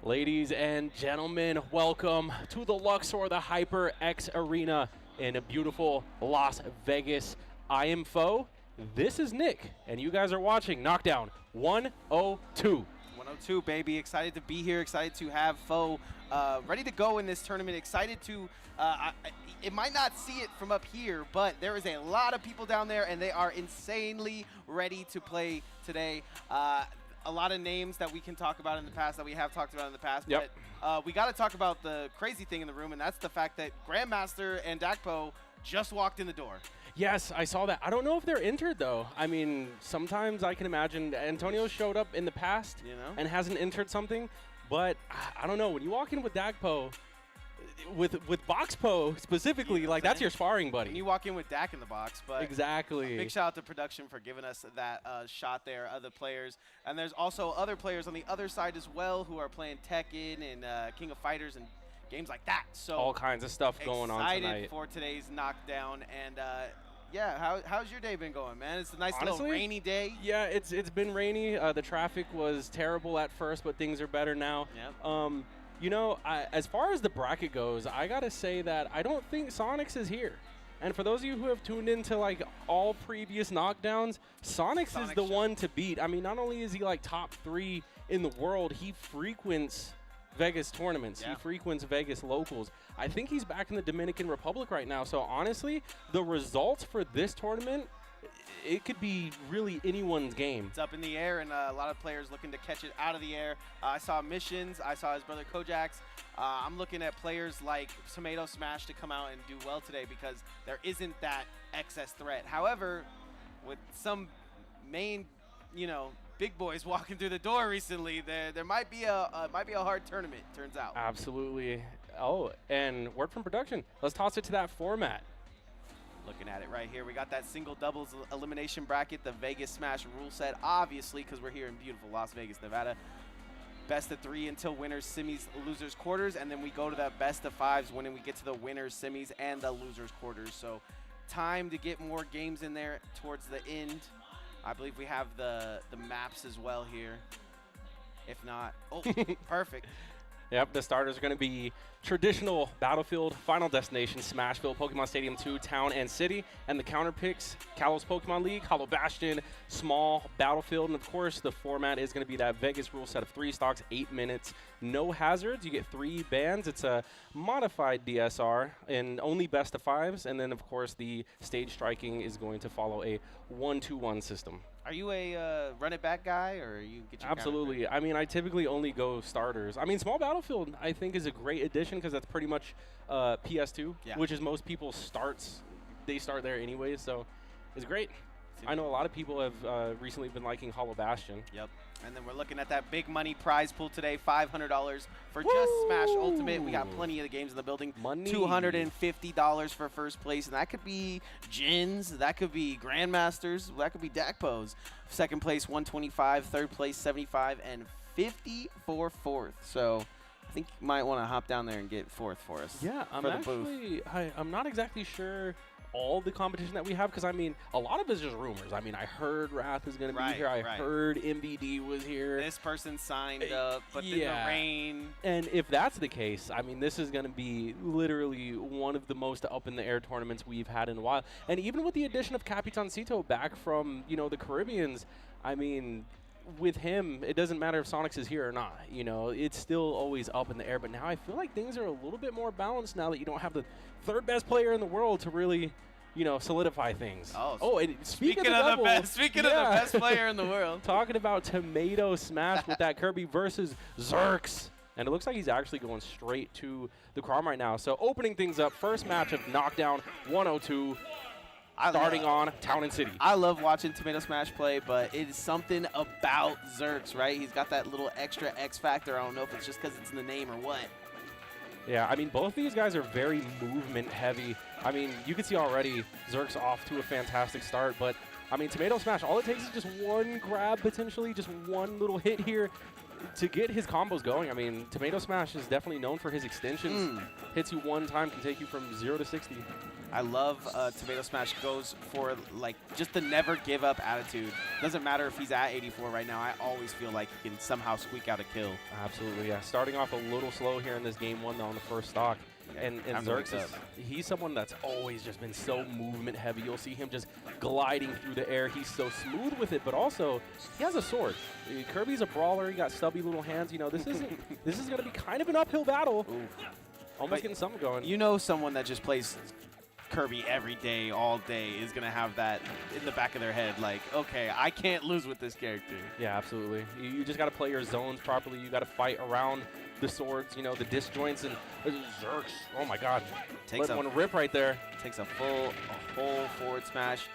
Ladies and gentlemen, welcome to the Luxor, the HyperX Arena in a beautiful Las Vegas. I am Foe, this is Nick, and you guys are watching Knockdown 102. 102, baby. Excited to be here, excited to have Foe ready to go in this tournament, excited to, it might not see it from up here, but there is a lot of people down there, and they are insanely ready to play today. A lot of names that we can talk about in the past, that we have talked about in the past, Yep. but we got to talk about the crazy thing in the room, and that's the fact that Grandmaster and Dakpo just walked in the door. Yes, I saw that. I don't know if they're entered, though. I mean, sometimes I can imagine Antonio showed up in the past and hasn't entered something, but I don't know. When you walk in with Dakpo, with Boxpo specifically, like that's your sparring buddy. When you walk in with Dak in the box, but exactly. Big shout out to production for giving us that shot there, other players. And there's also other players on the other side as well who are playing Tekken and King of Fighters and games like that. So all kinds of stuff going on tonight. Excited for today's Knockdown. And yeah, how's your day been going, man? It's a nice little rainy day. Yeah, it's been rainy. The traffic was terrible at first, but things are better now. Yep. You know, as far as the bracket goes, I gotta say that I don't think Sonics is here. And for those of you who have tuned into like all previous knockdowns, Sonics is the one to beat. I mean, not only is he like top 3 in the world, he frequents Vegas tournaments. Yeah. He frequents Vegas locals. I think he's back in the Dominican Republic right now. So honestly, the results for this tournament, it could be really anyone's game. It's up in the air, and a lot of players looking to catch it out of the air. I saw Missions. I saw his brother Kojax. I'm looking at players like Tomato Smash to come out and do well today because there isn't that excess threat. However, with some main, big boys walking through the door recently, there might be a hard tournament. Turns out. Absolutely. Oh, and word from production. Let's toss it to that format. Looking at it right here, we got that single doubles elimination bracket, the Vegas Smash rule set, obviously, because we're here in beautiful Las Vegas, Nevada. Best of 3 until winners, semis, losers, quarters, and then we go to that best of 5s when we get to the winners, semis, and the losers, quarters. So time to get more games in there towards the end. I believe we have the maps as well here. If not, oh, perfect. Yep, the starters are going to be traditional Battlefield, Final Destination, Smashville, Pokemon Stadium 2, Town, and City. And the counter picks, Kalos Pokemon League, Hollow Bastion, Small, Battlefield. And of course, the format is going to be that Vegas rule set of 3 stocks, 8 minutes, no hazards. You get 3 bans. It's a modified DSR and only best of 5s. And then, of course, the stage striking is going to follow a 1-2-1 system. Are you a run it back guy, or you get your Absolutely. I mean, I typically only go starters. I mean, Small Battlefield, I think, is a great addition because that's pretty much PS2, which is most people's starts. They start there anyways, so it's great. I know a lot of people have recently been liking Hollow Bastion. Yep. And then we're looking at that big money prize pool today, $500 for just Smash Ultimate. We got plenty of the games in the building. Money. $250 for first place, and that could be Jins, that could be Grandmasters, that could be Dakpos. Second place, 125, third place, 75, and 50 for fourth. So I think you might want to hop down there and get fourth for us. Yeah, I'm not exactly sure all the competition that we have, because I mean, a lot of it is just rumors. I mean, I heard Wrath is going to be here. I heard MVD was here. This person signed up, but then the rain. And if that's the case, I mean, this is going to be literally one of the most up in the air tournaments we've had in a while. And even with the addition of Capitancito back from, the Caribbeans, I mean, with him, it doesn't matter if Sonics is here or not. It's still always up in the air. But now I feel like things are a little bit more balanced now that you don't have the 3rd best player in the world to really, solidify things. And speaking of the best player in the world. Talking about Tomato Smash with that Kirby versus Zerx. And it looks like he's actually going straight to the Crom right now. So opening things up, first match of Knockdown 102. Starting on Town and City. I love watching Tomato Smash play, but it is something about Zerx, right? He's got that little extra X factor. I don't know if it's just because it's in the name or what. Yeah, I mean, both of these guys are very movement heavy. I mean, you can see already Zerx off to a fantastic start, but I mean, Tomato Smash, all it takes is just one grab potentially, just one little hit here. to get his combos going, I mean, Tomato Smash is definitely known for his extensions. Hits you one time, can take you from 0 to 60. I love Tomato Smash goes for like just the never give up attitude. Doesn't matter if he's at 84 right now. I always feel like he can somehow squeak out a kill. Absolutely, yeah. Starting off a little slow here in this game 1 though on the first stock. And Zerx he's someone that's always just been so movement heavy. You'll see him just gliding through the air. He's so smooth with it, but also he has a sword. Kirby's a brawler. He got stubby little hands. You know, this is going to be kind of an uphill battle. Almost getting something going. You know, someone that just plays Kirby every day, all day, is going to have that in the back of their head, like, okay, I can't lose with this character. Yeah, absolutely. You just got to play your zones properly. You got to fight around the swords, you know, the disjoints, and Zerx, oh my god, takes one rip right there. Takes a whole forward smash,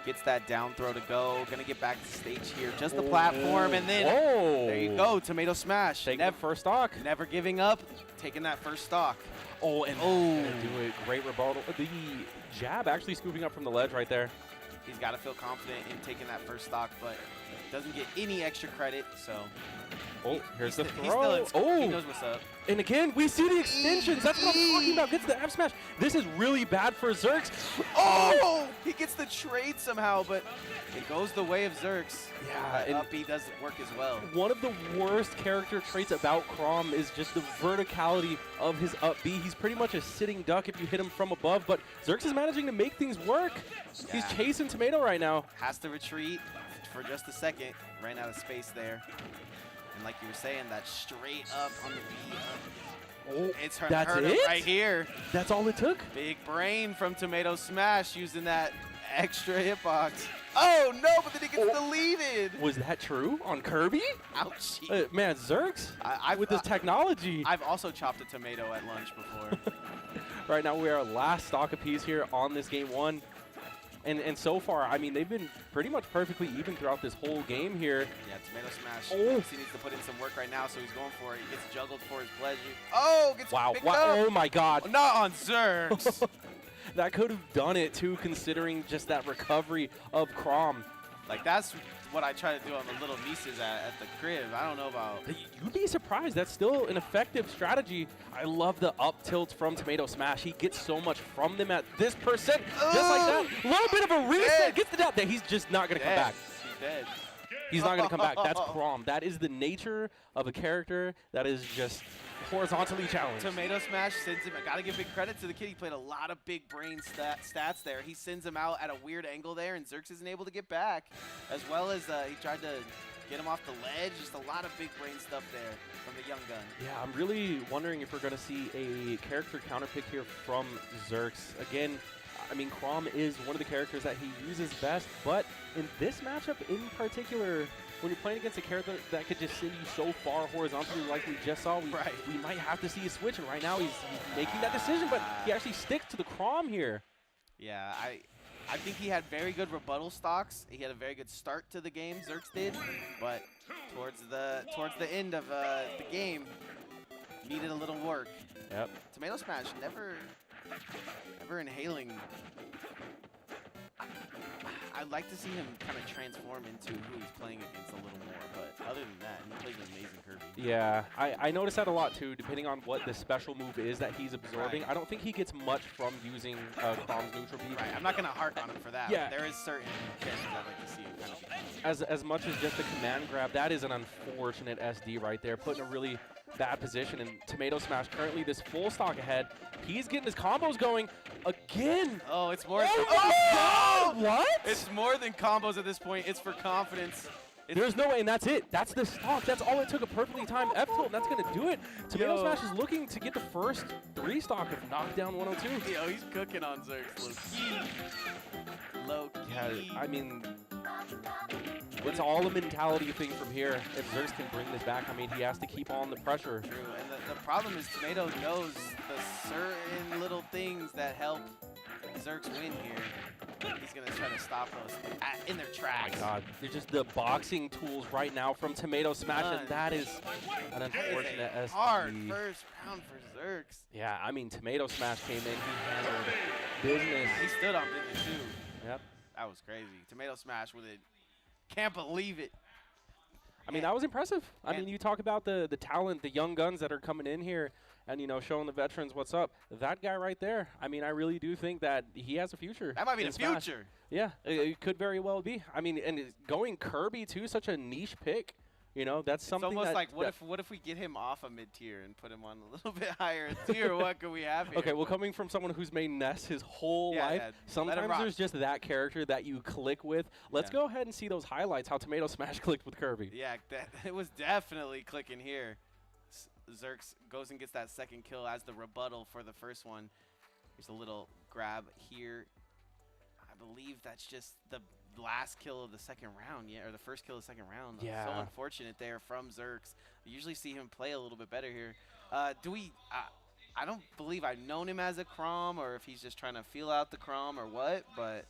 gets that down throw to go, gonna get back to stage here, just the platform, and then there you go, Tomato Smash. Taking first stock. Never giving up, taking that first stock. Do it. Great rebuttal. The jab actually scooping up from the ledge right there. He's got to feel confident in taking that first stock, but doesn't get any extra credit, so. Here's the throw. He knows what's up. And again, we see the extensions. That's what I'm talking about. Gets the F smash. This is really bad for Zerx. He gets the trade somehow, but it goes the way of Zerx. Yeah, up B doesn't work as well. One of the worst character traits about Chrom is just the verticality of his up B. He's pretty much a sitting duck if you hit him from above, but Zerx is managing to make things work. Yeah. He's chasing Tomato right now. Has to retreat for just a second. Ran out of space there. And like you were saying, that straight up on the B. It's hurt right here. That's all it took? Big brain from Tomato Smash using that extra hitbox. Oh no, but then he gets deleted. Was that true on Kirby? Ouchie. Man, Zerx, with this technology. I've also chopped a tomato at lunch before. Right now we are last stock apiece here on this game 1. And so far, I mean, they've been pretty much perfectly even throughout this whole game here. Yeah, Tomato Smash. He needs to put in some work right now, so he's going for it. He gets juggled for his pleasure. Gets picked up. Oh my god. Not on Zerx. That could have done it too, considering just that recovery of Chrom. Like, that's what I try to do on the little nieces at the crib. I don't know about. You'd be surprised. That's still an effective strategy. I love the up tilts from Tomato Smash. He gets so much from them at this percent. Just like that. A little bit of a reset. Gets the down. He's just not going to come back. He's dead. He's not going to come back. That's Chrom. That is the nature of a character that is just horizontally challenged. Tomato Smash sends him. I got to give big credit to the kid. He played a lot of big brain stats there. He sends him out at a weird angle there, and Zerx isn't able to get back. As well as he tried to get him off the ledge. Just a lot of big brain stuff there from the young gun. Yeah, I'm really wondering if we're going to see a character counter pick here from Zerx. Again, I mean, Chrom is one of the characters that he uses best, but in this matchup in particular, when you're playing against a character that could just send you so far horizontally like we just saw, we might have to see a switch, and right now he's making that decision, but he actually sticks to the Chrom here. Yeah, I think he had very good rebuttal stocks. He had a very good start to the game, Zerx did, but towards the end of the game, needed a little work. Yep. Tomato Smash never inhaling. I'd like to see him kind of transform into who he's playing against a little more, but other than that, he plays an amazing Kirby. Yeah, I noticed that a lot too, depending on what the special move is that he's absorbing. I don't think he gets much from using Chrom's neutral B. Right, I'm not going to hark on him for that. Yeah. There is certain characters I'd like to see him kind of as much as just the command grab, that is an unfortunate SD right there, put in a really bad position. And Tomato Smash currently this full stock ahead. He's getting his combos going again. Oh, it's more. What? It's more than combos at this point. It's for confidence. There's no way, and that's it. That's the stock. That's all it took, a perfectly timed F tilt, and that's going to do it. Tomato Smash is looking to get the first 3 stock of Knockdown 102. Yo, he's cooking on Zerx. Low key. Yeah, I mean, it's all a mentality thing from here. If Zerx can bring this back, I mean, he has to keep on the pressure. True, and the problem is Tomato knows the certain little things that help Zerx win here. He's going to try to stop those in their tracks. Oh my god, they're just the boxing tools right now from Tomato Smash, and that is an unfortunate SD. Hard first round for Zerx. Yeah, I mean, Tomato Smash came in, he handled business. He stood on business too. Yep. That was crazy. Tomato Smash with it. Can't believe it. I mean, that was impressive. I mean, you talk about the talent, the young guns that are coming in here and, you know, showing the veterans what's up. That guy right there, I mean, I really do think that he has a future. That might be the Smash. future. Yeah, it could very well be. I mean, and going Kirby, too, such a niche pick. You know, that's something It's almost that, like, what if we get him off a mid-tier and put him on a little bit higher tier? What could we have here? Okay, well, coming from someone who's made Ness his whole life, sometimes there's just that character that you click with. Let's go ahead and see those highlights, how Tomato Smash clicked with Kirby. Yeah, it was definitely clicking here. Zerx goes and gets that second kill as the rebuttal for the first one. There's a little grab here. I believe that's just the last kill of the second round, or the first kill of the second round. Yeah. So unfortunate there from Zerx. I usually see him play a little bit better here. I don't believe I've known him as a Chrom, or if he's just trying to feel out the Chrom or what, but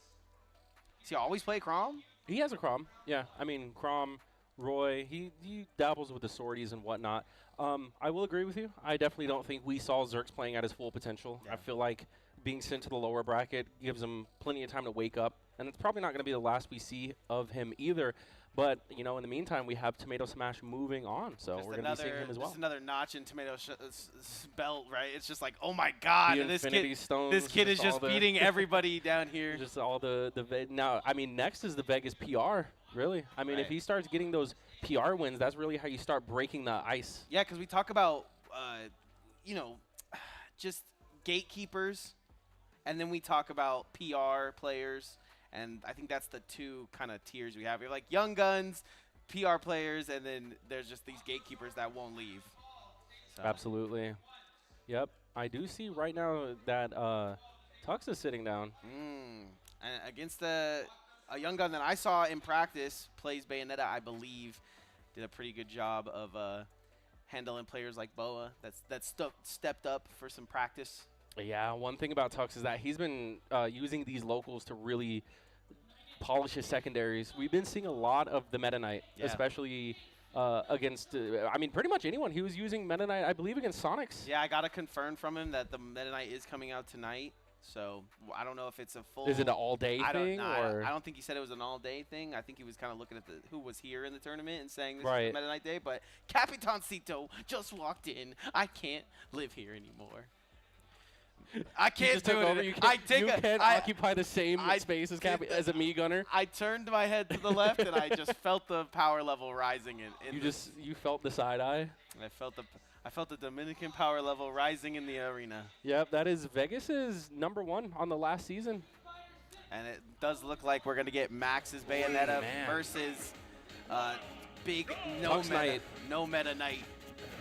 does he always play Chrom? He has a Chrom, yeah. I mean, Chrom, Roy, he dabbles with the swordies and whatnot. I will agree with you. I definitely don't think we saw Zerx playing at his full potential. Yeah. I feel like being sent to the lower bracket gives him plenty of time to wake up, and it's probably not going to be the last we see of him either. But, you know, in the meantime, we have Tomato Smash moving on, so we're going to be seeing him as well. Just another notch in Tomato belt, right? It's just like, oh my God, this kid is just beating everybody down here. Just all now, I mean, next is the Vegas PR, really. I mean, if he starts getting those PR wins, that's really how you start breaking the ice. Yeah, because we talk about, you know, just gatekeepers, and then we talk about PR players. And I think that's the two kind of tiers we have. You're like young guns, PR players, and then there's just these gatekeepers that won't leave. So. Absolutely. Yep. I do see right now that Tux is sitting down. And against a young gun that I saw in practice, plays Bayonetta, I believe, did a pretty good job of handling players like Boa that's stepped up for some practice. Yeah, one thing about Tux is that he's been using these locals to really polish his secondaries. We've been seeing a lot of the Meta Knight, especially against, I mean, pretty much anyone. He was using Meta Knight, I believe, against Sonics. Yeah, I got to confirm from him that the Meta Knight is coming out tonight. So I don't know if it's a full. Is it an all-day thing? I don't think he said it was an all-day thing. I think he was kind of looking at who was here in the tournament and saying this is Meta Knight Day. But Capitancito just walked in. I can't live here anymore. I can't do it. You can't occupy the same space as a me gunner. I turned my head to the left, and I just felt the power level rising. You felt the side eye. I felt the Dominican power level rising in the arena. Yep, that is Vegas's #1 on the last season. And it does look like we're gonna get Max's Bayonetta versus big no meta Knight.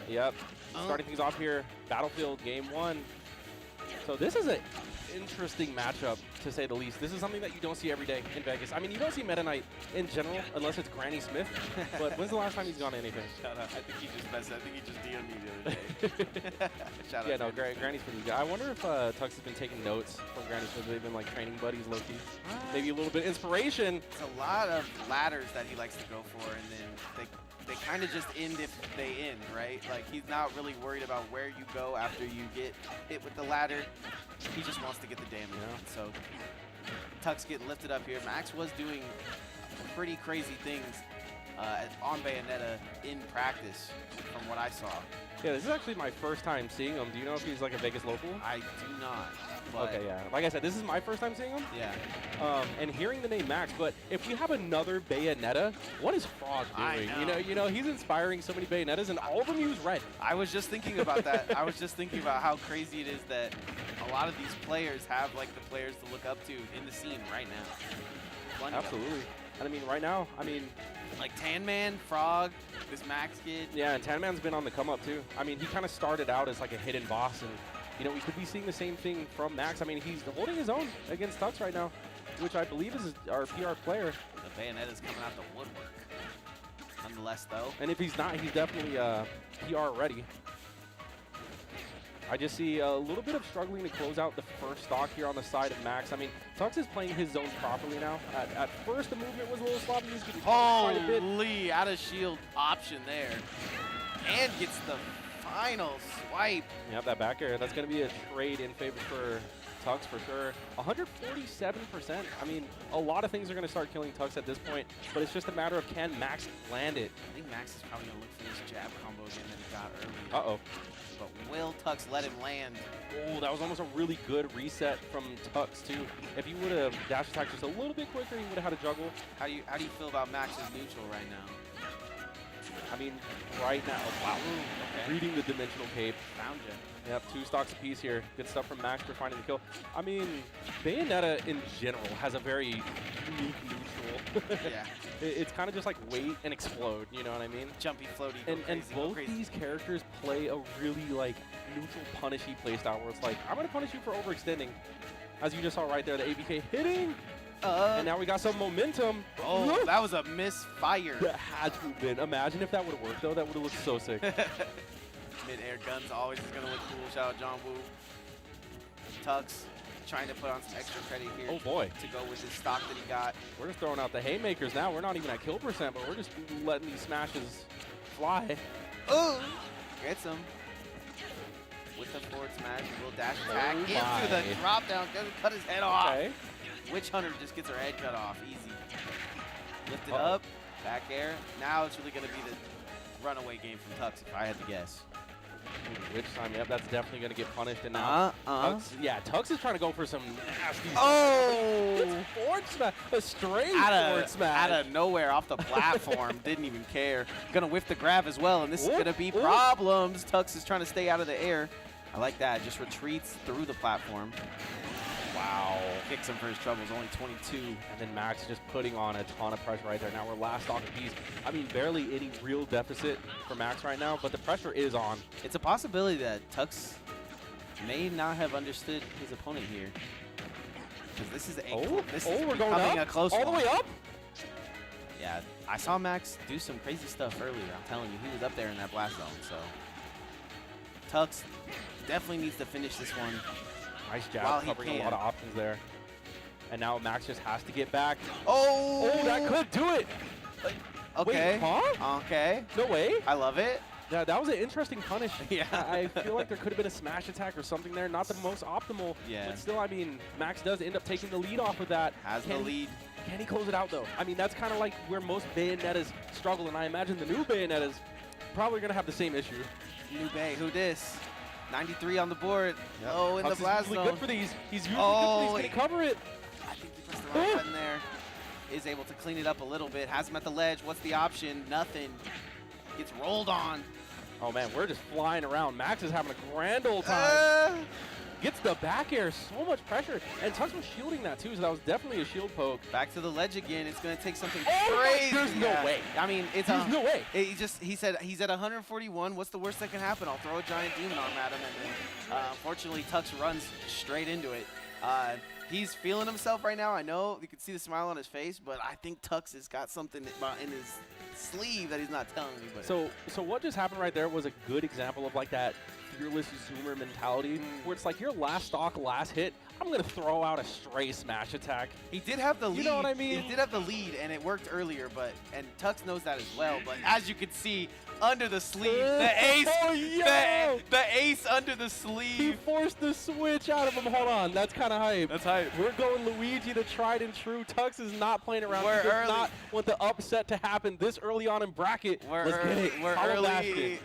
Yep. Starting things off here, Battlefield Game 1. So this is an interesting matchup, to say the least. This is something that you don't see every day in Vegas. I mean, you don't see Meta Knight in general, unless it's Granny Smith. But when's the last time he's gone to anything? Shout out. I think he just messed up. I think he just DM'd me the other day. Shout out. Yeah, no, Granny Smith is good. I wonder if Tux has been taking notes from Granny Smith. They've been, like, training buddies low-key. Maybe a little bit of inspiration. It's a lot of ladders that he likes to go for, and then they kind of just end if they end, right? Like, he's not really worried about where you go after you get hit with the ladder. He just wants to get the damage. Yeah. So Tux getting lifted up here. Max was doing pretty crazy things on Bayonetta in practice from what I saw. Yeah, this is actually my first time seeing him. Do you know if he's like a Vegas local? I do not. Okay, yeah. Like I said, this is my first time seeing him. Yeah. And hearing the name Max, but if we have another Bayonetta, what is Frog doing? You know, he's inspiring so many Bayonettas, and all of them use red. I was just thinking about that. I was just thinking about how crazy it is that a lot of these players have like the players to look up to in the scene right now. Absolutely. And I mean, right now, like Tan Man, Frog, this Max kid. Yeah, and Tan Man's been on the come up too. I mean, he kind of started out as like a hidden boss, and you know, we could be seeing the same thing from Max. I mean, he's holding his own against Tux right now, which I believe is our PR player. The Bayonetta's coming out the woodwork. Nonetheless, though. And if he's not, he's definitely PR ready. I just see a little bit of struggling to close out the first stock here on the side of Max. I mean, Tux is playing his zone properly now. At first, the movement was a little sloppy. Holy, out of shield option there. And gets the final swipe. Yep, that back air. That's going to be a trade in favor for Tux for sure. 147%. I mean, a lot of things are going to start killing Tux at this point, but it's just a matter of can Max land it. I think Max is probably going to look for this jab combo again that he got earlier. Uh-oh. But will Tux let him land? Oh, that was almost a really good reset from Tux, too. If he would have dash attacked just a little bit quicker, he would have had a juggle. How do you feel about Max's neutral right now? I mean, right now, wow. Okay. Reading the dimensional cape. Found you. Yep, 2 stocks apiece here. Good stuff from Max for finding the kill. I mean, Bayonetta in general has a very unique neutral. Yeah. It's kind of just like wait and explode, you know what I mean? Jumpy, floaty, And both these characters play a really like neutral punishy playstyle where it's like, I'm gonna punish you for overextending. As you just saw right there, the ABK hitting. And now we got some momentum. Oh, that was a misfire. That had to have been. Imagine if that would have worked though, that would have looked so sick. Mid-air guns always is going to look cool. Shout out John Woo. Tux trying to put on some extra credit here. Oh boy. To go with his stock that he got. We're just throwing out the haymakers now. We're not even at kill percent, but we're just letting these smashes fly. Ooh! Gets him. With the forward smash, a little dash attack into the drop down. Doesn't cut his head off. Okay. Witch Hunter just gets her head cut off. Easy. Lift it up. Back air. Now it's really going to be the runaway game from Tux, if I had to guess. Which time? Yep, that's definitely going to get punished. And now, Tux is trying to go for some nasty. Oh! Forward smash. A straight forward smash. Out of nowhere, off the platform. Didn't even care. Going to whiff the grab as well, and this is going to be problems. Tux is trying to stay out of the air. I like that. Just retreats through the platform. Wow. Kicks him for his troubles, only 22. And then Max just putting on a ton of pressure right there. Now we're last stock apiece. I mean, barely any real deficit for Max right now, but the pressure is on. It's a possibility that Tux may not have understood his opponent here. Because this is we're going up? A close all one. The way up? Yeah, I saw Max do some crazy stuff earlier. I'm telling you, he was up there in that blast zone. So Tux definitely needs to finish this one. Nice jab, covering a lot of options there. And now Max just has to get back. Oh, that could do it. Okay. Wait, huh? Okay. No way. I love it. Yeah, that was an interesting punish. Yeah. I feel like there could have been a smash attack or something there. Not the most optimal. Yeah. But still, I mean, Max does end up taking the lead off of that. Has the lead. Can he close it out, though? I mean, that's kind of like where most Bayonettas struggle, and I imagine the new Bayonettas probably going to have the same issue. New Bay, who dis? 93 on the board. Yep. Oh, in the blast zone. He's good for these. He's usually good for these. Can he cover it? I think he pressed the wrong button there. Is able to clean it up a little bit. Has him at the ledge. What's the option? Nothing. Gets rolled on. Oh, man, we're just flying around. Max is having a grand old time. Gets the back air. So much pressure. And Tux was shielding that, too, so that was definitely a shield poke. Back to the ledge again. It's going to take something crazy. There's no way. I mean, it's There's no way. He said he's at 141. What's the worst that can happen? I'll throw a giant demon arm at him. And then, unfortunately, Tux runs straight into it. He's feeling himself right now. I know you can see the smile on his face, but I think Tux has got something in his sleeve that he's not telling anybody. So what just happened right there was a good example of like that fearless zoomer mentality where it's like your last stock, last hit, I'm going to throw out a stray smash attack. He did have the lead. You know what I mean? He did have the lead, and it worked earlier, and Tux knows that as well. But as you can see, under the sleeve, the ace, the ace under the sleeve. He forced the switch out of him. Hold on, that's kind of hype. That's hype. We're going Luigi, the tried and true. Tux is not playing around. He does not want the upset to happen this early on in bracket. Let's get it. We're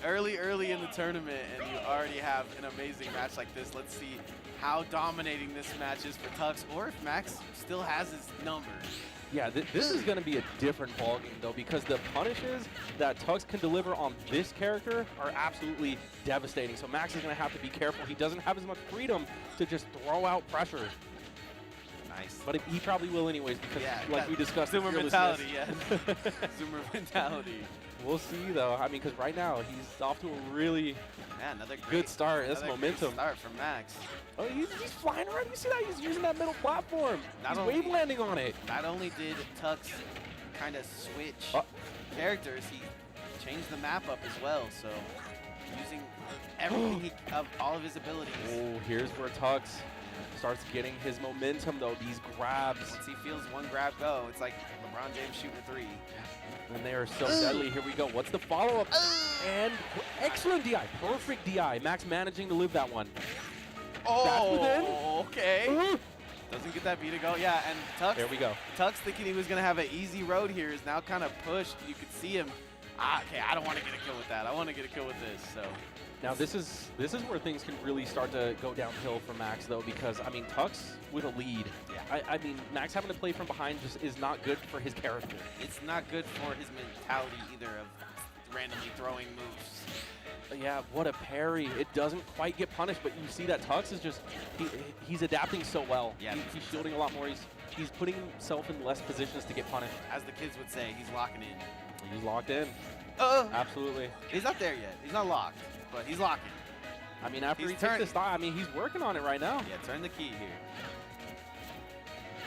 early in the tournament, and you already have an amazing match like this. Let's see how dominating this match is for Tux, or if Max still has his number. Yeah, this is going to be a different ballgame, though, because the punishes that Tux can deliver on this character are absolutely devastating. So Max is going to have to be careful. He doesn't have as much freedom to just throw out pressure. Nice. But he probably will anyways, because like we discussed, Zoomer mentality, yes. Zoomer mentality. We'll see, though. I mean, because right now, he's off to a really another good start. That's momentum. Great start from Max. Oh, he's flying around. You see that? He's using that middle platform. He's wave landing on it. Not only did Tux kind of switch characters, he changed the map up as well. So using everything all of his abilities. Oh, here's where Tux starts getting his momentum, though. These grabs. Once he feels one grab go, it's like LeBron James shooting a three. And they are so deadly. Here we go. What's the follow-up? And excellent DI. Perfect DI. Max managing to live that one. Oh, okay. Doesn't get that B to go. Yeah, and Tux. There we go. Tux thinking he was going to have an easy road here is now kind of pushed. You can see him. Okay, I don't want to get a kill with that. I want to get a kill with this. So now this is where things can really start to go downhill for Max, though, because, I mean, Tux with a lead. Yeah. I mean, Max having to play from behind just is not good for his character. It's not good for his mentality either of randomly throwing moves. Yeah, what a parry. It doesn't quite get punished, but you see that Tux is just, he's adapting so well. Yeah. He's shielding a lot more. He's putting himself in less positions to get punished. As the kids would say, he's locking in. He's locked in. Absolutely. He's not there yet. He's not locked, but he's locking. I mean, after he takes the style, I mean, he's working on it right now. Yeah, turn the key here.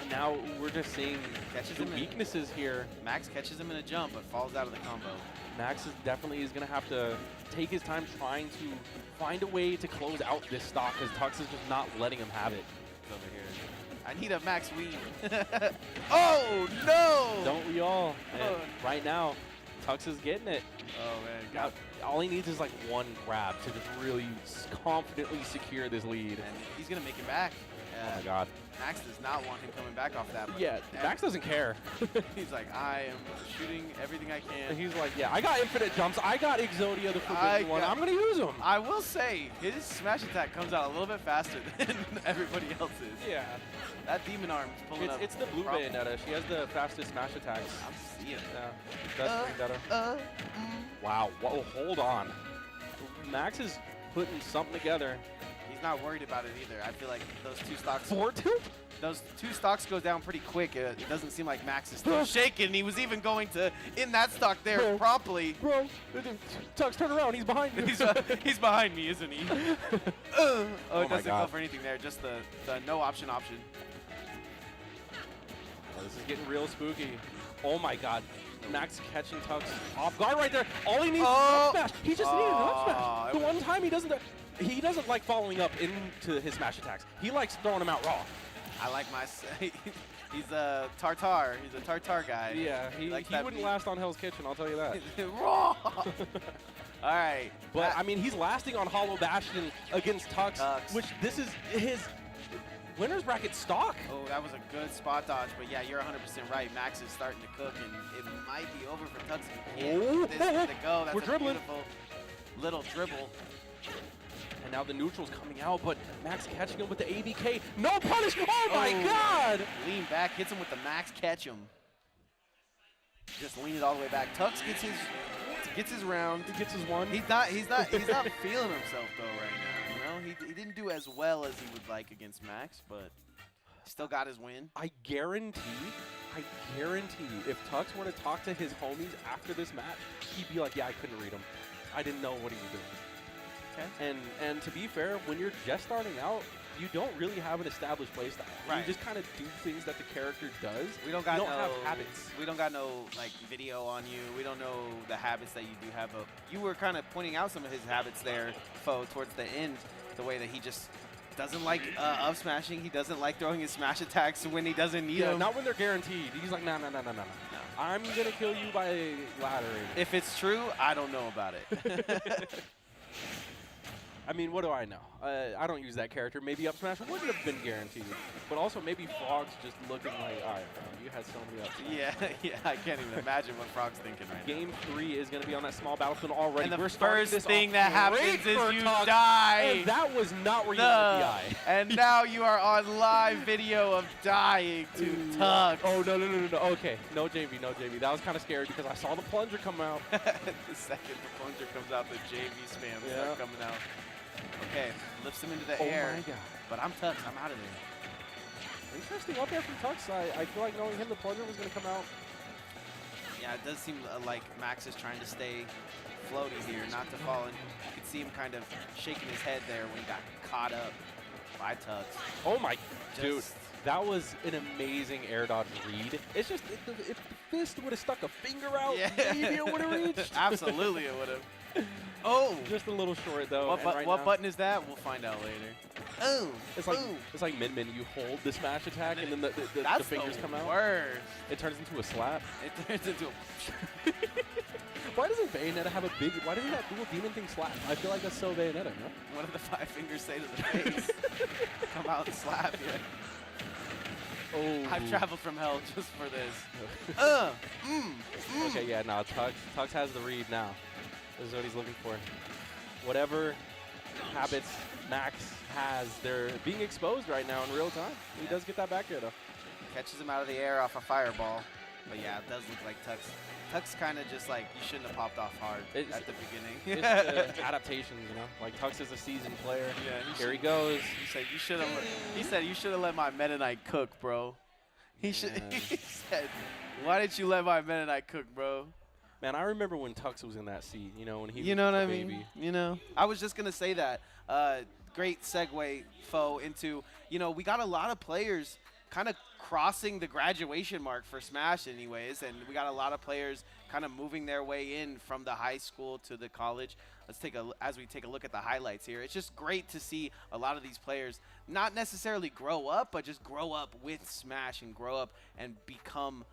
And now we're just seeing Catches the him weaknesses here. Max catches him in a jump, but falls out of the combo. Max is definitely going to have to take his time trying to find a way to close out this stock because Tux is just not letting him have it. Over here. I need a Max weave. Oh, no! Don't we all? And right now, Tux is getting it. Oh, man. All he needs is like one grab to just really confidently secure this lead. And he's going to make it back. Oh, my God. Max does not want him coming back off that. Yeah, Max doesn't care. He's like, I am shooting everything I can. He's like, yeah, I got infinite jumps. I got Exodia, the forbidden one. I'm going to use them. I will say, his smash attack comes out a little bit faster than everybody else's. Yeah. That demon arm is pulling up. It's the blue Bayonetta. She has the fastest smash attacks. I'm seeing it. Yeah, best Bayonetta. Wow. Whoa, hold on. Max is putting something together. He's not worried about it either. I feel like those two stocks. Those two stocks go down pretty quick. It doesn't seem like Max is still shaking. He was even going to in that stock there promptly. Bro, Tux, turn around. He's behind you. He's behind me, isn't he? Oh, it doesn't God. go for anything there. Just the no option. Oh, this is getting real spooky. Oh my God. Max catching Tux off guard right there. All he needs is an up smash. He just needed an up smash. The one time he doesn't like following up into his smash attacks. He likes throwing them out raw. I like my. He's a tartar. He's a tartar guy. Yeah, he wouldn't last on Hell's Kitchen. I'll tell you that. Raw. All right, but I mean, he's lasting on Hollow Bastion against Tux, which this is his winner's bracket stock. Oh, that was a good spot dodge, but yeah, you're 100% right. Max is starting to cook, and it might be over for Tux if he can't get this to go. That's We're dribbling. Beautiful little dribble. And now the neutral's coming out, but Max catching him with the ABK. No punish! Oh my God! Lean back, hits him with the Max catch him. Just lean it all the way back. Tux gets his round. He gets his one. He's not feeling himself though right now. You know, he didn't do as well as he would like against Max, but still got his win. I guarantee if Tux were to talk to his homies after this match, he'd be like, yeah, I couldn't read him. I didn't know what he was doing. Okay. And to be fair, when you're just starting out, you don't really have an established playstyle. Right. You just kind of do things that the character does. We don't have habits. We don't got no like video on you. We don't know the habits that you do have. You were kind of pointing out some of his habits there, Fo, towards the end. The way that he just doesn't like up smashing. He doesn't like throwing his smash attacks when he doesn't need them. Not when they're guaranteed. He's like, no. I'm gonna kill you by laddering. If it's true, I don't know about it. I mean, what do I know? I don't use that character. Maybe up smash wouldn't have been guaranteed. But also maybe Frog's just looking like, all right, bro, you had so many up smash. Yeah, I can't even imagine what Frog's thinking right now. Game 3 is going to be on that small battlefield already. And the first thing that happens is you die. And that was not where you wanted to die. And now you are on live video of dying to Tux. Oh, no. Okay, no JV. That was kind of scary because I saw the plunger come out. The second the plunger comes out, the JV spams start coming out. Okay, lifts him into the air. My God. But I'm Tux. I'm out of there. Interesting up there from Tux. I feel like knowing him, the plunger was going to come out. Yeah, it does seem like Max is trying to stay floaty here, not to fall. And you can see him kind of shaking his head there when he got caught up by Tux. Oh, my dude. That was an amazing air dodge read. It's just, if the fist would have stuck a finger out, maybe it would have reached. Absolutely it would have. Oh! Just a little short, though. What button is that? We'll find out later. Oh! It's like Min. You hold the smash attack, and then the fingers come out. Worst. It turns into a slap. It turns into a... Why doesn't Bayonetta have a big? Why doesn't that dual demon thing slap? I feel like that's so Bayonetta, no? One of the 5 fingers say to the face, come out and slap you. Oh. I've traveled from hell just for this. Okay, yeah, no, Tux has the read now. This is what he's looking for. Whatever habits Max has, they're being exposed right now in real time. He does get that back here, though. Catches him out of the air off a fireball. But yeah, it does look like Tux. Tux kind of just like, you shouldn't have popped off hard at the beginning. It's adaptations, you know? Like, Tux is a seasoned player. Yeah, Here he goes. He said, you should have let my Meta Knight cook, bro. He said, why didn't you let my Meta Knight cook, bro? Man, I remember when Tux was in that seat, you know, when he was what a I baby. mean? You know, I was just going to say that. Great segue, Foe, into, you know, we got a lot of players kind of crossing the graduation mark for Smash anyways, and we got a lot of players kind of moving their way in from the high school to the college. As we take a look at the highlights here, it's just great to see a lot of these players not necessarily grow up, but just grow up with Smash and grow up and become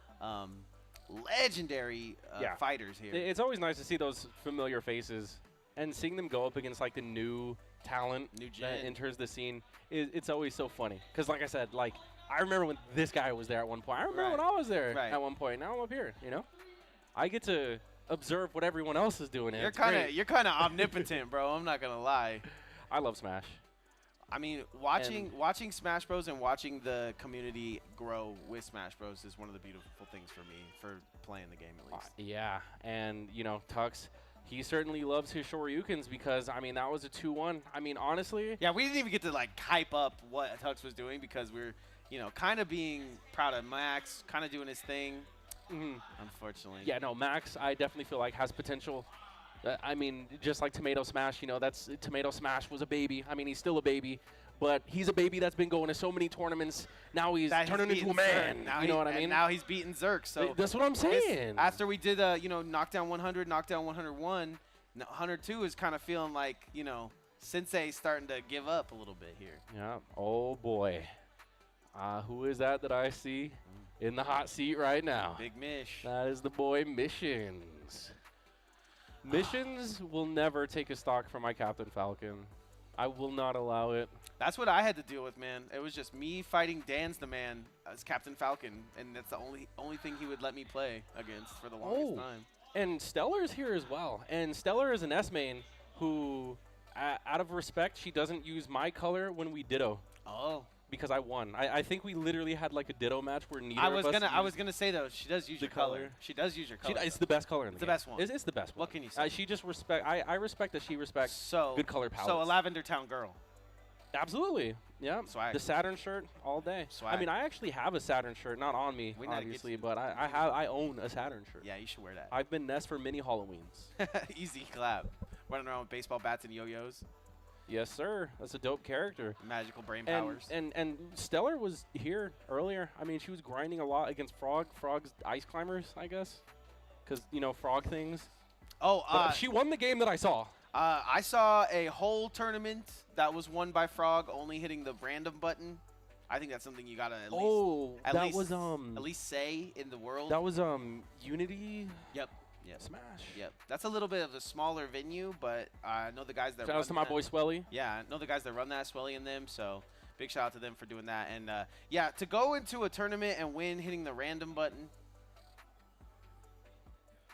legendary fighters here. It's always nice to see those familiar faces and seeing them go up against like the new talent that enters the scene. It's always so funny because, like I said, like I remember when this guy was there at one point. I remember when I was there at one point. Now I'm up here. You know, I get to observe what everyone else is doing. You're kind of omnipotent, bro. I'm not gonna lie. I love Smash. I mean, watching Smash Bros. And watching the community grow with Smash Bros. Is one of the beautiful things for me for playing the game at least. Yeah, and you know, Tux, he certainly loves his Shoryukens because, I mean, that was a 2-1. I mean, honestly. Yeah, we didn't even get to like hype up what Tux was doing because we're, you know, kind of being proud of Max, kind of doing his thing. Unfortunately. Yeah, no, Max, I definitely feel like has potential. I mean, just like Tomato Smash, you know, Tomato Smash was a baby. I mean, he's still a baby, but he's a baby that's been going to so many tournaments. Now he's turning into a man. You know what I mean? Now he's beating Zerk. So that's what I'm saying. After we did, you know, Knockdown 100, Knockdown 101, 102 is kind of feeling like, you know, Sensei's starting to give up a little bit here. Yeah. Oh boy. Who is that I see in the hot seat right now? Big Mish. That is the boy Missions. Missions will never take a stock from my Captain Falcon. I will not allow it. That's what I had to deal with, man. It was just me fighting Dan's the man as Captain Falcon, and that's the only thing he would let me play against for the longest time. And Stellar's here as well. And Stellar is an S-main who, out of respect, she doesn't use my color when we ditto. Oh. Because I won. I think we literally had like a ditto match where neither of us I was gonna say though, she does use your color. She does use your color. It's the best color in the game. It's the best one. It's the best one. What can you say? She just respect. I respect that she respects good color palettes. So a Lavender Town girl. Absolutely. Yeah. Swag. The Saturn shirt all day. Swag. I mean, I actually have a Saturn shirt, not on me, obviously, but I own a Saturn shirt. Yeah, you should wear that. I've been Ness for many Halloweens. Easy clap. Running around with baseball bats and yo-yos. Yes, sir. That's a dope character. Magical brain powers. And Stellar was here earlier. I mean, she was grinding a lot against Frog. Frog's ice climbers, I guess. Because, you know, Frog things. Oh, she won the game that I saw. I saw a whole tournament that was won by Frog, only hitting the random button. I think that's something you gotta at least say in the world. That was Unity. Yep. Smash. Yep. That's a little bit of a smaller venue, but I know the guys that shout out to my boy Swelly. Yeah, I know the guys that run that, Swelly and them, so big shout out to them for doing that. And yeah, to go into a tournament and win hitting the random button.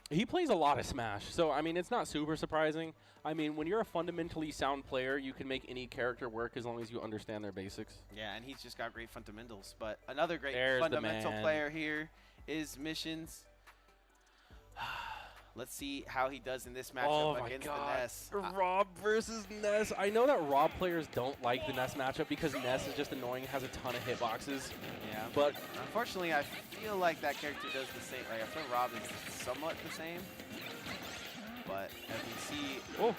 He plays a lot of Smash, so I mean it's not super surprising. I mean, when you're a fundamentally sound player, you can make any character work as long as you understand their basics. Yeah, and he's just got great fundamentals. But another great fundamental player here is Missions. Let's see how he does in this matchup against the Ness. Rob versus Ness. I know that Rob players don't like the Ness matchup because Ness is just annoying and has a ton of hitboxes. Yeah. But unfortunately, I feel like that character does the same. Like, I feel Rob is somewhat the same. But as we see,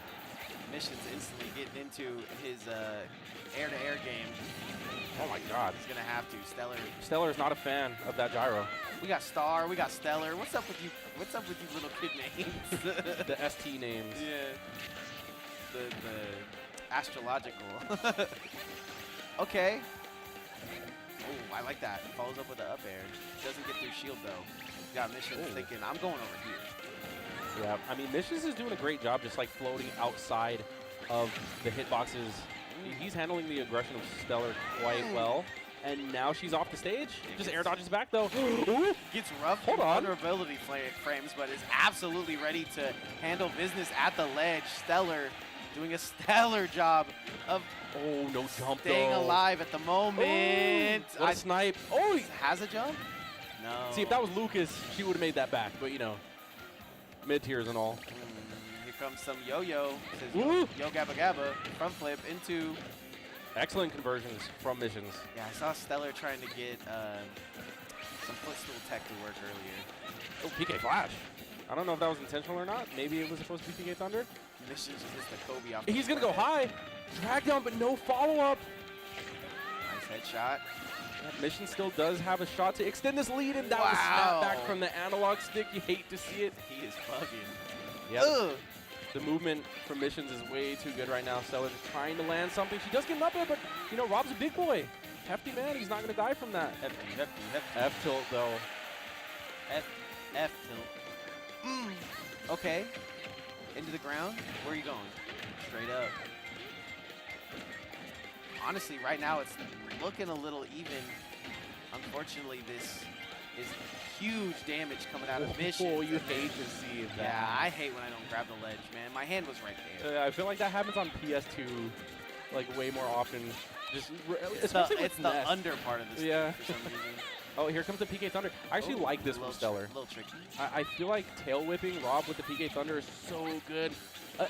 Missions instantly getting into his air-to-air game. Oh my God. He's gonna have to. Stellar's not a fan of that gyro. We got Star, we got Stellar. What's up with you? What's up with you little kid names? The ST names. Yeah. The astrological. Okay. Oh, I like that. Follows up with the up air. Doesn't get through shield though. Got Missions thinking, I'm going over here. Yeah, I mean, Missions is doing a great job just like floating outside of the hitboxes. He's handling the aggression of Stellar quite well. And now she's off the stage. Just air dodges back though. Ooh. Gets rough Hold on. vulnerability frames, but is absolutely ready to handle business at the ledge. Stellar doing a stellar job of no jump staying though. alive at the moment. What a snipe. Oh, he has a jump? No. See, if that was Lucas, she would have made that back. But, you know, mid-tiers and all. Here comes some yo-yo. Ooh. Yo gabba gabba. Front flip into... Excellent conversions from Missions. Yeah, I saw Stellar trying to get some footstool tech to work earlier. Oh, PK Flash. I don't know if that was intentional or not. Maybe it was supposed to be PK Thunder. Missions just hits the Kobe off. He's going to go high. Drag down, but no follow-up. Nice headshot. Yeah, Mission still does have a shot to extend this lead, and that was snapped back from the analog stick. You hate to see it. He is bugging. Yep. The movement from Missions is way too good right now. Stellar's trying to land something. She does get an up air, but, you know, Rob's a big boy. Hefty man, he's not going to die from that. Hefty. F-tilt, though. F-tilt. Okay. Into the ground. Where are you going? Straight up. Honestly, right now it's looking a little even. Unfortunately, this is huge damage coming out of Mission. Oh, you hate to see that. Yeah, I hate when I don't grab the ledge, man. My hand was right there. I feel like that happens on PS2 like way more often. Just it's the under part of this for some reason. Oh, here comes the PK Thunder. I actually like this from Stellar. A little tricky. I feel like tail whipping Rob with the PK Thunder is so good.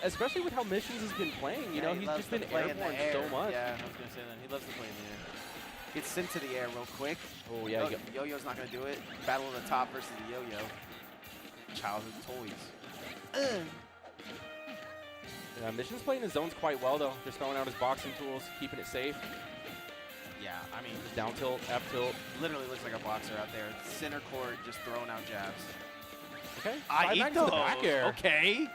Especially with how Missions has been playing. You know, he's just been airborne so much. Yeah, I was going to say that. He loves to play in the air. Gets sent to the air real quick. Oh, yeah. Yo-Yo's not going to do it. Battle of the top versus the Yo-Yo. Childhood toys. Yeah, Mission's playing his zones quite well, though. Just throwing out his boxing tools, keeping it safe. Yeah, I mean... Just down tilt, F tilt. Literally looks like a boxer out there. Center court, just throwing out jabs. Okay. I eat the back air. Okay.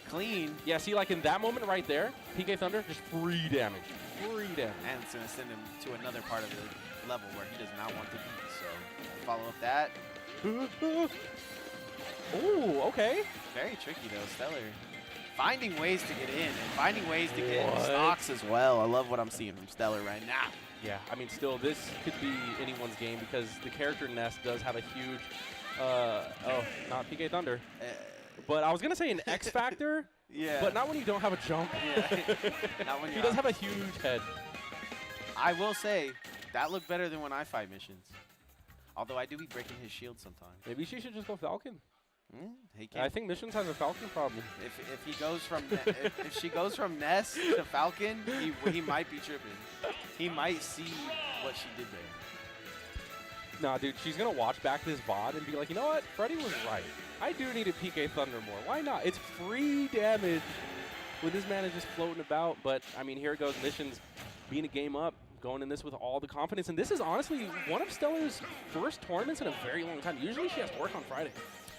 Clean. Yeah, see, like in that moment right there, PK Thunder, just free damage. Free damage. And it's going to send him to another part of the level where he does not want to be. So, follow up that. Ooh, okay. Very tricky, though. Stellar. Finding ways to get in and finding ways to get stocks as well. I love what I'm seeing from Stellar right now. Yeah, I mean, still, this could be anyone's game because the character Nest does have a huge, not PK Thunder. But I was going to say an X factor, but not when you don't have a jump. Yeah. Not when he does have a huge head. I will say, that looked better than when I fight Missions. Although I do be breaking his shield sometimes. Maybe she should just go Falcon. I think Missions has a Falcon problem. If he goes from if she goes from Ness to Falcon, he might be tripping. He might see what she did there. Nah, dude, she's gonna watch back this VOD and be like, you know what? Freddie was right. I do need a PK Thunder more. Why not? It's free damage when this man is just floating about. But I mean, here it goes. Missions being a game up, going in this with all the confidence. And this is honestly one of Stellar's first tournaments in a very long time. Usually she has to work on Friday.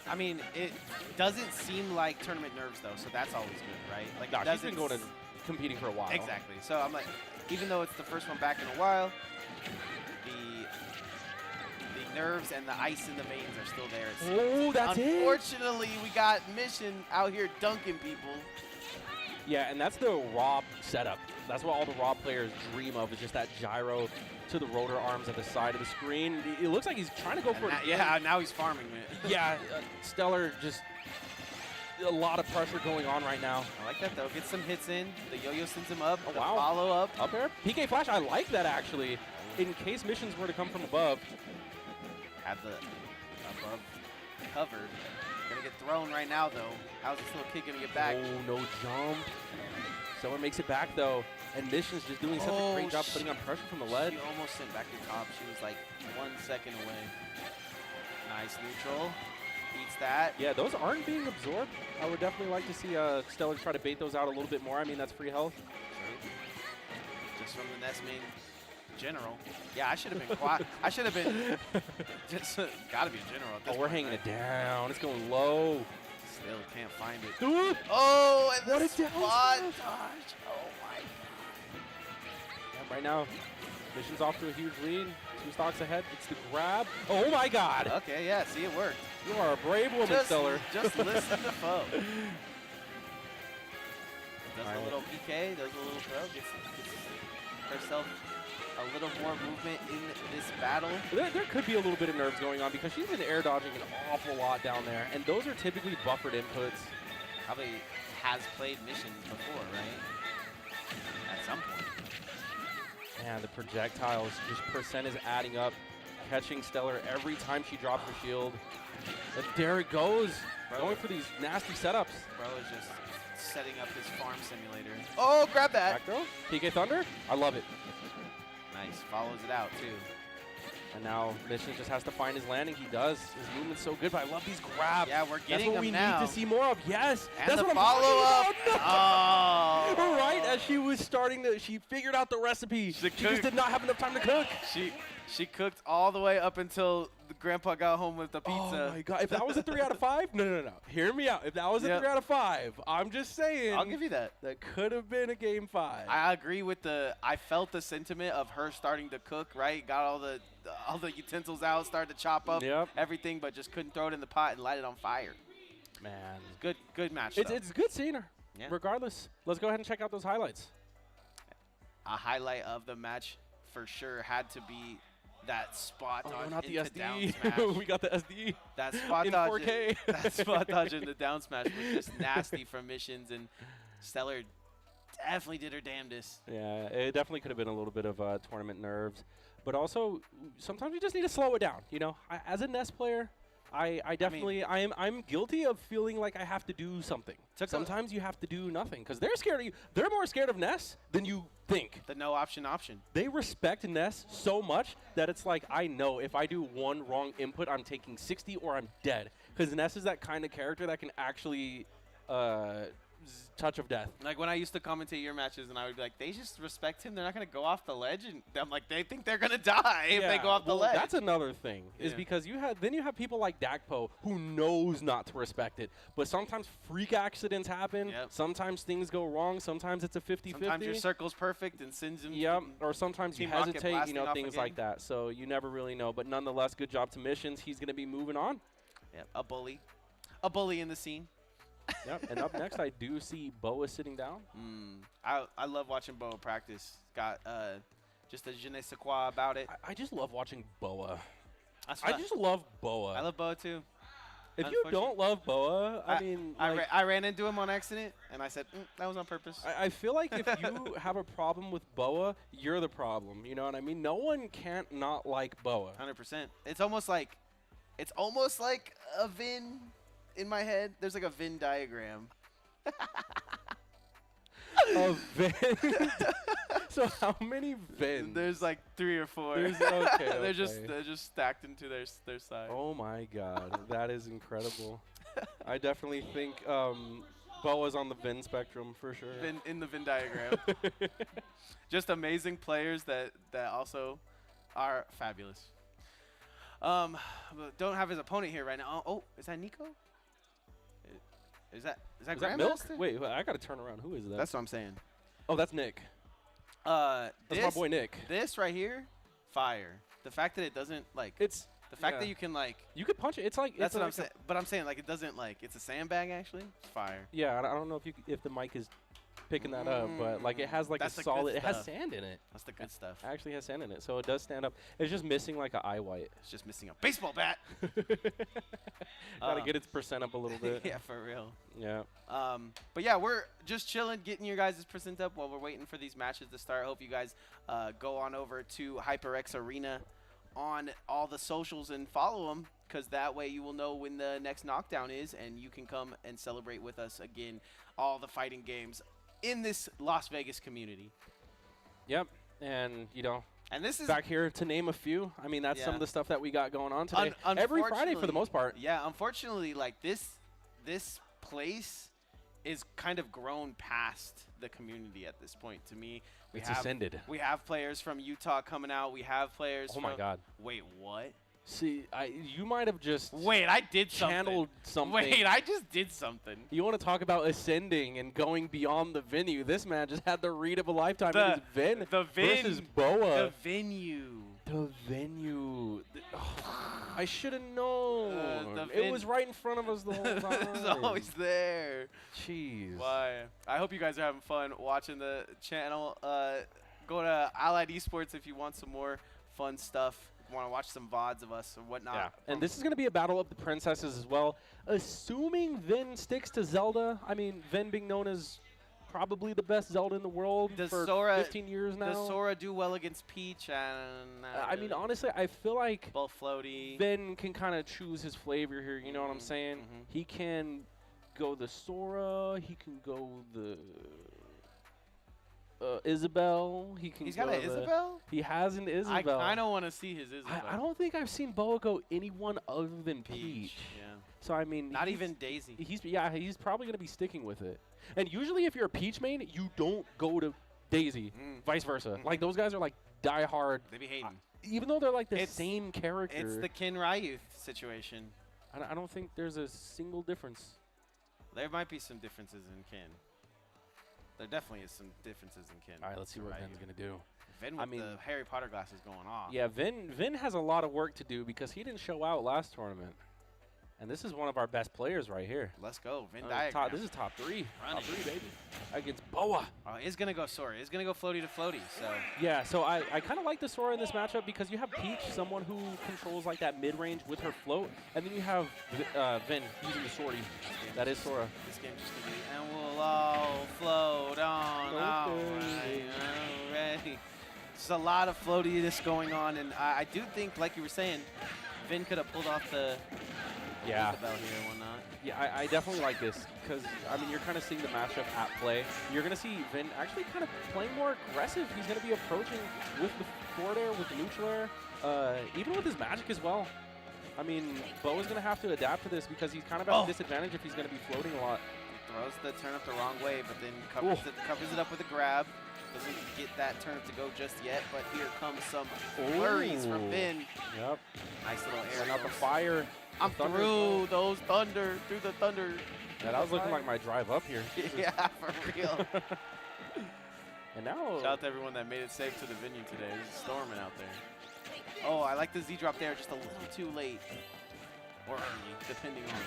I mean, it doesn't seem like tournament nerves, though, so that's always good, right? Like, nah, she's been going to competing for a while. Exactly. So I'm like, even though it's the first one back in a while, the nerves and the ice in the veins are still there. Oh, that's it. Unfortunately, we got Mission out here dunking people. Yeah, and that's the Rob setup. That's what all the Rob players dream of, is just that gyro to the rotor arms at the side of the screen. It looks like he's trying to go for it. Yeah, now he's farming it. Yeah, Stellar just a lot of pressure going on right now. I like that, though. Gets some hits in. The yo-yo sends him up. Oh, wow. Follow up. Up air. PK Flash, I like that, actually. In case Missions were to come from above. Have the above covered. Gonna get thrown right now, though. How's this little kid gonna get back? Oh, no jump. Someone makes it back, though. And Mission's just doing such a great job putting on pressure from the ledge. She almost sent back to top. She was like 1 second away. Nice neutral. Beats that. Yeah, those aren't being absorbed. I would definitely like to see Stellar try to bait those out a little bit more. I mean, that's free health. Just from the Nest main general. Yeah, I should have been quiet. I should have been just gotta be a general at this point, we're hanging it down. It's going low. Still can't find it. Oh, and what a spot dodge. Oh my god. Yeah, right now, Mission's off to a huge lead. 2 stocks ahead. It's the grab. Oh my God! Okay, yeah, see, it worked. You are a brave woman, Stellar. Just listen to foe. Does Right. a little PK, does a little throw, gets herself a little more movement in this battle. There could be a little bit of nerves going on because she's been air dodging an awful lot down there, and those are typically buffered inputs. Probably has played missions before, right? At some point. Man, the projectiles, just percent is adding up, catching Stellar every time she drops her shield. And there it goes, going for these nasty setups. Bro is just setting up his farm simulator. Oh, grab that. Back throw, PK Thunder, I love it. Nice, follows it out too. And now Mission just has to find his landing. He does. His movement's so good, but I love these grabs. Yeah, we're getting That's what them we now. need to see more of. Yes, And that's the what I'm follow-up. talking about. Oh. Right as she was starting to, she figured out the recipe. She just did not have enough time to cook. She cooked all the way up until the grandpa got home with the pizza. Oh my God! If that was a 3 out of 5, no. Hear me out. If that was a 3 out of 5, I'm just saying. I'll give you that. That could have been a game 5. I agree with I felt the sentiment of her starting to cook, right? Got all the utensils out, started to chop up everything, but just couldn't throw it in the pot and light it on fire. Man. Good match. It's good seeing her. Yeah. Regardless, let's go ahead and check out those highlights. A highlight of the match for sure had to be that spot dodge not the into down SD. smash. We got the SD. That spot in dodge 4K. That spot dodge in the down smash was just nasty from Missions, and Stellar definitely did her damnedest. Yeah, it definitely could have been a little bit of tournament nerves, but also sometimes you just need to slow it down. You know, as a Nest player, I definitely I'm guilty of feeling like I have to do something. Sometimes you have to do nothing because they're scared of you. They're more scared of Ness than you think. The no option. They respect Ness so much that it's like, I know if I do one wrong input, I'm taking 60 or I'm dead. Because Ness is that kind of character that can actually touch of death. Like when I used to commentate your matches, and I would be like, they just respect him. They're not gonna go off the ledge, and I'm like, they think they're gonna die if they go off the ledge. That's another thing, is because you have people like Dakpo who knows not to respect it. But sometimes freak accidents happen. Sometimes things go wrong. Sometimes it's a 50-50. Sometimes your circle's perfect and sends him. Or sometimes you hesitate. You know, things like that. So you never really know. But nonetheless, good job to Missions. He's gonna be moving on. Yep, a bully in the scene. Yep, and up next I do see Boa sitting down. I love watching Boa practice. Got just a je ne sais quoi about it. I just love watching Boa. I just love Boa. I love Boa too. If you don't love Boa, I mean... I ran into him on accident, and I said, that was on purpose. I feel like if you have a problem with Boa, you're the problem. You know what I mean? No one can't not like Boa. 100%. It's almost like a Venn. In my head, there's like a Venn diagram. A Venn? So how many Venns? There's like 3 or 4. They're just stacked into their side. Oh my God, that is incredible. I definitely think Boa's on the Venn spectrum for sure. In the Venn diagram. Just amazing players that also are fabulous. Don't have his opponent here right now. Oh, is that Nico? Is that Milk? Grandmaster? Wait, I gotta turn around. Who is that? That's what I'm saying. Oh, that's Nick. That's my boy Nick. This right here, fire. The fact that it doesn't like. It's the fact that you can like. You could punch it. It's like. That's what I'm saying. But I'm saying like it doesn't like it's a sandbag actually. It's fire. Yeah, I don't know if the mic is picking that up, but like it has like a solid. It has sand in it. That's the good stuff. It actually has sand in it, so it does stand up. It's just missing like an eye white. It's just missing a baseball bat. Gotta get its percent up a little bit. Yeah, for real. Yeah. But yeah, we're just chilling, getting your guys' percent up while we're waiting for these matches to start. Hope you guys go on over to HyperX Arena on all the socials and follow them, because that way you will know when the next Knockdown is, and you can come and celebrate with us again all the fighting games in this Las Vegas community. Yep, and you know, and this is back here to name a few. I mean, that's some of the stuff that we got going on today. Every Friday for the most part. Yeah, unfortunately, like this place is kind of grown past the community at this point. To me, it's ascended. We have players from Utah coming out. We have players. Oh my God! Wait, what? See, you might have just Wait, I did something. channeled something. Wait, I just did something. You want to talk about ascending and going beyond the venue? This man just had the read of a lifetime. It is Vin versus Boa. The venue. The venue. I should have known. It was right in front of us the whole time. It was always there. Jeez. Why? I hope you guys are having fun watching the channel. Go to Allied Esports if you want some more fun stuff. Want to watch some VODs of us or whatnot. Yeah, and this is going to be a battle of the princesses as well. Assuming Vin sticks to Zelda. I mean, Vin being known as probably the best Zelda in the world for 15 years now. Does Sora do well against Peach? And I mean, honestly, I feel like both floaty. Vin can kind of choose his flavor here. You know what I'm saying? He can go the Sora. He can go the Isabel. He's got an Isabel? He has an Isabel. I kind of want to see his Isabel. I don't think I've seen Boa go anyone other than Peach. Yeah. So, I mean. Not even Daisy. He's probably going to be sticking with it. And usually if you're a Peach main, you don't go to Daisy. Vice versa. Like, those guys are like diehard. They be hating. Even though they're like the same character. It's the Ken Ryu situation. I don't think there's a single difference. There might be some differences in Ken. There definitely is some differences in Ken. All right, let's see what Vin's going to do. Vin with the Harry Potter glasses going off. Yeah, Vin has a lot of work to do because he didn't show out last tournament. And this is one of our best players right here. Let's go. Venn diagram. This is top 3. Running. Top 3, baby. Against Boa. Oh, it's going to go Sora. It's going to go floaty to floaty. So yeah, so I kind of like the Sora in this matchup because you have Peach, someone who controls like that mid-range with her float. And then you have Vin using the sortie. That is Sora. This game's just going to be, and we'll all float on. Okay. Already. There's a lot of floatiness going on. And I do think, like you were saying, Vin could have pulled off the Isabel here and whatnot. Yeah, I definitely like this because, I mean, you're kind of seeing the matchup at play. You're going to see Vin actually kind of playing more aggressive. He's going to be approaching with the forward air, with the neutral air, even with his magic as well. I mean, Boa's going to have to adapt to this because he's kind of at a disadvantage if he's going to be floating a lot. He throws the turnip the wrong way, but then covers it up with a grab. Doesn't get that turnip to go just yet, but here comes some flurries from Vin. Yep. Nice little air. Setting up the fire. I'm through those thunder, through the thunder. Yeah, that was looking like my drive up here. Yeah, for real. And now, shout out to everyone that made it safe to the venue today. It's storming out there. Oh, I like the Z drop there, just a little too late. Or early, depending on.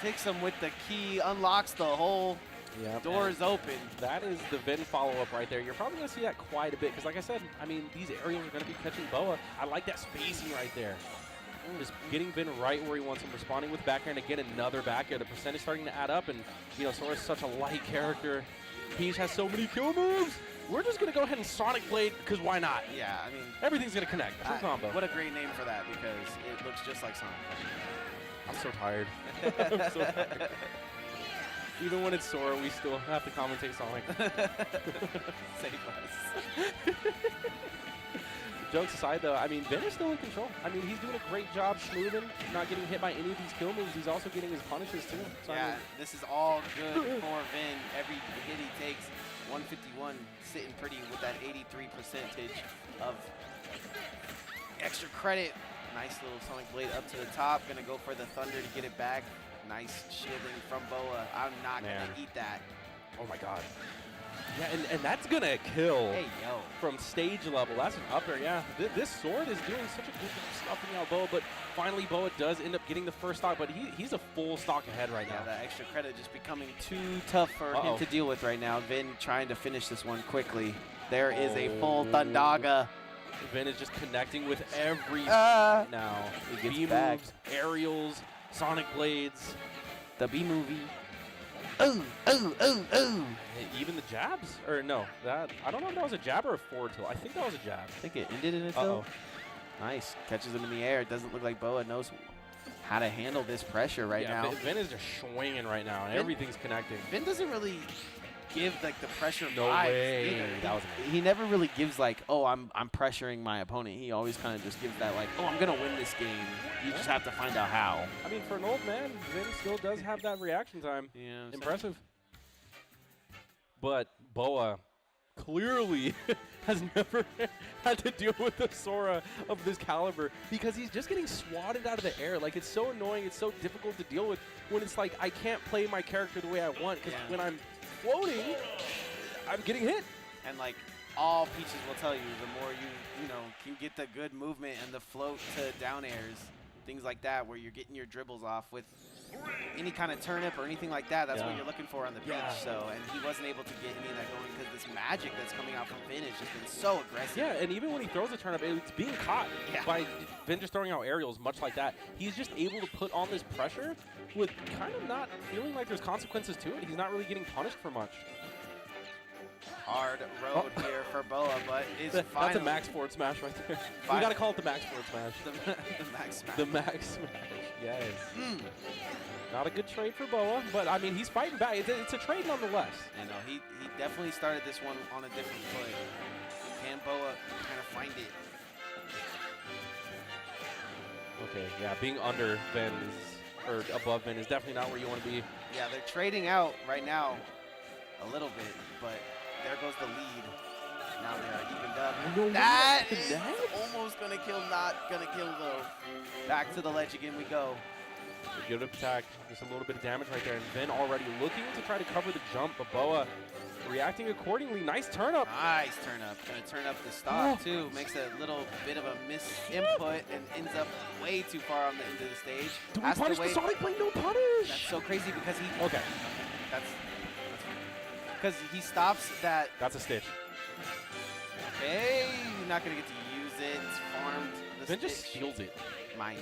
Takes him with the key, unlocks the hole. Yep. Door is open. That is the Vin follow-up right there. You're probably going to see that quite a bit because, like I said, I mean, these aerials are going to be catching Boa. I like that spacing right there. Just getting Vin right where he wants him, responding with back air to get another back air. The percentage starting to add up, and, you know, Sora's such a light character. Peach has so many kill moves. We're just going to go ahead and Sonic Blade because why not? Yeah, I mean. Everything's going to connect. True combo. What a great name for that because it looks just like Sonic. I'm so tired. I'm so tired. Even when it's Sora, we still have to commentate Sonic. Save us. Jokes aside, though, I mean, Vin is still in control. I mean, he's doing a great job smoothing, not getting hit by any of these kill moves. He's also getting his punishes, too. So, yeah, I mean, this is all good for Vin. Every hit he takes, 151, sitting pretty with that 83% of extra credit. Nice little Sonic Blade up to the top. Gonna go for the Thunder to get it back. Nice shielding from Boa. I'm not going to eat that. Oh, my God. Yeah, and that's going to kill from stage level. That's an upper, yeah. This sword is doing such a good job stuffing out Boa, but finally Boa does end up getting the first stock, but he's a full stock ahead right now. Yeah, that extra credit just becoming too tough for him to deal with right now. Vin trying to finish this one quickly. There is a full Thundaga. Vin is just connecting with every now. He gets B-moves, aerials, Sonic Blades. The B-movie. Ooh, ooh, ooh, ooh. Even the jabs? Or no, I don't know if that was a jab or a forward tilt. I think that was a jab. I think it ended in a tilt. Nice. Catches him in the air. It doesn't look like Boa knows how to handle this pressure right now. Vin is just swinging right now, and everything's connecting. Vin doesn't really give like the pressure no vibes way. either. That was he never really gives like, oh, I'm pressuring my opponent. He always kind of just gives that like, oh, I'm gonna win this game. You just have to find out how. I mean, for an old man, Vin still does have that reaction time. Yeah, impressive. But Boa clearly has never had to deal with a Sora of this caliber because he's just getting swatted out of the air. Like, it's so annoying. It's so difficult to deal with when it's like I can't play my character the way I want because when I'm floating, I'm getting hit. And like all Peaches will tell you, the more you know, can get the good movement and the float to down airs, things like that, where you're getting your dribbles off with any kind of turnip or anything like that, that's what you're looking for on the beach. So, and he wasn't able to get any of that going because this magic that's coming out from Vin has just been so aggressive. Yeah, and even when he throws a turnip, it's being caught by Vin just throwing out aerials, much like that. He's just able to put on this pressure with kind of not feeling like there's consequences to it. He's not really getting punished for much. Hard road here for Boa, but it's That's a max forward smash right there. We gotta call it the max forward smash. The max smash. The max smash, yes. Not a good trade for Boa, but I mean, he's fighting back. It's a trade nonetheless. I know, he definitely started this one on a different foot. Can Boa kind of find it? Okay, yeah, being under Vin is, or above Vin is definitely not where you want to be. Yeah, they're trading out right now a little bit, but there goes the lead. Now they're evened up. That is almost going to kill, not going to kill though. Back to the ledge again we go. Good attack, just a little bit of damage right there. And Vin already looking to try to cover the jump, but Boa reacting accordingly. Nice turn up. Nice turn up. Going to turn up the stock too. Makes a little bit of a misinput and ends up way too far on the end of the stage. Do we punish the Sonic Blade? No punish. That's so crazy because he... Okay. That's because he stops that. That's a stitch. Okay, you're not going to get to use it. It's farmed. Vin just steals it. Mine.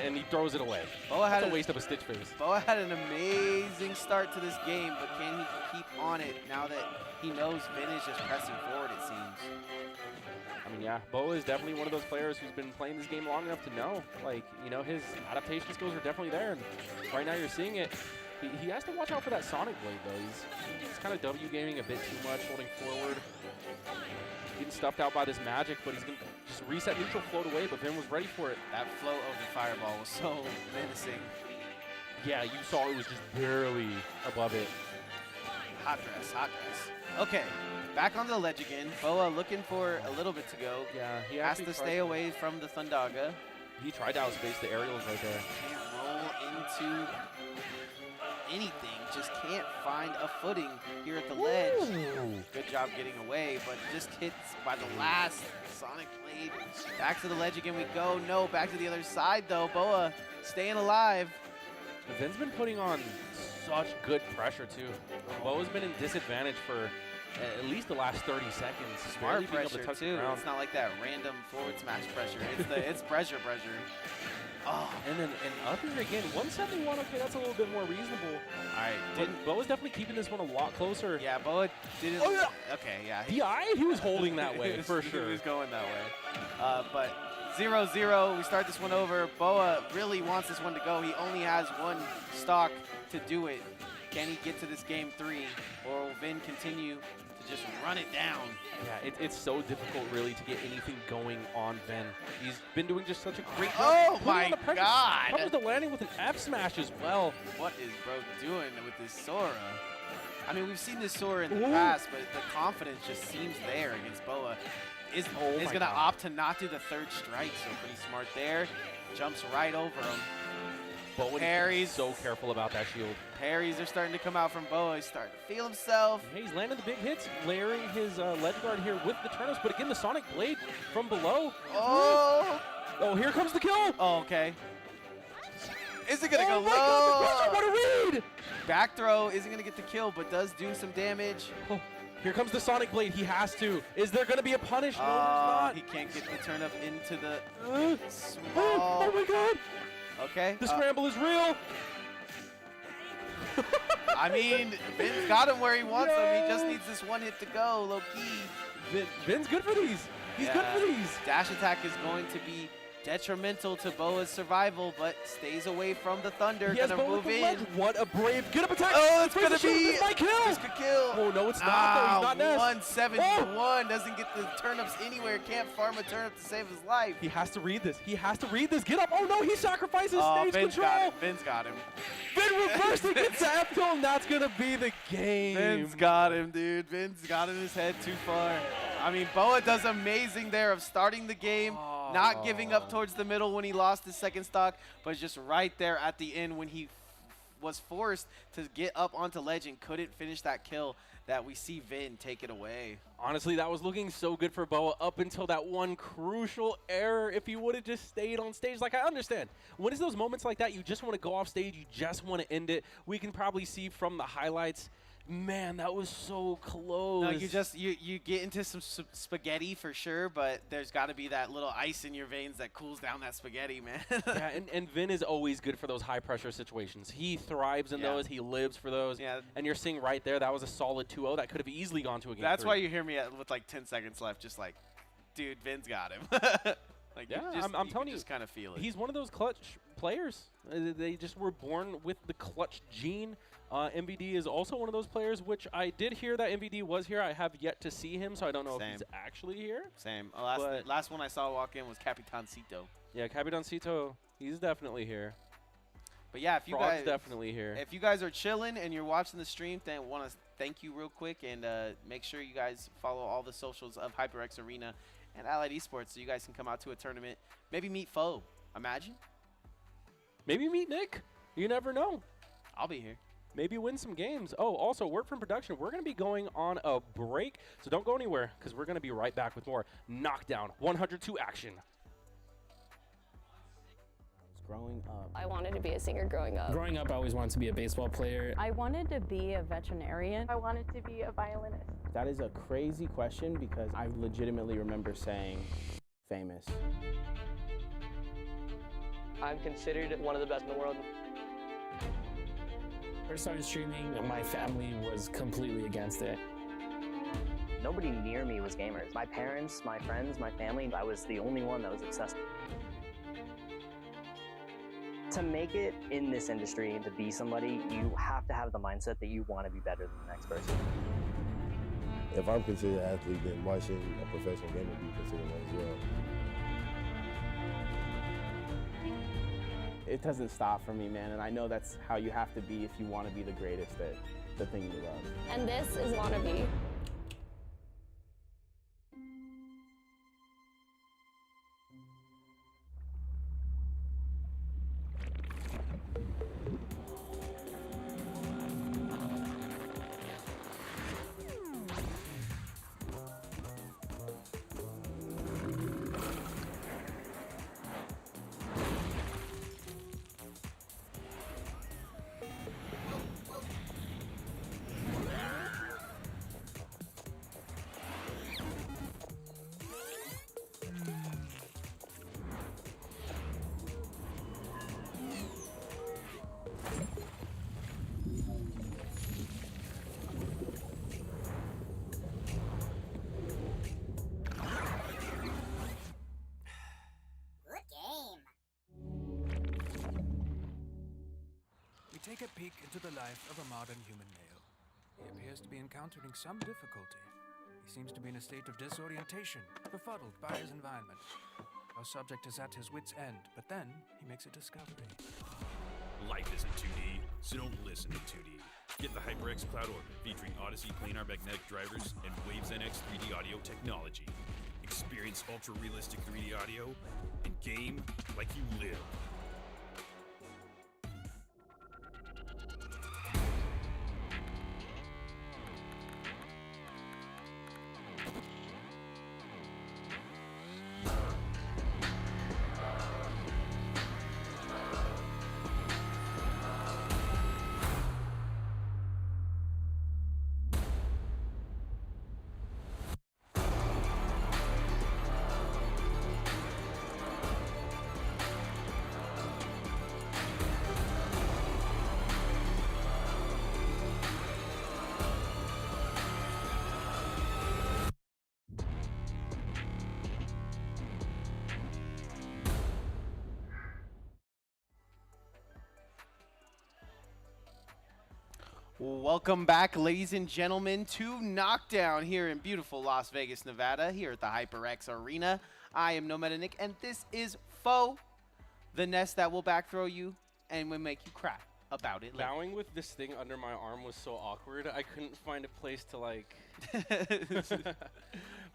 And he throws it away. Boa had a waste of a stitch phase. Boa had an amazing start to this game, but can he keep on it now that he knows Vin is just pressing forward, it seems? I mean, yeah, Boa is definitely one of those players who's been playing this game long enough to know, like, you know, his adaptation skills are definitely there. And right now you're seeing it. He has to watch out for that Sonic Blade, though. He's kind of W gaming a bit too much, holding forward. Getting stuffed out by this magic, but he's going to just reset neutral, float away, but Vin was ready for it. That float of the fireball was so menacing. Yeah, you saw it was just barely above it. Hot dress, hot dress. Okay, back onto the ledge again. Boa looking for a little bit to go. Yeah, he has to stay away from the Thundaga. He tried to outspace the aerials right there. Can't roll into anything, just can't find a footing here at the ledge. Good job getting away, but just hits by the last Sonic Blade. Back to the ledge again we go. No, back to the other side though. Boa staying alive. Vin's been putting on such good pressure too. Boa's been in disadvantage for at least the last 30 seconds. Smart pressure too. It's not like that random forward smash pressure. It's pressure. Oh. And then up here again, 171, okay, that's a little bit more reasonable. All right. Boa's definitely keeping this one a lot closer. Yeah, Boa didn't. Oh, yeah. Okay, yeah. DI, he was holding that way, for sure. He was going that way. But 0-0, we start this one over. Boa really wants this one to go. He only has one stock to do it. Can he get to this game 3, or will Vin continue to just run it down? Yeah, it's so difficult, really, to get anything going on Vin. He's been doing just such a great job. Oh, my God. Comes to landing with an F smash as well. What is bro doing with this Sora? I mean, we've seen this Sora in the past, but the confidence just seems there against Boa. Is going to opt to not do the third strike, so pretty smart there. Jumps right over him. Boa is so careful about that shield. Parries are starting to come out from Boa. He's starting to feel himself. Yeah, he's landing the big hits, layering his ledge guard here with the turnips, but again, the Sonic Blade from below. Oh! Oh, here comes the kill. Oh, okay. Is it going to go low? God, what a read! Back throw isn't going to get the kill, but does do some damage. Oh, here comes the Sonic Blade. He has to. Is there going to be a punish? No, there's not. He can't get the turnip into the small. Oh, my God. Okay. The scramble is real. I mean, Vin's got him where he wants him. He just needs this one hit to go, low key. Vin's good for these. He's good for these. Dash attack is going to be detrimental to Boa's survival, but stays away from the Thunder. He has Gonna Boa move with the in. ledge. What a brave get up attack. Oh, it's Raise gonna the shield. be. This might kill. This could kill. Oh no, it's not. Though. He's not Ness. 171 doesn't get the turnips anywhere. Can't farm a turnip to save his life. He has to read this. He has to read this. Get up. Oh no, he sacrifices stage Vin's control. got him. Vin's got him. Vin reversed it, gets the F tilt, and that's gonna be the game. Vin's got him, dude. Vin's got in his head too far. I mean, Boa does amazing there of starting the game, not giving up towards the middle when he lost his second stock, but just right there at the end when he was forced to get up onto ledge and couldn't finish that kill, that we see Vin take it away. Honestly, that was looking so good for Boa up until that one crucial error. If he would have just stayed on stage, like I understand. When it's those moments like that, you just want to go off stage, you just want to end it. We can probably see from the highlights, man, that was so close. No, you get into some spaghetti for sure, but there's got to be that little ice in your veins that cools down that spaghetti, man. Yeah, and Vin is always good for those high-pressure situations. He thrives in those. He lives for those. Yeah. And you're seeing right there, that was a solid 2-0. That could have easily gone to a game That's 3. why you hear me with like 10 seconds left, just like, dude, Vin's got him. Like, yeah, I'm telling you, just kind of feel it. He's one of those clutch players. They just were born with the clutch gene. MVD is also one of those players, which I did hear that MVD was here. I have yet to see him, so I don't know if he's actually here. Same. Last one I saw walk in was Capitancito. Yeah, Capitancito, he's definitely here. But yeah, if you Frog's guys definitely here. If you guys are chilling and you're watching the stream, then want to thank you real quick and make sure you guys follow all the socials of HyperX Arena and Allied Esports so you guys can come out to a tournament, maybe meet Foe. Imagine. Maybe meet Nick. You never know. I'll be here. Maybe win some games. Oh, also, word from production, we're going to be going on a break, so don't go anywhere because we're going to be right back with more Knockdown 102 action. Growing up, I wanted to be a singer growing up. Growing up, I always wanted to be a baseball player. I wanted to be a veterinarian. I wanted to be a violinist. that is a crazy question because I legitimately remember saying famous. I'm considered one of the best in the world. First started streaming, and my family was completely against it. Nobody near me was gamers. My parents, my friends, my family, I was the only one that was obsessed. To make it in this industry and to be somebody, you have to have the mindset that you want to be better than the next person. If I'm considered an athlete, then why shouldn't a professional gamer be considered one as well? It doesn't stop for me, man, and I know that's how you have to be if you want to be the greatest at the thing you love. And this is Wannabe. Take a peek into the life of a modern human male. He appears to be encountering some difficulty. He seems to be in a state of disorientation, befuddled by his environment. Our subject is at his wit's end, but then he makes a discovery. Life isn't 2D, so don't listen to 2D. Get the HyperX Cloud Orbit featuring Odyssey planar magnetic drivers and Waves NX 3D audio technology. Experience ultra-realistic 3D audio and game like you live. Welcome back, ladies and gentlemen, to Knockdown here in beautiful Las Vegas, Nevada, here at the HyperX Arena. I am Nomad Nick, and this is Foe, the nest that will back throw you and will make you cry about it later. Bowing with this thing under my arm was so awkward. I couldn't find a place to like.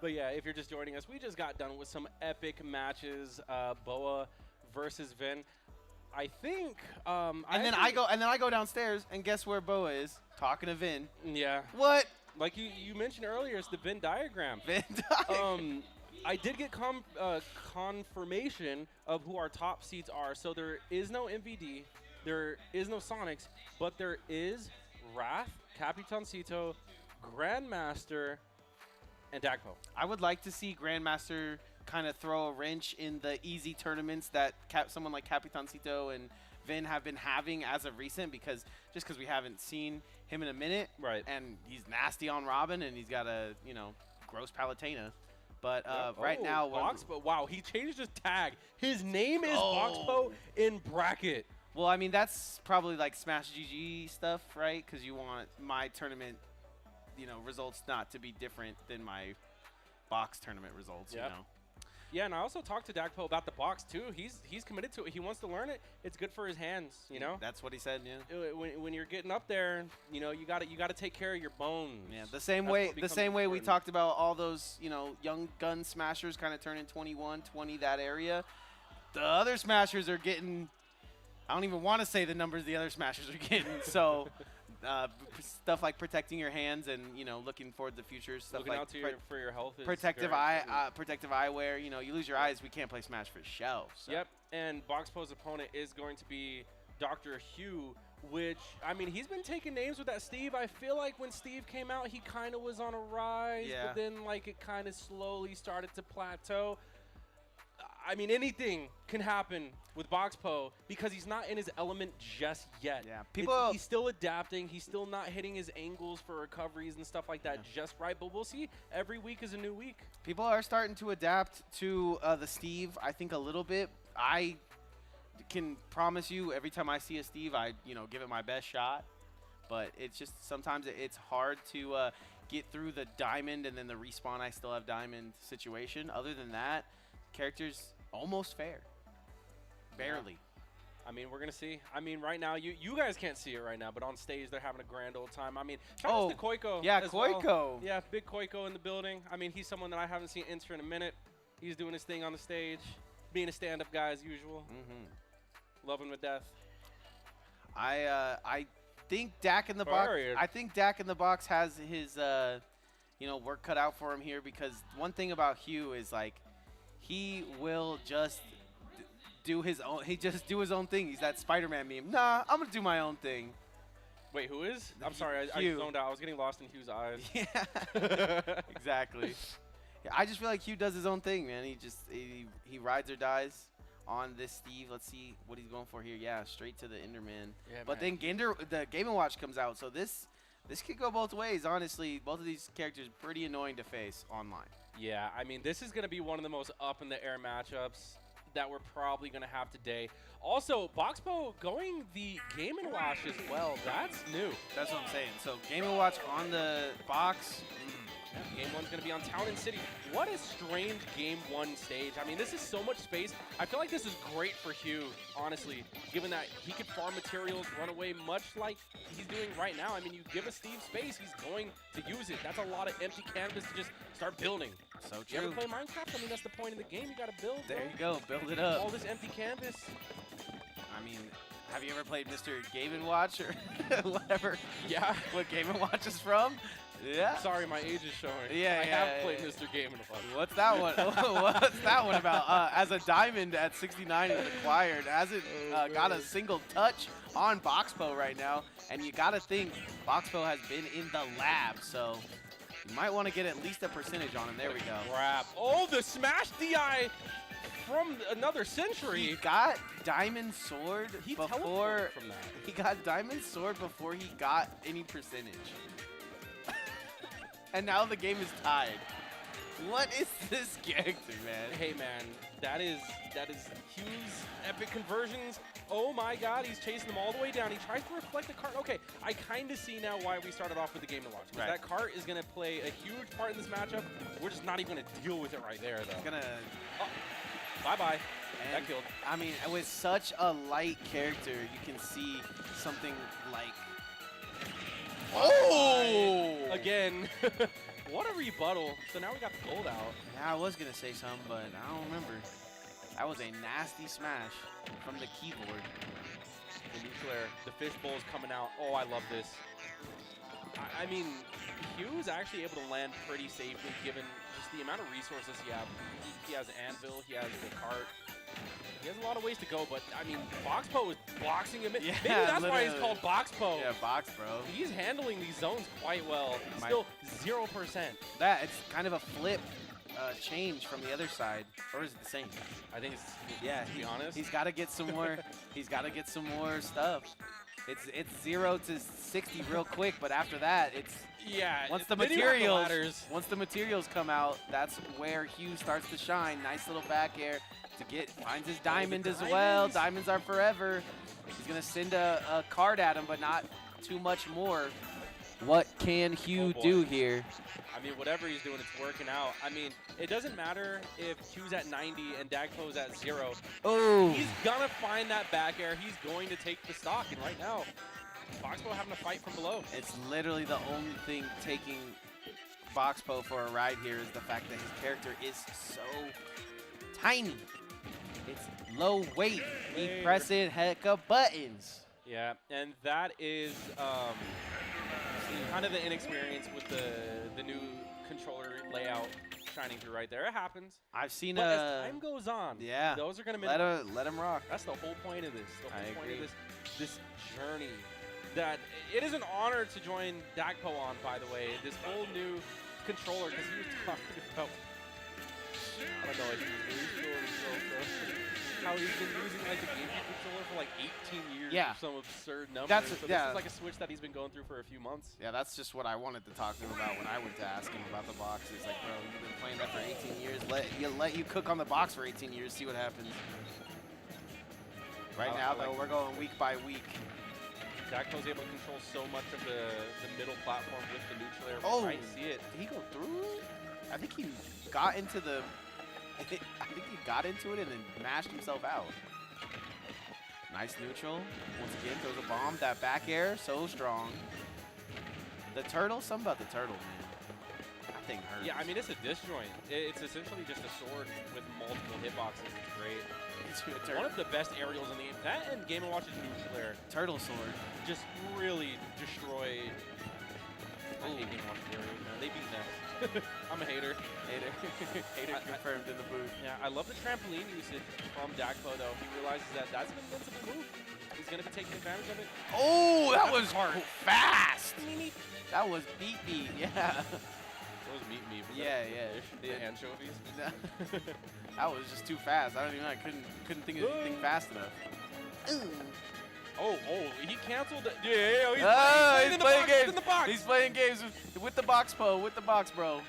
But yeah, if you're just joining us, we just got done with some epic matches. Boa versus Vin. I think. And then I go downstairs, and guess where Boa is? Talking to Vin. Yeah. What? Like you mentioned earlier, it's the Venn diagram. Venn diagram. I did get confirmation of who our top seeds are. So there is no MVD, there is no Sonics, but there is Wrath, Capitancito, Grandmaster, and Dagpo. I would like to see Grandmaster kind of throw a wrench in the easy tournaments that someone like Capitancito and Vin have been having as of recent, because we haven't seen him in a minute. Right. And he's nasty on Robin, and he's got a, gross Palutena. But right now, Boxpo, wow, he changed his tag. His name is Boxpo in bracket. Well, I mean, that's probably like Smash GG stuff, right? Because you want my tournament, results not to be different than my box tournament results, Yeah, and I also talked to Dagpo about the box too. He's committed to it. He wants to learn it. It's good for his hands, That's what he said, yeah. When you're getting up there, you got to take care of your bones. Yeah, the same way we talked about all those, young gun smashers kind of turning 21, 20 that area. The other smashers are getting, I don't even want to say the numbers the other smashers are getting. So stuff like protecting your hands and looking forward to the future, stuff looking like out for your health. Protective eyewear. You lose your eyes, we can't play Smash for show. So. Yep, and Boxpo's opponent is going to be Dr. Hugh, which he's been taking names with that Steve. I feel like when Steve came out, he kind of was on a rise, but then it kind of slowly started to plateau. Anything can happen with Boxpo because he's not in his element just yet. Yeah, he's still adapting. He's still not hitting his angles for recoveries and stuff like that just right. But we'll see. Every week is a new week. People are starting to adapt to the Steve, I think, a little bit. I can promise you, every time I see a Steve, I give it my best shot. But it's just sometimes it's hard to get through the diamond and then the respawn. I still have diamond situation. Other than that, characters almost fair. Barely. Yeah. We're going to see. Right now, you guys can't see it right now, but on stage, they're having a grand old time. Shout out to Koiko. Yeah, as Koiko. Well. Yeah, big Koiko in the building. He's someone that I haven't seen enter in a minute. He's doing his thing on the stage, being a stand-up guy as usual. Love him to death. I think Dak in the box. I think Dak in the box has his work cut out for him here, because one thing about Hugh is he will just do his own. He just do his own thing. He's that Spider-Man meme. Nah, I'm gonna do my own thing. Wait, who is? I'm sorry, I zoned out. I was getting lost in Hugh's eyes. Yeah, exactly. Yeah, I just feel like Hugh does his own thing, man. He rides or dies on this Steve. Let's see what he's going for here. Yeah, straight to the Enderman. Yeah, but then the Game & Watch comes out, so this could go both ways. Honestly, both of these characters pretty annoying to face online. Yeah, this is going to be one of the most up-in-the-air matchups that we're probably going to have today. Also, Boxpo going the Game & Watch as well. That's new. That's what I'm saying. So Game & Watch on the box. Game 1's going to be on Town and City. What a strange Game 1 stage. This is so much space. I feel like this is great for Hugh, honestly, given that he could farm materials, run away, much like he's doing right now. You give a Steve space, he's going to use it. That's a lot of empty canvas to just start building. So true. You ever play Minecraft? That's the point of the game. You got to build. There you go. Build it up. All this empty canvas. Have you ever played Mr. Game & Watch or whatever? Yeah. What Game & Watch is from? Yeah. Sorry, my age is showing. Yeah, I have played Mr. Game & Watch. What's that one? What's that one about? As a diamond at 69 is acquired, hasn't got a single touch on Boxpo right now, and you got to think Boxpo has been in the lab, so you might want to get at least a percentage on him. There we go. Crap. Oh, the smash DI from another century. He got Diamond Sword before from that. He got Diamond Sword before he got any percentage. And now the game is tied. What is this character, man? Hey, man, that is Hugh's epic conversions. Oh my God, he's chasing them all the way down. He tries to reflect the card. Okay, I kind of see now why we started off with the Game & Watch. Because Right. that cart is going to play a huge part in this matchup. We're just not even going to deal with it right there, though. It's gonna. Bye-bye. And, That killed. I mean, with such a light character, you can see something like. Oh! Again. What a rebuttal. So now we got the gold out. Yeah, I was gonna say something, but I don't remember. That was a nasty smash from the keyboard. The nuclear, the fishbowl is coming out. Oh, I love this. I mean, Hugh's actually able to land pretty safely given just the amount of resources he has. He has Anvil, he has the cart. He has a lot of ways to go, but I mean, Boxpo is boxing him in. Yeah, Maybe that's why he's literally. called Boxpo. Yeah, box, bro. He's handling these zones quite well. He's still 0%. That it's kind of a flip change from the other side, or is it the same? I think it's, Yeah, to be honest. he's got to get some more. He's got to get some more stuff. It's 0 to 60 real quick, but after that, it's yeah. once the then you have the materials ladders. once the materials come out, that's where Hugh starts to shine. Nice little back air to finds his diamond as well. Diamonds are forever. He's gonna send a card at him, but not too much more. What can Hugh do here? I mean, whatever he's doing, it's working out. I mean, it doesn't matter if Hugh's at 90 and Dagpo's at 0. Oh, He's gonna find that back air. He's going to take the stock, and right now, Boxpo having to fight from below. it's literally the only thing taking Boxpo for a ride here is the fact that his character is so tiny. It's low weight. He pressing hecka buttons. Yeah, and that is kind of the inexperience with the new controller layout shining through right there. It happens. I've seen But as time goes on, yeah, those are going to let him rock. That's the whole point of this. The I whole point agree. of this journey. That it is an honor to join Dagpo on, by the way. This whole new controller, because he was talking about, I don't know if he was really feeling himself, though. How he's been using like the GameCube controller for like 18 years Yeah. for some absurd number. That's- so this yeah. is like a switch that he's been going through for a few months. Yeah, that's just what I wanted to talk to him about when I went to ask him about the box. He's like, bro, you've been playing that for 18 years. Let you cook on the box for 18 years, see what happens. Right now, though, we're going week by week. Dagpo's able to control so much of the middle platform with the neutral air. Oh, I see it. Did he go through? I think he got into the. I think he got into it and then mashed himself out. Nice neutral. Once again, throws a bomb. That back air, so strong. The turtle, something about the turtle, man. That thing hurts. Yeah, I mean, it's a disjoint. It's essentially just a sword with multiple hitboxes. It's great. It's It's one of the best aerials in the game. That and Game & Watch's neutral air turtle sword. just really destroy. I hate Game & Watch's aerials, man. They beat them. I'm a hater. Hater confirmed in the booth. Yeah, I love the trampoline usage from Dagpo, though. He realizes that that's an invincible move. He's going to be taking advantage of it. Oh, that was hard. fast. That was beat. Yeah. It was meat me. Yeah. The anchovies. That was just too fast. I don't even know. I couldn't think of anything fast enough. Oh, he canceled it. Yeah, He's playing games. in the box. He's playing games with the box, with the box, bro.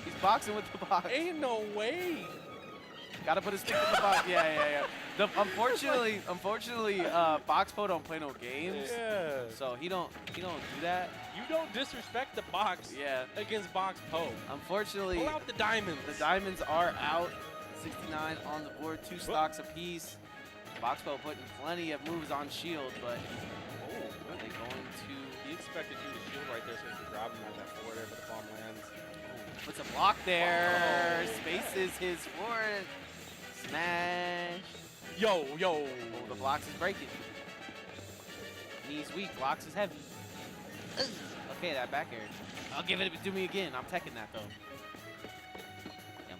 He's boxing with the box. Ain't no way. Gotta put a stick in the box. Yeah. Unfortunately, Boxpo don't play no games. Yeah. So he don't do that. You don't disrespect the box Yeah. against Box Po. Unfortunately, Pull out the diamonds. the diamonds are out. 69 on the board, 2 stocks apiece. Boxpo putting plenty of moves on shield, but are they going to? He expected you to shield right there so he could grab him out of that forward air, but the bomb lands. Puts a block there. Spaces his forward. Smash. Yo. Oh, the blocks is breaking. Knees weak, blocks is heavy. Ugh. Okay, that back air. I'll give it to me again. I'm teching that though. Yum.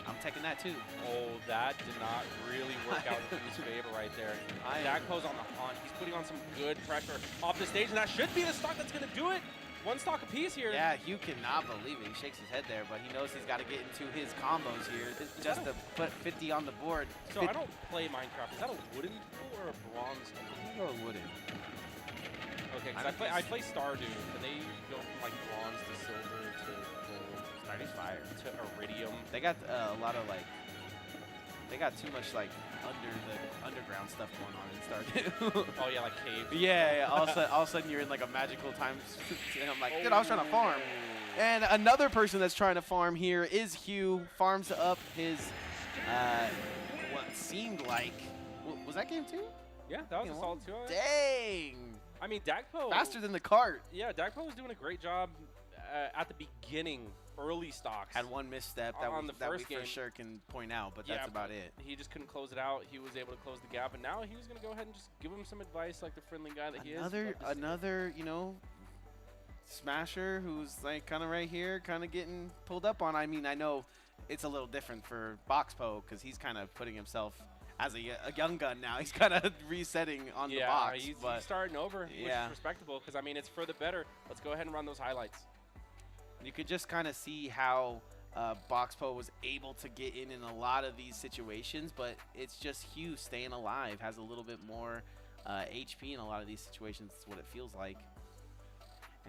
I'm teching that too. Oh, that did not really work out in his favor right there. Dagpo's on the hunt. He's putting on some good pressure off the stage, and that should be the stock that's going to do it. One stock apiece here. Yeah, Hugh cannot believe it. He shakes his head there, but he knows he's got to get into his combos here just to put 50 on the board. So I don't play Minecraft. Is that a wooden tool or a bronze tool? Or wooden. Okay, because I play Stardew, and they go from like bronze to silver to gold. Stardew's fire. To iridium. They got a lot of like, they got too much like underground stuff going on in Stardew. Oh yeah, like cave. Yeah. All of a sudden you're in like a magical time. And I'm like, dude, I was trying to farm. And another person that's trying to farm here is Hugh. Farms up his what seemed like was that game 2? Yeah, that was a solid 2. Dang. I mean, Dagpo Faster than the cart. Yeah, Dagpo was doing a great job at the beginning, early stocks. Had one misstep that, on the first game for sure can point out, but that's about it. He just couldn't close it out. He was able to close the gap, and now he was going to go ahead and just give him some advice like the friendly guy that he is. Another, you know, smasher who's like kind of right here, kind of getting pulled up on. I mean, I know it's a little different for Boxpo because he's kind of putting himself as a young gun now. He's kind of resetting on the box. He's starting over, which is respectable because, I mean, it's for the better. Let's go ahead and run those highlights. You could just kind of see how Boxpo was able to get in a lot of these situations, but it's just Hugh staying alive, has a little bit more HP in a lot of these situations. That's what it feels like.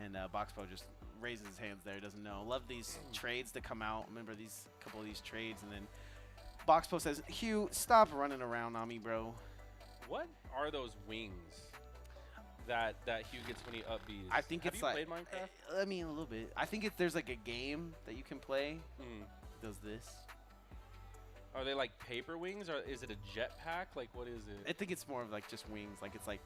And Boxpo just raises his hands there, doesn't know. Love these trades to come out. Remember these couple of these trades, and then Boxpo says, Hugh, stop running around on me, bro. What are those wings that Hugh gets when he up Bs? I think it's like, played Minecraft? I mean, a little bit. I think there's like a game that you can play. Does this. Are they like paper wings, or is it a jetpack? Like, what is it? I think it's more of like just wings. Like, it's like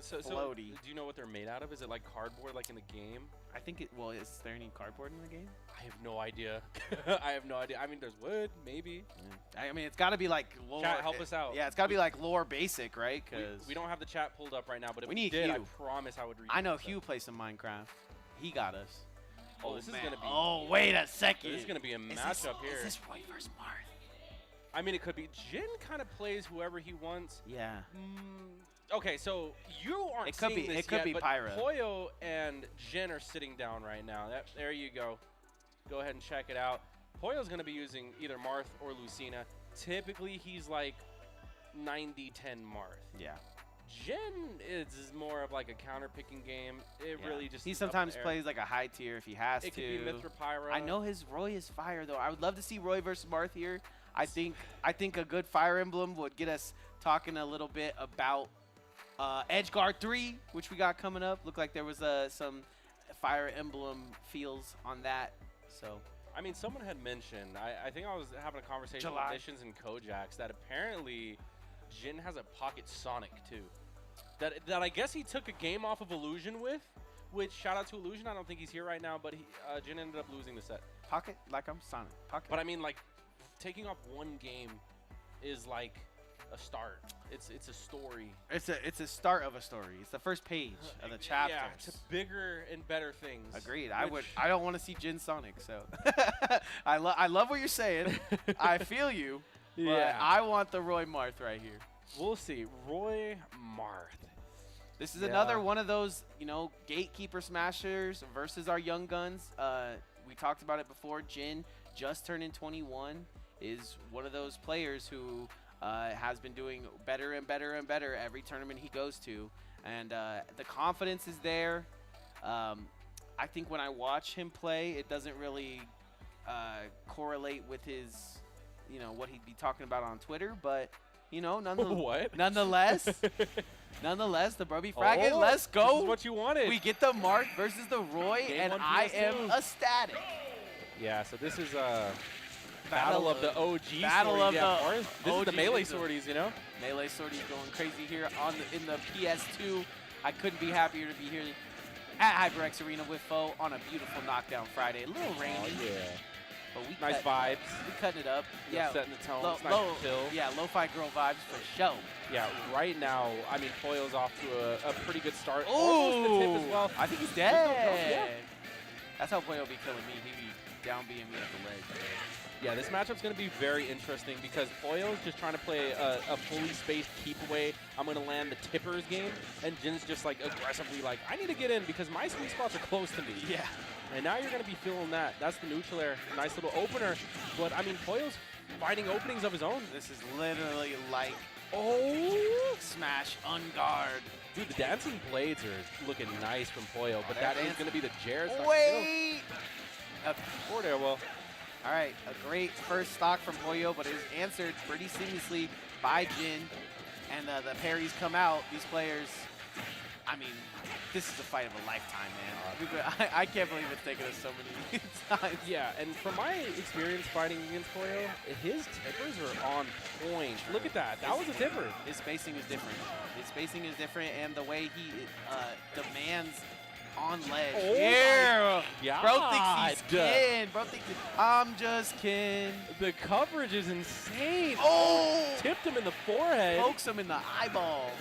so floaty. Do you know what they're made out of? Is it like cardboard, like in the game? I think it. Well, is there any cardboard in the game? I have no idea. I have no idea. I mean, there's wood, maybe. I mean, it's got to be like lore. Chat, help us out. Yeah, it's got to be like lore basic, right? Because we don't have the chat pulled up right now, but if we need did, Hugh. I promise I would read. I know Hugh plays some Minecraft. He got us. Oh, this is gonna be. Oh, wait a second. This is gonna be a matchup here. Is this Roy versus Marth? I mean, it could be. Jin kind of plays whoever he wants. Yeah. Okay, so you aren't it could seeing be, this it could yet, be but Pyra. Poyo and Jin are sitting down right now. There you go. Go ahead and check it out. Poyo's going to be using either Marth or Lucina. Typically, he's like 90-10 Marth. Yeah. Jin is more of like a counter-picking game. It really just... He sometimes plays like a high tier if he has to. It could be Mithra Pyra. I know his Roy is fire, though. I would love to see Roy versus Marth here. I think a good Fire Emblem would get us talking a little bit about Edgeguard 3, which we got coming up. Looked like there was some Fire Emblem feels on that. So, I mean, someone had mentioned, I think I was having a conversation with Missions and Kojaks, that apparently Jin has a Pocket Sonic too. That I guess he took a game off of Illusion with, which shout out to Illusion. I don't think he's here right now, but Jin ended up losing the set. Pocket, like I'm Sonic. Pocket. But I mean, like, taking off one game is like a start. It's a story. It's a start of a story. It's the first page of the chapter. Yeah, to bigger and better things. Agreed. I don't want to see Jin Sonic, so I love what you're saying. I feel you. Yeah. But I want the Roy Marth right here. We'll see. Roy Marth. This is another one of those, gatekeeper smashers versus our young guns. We talked about it before. Jin just turning 21 is one of those players who has been doing better and better and better every tournament he goes to. And the confidence is there. I think when I watch him play, it doesn't really correlate with his, what he'd be talking about on Twitter. But, nonetheless, the Brubby Fragment, let's go. This is what you wanted. We get the Marth versus the Roy, and I am ecstatic. Yeah, so this is Battle of the OG Battle of the This OG is the melee sorties, Melee sorties going crazy here in the PS2. I couldn't be happier to be here at HyperX Arena with Foe on a beautiful Knockdown Friday. A little rainy. Oh, yeah. But we nice vibes. We cutting it up. Yeah, setting the tone. It's nice to chill. Yeah, lo-fi girl vibes for show. Yeah, right now, I mean, Poyo's off to a pretty good start. Oh, almost the tip as well. I think he's dead. That's how Poyo be killing me. He be down being me at the ledge. Yeah, this matchup's going to be very interesting because Poyo's just trying to play a fully spaced keep away. I'm going to land the tippers game, and Jin's just like aggressively like, I need to get in because my sweet spots are close to me. Yeah. And now you're going to be feeling that. That's the neutral air. Nice little opener. But, I mean, Poyo's finding openings of his own. This is literally like, smash, unguard. Dude, the dancing blades are looking nice from Poyo, but that is going to be the Jared. Wait! Forward air, well. All right, a great first stock from Pollo, but it is answered pretty seamlessly by Jin. And the parries come out. These players, I mean, this is a fight of a lifetime, man. I can't believe it's taken us so many times. Yeah, and from my experience fighting against Pollo, his tippers are on point. Look at that. That was a tipper. His spacing is different. His spacing is different, and the way he demands on ledge. Oh yeah. my Bro thinks he's God. Kin. Bro thinks I'm just Kin. The coverage is insane. Oh! Tipped him in the forehead. Pokes him in the eyeball.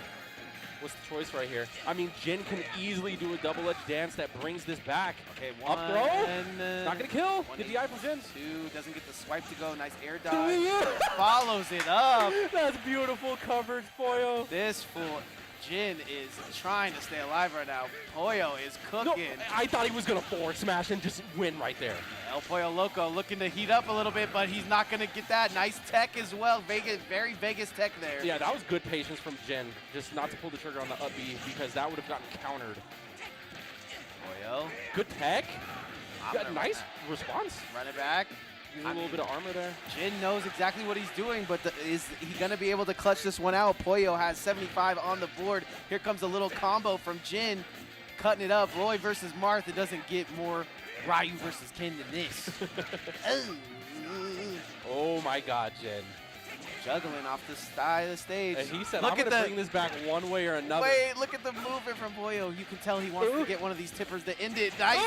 What's the choice right here? I mean, Jin can easily do a double-edged dance that brings this back. Okay, Up throw. And, Not going to kill. Get the eye from Jin. 2, doesn't get the swipe to go. Nice air dodge. Follows it up. That's beautiful coverage, Pollo. This fool, Jin, is trying to stay alive right now. Pollo is No, cooking. I thought he was going to forward smash and just win right there. El Pollo Loco looking to heat up a little bit, but he's not going to get that. Nice tech as well. Vegas, very Vegas tech there. Yeah, that was good patience from Jin. Just not to pull the trigger on the up B because that would have gotten countered. Pollo. Good tech. I'm Got gonna nice response. Run it back. Using a little bit of armor there. Jin knows exactly what he's doing, but is he going to be able to clutch this one out? Pollo has 75 on the board. Here comes a little combo from Jin, cutting it up. Roy versus Marth. It doesn't get more Ryu versus Ken than this. Oh my God, Jin. Juggling off the side of the stage. And he said, Look I'm going at to bring this back one way or another. Wait, look at the movement from Pollo. You can tell he wants to get one of these tippers to end it. Nice.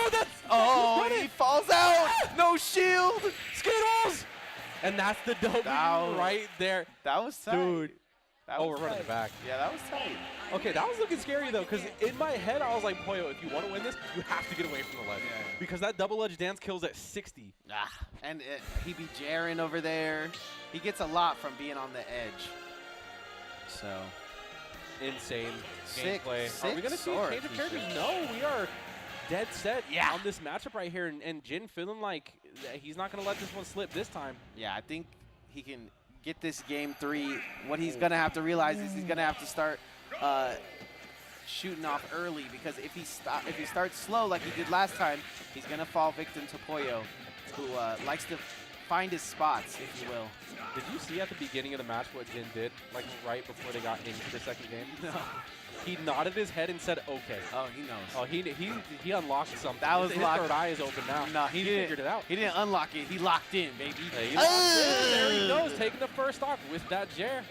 Oh, He falls out. No shield. Skittles! And that's the W right there. That was tight. Dude. That Oh, was we're running tight. it back. Yeah, that was tight. Okay, that was looking scary, though, because in my head, I was like, Pollo, if you want to win this, you have to get away from the ledge. Yeah. Because that double-edged dance kills at 60. And he be Jaren over there. He gets a lot from being on the edge. So, Insane Sick- gameplay. Are sick we going to see a sword change of feature. characters? No, we are dead set Yeah. on this matchup right here. And Jin feeling like he's not going to let this one slip this time. yeah, I think he can get this game 3. What he's going to have to realize is he's going to have to start shooting off early, because if he starts slow like he did last time, he's going to fall victim to Pollo, who likes to find his spots, if you will. Did you see at the beginning of the match what Jin did, like right before they got into the second game? No. He nodded his head and said, okay. Oh, he knows. Oh, he unlocked something. That was his locked. third eye is open now. No, he didn't. figured it out. He didn't unlock it. He locked in, baby. Yeah, he locked in. There he goes, taking the first stock with that Jer.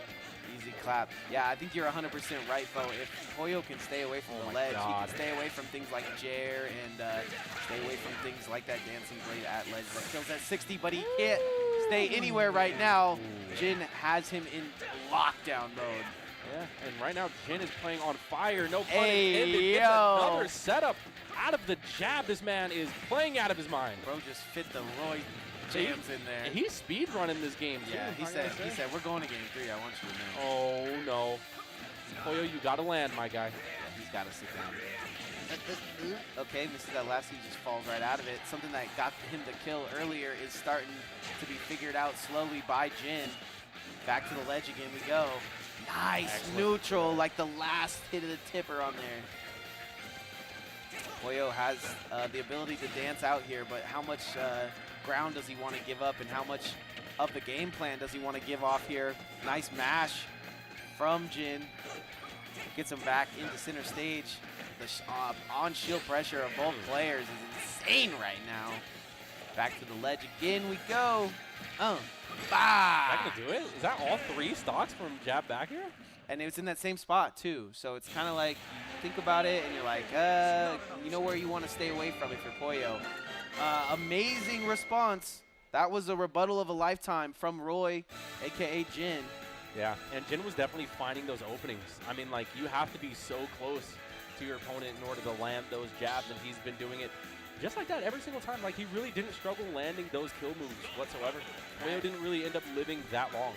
Easy clap. Yeah, I think you're 100% right, Fo. If Pollo can stay away from the ledge, he God. can stay away from things like Jer and stay away from things like that dancing blade at ledge that kills at 60, but he can't stay anywhere right now. Jin has him in lockdown mode. Yeah, and right now Jin is playing on fire. No pun Hey, intended. Gets yo. another setup out of the jab. This man is playing out of his mind. Bro just fit the Roy jams in there. He's speed running this game too. Yeah, he I'm gonna say. said, we're going to game 3. I want you to know. Oh no. Pollo, you gotta land, my guy. Yeah, he's got to sit down. Okay, misses that last, he just falls right out of it. Something that got him the kill earlier is starting to be figured out slowly by Jin. Back to the ledge again we go. Nice. Excellent. Neutral, like the last hit of the tipper on there. Pollo has the ability to dance out here, but how much ground does he want to give up, and how much of the game plan does he want to give off here? Nice mash from Jin. Gets him back into center stage. The on-shield pressure of both players is insane right now. Back to the ledge again we go. Bah! Is that gonna do it? Is that all 3 stocks from jab back here? And it's in that same spot too. So it's kind of like, think about it and you're like, you know where you want to stay away from if you're Pollo. Amazing response. That was a rebuttal of a lifetime from Roy, AKA Jin. Yeah, and Jin was definitely finding those openings. I mean, like, you have to be so close to your opponent in order to land those jabs, and he's been doing it just like that every single time. Like, he really didn't struggle landing those kill moves whatsoever. Pollo didn't really end up living that long.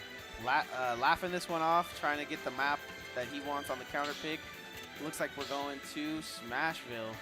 Laughing this one off, trying to get the map that he wants on the counter pick. Looks like we're going to Smashville.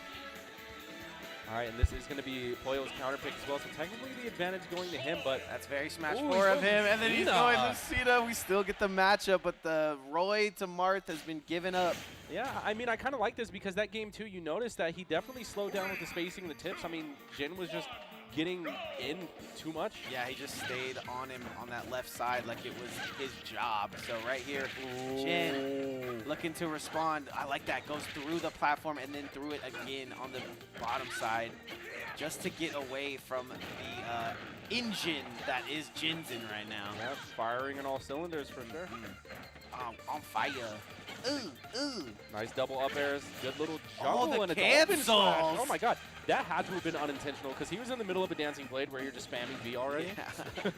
All right, and this is going to be Pollo's counter pick as well, so technically the advantage going to him, but That's very Smash Ooh, 4 he's of him, and then he's Cena. going to Cena. We still get the matchup, but the Roy to Marth has been given up. yeah, I mean, I kind of like this because that game, too, you noticed that he definitely slowed down with the spacing and the tips. I mean, Jin was just getting in too much. Yeah, he just stayed on him on that left side like it was his job. So right here, Jin looking to respond. I like that. Goes through the platform and then through it again on the bottom side just to get away from the engine that is Jin's in right now. Yep, firing on all cylinders for sure. On fire. Ooh. Nice double up airs. Good little Oh, juggle the and a dolphin cancels. slash. Oh my god. That had to have been unintentional because he was in the middle of a dancing blade where you're just spamming V already. Yeah.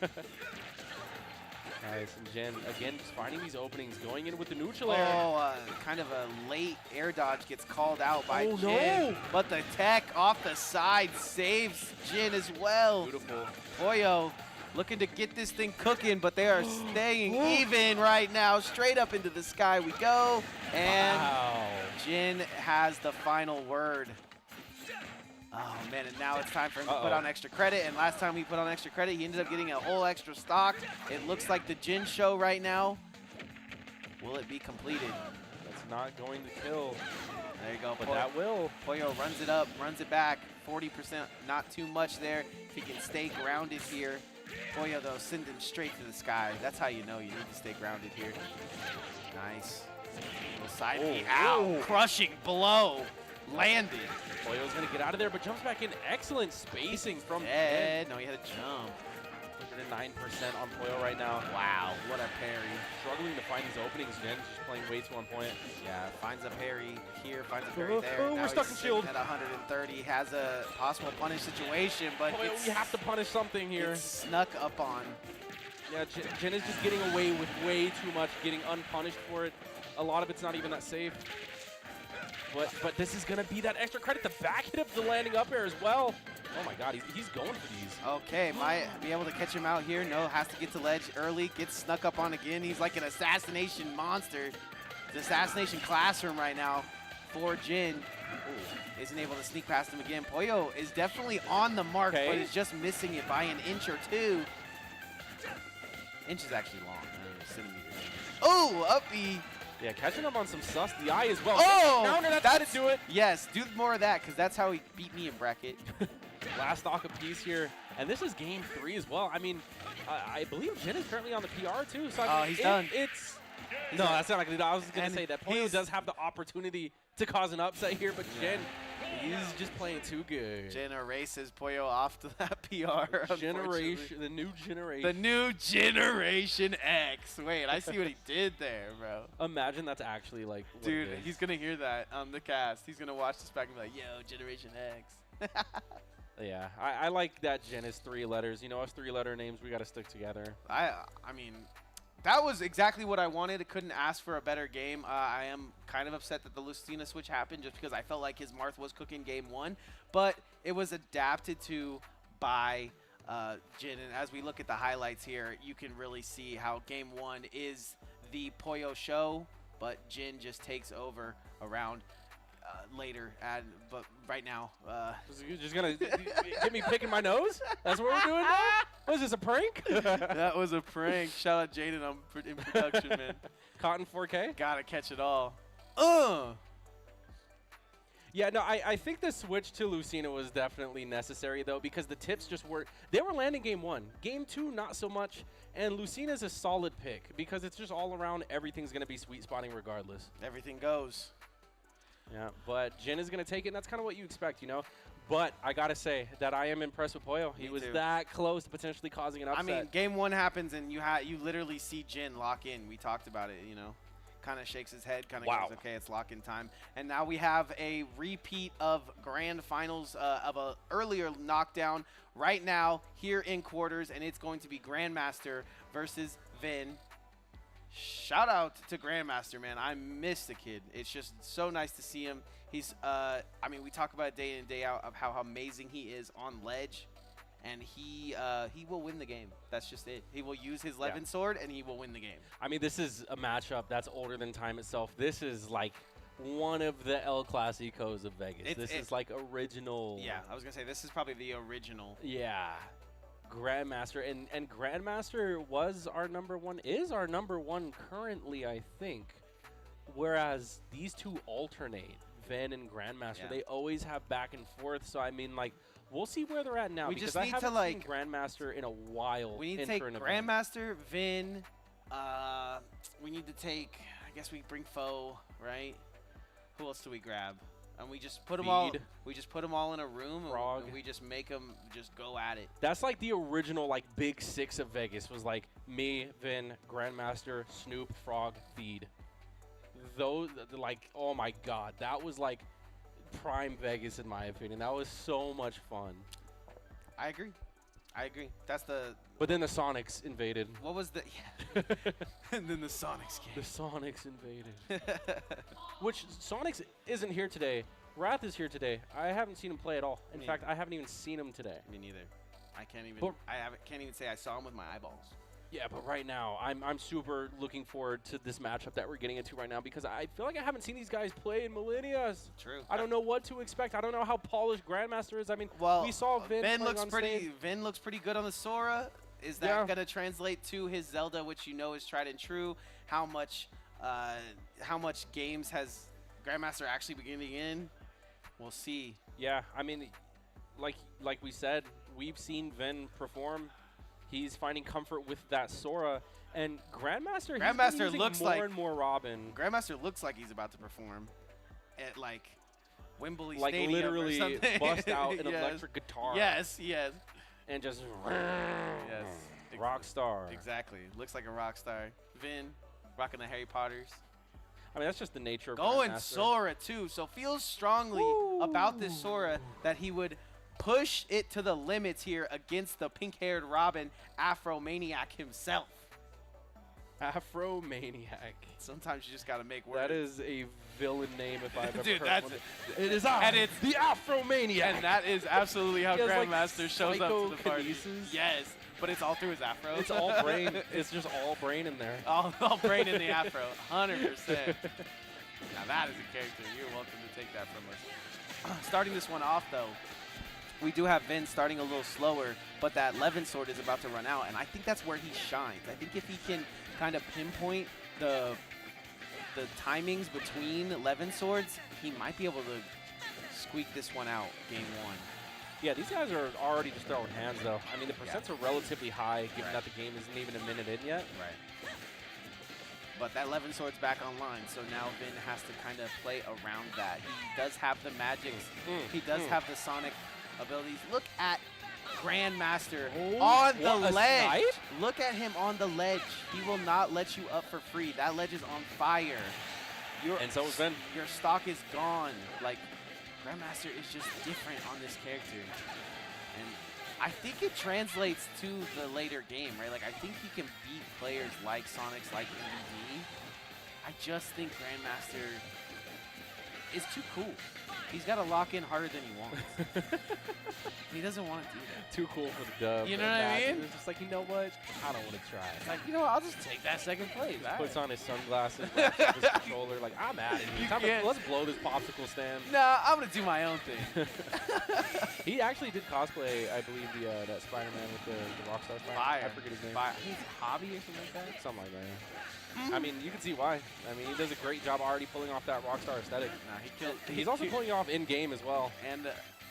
Nice. And Jin, again, just finding these openings, going in with the neutral air. Oh, kind of a late air dodge gets called out by Oh, Jin. no. But the tech off the side saves Jin as well. Beautiful. Poyo looking to get this thing cooking, but they are staying even right now. Straight up into the sky we go. And wow. Jin has the final word. Oh, man, and now it's time for him to put on extra credit. And last time he put on extra credit, he ended up getting a whole extra stock. It looks like the Jin show right now. Will it be completed? That's not going to kill. There you go. But that will. Poyo runs it up, runs it back. 40%, not too much there. If he can stay grounded here. Poyo, though, send him straight to the sky. That's how you know you need to stay grounded here. Nice. Little side B out. Crushing blow. Landed. Poyo's going to get out of there, but jumps back in. Excellent spacing from Ed. No, he had a jump. 109% on Poyo right now. Wow, what a parry. Struggling to find these openings, Jen. Just playing way too on point. Yeah, finds a parry here, finds a parry there. Oh, now we're stuck he's in shield. At 130, has a possible punish situation, but Poyo, we have to punish something here. It's snuck up on. Yeah, Jen is just getting away with way too much, getting unpunished for it. A lot of it's not even that safe. But this is going to be that extra credit. The back hit of the landing up air as well. Oh my god, he's going for these. Okay, might be able to catch him out here. No, has to get to ledge early. Gets snuck up on again. He's like an assassination monster. The assassination classroom right now for Jin. Ooh, isn't able to sneak past him again. Poyo is definitely on the mark, but is just missing it by an inch or two. Inch is actually long. Centimeters. Oh, up B. Yeah, catching him on some sus DI as well. Oh, counter, that's how to do it. Yes, do more of that, because that's how he beat me in bracket. Last stock apiece here, and this is game 3 as well. I mean, I believe Jin is currently on the PR too. So I mean, he's done. No, that's not going to do. I was going to say that Poyo does have the opportunity to cause an upset here, but Jin, he's just playing too good. Jin erases Poyo off to that PR. The new generation. The new Generation X. Wait, I see what he did there, bro. Imagine that's actually like. Dude, he's gonna hear that on the cast. He's gonna watch this back and be like, "Yo, Generation X." Yeah, I like that Jin is 3 letters. You know, us 3-letter names, we got to stick together. I mean, that was exactly what I wanted. I couldn't ask for a better game. I am kind of upset that the Lucina switch happened just because I felt like his Marth was cooking game 1. But it was adapted to by Jin. And as we look at the highlights here, you can really see how game 1 is the Poyo show. But Jin just takes over around later. But right now. You're just going to get me picking my nose? That's what we're doing now? Was this a prank? That was a prank. Shout out Jaden in production, man. Cotton 4K? Gotta catch it all. Yeah, no, I think the switch to Lucina was definitely necessary, though, because the tips just were – they were landing game 1. Game 2, not so much. And Lucina's a solid pick because it's just all around everything's going to be sweet spotting regardless. Everything goes. Yeah, but Jin is going to take it, and that's kind of what you expect, you know? But I got to say that I am impressed with Poyo. He was that close to potentially causing an upset. I mean, game 1 happens, and you literally see Jin lock in. We talked about it, you know. Kind of shakes his head, kind of goes, okay, it's lock-in time. And now we have a repeat of grand finals of an earlier knockdown right now here in quarters, and it's going to be Grandmaster versus Vin. Shout out to Grandmaster, man. I miss the kid. It's just so nice to see him. He's, I mean, we talk about it day in and day out of how amazing he is on ledge, and he will win the game. That's just it. He will use his Levin sword, and he will win the game. I mean, this is a matchup that's older than time itself. This is like one of the El Clasicos of Vegas. This is like original. Yeah, I was going to say, this is probably the original. Yeah. Grandmaster, and Grandmaster was our is our number one currently, I think. Whereas these two alternate, Ven and Grandmaster. They always have back and forth. So I mean, like, We'll see where they're at now. We because just I need to, haven't like, seen Grandmaster in a while. We need to take enter an event. Grandmaster, Vin. We need to take, I guess we bring Foe, right? Who else do we grab? And we just put them all. We just put them all in a room, and we just make them just go at it. That's like the original like big six of Vegas was like me, Vin, Grandmaster, Snoop, Frog, Feed. Those like, oh my God, that was like prime Vegas in my opinion. That was so much fun. I agree. That's the. But then the Sonics invaded. What was the? Yeah. And then the Sonics came. The Sonics invaded. Which Sonics isn't here today. Wrath is here today. I haven't seen him play at all. In fact, I haven't even seen him today. Me neither. I can't even. Can't even say I saw him with my eyeballs. Yeah, but right now, I'm super looking forward to this matchup that we're getting into right now because I feel like I haven't seen these guys play in millennia. True. I don't know what to expect. I don't know how polished Grandmaster is. I mean, well, we saw Vin looks on pretty. stage. Vin looks pretty good on the Sora. Is that gonna translate to his Zelda, which you know is tried and true? How much games has Grandmaster actually been getting in? We'll see. Yeah, I mean, like we said, we've seen Vin perform. He's finding comfort with that Sora, and Grandmaster looks more like and more Robin. Grandmaster looks like he's about to perform at like Wembley like Stadium literally or something. bust out an electric guitar. Yes, and just yes, rock star. Exactly, looks like a rock star. Vin rocking the Harry Potters. I mean, that's just the nature of going Grandmaster. Sora too. So feels strongly about this Sora that he would push it to the limits here against the pink-haired Robin, Afro-Maniac himself. Afro-Maniac. Sometimes you just got to make words. That is a villain name if I've ever Dude, heard that's one. it. It is and it's the Afro-Maniac. And that is absolutely how Grandmaster shows up to the party. Psychokinesis. Yes, but it's all through his afro. It's all brain. It's just all brain in there. all brain in the afro, 100%. Now that is a character. You're welcome to take that from us. Starting this one off, though, we do have Vin starting a little slower, but that Levin sword is about to run out, and I think that's where he shines. I think if he can kind of pinpoint the timings between Levin swords, he might be able to squeak this one out game one. Yeah, these guys are already just throwing hands, though. I mean, the percents are relatively high, given that the game isn't even a minute in yet. Right. But that Levin sword's back online, so now Vin has to kind of play around that. He does have the magics. He does have the Sonic abilities. Look at Grandmaster on the ledge. Look at him on the ledge. He will not let you up for free. That ledge is on fire. And so is Vin. Your stock is gone. Like, Grandmaster is just different on this character. And I think it translates to the later game, right? Like, I think he can beat players like Sonics, like MVD. I just think Grandmaster is too cool. He's got to lock in harder than he wants. He doesn't want to do that. Too cool for the dub. You know what I mean? It's just like, you know what? I don't want to try. It's like, you know what? I'll just take that second place. Puts on his sunglasses, wraps up his controller, like, I'm out of here. Let's blow this popsicle stand. Nah, I'm going to do my own thing. He actually did cosplay, I believe, that Spider-Man with the Rockstar Spider-Man. Fire. I forget his name. Fire. He's Hobby or something like that? Something like that. I mean, you can see why. I mean, he does a great job already pulling off that Rockstar aesthetic. Nah, he killed. He's also pulling it off in-game as well. And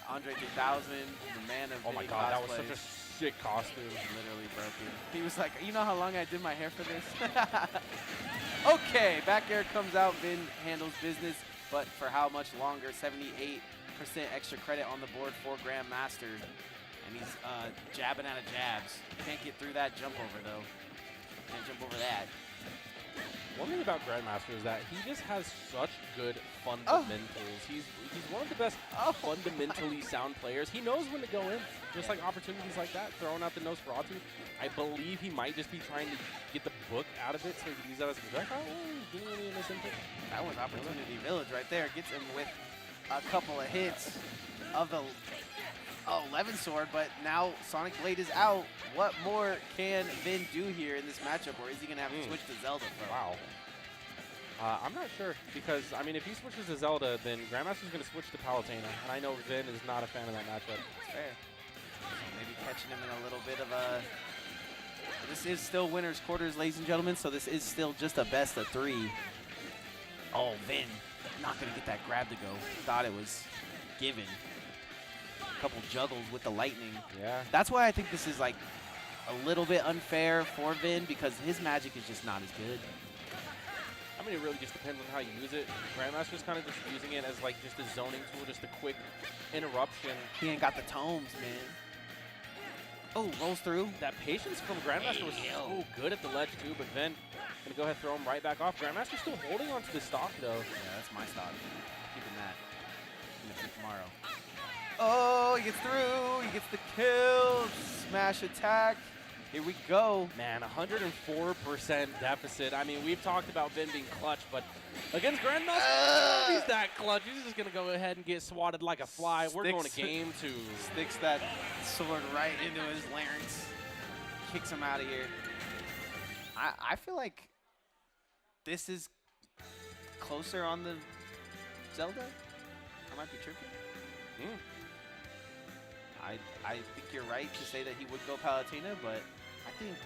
Andre 3000, the man of oh my God, that was such a sick costume. Literally broken. He was like, you know how long I did my hair for this? Okay, back air comes out. Vin handles business, but for how much longer? 78% extra credit on the board for Grandmaster. And he's jabbing out of jabs. Can't get through that jump over, though. Can't jump over that. One thing about Grandmaster is that he just has such good fundamentals. He's one of the best fundamentally sound players. He knows when to go in, just like opportunities like that, throwing out the Nosferatu. I believe he might just be trying to get the book out of it so he can use that as a projectile. That was Opportunity Village right there. Gets him with a couple of hits of the Levin sword, but now Sonic Blade is out. What more can Vin do here in this matchup, or is he going to have to switch to Zelda? Wow. I'm not sure, because, I mean, if he switches to Zelda, then Grandmaster's going to switch to Palutena, and I know Vin is not a fan of that matchup. That's fair. So maybe catching him in a little bit of a... This is still winner's quarters, ladies and gentlemen, so this is still just a best of 3. Oh, Vin not going to get that grab to go. Thought it was given. couple juggles with the lightning. Yeah. That's why I think this is like a little bit unfair for Vin, because his magic is just not as good. I mean, it really just depends on how you use it. Grandmaster's kind of just using it as like just a zoning tool, just a quick interruption. He ain't got the tomes, man. Oh, rolls through. That patience from Grandmaster was so good at the ledge too, but Vin gonna go ahead and throw him right back off. Grandmaster's still holding onto the stock though. Yeah, that's my stock. Keeping that. Gonna see tomorrow. Oh, he gets through. He gets the kill. Smash attack. Here we go. Man, 104% deficit. I mean, we've talked about Vin being clutch, but against Grandmaster, he's that clutch. He's just going to go ahead and get swatted like a fly. We're going to game 2. Sticks that sword right into his larynx. Kicks him out of here. I feel like this is closer on the Zelda. I might be tripping. I think you're right to say that he would go Palutena, but I think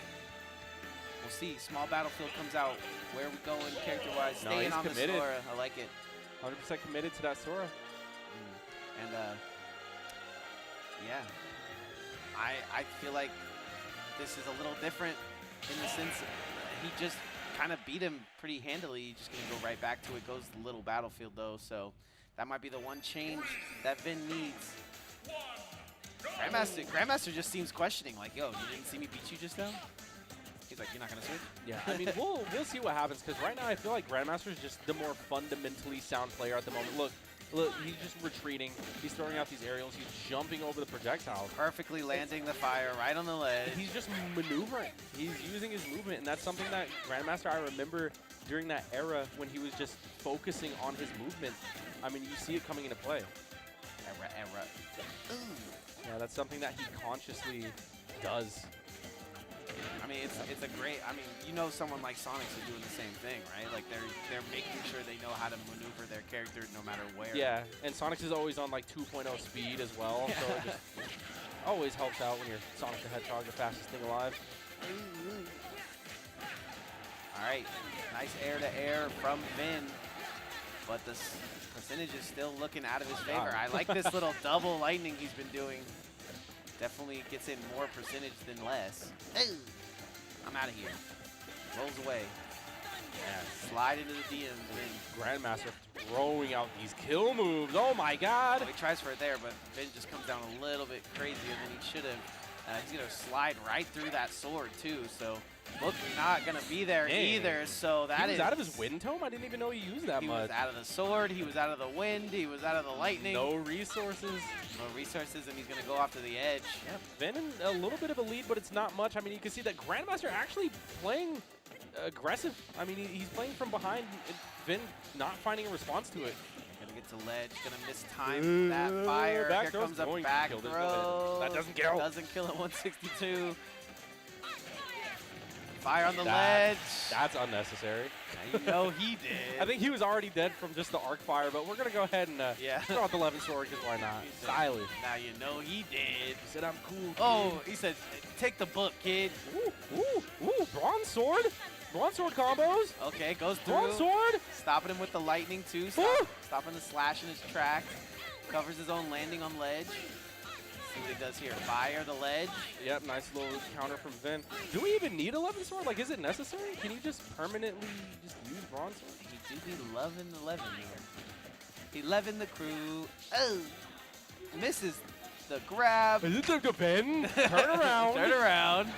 we'll see. Small Battlefield comes out. Where are we going character-wise? No, Staying he's on committed. the Sora. I like it. 100% committed to that Sora. And yeah, I feel like this is a little different in the sense he just kind of beat him pretty handily. He's just gonna go right back to it. Goes the little Battlefield though, so that might be the one change that Vin needs. Grandmaster just seems questioning, like, yo, you didn't see me beat you just now? He's like, you're not gonna switch? Yeah, I mean, we'll see what happens, because right now I feel like Grandmaster is just the more fundamentally sound player at the moment. Look, he's just retreating. He's throwing out these aerials. He's jumping over the projectiles. Perfectly landing the fire right on the ledge. He's just maneuvering. He's using his movement, and that's something that Grandmaster, I remember during that era when he was just focusing on his movement. I mean, you see it coming into play. Era. Ooh. Yeah, that's something that he consciously does. I mean, it's a great. I mean, you know, someone like Sonic is doing the same thing, right? Like they're making sure they know how to maneuver their character no matter where. Yeah, and Sonic is always on like 2.0 speed as well, so it just always helps out when you're Sonic the Hedgehog, the fastest thing alive. All right, nice air-to-air from Vin, but the percentage is still looking out of his favor. I like this little double lightning he's been doing. Definitely gets in more percentage than less. Ooh. I'm out of here. Rolls away. Yeah, slide into the DMs. Vin. Grandmaster throwing out these kill moves. Oh my God! Well, he tries for it there, but Vin just comes down a little bit crazier than he should have. He's gonna slide right through that sword too. So look, not gonna be there either. So that he was out of his wind tome. I didn't even know he used that much. He was out of the sword. He was out of the wind. He was out of the lightning. No resources. No resources, and he's gonna go off to the edge. Yeah, Vin in a little bit of a lead, but it's not much. I mean, you can see that Grandmaster actually playing aggressive. I mean, he's playing from behind. Vin not finding a response to it. Gonna get to ledge. Gonna miss that fire. Back Here comes a back throw. That doesn't kill. Doesn't kill at 162. Fire on the ledge. That's unnecessary. Now you know he did. I think he was already dead from just the arc fire, but we're going to go ahead and throw out the 11 sword, because why not? Stylish. Now you know he did. He said, I'm cool, kid. Oh, he said, take the book, kid. Ooh, bronze sword. Bronze sword combos. Okay, goes through. Bronze sword. Stopping him with the lightning, too. Stopping the slash in his tracks. Covers his own landing on ledge. See what he does here. Fire the ledge. Yep, nice little counter from Vin. Do we even need 11 sword? Like, is it necessary? Can you just permanently just use bronze sword? He do be loving 11 here. 11 the crew. Oh, misses the grab. Is it the Vin? Turn around. Turn around.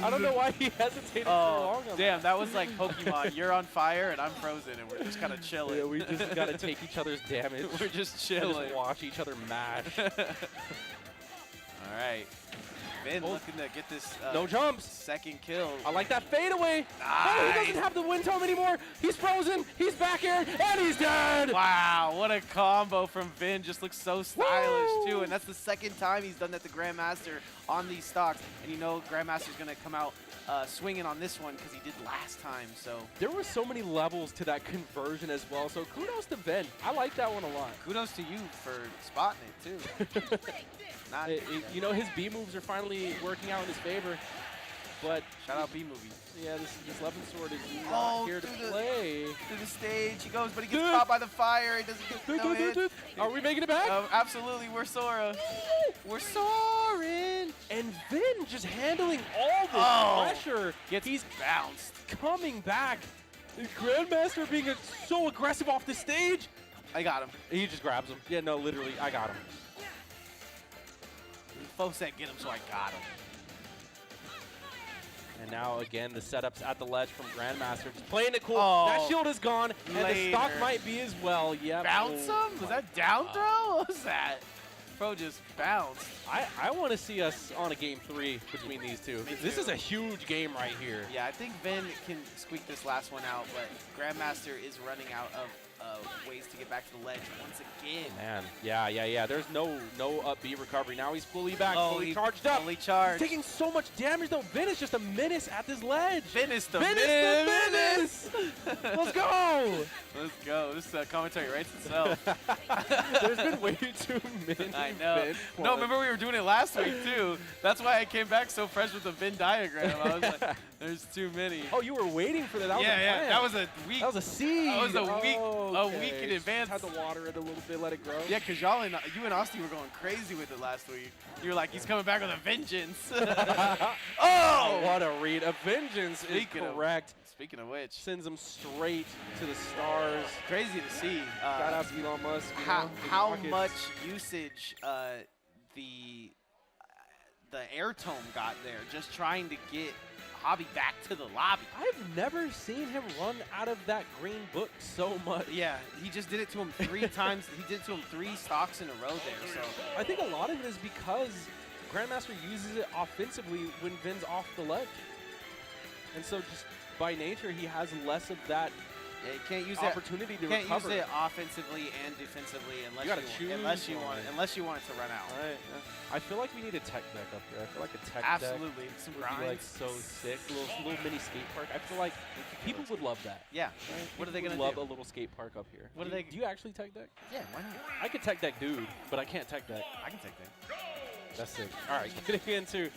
I don't know why he hesitated so long on damn, that was like Pokemon. You're on fire and I'm frozen and we're just kind of chilling. Yeah, we just got to take each other's damage. We're just chilling. Just watch each other mash. All right. Vin looking to get this no jumps. Second kill. I like that fadeaway. Nice. Oh, he doesn't have the wind tome anymore. He's frozen. He's back here, and he's dead. Wow, what a combo from Vin. Just looks so stylish, too. And that's the second time he's done that to Grandmaster on these stocks. And you know Grandmaster's going to come out swinging on this one because he did last time. So there were so many levels to that conversion as well. So kudos to Vin. I like that one a lot. Kudos to you for spotting it, too. You know, his B moves are finally working out in his favor. But Shout out B-Movie. yeah, this Levin Sword is not here to play. To the stage he goes, but he gets caught by the fire. He doesn't get no hit. Are we making it back? Absolutely, we're Sora. We're soaring. And Vin just handling all this pressure. He's bounced. Coming back. The Grandmaster being so aggressive off the stage. I got him. He just grabs him. Yeah, no, literally, I got him. Folks said get him, so I got him. And now, again, the setups at the ledge from Grandmaster. Just playing it cool. Oh, That shield is gone, and the stock might be as well. Yep. Bounce him? Was that down throw? What was that? Pro just bounced. I want to see us on a game 3 between these two. This is a huge game right here. Yeah, I think Vin can squeak this last one out, but Grandmaster is running out of ways to get back to the ledge once again. Man, yeah. There's no up B recovery. Now he's fully back, fully charged up. Fully charged. He's taking so much damage, though. Vin is just a menace at this ledge. Vin is the menace. Let's go. Let's go. This commentary writes itself. There's been way too many. I know. No, remember we were doing it last week, too. That's why I came back so fresh with the Vin diagram. I was like, there's too many. Oh, you were waiting for that. That was a plan. That was a week. That was a seed. That was a week in advance. Just had to water it a little bit, let it grow. Yeah, because you and Austin were going crazy with it last week. You were like, he's coming back with a vengeance. Oh, what a read. A vengeance is correct. Speaking of which. Sends him straight to the stars. Crazy to see. Shout out to Elon Musk. How much usage the air tome got there, just trying to get Hobby back to the lobby. I've never seen him run out of that green book so much. Yeah, he just did it to him 3 times. He did it to him 3 stocks in a row there. So I think a lot of it is because Grandmaster uses it offensively when Vin's off the ledge. And so just by nature, he has less of that opportunity to recover. Can't use it offensively and defensively unless you want it to run out. Right. Yeah. I feel like we need a tech deck up here. I feel like a tech Absolutely. deck Some would be like so sick. Little mini skate park. I feel like people would love that. Yeah. Right? What are they gonna love do? a little skate park up here. What do you actually tech deck? Yeah, why not? I could tech deck dude, but I can't tech deck. I can take that. That's sick. All right, getting into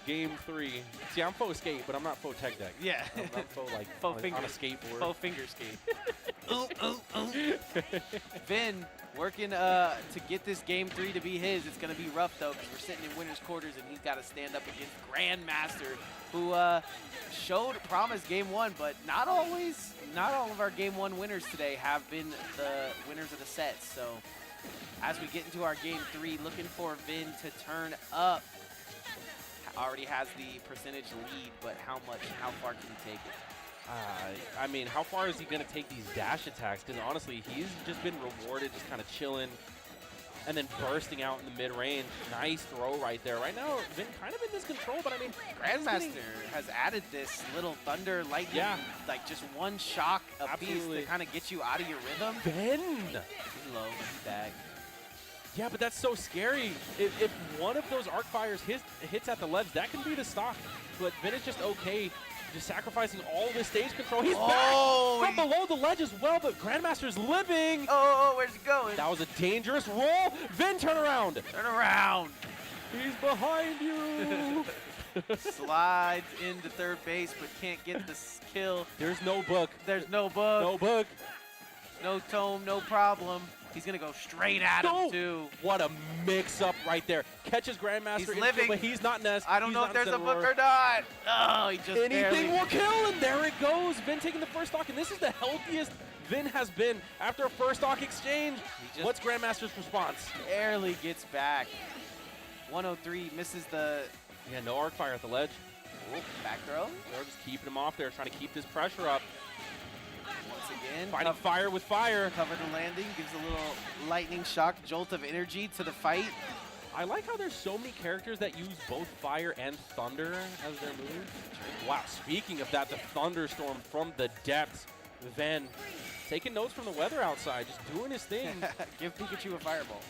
game 3. See, I'm faux skate, but I'm not faux tech deck. Yeah. I'm faux like faux on a skateboard. Faux finger skate. Vin working to get this game 3 to be his. It's going to be rough, though, because we're sitting in winner's quarters, and he's got to stand up against Grandmaster, who showed promise game 1, but not all of our game 1 winners today have been the winners of the sets. So as we get into our game 3, looking for Vin to turn up. Already has the percentage lead, but how far can he take it? I mean, how far is he going to take these dash attacks? Because honestly, he's just been rewarded just kind of chilling and then bursting out in the mid-range. Nice throw right there. Right now, Vin kind of in this control, but I mean, Grandmaster has added this little thunder, lightning, like just one shock a piece to kind of get you out of your rhythm. Vin! He's low, he's back. Yeah, but that's so scary. If one of those arc fires hits at the ledge, that can be the stock. But Vin is just okay, just sacrificing all of his stage control. He's back from below the ledge as well, but Grandmaster's living. Oh, where's he going? That was a dangerous roll. Vin, turn around. Turn around. He's behind you. Slides into third base, but can't get the kill. There's no book. There's no book. No book. No tome, no problem. He's going to go straight at him, too. What a mix-up right there. Catches Grandmaster. He's living. But he's not Ness. I don't know if there's a book or not. Oh, he just Anything will kill, and there it goes. Vin taking the first stock, and this is the healthiest Vin has been after a first stock exchange. What's Grandmaster's response? Barely gets back. 103 misses the... Yeah, no arc fire at the ledge. Ooh, back throw. They're just keeping him off there, trying to keep this pressure up. Once again, fighting fire with fire. Cover the landing, gives a little lightning shock jolt of energy to the fight. I like how there's so many characters that use both fire and thunder as their move. Wow, speaking of that, the thunderstorm from the depths. Vin taking notes from the weather outside, just doing his thing. Give Pikachu a fireball.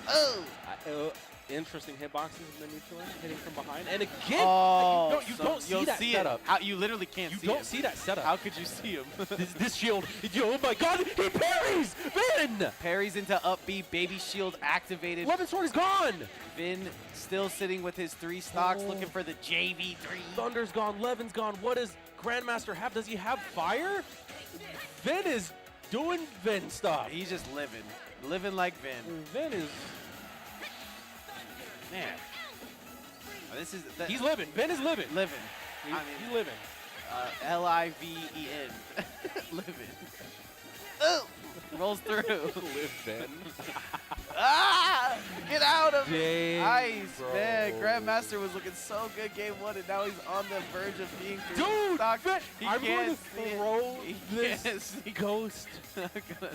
Oh! Interesting hitboxes in the neutral end, hitting from behind. And again, Oh, you don't see that setup. You literally can't see You don't him. see that setup. How could you see him? this shield. Oh my god, he parries! Vin! Parries into up B, baby shield activated. Levin Sword is gone! Vin still sitting with his 3 stocks, looking for the JV3. Thunder's gone, Levin's gone. What does Grandmaster have? Does he have fire? Vin is doing Vin stuff. He's just living. Living like Vin. Vin is... Man. This is... He's living. Vin is living. Living. He's living. L-I-V-E-N. Living. Oh! Rolls through. Live Vin. Ah! Get out of it! Dang, Nice, bro. man. Grandmaster was looking so good game 1, and now he's on the verge of being Dude, stock. Vin, He I'm going can't to see it. throw He this can't see it. ghost.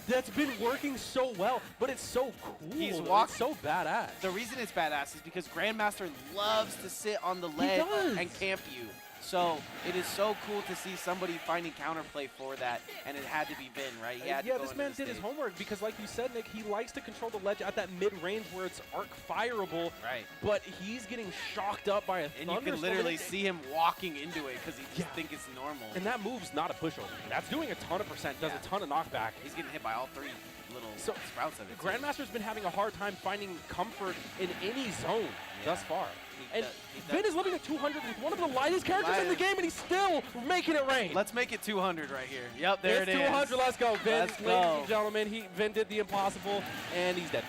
That's been working so well, but it's so cool. He's though. walking- It's so badass. The reason it's badass is because Grandmaster loves to sit on the ledge does. and camp you. So it is so cool to see somebody finding counterplay for that, and it had to be Vin, right? He had to Yeah, go this into man the did his stage. homework because, like you said, Nick, he likes to control the ledge at that mid-range where it's arc fireable. Right. But he's getting shocked up by a And you can thunderstorm. literally see him walking into it because he just think it's normal. And that move's not a pushover. That's doing a ton of percent, does a ton of knockback. He's getting hit by all 3 little So, sprouts of it. too. Grandmaster's been having a hard time finding comfort in any zone thus far. He And does- he Vin does. is living at 200 with one of the lightest characters in the Lightest. game, and he's still making it rain. Let's make it 200 right here. Yep, there it's it is. 200. Let's go, Vin. Let's Ladies go. and gentlemen, Vin did the impossible, and he's dead.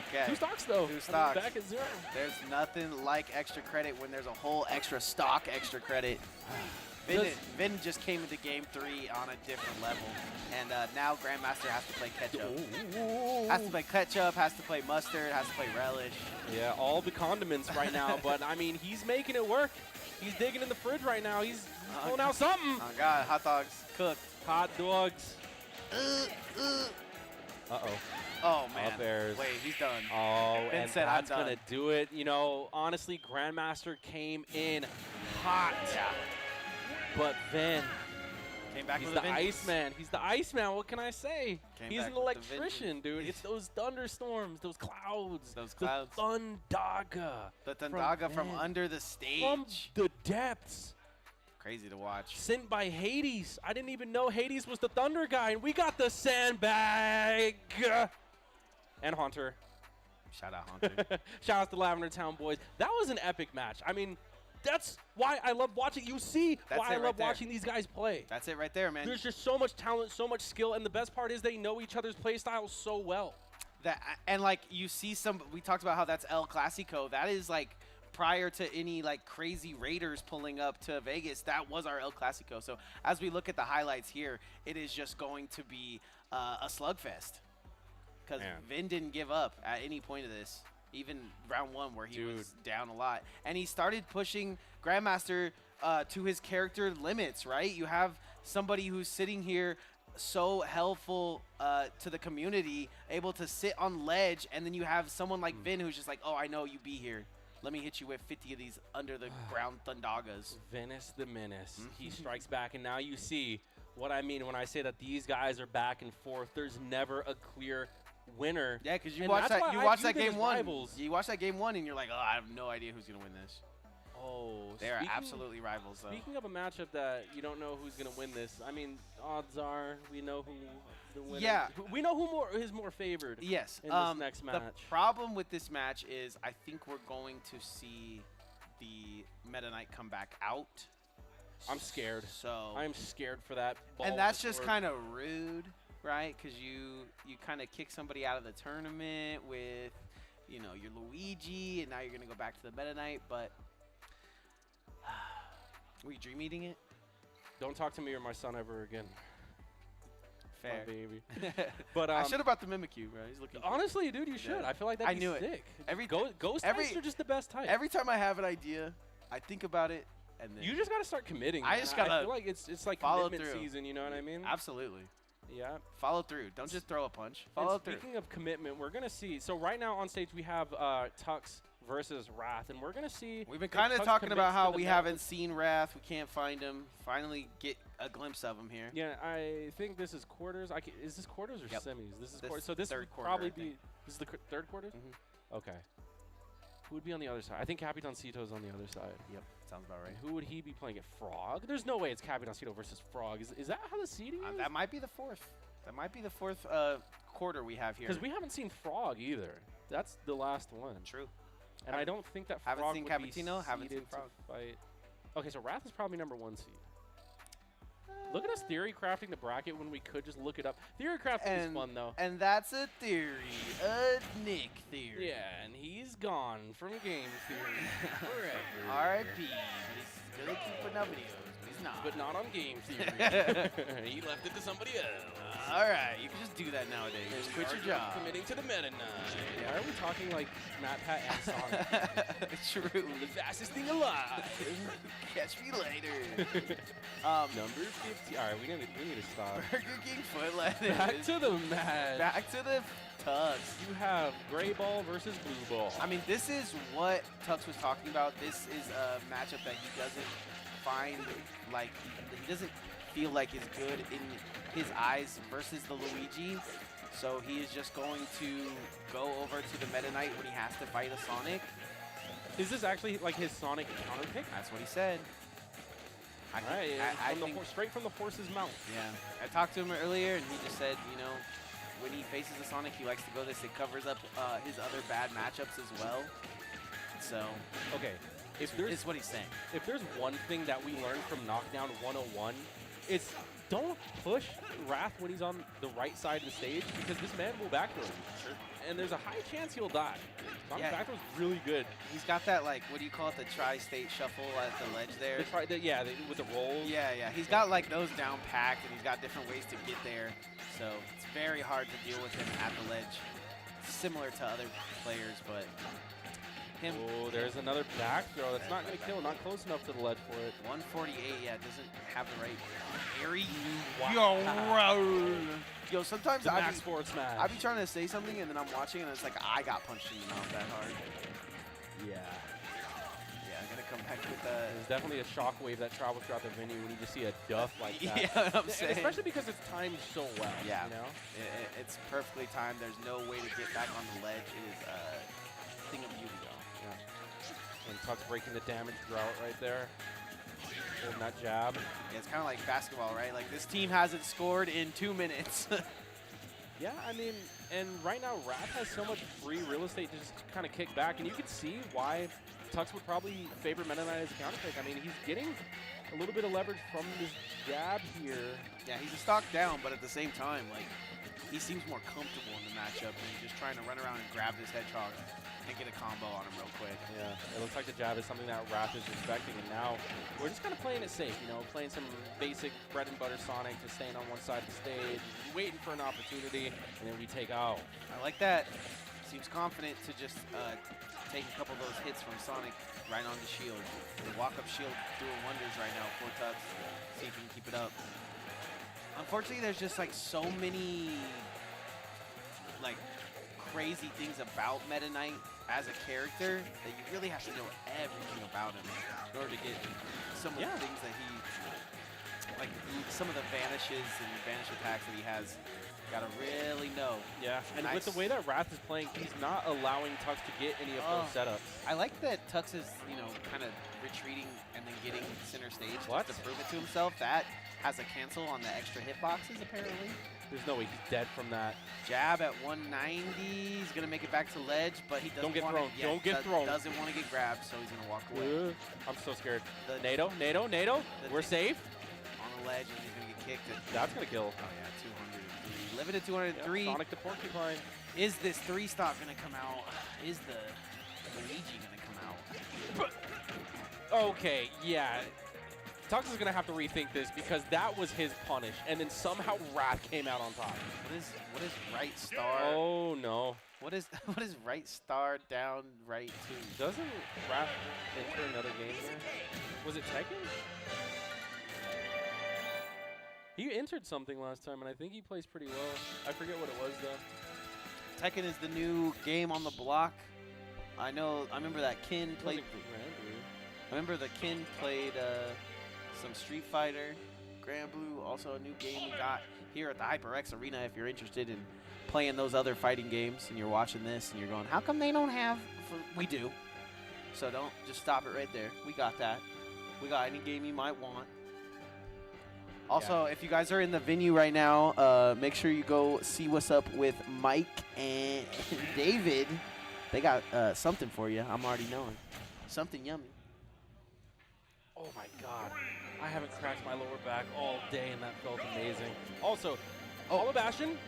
Okay. 2 stocks, though. 2 And stocks. Back at 0. There's nothing like extra credit when there's a whole extra stock extra credit. Vin just came into game 3 on a different level, and now Grandmaster has to play catch up. Has to play ketchup, has to play mustard, has to play relish. Yeah, all the condiments right now, but I mean, he's making it work. He's digging in the fridge right now. He's pulling out something. Oh God, hot dogs cooked. Hot dogs. Uh-oh. Oh man. Up airs. Wait, he's done. Oh, Vin and said, "I'm that's going to done." do it. You know, honestly, Grandmaster came in hot. Yeah. But Vin, Came back he's with the a vengeance. Iceman. He's the Iceman. What can I say? Came He's back an with the electrician, dude. It's those thunderstorms, those clouds. Those clouds. The Thundaga. The Thundaga from Vin. under the stage. From the depths. Crazy to watch. Sent by Hades. I didn't even know Hades was the Thunder guy, and we got the Sandbag. And Haunter. Shout out Hunter. Shout out to Lavender Town boys. That was an epic match. I mean, that's why I love watching. You see That's why it I right love there. watching these guys play. That's it right there, man. There's just so much talent, so much skill, and the best part is they know each other's play styles so well. And like you see we talked about how that's El Clasico. That is like prior to any like crazy raiders pulling up to Vegas, that was our El Clasico. So as we look at the highlights here, it is just going to be a slugfest. Because Vin didn't give up at any point of this, even round 1 where he was down a lot. And he started pushing Grandmaster to his character limits, right? You have somebody who's sitting here so helpful to the community, able to sit on ledge, and then you have someone like Vin who's just like, oh, I know you be here. Let me hit you with 50 of these under the ground Thundagas. Venice the Menace. He strikes back, and now you see what I mean when I say that these guys are back and forth. There's never a clear winner. Yeah, because you And watch that's that. why You I watch view that them game as 1. rivals. You watch that game 1, and you're like, oh, I have no idea who's gonna win this. Oh, They are absolutely rivals, though. Speaking of a matchup that you don't know who's gonna win this, I mean, odds are we know who the winner. Yeah. We know who is more favored. Yes. In this next match. The problem with this match is I think we're going to see the Meta Knight come back out. I'm scared. So I'm scared for that. And that's just kind of rude, right? Because you kind of kick somebody out of the tournament with, you know, your Luigi, and now you're gonna go back to the Meta Knight. But were you dream eating it? Don't talk to me or my son ever again. Fair. My baby. But I should have brought the Mimikyu, bro. He's looking. Honestly, dude, you should. Yeah. I feel like that'd I be knew it. sick. Every Ghost types are just the best type. Every time I have an idea, I think about it, and then You just gotta start committing. I man. just gotta feel like it's like follow commitment through. season. You know what I mean? Absolutely. Yeah. Follow through. Don't just throw a punch. And Follow through. speaking of commitment, we're gonna see. So right now on stage we have Tux versus Wrath, and we're gonna see. We've been if kind of Tux talking about commits how to the we battle. haven't seen Wrath. We can't find him. Finally get a glimpse of him here. Yeah, I think this is quarters. Is this quarters or Yep. semis? This is This quarters. So this third would quarter, probably I think. be. This is the third quarter. Okay. Who would be on the other side? I think Capitan Cito's on the other side. Yep, sounds about right. And who would he be playing at? Frog? There's no way it's Capitan Cito versus Frog. Is that how the seeding is? That might be the fourth. That might be the fourth quarter we have here. Because we haven't seen Frog either. That's the last one. True. And I don't think that Frog haven't seen would Cappuccino, be haven't seen seeded Frog. to fight. Okay, so Wrath is probably number 1 seed. Look at us theory crafting the bracket when we could just look it up. Theory crafting is fun, though. And that's a theory. A Nick theory. Yeah, and he's gone from game theory forever. R.I.P. He's gonna keep putting out videos, but he's not. But not on game theory. He left it to somebody else. All right, you can just do that nowadays. Just quit your job. Committing to the Meta Knight. Why are we talking like Matt, Pat, and Sonic? True. The fastest thing alive. Catch me later. Number 50. All right, we need to stop. Burger King foot lettuce. Back to the match. Back to the Tux. You have gray ball versus blue ball. I mean, this is what Tux was talking about. This is a matchup that he doesn't find like he doesn't feel like is good in his eyes versus the Luigi. So he is just going to go over to the Meta Knight when he has to fight a Sonic. Is this actually like his Sonic counter pick? That's what he said. I think straight from the horse's mouth. Yeah, I talked to him earlier, and he just said, you know, when he faces a Sonic, he likes to go this. It covers up his other bad matchups as well. So, okay, it's what he's saying. If there's one thing that we learned from Knockdown 101, it's don't push Wrath when he's on the right side of the stage because this man will backthrow you. Sure. And there's a high chance he'll die. Sonic Yeah. backthrow is really good. He's got that, like, what do you call it, the tri-state shuffle at the ledge there? With the rolls. Yeah. He's got, like, those down packed, and he's got different ways to get there. So it's very hard to deal with him at the ledge, similar to other players, but him. Oh, there's another back throw. That's not going to kill. Not close enough to the ledge for it. 148, yeah, doesn't have the right airy. Wow. Yo, sometimes The Max Forward Smash. I be trying to say something, and then I'm watching, and it's like I got punched in the mouth that hard. Yeah. Yeah, I'm going to come back with There's definitely a shockwave that travels throughout the venue when you just see a duff like that. Yeah, I'm saying. Especially because it's timed so well. Yeah. You know? It's perfectly timed. There's no way to get back on the ledge. It is a thing of beauty, though. And Tuck's breaking the damage drought right there. Holding that jab. Yeah, it's kind of like basketball, right? Like, this team hasn't scored in 2 minutes. Yeah, I mean, and right now, Wrath has so much free real estate to just kind of kick back, and you can see why Tux would probably favor Meta Knight as a counter pick. I mean, he's getting a little bit of leverage from this jab here. Yeah, he's a stock down, but at the same time, like, he seems more comfortable in the matchup than just trying to run around and grab this hedgehog and get a combo on him real quick. Yeah, it looks like the jab is something that Wrath is respecting, and now we're just kind of playing it safe, you know, playing some basic bread and butter Sonic, just staying on one side of the stage, waiting for an opportunity, and then we take out. I like that. Seems confident to just take a couple of those hits from Sonic right on the shield. The walk-up shield doing wonders right now for Tux. See if he can keep it up. Unfortunately, there's just like so many like crazy things about Meta Knight as a character that you really have to know everything about him in order to get some of the things that he, like some of the vanishes and vanish attacks that he has. Gotta really know. Yeah, and with the way that Wrath is playing, he's not allowing Tux to get any of those setups. I like that Tux is, you know, kind of retreating and then getting center stage just to prove it to himself. That has a cancel on the extra hitboxes, apparently. There's no way he's dead from that. Jab at 190. He's going to make it back to ledge, but he doesn't want to. Don't get thrown. Doesn't want to get grabbed, so he's going to walk away. I'm so scared. NATO. We're safe. On the ledge, and he's going to get kicked. That's going to kill. Oh, yeah, 203. Live it at 203. Yeah, Sonic the Porcupine. Is this 3-stock going to come out? Is the Luigi going to come out? Okay, yeah. Tux is going to have to rethink this because that was his punish, and then somehow Wrath came out on top. What is right star? Oh, no. What is right star down right 2? Doesn't Wrath enter another game here? Was it Tekken? He entered something last time, and I think he plays pretty well. I forget what it was, though. Tekken is the new game on the block. I remember that Kin played. I remember the Kin played some Street Fighter. Grand Blue, also a new game we got here at the HyperX Arena if you're interested in playing those other fighting games and you're watching this and you're going, how come they don't have? We do. So don't just stop it right there. We got that. We got any game you might want. Also, if you guys are in the venue right now, make sure you go see what's up with Mike and David. They got something for you. I'm already knowing. Something yummy. Oh my God. I haven't cracked my lower back all day, and that felt amazing. Also, Olive Ashton,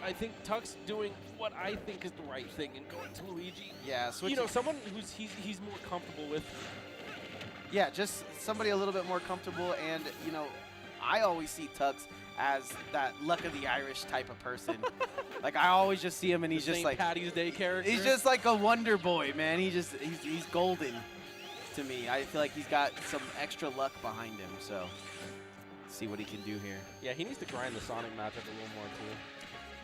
I think Tuck's doing what I think is the right thing and going to Luigi. Yeah, you know, someone who's he's more comfortable with. Yeah, just somebody a little bit more comfortable, and you know, I always see Tux as that Luck of the Irish type of person. Like I always just see him, and he's just like Patty's Day character. He's just like a wonder boy, man. He's golden to me. I feel like he's got some extra luck behind him. So let's see what he can do here. Yeah, he needs to grind the Sonic matchup a little more too.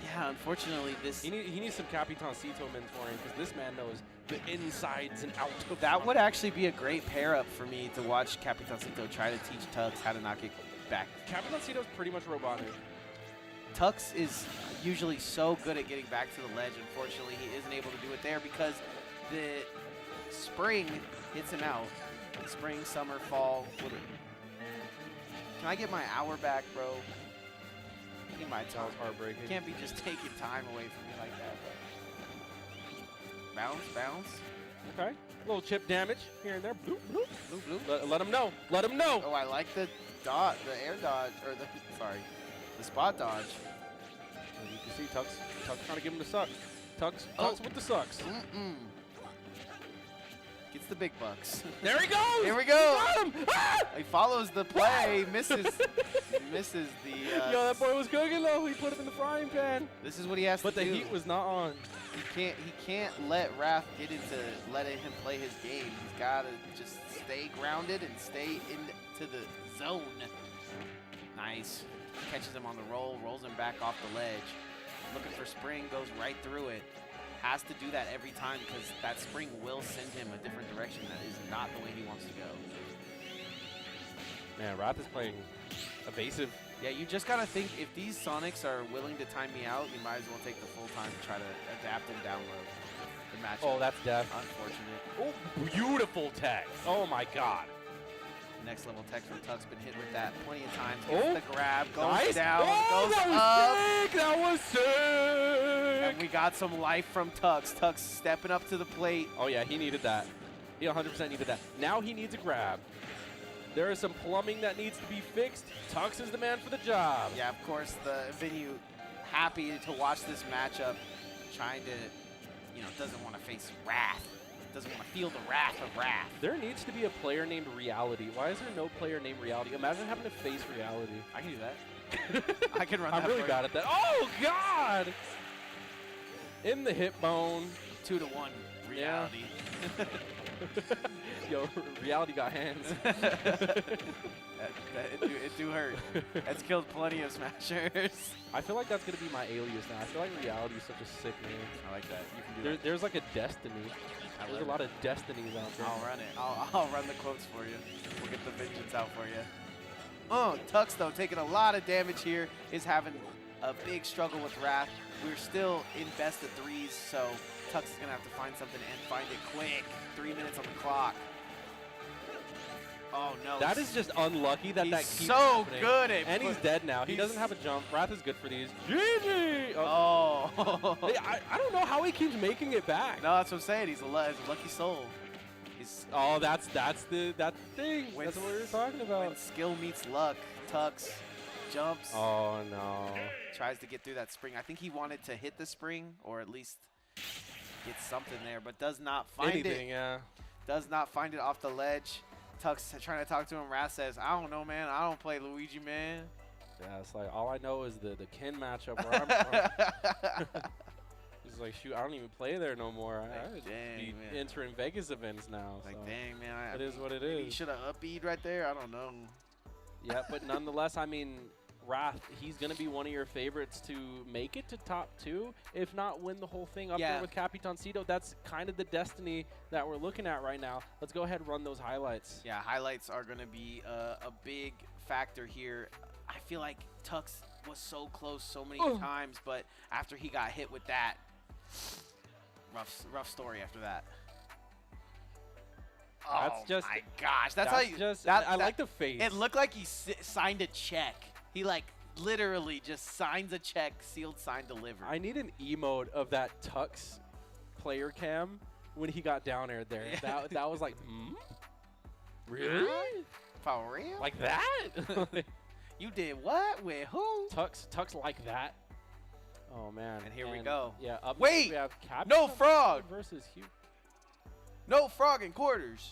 Yeah, unfortunately, he needs some Capitan Cito mentoring because this man knows the insides and outs of that would actually be a great pair up for me to watch Capitan Cito try to teach Tux how to knock it back. Capitan Cito's pretty much robotic. Tux is usually so good at getting back to the ledge. Unfortunately, he isn't able to do it there because the spring hits him out. Spring, summer, fall. Can I get my hour back, bro? I need my time. Heartbreaking. Can't be just taking time away from me like that. Bounce, bounce. Okay. A little chip damage here and there. Bloop, bloop. Bloop, bloop. Let him know. Let him know. Oh, I like the dot, the air dodge, or the spot dodge. As you can see, Tux trying to give him the sucks. Tux with the sucks. Gets the big bucks. There he goes. Here we go. Got him. Ah! He follows the play, misses the. Yo, that boy was cooking though. He put him in the frying pan. This is what he has to do. But the heat was not on. He can't let Wrath get into letting him play his game. He's got to just stay grounded and stay into the zone. Nice. Catches him on the roll, rolls him back off the ledge. Looking for spring, goes right through it. Has to do that every time because that spring will send him a different direction that is not the way he wants to go. Man, Wrath is playing evasive. Yeah, you just got to think if these Sonics are willing to time me out, you might as well take the full time to try to adapt and download the matchup. Oh, that's death. Unfortunate. Oh, beautiful tech. Oh, my God. Next level tech from Tux, been hit with that plenty of times. Oh, the grab, goes nice. down, oh, goes that was up. Sick. That was sick. And we got some life from Tux. Tux stepping up to the plate. Oh, yeah, he needed that. He 100% needed that. Now he needs a grab. There is some plumbing that needs to be fixed. Tux is the man for the job. Yeah, of course, the venue happy to watch this matchup, trying to, doesn't want to face Wrath. Doesn't want to feel the wrath of Wrath. There needs to be a player named Reality. Why is there no player named Reality? Imagine having to face Reality. I can do that. I can run that. I'm really bad at that. Oh, God! In the hip bone. 2-1 Reality. Yeah. Yo, Reality got hands. It do hurt. That's killed plenty of Smashers. I feel like that's going to be my alias now. I feel like Reality is such a sick name. I like that. You can do that. There's like a Destiny. There's a lot of Destinies out there. I'll run it. I'll run the quotes for you. We'll get the vengeance out for you. Oh, Tux, though, taking a lot of damage here, is having a big struggle with Wrath. We're still in best of threes, so Tux is going to have to find something and find it quick. 3 minutes on the clock. Oh, no. That is just unlucky that that keeps so happening. good at And he's dead now. He doesn't have a jump. Wrath is good for these. GG! Oh. Hey, I don't know how he keeps making it back. No, that's what I'm saying. He's a lucky soul. Oh, that's the thing. When that's what we were talking about. When skill meets luck, Tux jumps. Oh, no. Tries to get through that spring. I think he wanted to hit the spring or at least get something there, but does not find Anything, it. Yeah. Does not find it off the ledge. Tux trying to talk to him. Wrath says, I don't know, man. I don't play Luigi, man. Yeah, it's like all I know is the Ken matchup where I'm from. He's like, shoot, I don't even play there no more. I just be entering Vegas events now. Like, so. dang, man. It is what it is. He should have up-E'd right there. I don't know. Yeah, but nonetheless, I mean, Wrath, he's going to be one of your favorites to make it to top 2, if not win the whole thing up there with Capitan Cito. That's kind of the destiny that we're looking at right now. Let's go ahead and run those highlights. Yeah, highlights are going to be a big factor here. I feel like Tux was so close so many times, but after he got hit with that, rough story after that. That's Oh just, my gosh, that's how you. I like the face. It looked like he signed a check. He like literally just signs a check, sealed, signed, delivered. I need an emote of that Tux player cam when he got down air there. That was like, really? For real? Like that? You did what? With who? Tux like that. Oh man. And here we go. Yeah. Up Wait! next we have No frog! versus Hugh. No frog in quarters.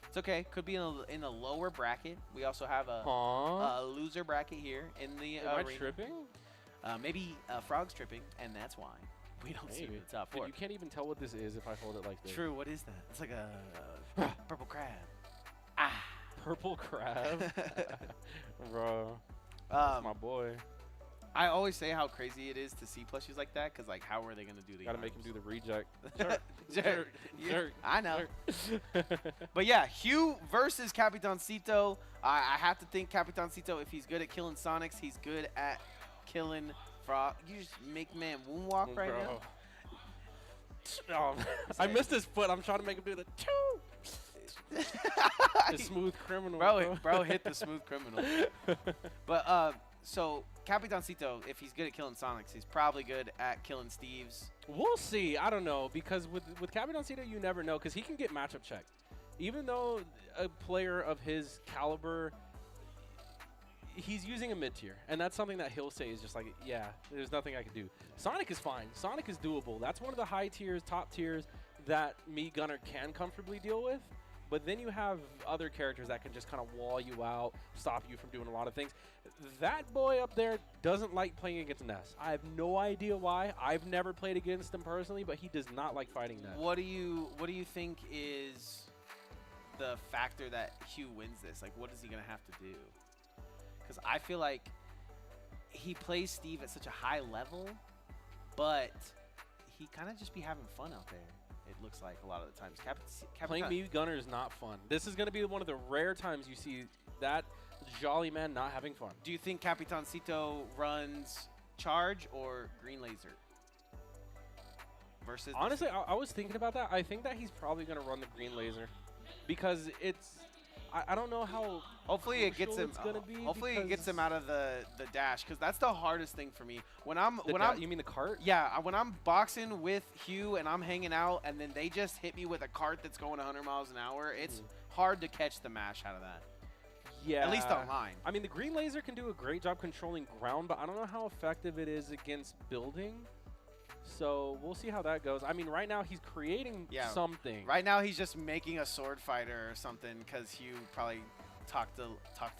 It's okay. Could be in a lower bracket. We also have a loser bracket here in the Am I arena. tripping? Maybe Frog's tripping, and that's why we don't see Maybe. the top Dude, four. you can't even tell what this is if I hold it like this. True. What is that? It's like a purple crab. Ah. Purple crab? Bro. That's my boy. I always say how crazy it is to see plushies like that, because like, how are they gonna do the? Gotta make him do the reject. Jerk. Jerk. I know. But yeah, Hugh versus Capitancito. I have to think Capitancito, if he's good at killing Sonics, he's good at killing Frog. You just make man moonwalk right now. Oh, I missed his foot. I'm trying to make him do the the smooth criminal. Bro hit the smooth criminal. But so Capitancito, if he's good at killing Sonics, he's probably good at killing Steves. We'll see. I don't know, because with Capitancito, you never know, because he can get matchup checked. Even though a player of his caliber, he's using a mid-tier, and that's something that he'll say is just like, yeah, there's nothing I can do. Sonic is fine. Sonic is doable. That's one of the high tiers, top tiers that me, Gunner, can comfortably deal with. But then you have other characters that can just kind of wall you out, stop you from doing a lot of things. That boy up there doesn't like playing against Ness. I have no idea why. I've never played against him personally, but he does not like fighting Ness. What do you think is the factor that Hugh wins this? Like, what is he gonna have to do? Because I feel like he plays Steve at such a high level, but he kind of just be having fun out there. It looks like a lot of the times. Playing me Gunner is not fun. This is going to be one of the rare times you see that jolly man not having fun. Do you think Capitancito runs charge or green laser? Versus honestly, I was thinking about that. I think that he's probably going to run the green laser because it's. I don't know how. Hopefully it gets him. Hopefully it gets him out of the dash, because that's the hardest thing for me. You mean the cart? Yeah, when I'm boxing with Hugh and I'm hanging out, and then they just hit me with a cart that's going 100 miles an hour. It's hard to catch the mash out of that. Yeah. At least online. I mean, the green laser can do a great job controlling ground, but I don't know how effective it is against building. So we'll see how that goes. I mean, right now he's creating something. Right now he's just making a sword fighter or something, because Hugh probably talked a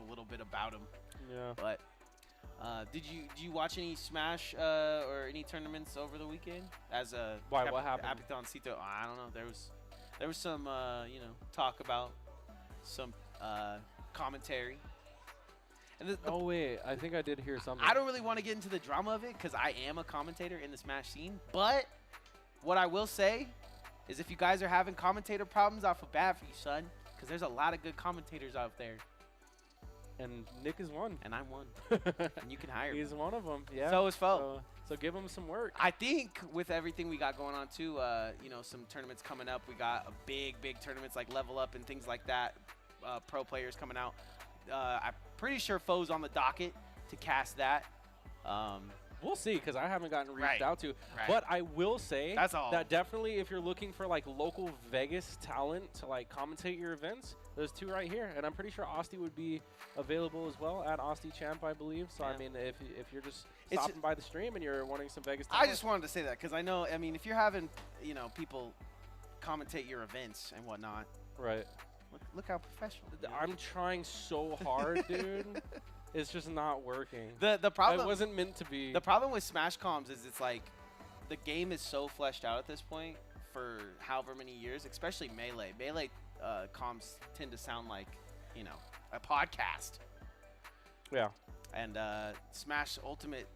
little bit about him. Yeah. But did you watch any Smash or any tournaments over the weekend? As a what happened? Capitancito, I don't know. There was some talk about some commentary. And oh wait, I think I did hear something. I don't really want to get into the drama of it, because I am a commentator in the Smash scene. But what I will say is, if you guys are having commentator problems, I feel bad for you, son, because there's a lot of good commentators out there. And Nick is one. And I'm one. And you can hire me. He's one of them. Yeah. So is Fo. So give him some work. I think with everything we got going on too, some tournaments coming up. We got a big tournaments like Level Up and things like that. Pro players coming out. I'm pretty sure Fo's on the docket to cast that. We'll see, because I haven't gotten reached out to. Right. But I will say that definitely, if you're looking for like local Vegas talent to like commentate your events, there's two right here. And I'm pretty sure Osti would be available as well at Osti Champ, I believe. So I mean, if you're just stopping by the stream and you're wanting some Vegas talent. I just wanted to say that, because I know, I mean, if you're having people commentate your events and whatnot. Right. Look how professional. I'm trying so hard, dude. It's just not working. The problem, it wasn't meant to be. The problem with Smash comms is it's like the game is so fleshed out at this point for however many years, especially Melee. Melee comms tend to sound like, a podcast. Yeah. And Smash Ultimate,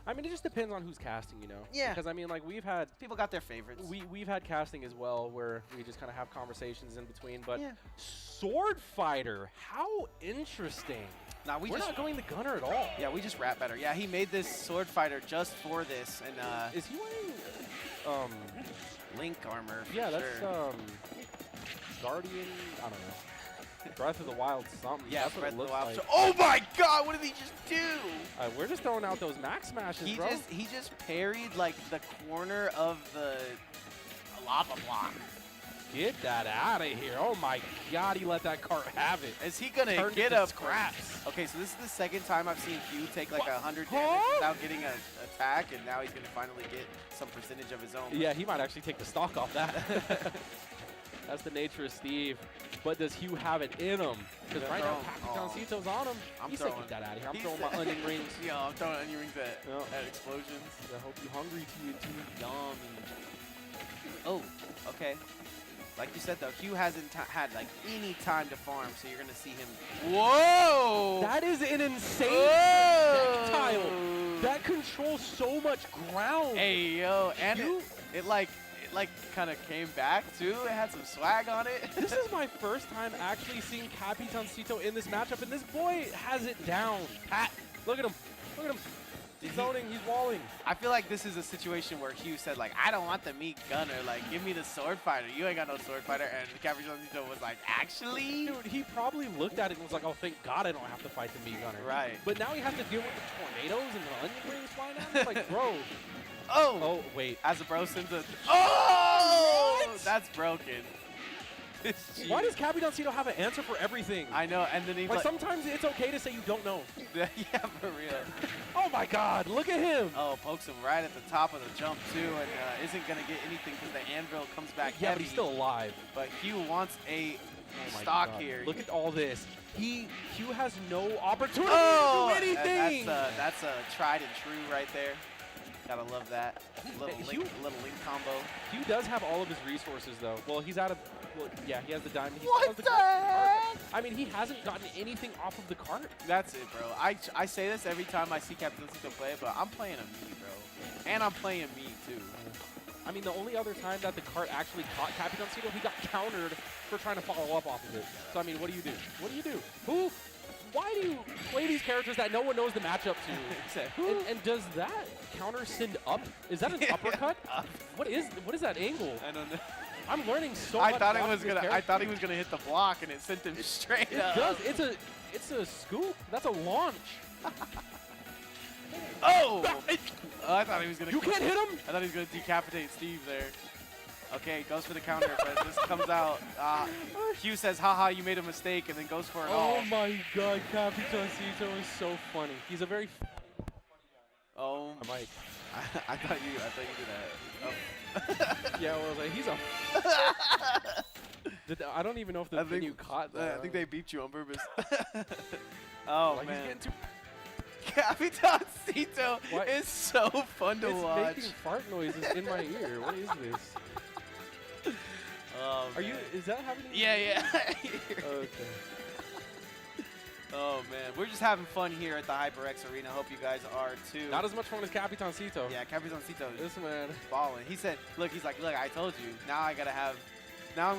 I mean, it just depends on who's casting, Yeah. Because, I mean, like, we've had... People got their favorites. We've had casting as well where we just kind of have conversations in between. But Sword Fighter, how interesting. Nah, We're not going the gunner at all. Yeah, we just rap better. Yeah, he made this sword fighter just for this, and Is he wearing Link armor. For yeah, that's sure. Guardian, I don't know. Breath of the Wild something. Yeah, that's what Breath it of the looks Wild. like. So, oh my God! What did he just do? We're just throwing out those max smashes, He bro. just parried like the corner of the lava block. Get that out of here. Oh my God, he let that cart have it. Is he gonna Turned get to up? scraps. Okay, so this is the second time I've seen Hugh take like 100 Huh? damage without getting an attack, and now he's gonna finally get some percentage of his own. Yeah, he might actually take the stock off that. That's the nature of Steve. But does Hugh have it in him? Because right now, Capitancito's on him. He's saying, get that out of here. I'm throwing my onion rings. Yo, I'm throwing onion rings at explosions. I hope you're hungry, TNT. Yummy. Oh, okay. Like you said, though, Hugh hasn't had like any time to farm, so you're gonna see him. Whoa! That is an insane projectile. That controls so much ground. Hey yo, and it like kind of came back too. It had some swag on it. This is my first time actually seeing Capitancito in this matchup, and this boy has it down. Pat, look at him. Look at him. He's zoning, he's walling. I feel like this is a situation where Hugh said, like, I don't want the meat gunner. Like, give me the sword fighter. You ain't got no sword fighter. And Capitancito was like, actually? Dude, he probably looked at it and was like, oh, thank God I don't have to fight the meat gunner. Right. But now he has to deal with the tornadoes and the onion rings flying at him. Like, bro. Oh, wait. As a bro sends a. Oh! What? That's broken. Why does Capitancito have an answer for everything? I know, and then he's like sometimes it's okay to say you don't know. Yeah, for real. Oh my God, look at him. Oh, pokes him right at the top of the jump too, and isn't gonna get anything because the anvil comes back Yeah, heavy. but he's still alive. But Hugh wants a stock stock here. Look at all this. Hugh has no opportunity to do anything. That's a tried and true right there. Gotta love that. Little link combo. Hugh does have all of his resources though. Well, he's out of. Well, yeah, he has the diamond. He What has the heck? I mean, he hasn't gotten anything off of the cart. That's it, bro. I say this every time I see Capitancito play, but I'm playing a me, bro. And I'm playing me, too. I mean, the only other time that the cart actually caught Capitancito, he got countered for trying to follow up off of it. So, I mean, what do you do? What do you do? Why do you play these characters that no one knows the matchup to? And does that counter send up? Is that an uppercut? What is that angle? I don't know. I'm learning so much. I thought he was gonna hit the block, and it sent him straight up. It does. It's a scoop. That's a launch. Oh! I thought he was gonna. You can't hit him. I thought he was gonna decapitate Steve there. Okay, goes for the counter, but this comes out. Hugh says, haha, you made a mistake, and then goes for it all. Oh my God, Capitancito is so funny. He's a very Oh, Mike. I thought you did that. Oh. Yeah, well, I was like, he's a I don't even know if the venue caught that. I think they beeped you on purpose. Oh, like, man. He's Capitancito is so fun to watch. It's making fart noises in my ear. What is this? Oh, Is that happening? Yeah. Okay. Oh, man. We're just having fun here at the HyperX Arena. Hope you guys are, too. Not as much fun as Capitancito. Yeah, Capitancito This man. balling. He said, look, I told you. Now I'm going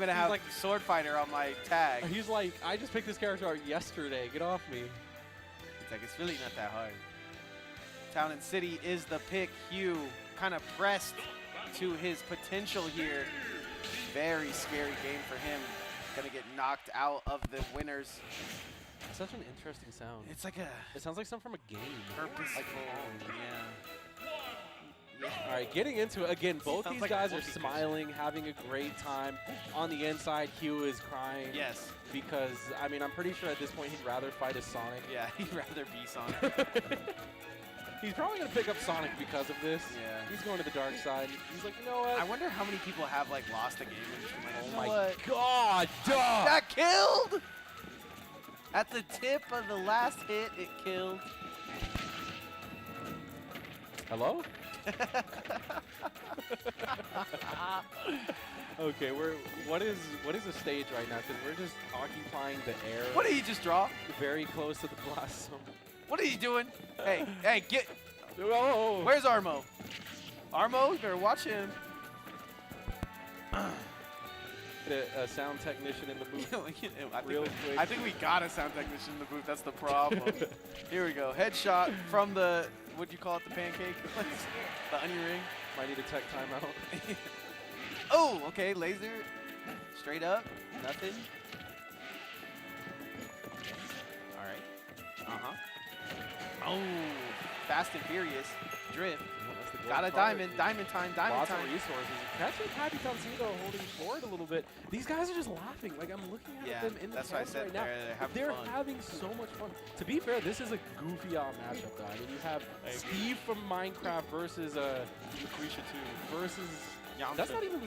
to have like Sword Fighter on my tag. He's like, I just picked this character out yesterday. Get off me. It's like, it's really not that hard. Town and City is the pick. Hugh kind of pressed to his potential here. Very scary game for him. Going to get knocked out of the winners. Such an interesting sound. It's like It sounds like something from a game. purposeful. Yeah. All right, getting into it again. Both Sounds these like a guys are multi-pitch. smiling, having a great time. On the inside, Hugh is crying. Yes. Because I mean, I'm pretty sure at this point he'd rather fight as Sonic. Yeah, he'd rather be Sonic. He's probably gonna pick up Sonic because of this. Yeah. He's going to the dark side. He's like, you know what? I wonder how many people have like lost a game and just been like, Oh you know my what? God! Duh! Got killed! At the tip of the last hit, it killed. Hello? Okay, what is the stage right now? Because we're just occupying the air. What did he just draw? Very close to the blast zone. What are you doing? Hey, get. Oh! Where's Armo? Armo, you better watch him. Get a sound technician in the booth. I think we got a sound technician in the booth. That's the problem. Here we go. Headshot from the, what do you call it, the pancake? The onion ring. Might need a tech timeout. Oh, okay. Laser. Straight up. Nothing. All right. Uh-huh. Oh, Fast and Furious. Drift. Got a diamond. Diamond time. Diamond Lots time. of resources. Catching Capitancito holding forward a little bit. These guys are just laughing. Like, I'm looking at them in the that's what I said. right now. They're having so much fun. To be fair, this is a goofy-odd matchup, though. I mean, you have Steve from Minecraft versus Lucretia 2 versus Yamcha. That's not even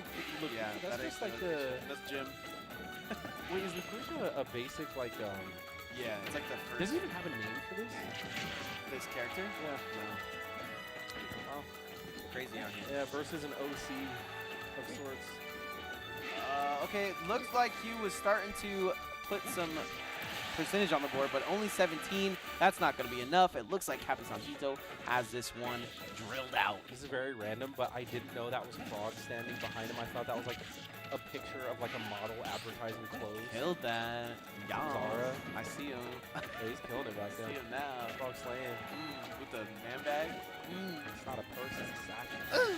Yeah, that's just like the... That's Jim. Wait, is Lucretia a basic, like, Yeah, it's like the first... Does he even have a name for this? This character? Yeah. No. Wow. Crazy out here. Yeah, versus an OC of sorts. Okay, looks like Hugh was starting to put some percentage on the board, but only 17. That's not going to be enough. It looks like Capitancito has this one drilled out. This is very random, but I didn't know that was Frog standing behind him. I thought that was like a picture of like a model advertising clothes. Killed that. Yeah. Zara. I see him. Yeah, he's killing it back there. I see him now. Frog slaying. With the man bag. It's not a purse, it's a satchel.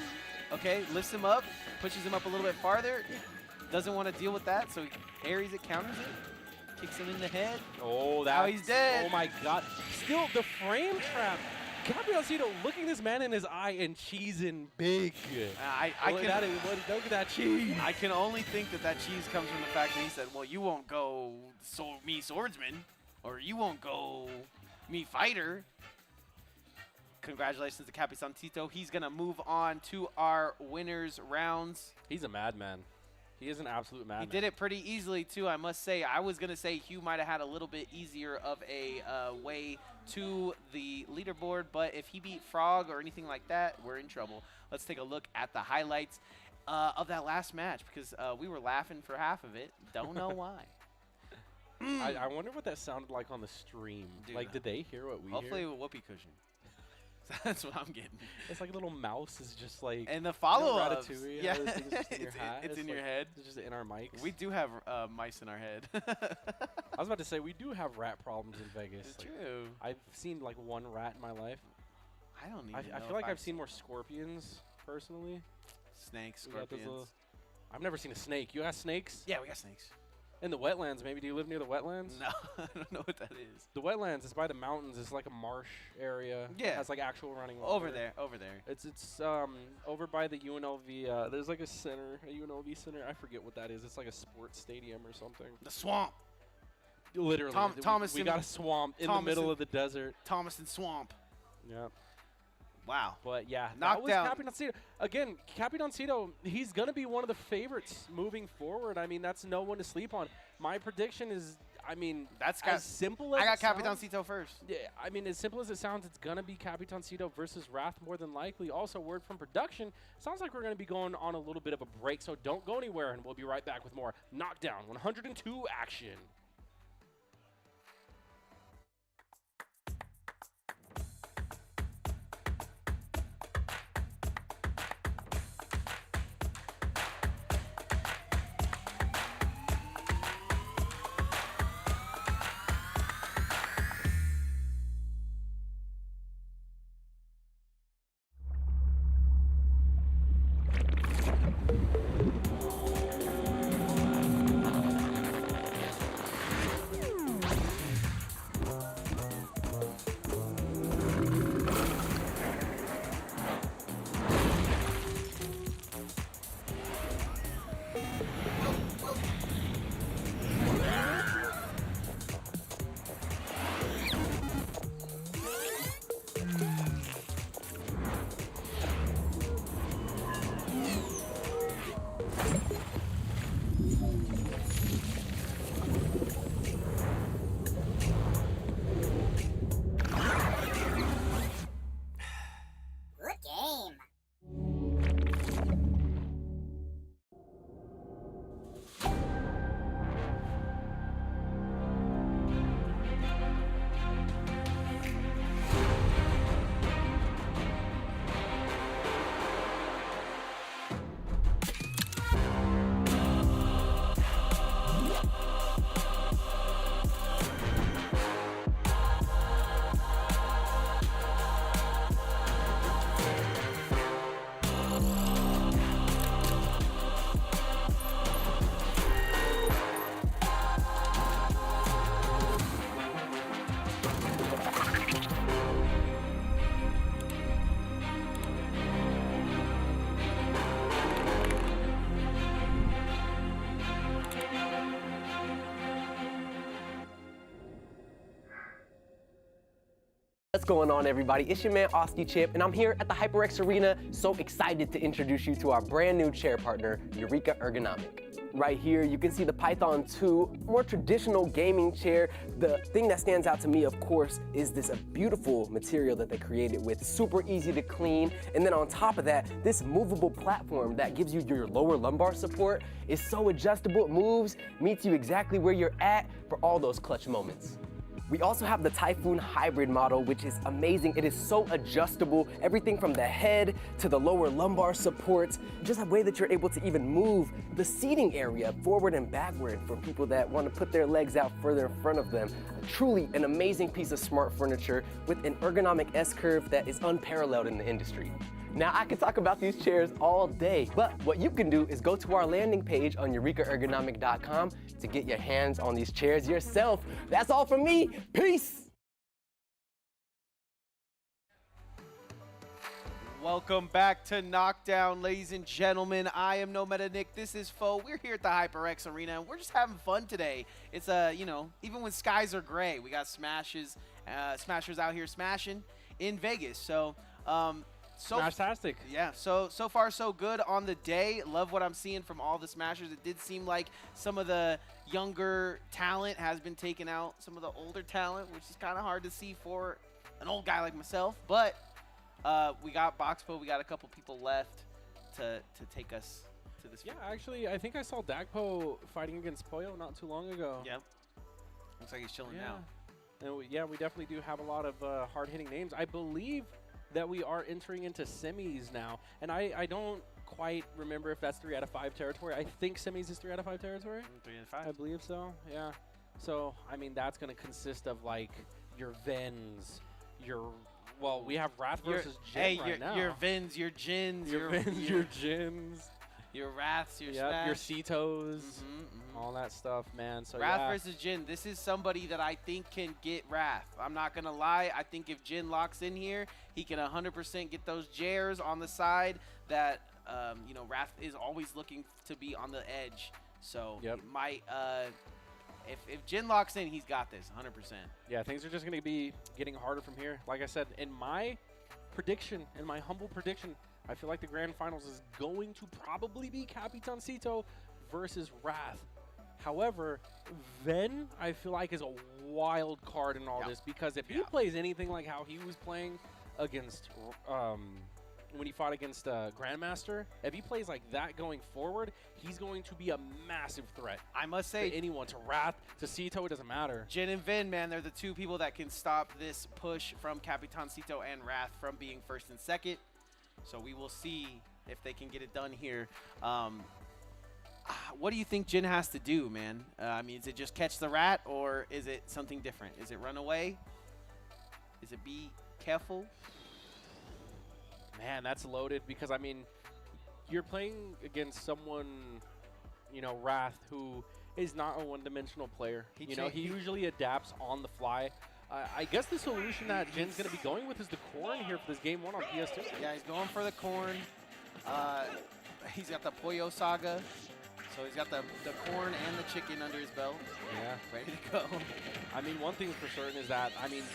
Okay, lifts him up, pushes him up a little bit farther. Doesn't want to deal with that, so he parries it, counters it, kicks him in the head. Oh, now he's dead. Oh my God! Still the frame trap. Capitancito looking this man in his eye and cheesing big. Look at that cheese. I can only think that cheese comes from the fact that he said, "Well, you won't go me swordsman, or you won't go me fighter." Congratulations to Capitancito. He's going to move on to our winners rounds. He's a madman. He is an absolute madman. He did it pretty easily, too, I must say. I was going to say Hugh might have had a little bit easier of a way to the leaderboard, but if he beat Frog or anything like that, we're in trouble. Let's take a look at the highlights of that last match, because we were laughing for half of it. Don't know why. I wonder what that sounded like on the stream. Dude, like, did they hear what we hopefully hear? with whoopee cushion. That's what I'm getting. It's like a little mouse is just like... And the follow-ups. Yeah, it's in your head. It's just in our mics. We do have mice in our head. I was about to say, we do have rat problems in Vegas. It's true. I've seen like one rat in my life. I don't even know. I feel like I've seen more scorpions, personally. Snakes, scorpions. I've never seen a snake. You got snakes? Yeah, we got snakes. In the wetlands, maybe. Do you live near the wetlands? No, I don't know what that is. The wetlands is by the mountains. It's like a marsh area. Yeah. It has like actual running water. Over there. It's over by the UNLV. There's like a UNLV center. I forget what that is. It's like a sports stadium or something. The swamp. Literally. We got a swamp in the middle of the desert. Thomason Swamp. Yeah. Wow. But yeah, Knockdown. that was Capitancito. Again, Capitancito, he's going to be one of the favorites moving forward. I mean, that's no one to sleep on. My prediction is, I mean, that's as simple as I got Capitancito first. Yeah, I mean, as simple as it sounds, it's going to be Capitancito versus Wrath more than likely. Also, word from production, sounds like we're going to be going on a little bit of a break, so don't go anywhere, and we'll be right back with more Knockdown 102 action. What's going on, everybody? It's your man, Oski Chip, and I'm here at the HyperX Arena, so excited to introduce you to our brand new chair partner, Eureka Ergonomic. Right here, you can see the Python 2, more traditional gaming chair. The thing that stands out to me, of course, is this beautiful material that they created with, super easy to clean. And then on top of that, this movable platform that gives you your lower lumbar support is so adjustable, it moves, meets you exactly where you're at for all those clutch moments. We also have the Typhoon Hybrid model, which is amazing. It is so adjustable, everything from the head to the lower lumbar supports, just a way that you're able to even move the seating area forward and backward for people that want to put their legs out further in front of them. Truly an amazing piece of smart furniture with an ergonomic S-curve that is unparalleled in the industry. Now, I could talk about these chairs all day, but what you can do is go to our landing page on eurekaergonomic.com to get your hands on these chairs yourself. That's all from me. Peace. Welcome back to Knockdown, ladies and gentlemen. I am No Meta Nick. This is Foe. We're here at the HyperX Arena, and we're just having fun today. It's even when skies are gray, we got smashers out here smashing in Vegas. So, Smashtastic. Yeah, so far so good on the day. Love what I'm seeing from all the smashers. It did seem like some of the younger talent has been taken out, some of the older talent, which is kind of hard to see for an old guy like myself. But we got Boxpo, we got a couple people left to take us to this. Yeah, actually, I think I saw Dagpo fighting against Poyo not too long ago. Yeah, looks like he's chilling now. And we definitely do have a lot of hard-hitting names. I believe that we are entering into semis now, and I don't quite remember if that's 3 out of 5 territory. I think semis is 3 out of 5 territory. 3 out of 5. I believe so. Yeah. So I mean, that's going to consist of like your Vens, we have Wrath versus Jin right now. Your Vens, your Jins, your Vens, your Jins, your Wraths, your Smash. your Cetos, all that stuff, man. So Wrath versus Jin. This is somebody that I think can get Wrath. I'm not gonna lie. I think if Jin locks in here, he can 100% get those jairs on the side that Wrath is always looking to be on the edge. So it might. If Jin locks in, he's got this 100%. Yeah, things are just going to be getting harder from here. Like I said, in my humble prediction, I feel like the grand finals is going to probably be Capitan Cito versus Wrath. However, Ven, I feel like, is a wild card in all this, because if he plays anything like how he was playing against when he fought against Grandmaster, if he plays like that going forward, he's going to be a massive threat. I must say, to anyone, to Wrath, to Cito, it doesn't matter. Jin and Vin, man, they're the two people that can stop this push from Capitan Cito and Wrath from being first and second. So we will see if they can get it done here. What do you think Jin has to do, man? I mean, is it just catch the rat, or is it something different? Is it run away? Is it be careful? Man, that's loaded, because, I mean, you're playing against someone, Wrath, who is not a one-dimensional player. He usually adapts on the fly. I guess the solution that Jin's going to be going with is the corn here for this game 1 on PS2. Yeah, he's going for the corn. He's got the Poyo Saga. So he's got the corn and the chicken under his belt. Yeah. Ready to go. I mean, one thing for certain is that,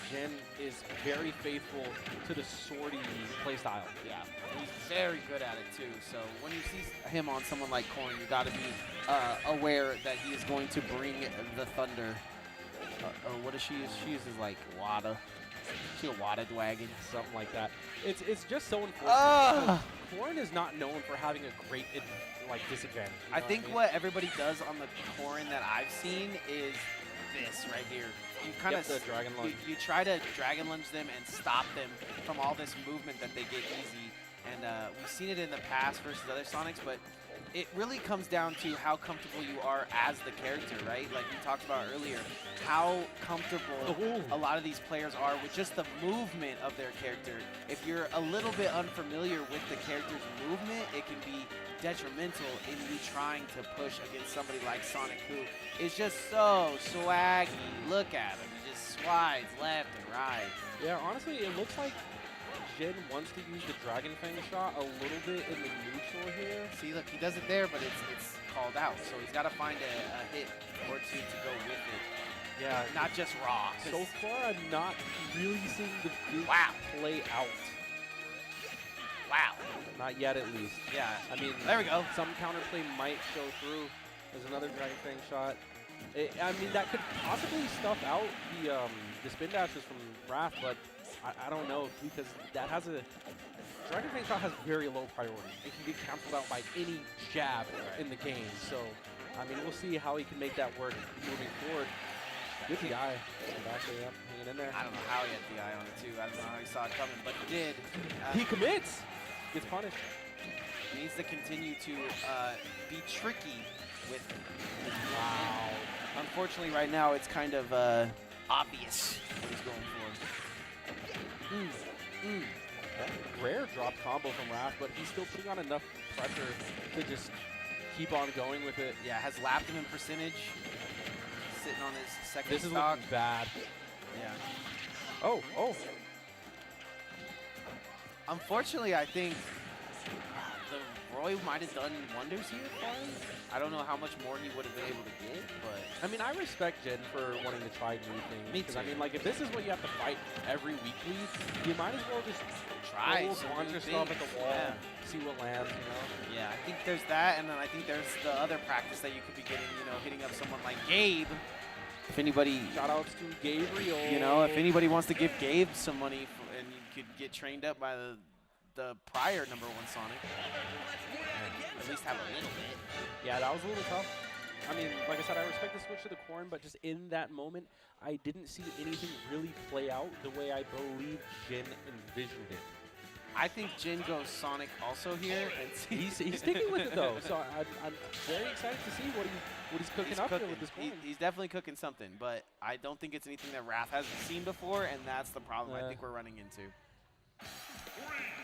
Jin is very faithful to the swordy playstyle. Yeah, he's very good at it too. So when you see him on someone like Korn, you got to be aware that he is going to bring the thunder. Or what does she use? She uses like Wada. She's a Wada Dwagon. Something like that. It's just so unfortunate. Korn is not known for having a great disadvantage. I think what everybody does on the Corrin that I've seen is this right here. You kind of Dragon Lunge. You try to Dragon Lunge them and stop them from all this movement that they get easy. And we've seen it in the past versus other Sonics, but it really comes down to how comfortable you are as the character, right? Like we talked about earlier, how comfortable a lot of these players are with just the movement of their character. If you're a little bit unfamiliar with the character's movement, it can be detrimental in you trying to push against somebody like Sonic, who is just so swaggy. Look at him. He just slides left and right. Yeah, honestly, it looks like Jin wants to use the Dragon Fang shot a little bit in the neutral here. See, look, he does it there, but it's called out. So he's got to find a hit or two to go with it. Yeah. not just raw. So far, I'm not really seeing the big play out. Wow. Not yet, at least. Yeah. I mean, there we go. Some counterplay might show through. There's another Dragon Fang shot. I mean, that could possibly stuff out the spin dashes from Wrath, but I don't know, because that has a Dragon Fang shot has very low priority. It can get canceled out by any jab in the game. So, I mean, we'll see how he can make that work moving forward. Good DI. Back there, yep, hanging in there. I don't know how he had DI on it too. I don't know how he saw it coming, but he did. He commits. Gets punished. He needs to continue to be tricky with. Wow. Unfortunately, right now it's kind of obvious what he's going for. Rare drop combo from Wrath, but he's still putting on enough pressure to just keep on going with it. Yeah, has lapped him in percentage. Sitting on his second This is stock. looking bad. Yeah. Oh. Unfortunately, I think the Roy might have done wonders here for him. I don't know how much more he would have been able to get, but I mean, I respect Jin for wanting to try new things. Me Because, too. I mean, like, if this is what you have to fight every weekly, you might as well just try throw some a bunch new of stuff at things. the wall, Yeah. see what lands, you know? Yeah, I think there's that, and then I think there's the other practice that you could be getting, you know, hitting up someone like Gabe. If anybody, Shoutouts to Gabriel. you know, if anybody wants to give Gabe some money and you could get trained up by the prior #1 Sonic, at least have a little bit. Yeah, that was a little tough. I mean, like I said, I respect the switch to the corn, but just in that moment, I didn't see anything really play out the way I believe Jin envisioned it. I think Jin goes Sonic also here, and He's sticking with it though, so I'm very excited to see what he's cooking up here with this corn. He's definitely cooking something, but I don't think it's anything that Wrath hasn't seen before, and that's the problem I think we're running into.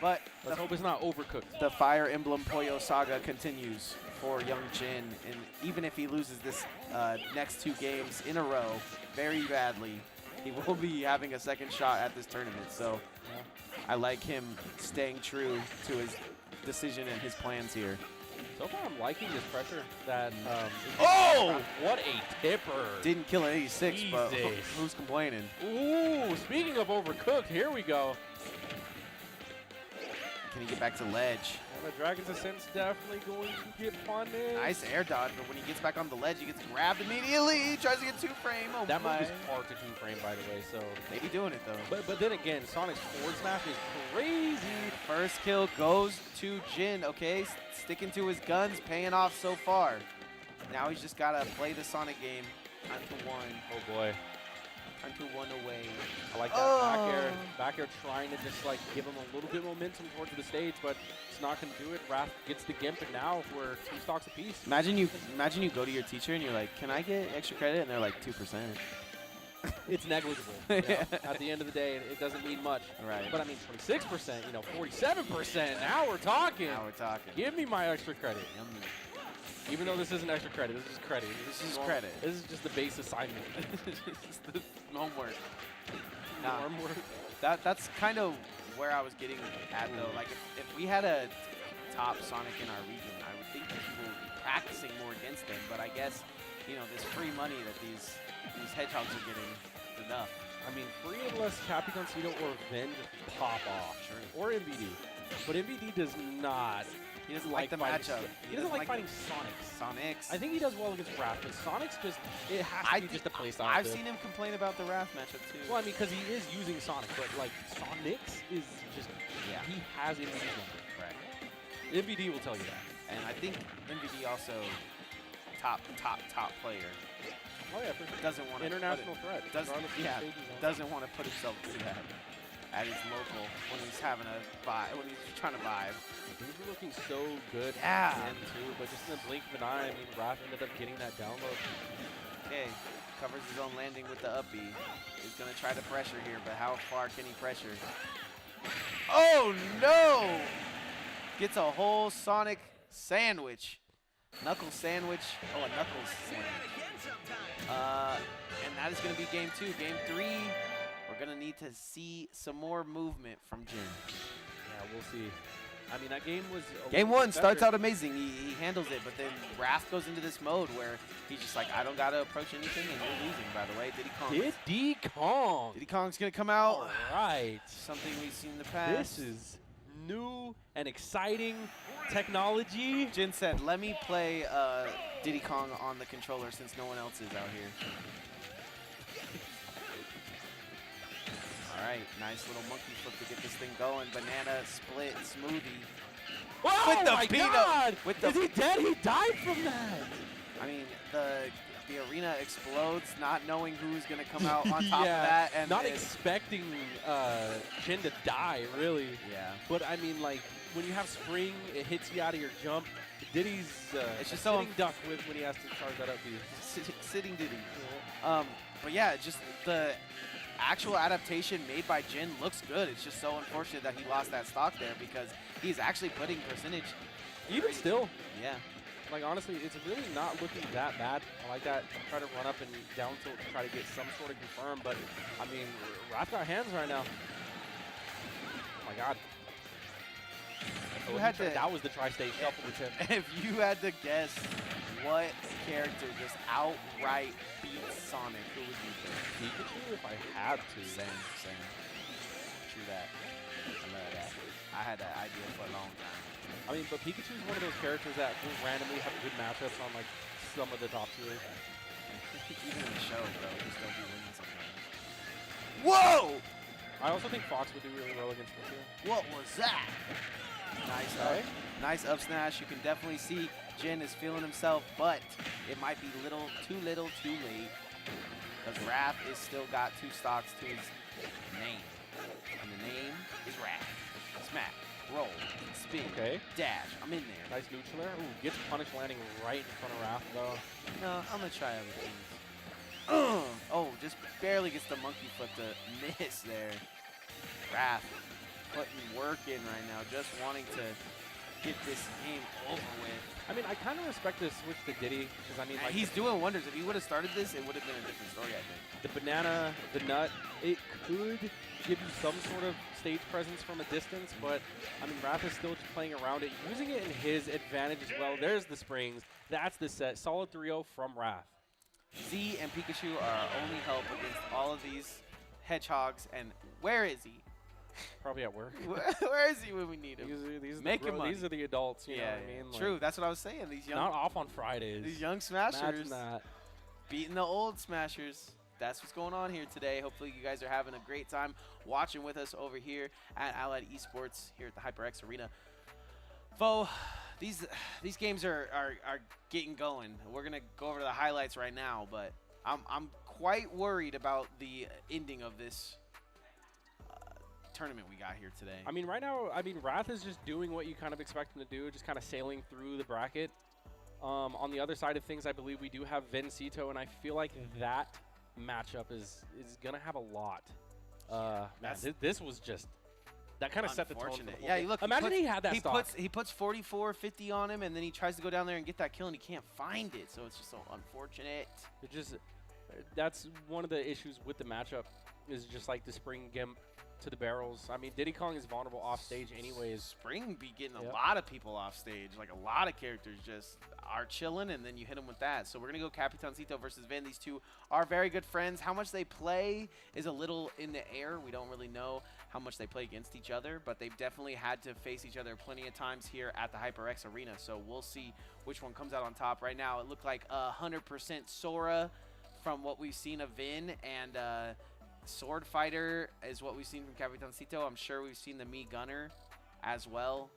But let's hope it's not overcooked. The Fire Emblem Poyo saga continues for young Jin, and even if he loses this next 2 games in a row very badly, he will be having a second shot at this tournament. So I like him staying true to his decision and his plans here. So far, I'm liking this pressure that. Oh! What a tipper! Didn't kill an 86, but Jesus. who's complaining? Ooh, speaking of overcooked, here we go. Can he get back to ledge? And the Dragon's Ascent's definitely going to get punished. Nice air dodge, but when he gets back on the ledge, he gets grabbed immediately. He tries to get 2-frame. Oh that my. move is hard to 2-frame, by the way, so. They be doing it, though. But then again, Sonic's forward smash is crazy. First kill goes to Jin, okay? Sticking to his guns, paying off so far. Now he's just got to play the Sonic game. Time to 1. Oh, boy. Time to 1 away. I like that back air trying to just like give him a little bit of momentum towards the stage, but it's not going to do it. Wrath gets the Gimp, and now we're 2 stocks apiece. Imagine you go to your teacher and you're like, can I get extra credit? And they're like, 2%. It's negligible. You know? At the end of the day, it doesn't mean much. Right. But I mean, 26%, you know, 47%. Now we're talking. Now we're talking. Give me my extra credit. Yummy. Even though this isn't extra credit, this is credit. This is credit. This is just the base assignment. It's the homework. Homework. That's kind of where I was getting at, though. Like, if we had a top Sonic in our region, I would think that people would be practicing more against them. But I guess, you know, this free money that these hedgehogs are getting is enough. I mean, free unless Capcom Cito or Ven just pop off. Sure. Or MVD. But MVD does not. He doesn't like the matchup. He doesn't like fighting Sonics. I think he does well against Wrath, but Sonic's just, it has to be just a playstyle. I've seen him complain about the Wrath matchup, too. Well, I mean, because he is using Sonic, but, like, Sonics is just, he has MVD number. Right. MVD will tell you that. And I think MVD also top player. Oh, yeah, for sure. Doesn't want to international threat. Doesn't want to put himself through that at his local when he's having a vibe, when he's trying to vibe. Things were looking so good Yeah. at the end, too, but just in the blink of an eye, I mean, Wrath ended up getting that download. Okay, covers his own landing with the up B. He's going to try to pressure here, but how far can he pressure? Oh, no! Gets a whole Sonic sandwich. Knuckle sandwich. Oh, a Knuckles sandwich. And that is going to be game 2. Game 3, we're going to need to see some more movement from Jin. Yeah, we'll see. I mean, that game was Game 1 starts out amazing. He handles it, but then Wrath goes into this mode where he's just like, I don't got to approach anything, and you're losing, by the way. Diddy Kong. Diddy Kong. Diddy Kong's going to come out. All right. Something we've seen in the past. This is new and exciting technology. Jin said, let me play Diddy Kong on the controller since no one else is out here. All right, nice little monkey flip to get this thing going. Banana split smoothie. Oh with the my beat God! Up, with the is he dead? He died from that. I mean, the arena explodes, not knowing who's gonna come out on top of that, and not expecting Jin to die, really. Yeah. But I mean, like when you have spring, it hits you out of your jump. Diddy's it's just sitting duck with when he has to charge that up. Sitting Diddy. But yeah, just the actual adaptation made by Jin looks good. It's just so unfortunate that he lost that stock there because he's actually putting percentage. Even still. Yeah. Like, honestly, it's really not looking that bad. I like that. Try to run up and down tilt to try to get some sort of confirm. But, I mean, Wrath got hands right now. Oh, my God. You had to, that was the tri-state shuffle attempt. If you had to guess what character just outright beats Sonic, who would you pick? Pikachu, if I had to. Same. True that. I love that. I had that idea for a long time. I mean, but Pikachu is one of those characters that will randomly have good matchups on, like, some of the top tiers. Even in the show, bro, just don't be winning sometimes. Whoa! I also think Fox would do really well against him, too. What was that? Nice up smash. You can definitely see Jin is feeling himself, but it might be too little, too late. Because Wrath is still got 2 stocks to his name. And the name is Wrath. Smack, roll, spin, dash. I'm in there. Nice neutral there. Ooh, gets punish landing right in front of Wrath, though. No, I'm going to try other things. Oh, just barely gets the monkey flip to miss there. Wrath putting work in right now, just wanting to get this game over with. I mean, I kind of respect this switch to Diddy, because I mean, like, he's doing wonders. If he would have started this, it would have been a different story, I think. The banana, the nut, it could give you some sort of stage presence from a distance, but I mean, Wrath is still just playing around it, using it in his advantage as well. There's the springs. That's the set. Solid 3-0 from Wrath. Z and Pikachu are our only help against all of these hedgehogs, and where is he? Probably at work. Where is he when we need him? These are the adults, you know what I mean? True, that's what I was saying. These young, not off on Fridays. These young smashers. Imagine that. Beating the old smashers. That's what's going on here today. Hopefully you guys are having a great time watching with us over here at Allied Esports here at the HyperX Arena. Fo, these games are getting going. We're gonna go over the highlights right now, but I'm quite worried about the ending of this tournament we got here today. I mean, right now, Wrath is just doing what you kind of expect him to do, just kind of sailing through the bracket. On the other side of things, I believe we do have Vencito, and I feel like that matchup is going to have a lot. This was just, that kind of set the tone. For the whole thing. Look, imagine he had that stock. He puts 44-50 on him, and then he tries to go down there and get that kill, and he can't find it, so it's just so unfortunate. That's one of the issues with the matchup, is just like the spring gimp to the barrels. I mean, Diddy Kong is vulnerable off stage anyways. Spring be getting a lot of people off stage. Like, a lot of characters just are chilling, and then you hit them with that. So we're going to go Capitancito versus Vin. These two are very good friends. How much they play is a little in the air. We don't really know how much they play against each other, but they've definitely had to face each other plenty of times here at the HyperX Arena. So we'll see which one comes out on top. Right now, it looked like 100% Sora from what we've seen of Vin, and Sword Fighter is what we've seen from Capitancito. I'm sure we've seen the Mii Gunner as well.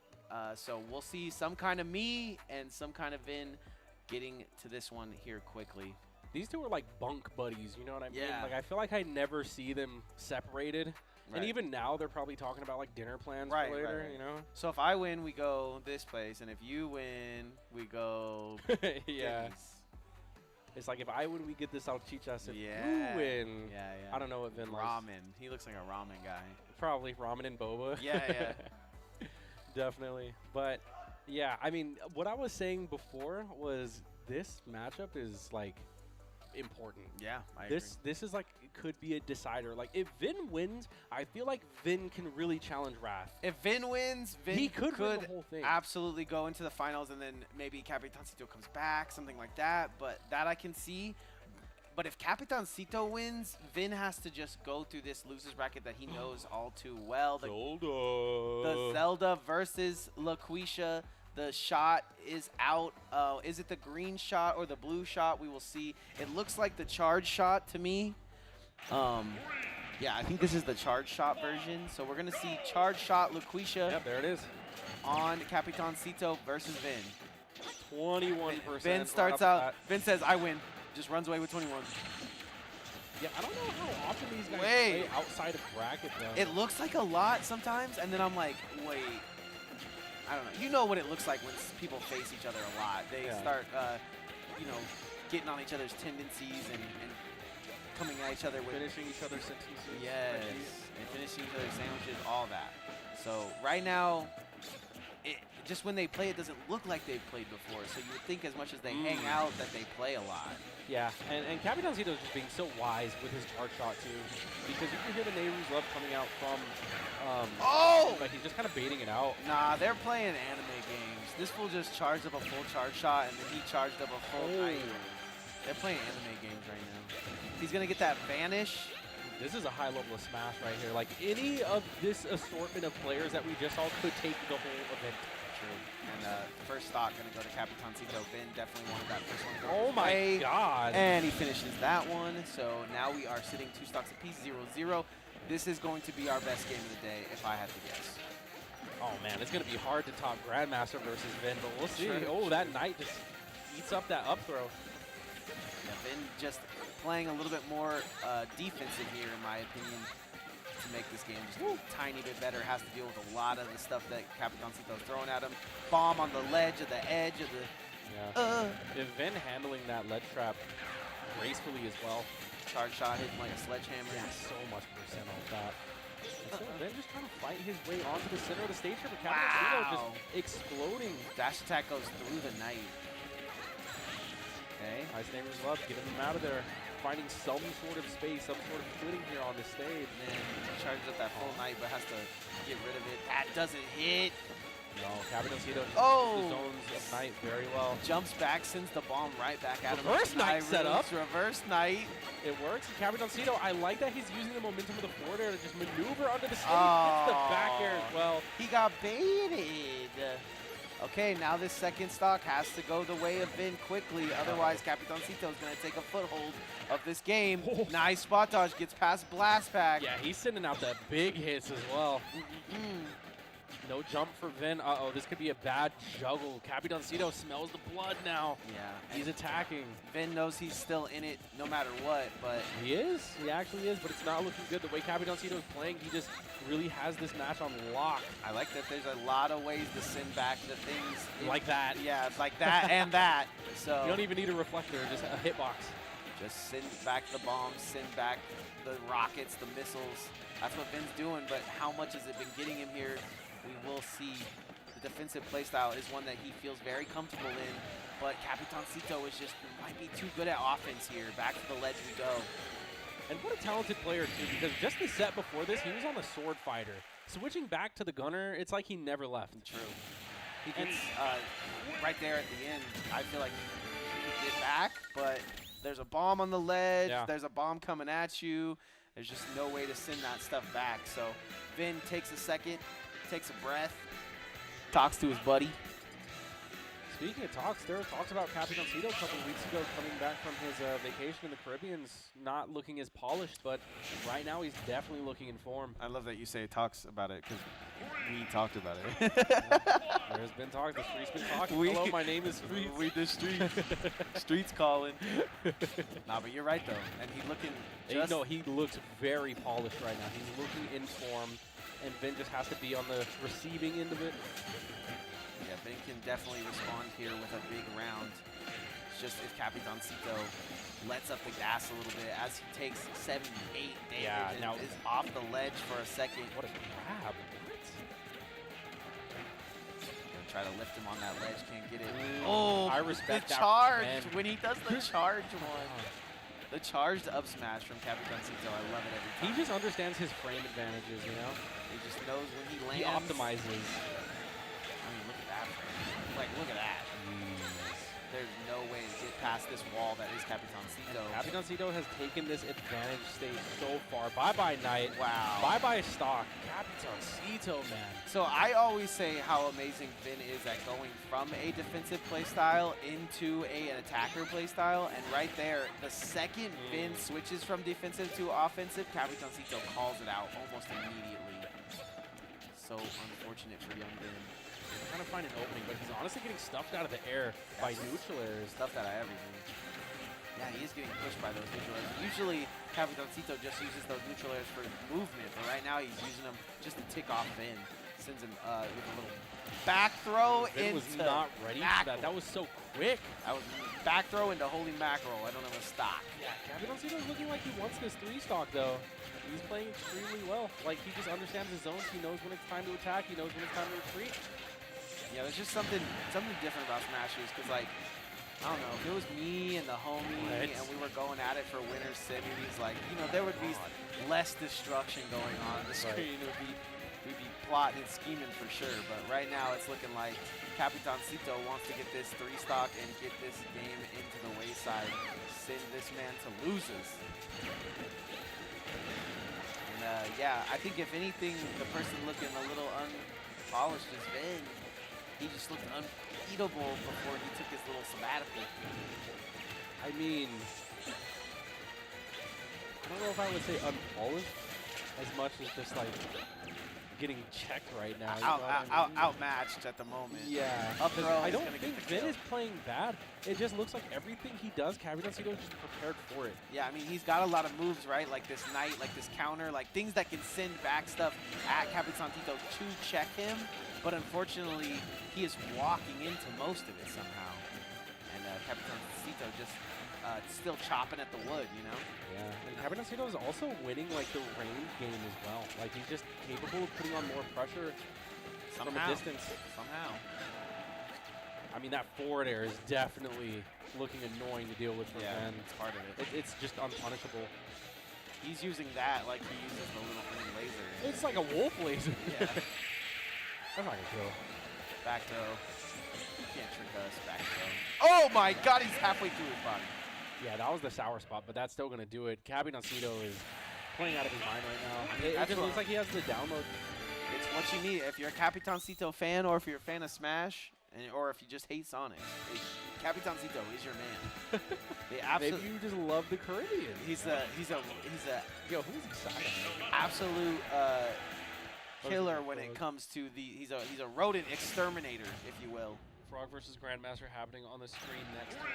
So we'll see some kind of Mii and some kind of Vin getting to this one here quickly. These two are like bunk buddies, you know what I mean? Yeah. Like, I feel like I never see them separated. Right. And even now, they're probably talking about like dinner plans for later, you know? So if I win, we go this place, and if you win, we go yeah. Denny's. It's like, if I win, we get this salchichas. If you win, I don't know what Vin likes. Ramen. He looks like a ramen guy. Probably ramen and boba. Yeah. Definitely. But, yeah, I mean, what I was saying before was this matchup is, like, important. Yeah, I This is like, it could be a decider. Like, if Vin wins, I feel like Vin can really challenge Wrath. If Vin wins, Vin he could win the whole thing. Absolutely go into the finals, and then maybe Capitancito comes back, something like that. But that I can see. But if Capitancito wins, Vin has to just go through this losers bracket that he knows all too well. The Zelda versus LaQuisha. The shot is out. Is it the green shot or the blue shot? We will see. It looks like the charge shot to me. Yeah, I think this is the charge shot version. So we're going to see charge shot LaQuisha. Yep, there it is. On Capitancito versus Vin. 21%. Vin starts out. Vin says, I win. Just runs away with 21. Yeah, I don't know how often these guys play outside of bracket, though. It looks like a lot sometimes, and then I'm like, wait. I don't know. You know what it looks like when people face each other a lot. They start, you know, getting on each other's tendencies and coming at each other with... Finishing each other's sentences. Yes, and finishing each other's sandwiches, all that. So right now, just when they play, it doesn't look like they've played before. So you would think as much as they hang out that they play a lot. Yeah, and Capitancito is just being so wise with his charge shot, too. Because you can hear the Nehru's love coming out from... Like, he's just kind of baiting it out. Nah, they're playing anime games. This fool just charged up a full charge shot, and then he charged up a full knight. They're playing anime games right now. He's going to get that vanish. This is a high level of Smash right here. Like, any of this assortment of players that we just saw could take the whole event. True. And the first stock going to go to Capitancito. Vin definitely wanted that first one to go. Oh my God. And he finishes that one. So now we are sitting 2 stocks apiece, 0-0. This is going to be our best game of the day, if I had to guess. Oh man, it's going to be hard to top Grandmaster versus Vin, but we'll see. Oh, that Knight just eats up that up throw. Yeah, Vin just playing a little bit more defensive here, in my opinion, to make this game just a tiny bit better. Has to deal with a lot of the stuff that Capitancito's throwing at him. Bomb on the ledge of the edge of the... If Vin handling that ledge trap gracefully as well. Charge shot hitting like a sledgehammer. Yeah, so much percent off that. So Vin just trying to fight his way onto the center of the stage here, but Capitancito just exploding. Dash attack goes through the Knight. Okay. Nice Neighbor's love, getting him out of there. Finding some sort of space, some sort of footing here on the stage. And he charges up that full Knight, but has to get rid of it. That doesn't hit. No, Capitancito the zones of Knight very well. Jumps back, sends the bomb right back at him. Reverse Knight setup. Reverse Knight. It works. And Capitancito, I like that he's using the momentum of the forward air to just maneuver under the stage. Hits the back air as well. He got baited. Okay, now this second stock has to go the way of Vin quickly. Otherwise, Capitancito is going to take a foothold of this game. Nice spot dodge. Gets past Blast Pack. Yeah, he's sending out the big hits as well. No jump for Vin. Uh-oh, this could be a bad juggle. Capitancito smells the blood now. Yeah. He's attacking. Vin knows he's still in it no matter what, but... He is. He actually is, but it's not looking good. The way Capitancito is playing, he just really has this match on lock. I like that there's a lot of ways to send back the things. Like that. Yeah, like that and that. So you don't even need a reflector, just a hitbox. Just send back the bombs, send back the rockets, the missiles. That's what Vin's doing, but how much has it been getting him here? We will see. The defensive playstyle is one that he feels very comfortable in, but Capitancito is just might be too good at offense here. Back to the ledge we go. And what a talented player, too, because just the set before this, he was on the sword fighter. Switching back to the gunner, it's like he never left. True. He gets right there at the end. I feel like he could get back, but there's a bomb on the ledge. Yeah. There's a bomb coming at you. There's just no way to send that stuff back. So Vin takes a second, takes a breath, talks to his buddy. Speaking of talks, there were talks about Capitancito a couple of weeks ago coming back from his vacation in the Caribbeans, not looking as polished, but right now he's definitely looking in form. I love that you say talks about it because we talked about it. There's been talk. The streets been talking. Hello, my name is Streets. We the streets. Streets calling. Nah, but you're right though, and he's looking. Just no, he looks very polished right now. He's looking in form, and Vin just has to be on the receiving end of it. Yeah, Vin can definitely respond here with a big round. It's just if Capitancito lets up the gas a little bit as he takes 7-8 damage and is off the ledge for a second. What a grab. Gonna try to lift him on that ledge, can't get it. Oh, I respect the that charge man. when he does the charge one. The charged up smash from Capitancito, I love it every time. He just understands his frame advantages, you know? He just knows when he lands. He optimizes. I mean, look at that frame. Like, look at that. There's no way to get past this wall that is Capitancito. Capitancito has taken this advantage state so far. Bye-bye, Knight. Wow. Bye-bye, stock. Capitancito, man. So I always say how amazing Vin is at going from a defensive playstyle into an attacker playstyle, and right there, the second Vin switches from defensive to offensive, Capitancito calls it out almost immediately. So unfortunate for young Vin. Trying to find an opening, but he's honestly getting stuffed out of the air by neutral airs. Stuffed out of everything. Yeah, he is getting pushed by those neutral airs. Usually, Capitancito just uses those neutral airs for movement, but right now he's using them just to tick off Vin. Sends him with a little back throw Vin into was not ready for that. That was so quick. That was back throw into holy mackerel. I don't have a stock. Yeah, Capitancito's looking like he wants this 3-stock, though. He's playing extremely well. Like, he just understands his zones. He knows when it's time to attack. He knows when it's time to retreat. Yeah, there's just something different about Smashers, because, like, I don't know, if it was me and the homie and we were going at it for winner's semis, like, you know, there would be less destruction going on the screen. We'd be plotting and scheming for sure, but right now it's looking like Capitancito wants to get this 3-stock and get this game into the wayside, send this man to loses. And yeah, I think if anything, the person looking a little unpolished is Vin. He just looked unbeatable before he took his little sabbatical. I mean, I don't know if I would say unpolished as much as just like getting checked right now. Outmatched at the moment. Yeah. Up throw. I don't think Vin is playing bad. It just looks like everything he does, Capitancito is just prepared for it. Yeah, I mean, he's got a lot of moves, right? Like this Knight, like this counter, like things that can send back stuff at Capitancito to check him. But unfortunately, he is walking into most of it somehow. And Capitancito just still chopping at the wood, you know? Yeah, and Capitancito is also winning like the range game as well. Like he's just capable of putting on more pressure from a distance. Somehow. I mean, that forward air is definitely looking annoying to deal with for Vin. It's part of it. It's just unpunishable. He's using that like he uses the little green laser. It's like a wolf laser. Yeah. That's not gonna kill. Back throw. You can't trick us. Back throw. Oh my god, he's halfway through his body. Yeah, that was the sour spot, but that's still gonna do it. Capitancito is playing out of his mind right now. I mean, it just looks like he has the download. It's what you need. If you're a Capitancito fan, or if you're a fan of Smash, or if you just hate Sonic, Capitancito is your man. Maybe you just love the Caribbean. He's a yo, who's excited? Absolute killer when it comes to the he's a rodent exterminator, if you will. Frog versus Grandmaster happening on the screen next. That's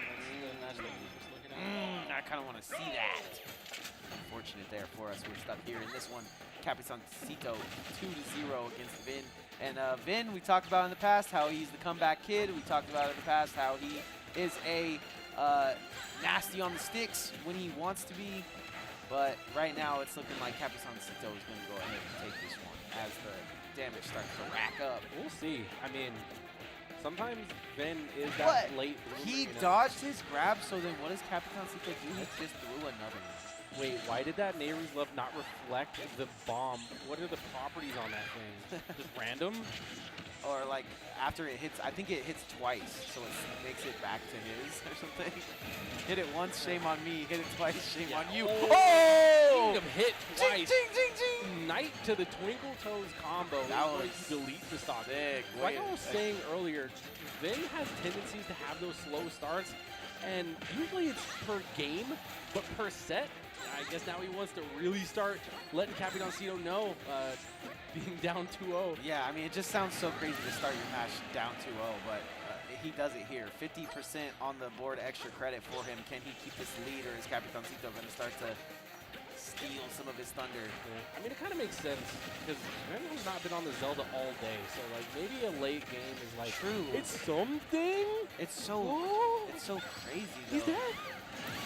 the match that we were just looking at. I kind of want to see that. Unfortunate there for us. We're stuck here in this one. Capitancito 2-0 against Vin. And Vin, we talked about in the past how he's the comeback kid. We talked about in the past how he is a nasty on the sticks when he wants to be. But right now it's looking like Capitancito is going to go ahead and take this one as the damage starts to rack up. We'll see. I mean, sometimes Vin is that late bloomer, he dodged his grab, so then what does Capitancito do? He just threw another one. Wait, why did that Nehru's Love not reflect the bomb? What are the properties on that thing? Just random? Or like after it hits, I think it hits twice, so it makes it back to his or something. Hit it once, shame on me. Hit it twice, shame on you. Oh! Hit twice. Ding, ding, ding, ding. Knight to the Twinkle Toes combo. That was like delete the stock. Sick. Like I was saying earlier, Vin has tendencies to have those slow starts, and usually it's per game, but per set, I guess now he wants to really start letting Capitancito know being down 2-0. Yeah, I mean, it just sounds so crazy to start your match down 2-0, but he does it here. 50% on the board extra credit for him. Can he keep this lead, or is Capitancito going to start to steal some of his thunder? Yeah. I mean, it kind of makes sense, because Vin has not been on the Zelda all day, so like maybe a late game is like, true. It's something. It's so crazy, though. He's dead.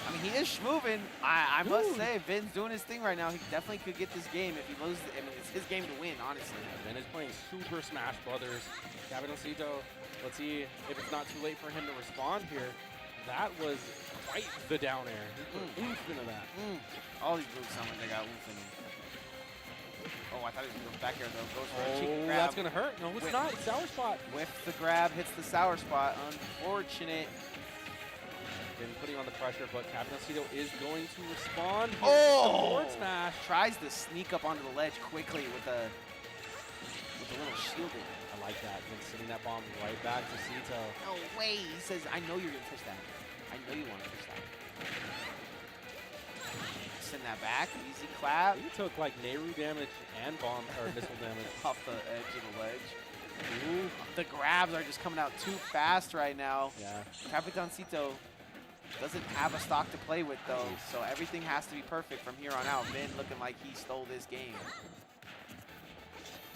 I mean, he is moving. I must say, Vin's doing his thing right now. He definitely could get this game if he loses. I mean, it's his game to win, honestly. Vin is playing Super Smash Brothers. Capitancito, let's see if it's not too late for him to respond here. That was quite the down air. He put oomph into that. All these moves sound like they got oomph in them. Oh, I thought he was going to go back air though. Goes for a cheek grab. That's going to hurt. No, it's not. It's sour spot. With the grab, hits the sour spot. Unfortunate. Been putting on the pressure, but Captain is going to respond. Oh! Forward smash. Tries to sneak up onto the ledge quickly with a little shielding. I like that. Then sending that bomb right back to Cito. No way. He says, I know you're going to touch that. I know you want to touch that. Send that back. Easy clap. He took like Nehru damage and bomb or missile damage off the edge of the ledge. Ooh, the grabs are just coming out too fast right now. Yeah. Capitancito doesn't have a stock to play with though, so everything has to be perfect from here on out. Vin looking like he stole this game.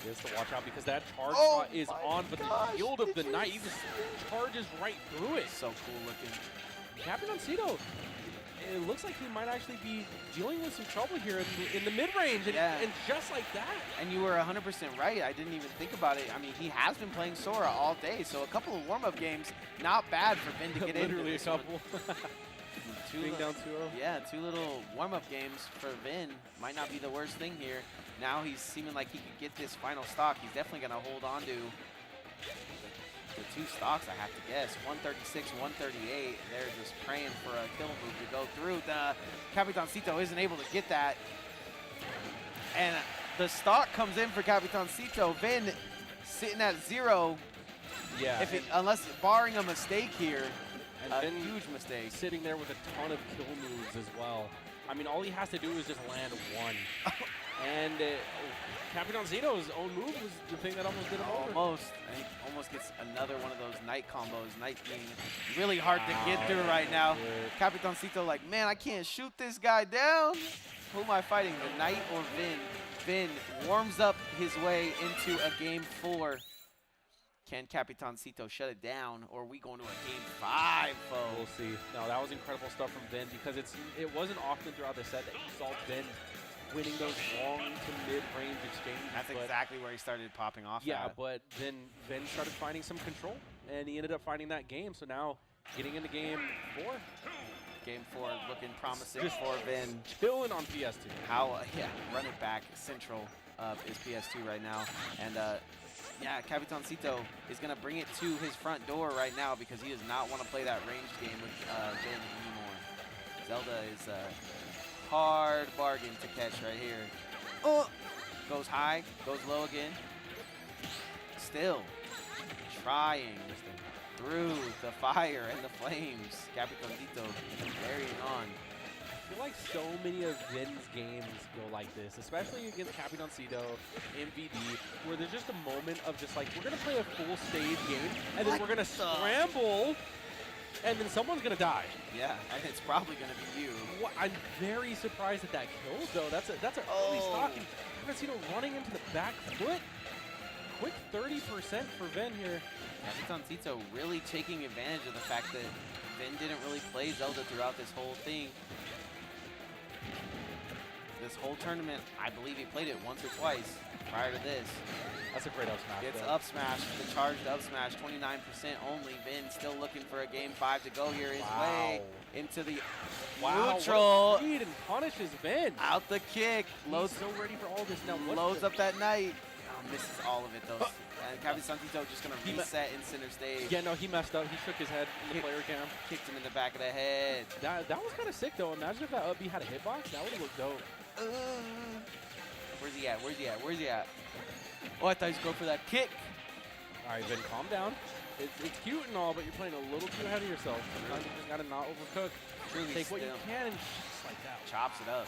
He has to watch out because that charge shot is on, but the yield of the Knight, he just charges right through it. So cool looking. Capitancito, it looks like he might actually be dealing with some trouble here in the mid-range, and just like that. And you were 100% right. I didn't even think about it. I mean, he has been playing Sora all day, so a couple of warm-up games, not bad for Vin to get into. Literally a couple. Being down 2-0. Yeah, 2 little warm-up games for Vin might not be the worst thing here. Now he's seeming like he could get this final stock. He's definitely going to hold on to the 2 stocks, I have to guess. 136, 138. They're just praying for a kill move to go through. The Capitancito isn't able to get that. And the stock comes in for Capitancito. Vin sitting at 0. Yeah. Unless barring a mistake here. And a Vin huge mistake. Sitting there with a ton of kill moves as well. I mean, all he has to do is just land one. And Capitancito's own move was the thing that almost did him over. Almost. And he almost gets another one of those Knight combos. Knight being really hard to get through right now. Capitancito like, man, I can't shoot this guy down. Who am I fighting, the Knight or Vin? Vin warms up his way into a game 4. Can Capitancito shut it down, or are we going to a game 5, folks? We'll see. No, that was incredible stuff from Vin because it wasn't often throughout the set that you saw Vin winning those long to mid-range exchanges. That's exactly where he started popping off. Yeah, but then Vin started finding some control, and he ended up finding that game. So now getting into game 4. Game 4 looking promising for Vin. Chilling on PS2. Run it back. Central is PS2 right now. And yeah, Capitancito is going to bring it to his front door right now because he does not want to play that ranged game with Vin anymore. Zelda is a hard bargain to catch right here. Oh! Goes high, goes low again. Still trying through the fire and the flames. Capitancito carrying on. I feel like so many of Vin's games go like this, especially against Capitancito, MVD, where there's just a moment of just like, we're going to play a full stage game, and then we're going to scramble, and then someone's going to die. Yeah, and it's probably going to be you. I'm very surprised at that kill, though. That's an early stock, and Capitancito running into the back foot. Quick 30% for Vin here. Capitancito really taking advantage of the fact that Vin didn't really play Zelda throughout this whole thing. This whole tournament, I believe he played it once or twice prior to this. That's a great up smash. Gets up smash, the charged up smash, 29% only. Vin still looking for a game 5 to go here his way into the neutral. Read and punishes Vin. Out the kick. He's so ready for all this now. Loads up that Knight. Oh, misses all of it though. And Capitancito just going to reset in center stage. Yeah, no, he messed up. He shook his head in the player cam. Kicked him in the back of the head. That was kind of sick, though. Imagine if that up B had a hitbox. That would have looked dope. Where's he at? Where's he at? Where's he at? Oh, I thought he was going for that kick. All right, Vin, calm down. It's cute and all, but you're playing a little too ahead of yourself. Sometimes you just got to not overcook. Truly take what you can and just like that. Chops it up.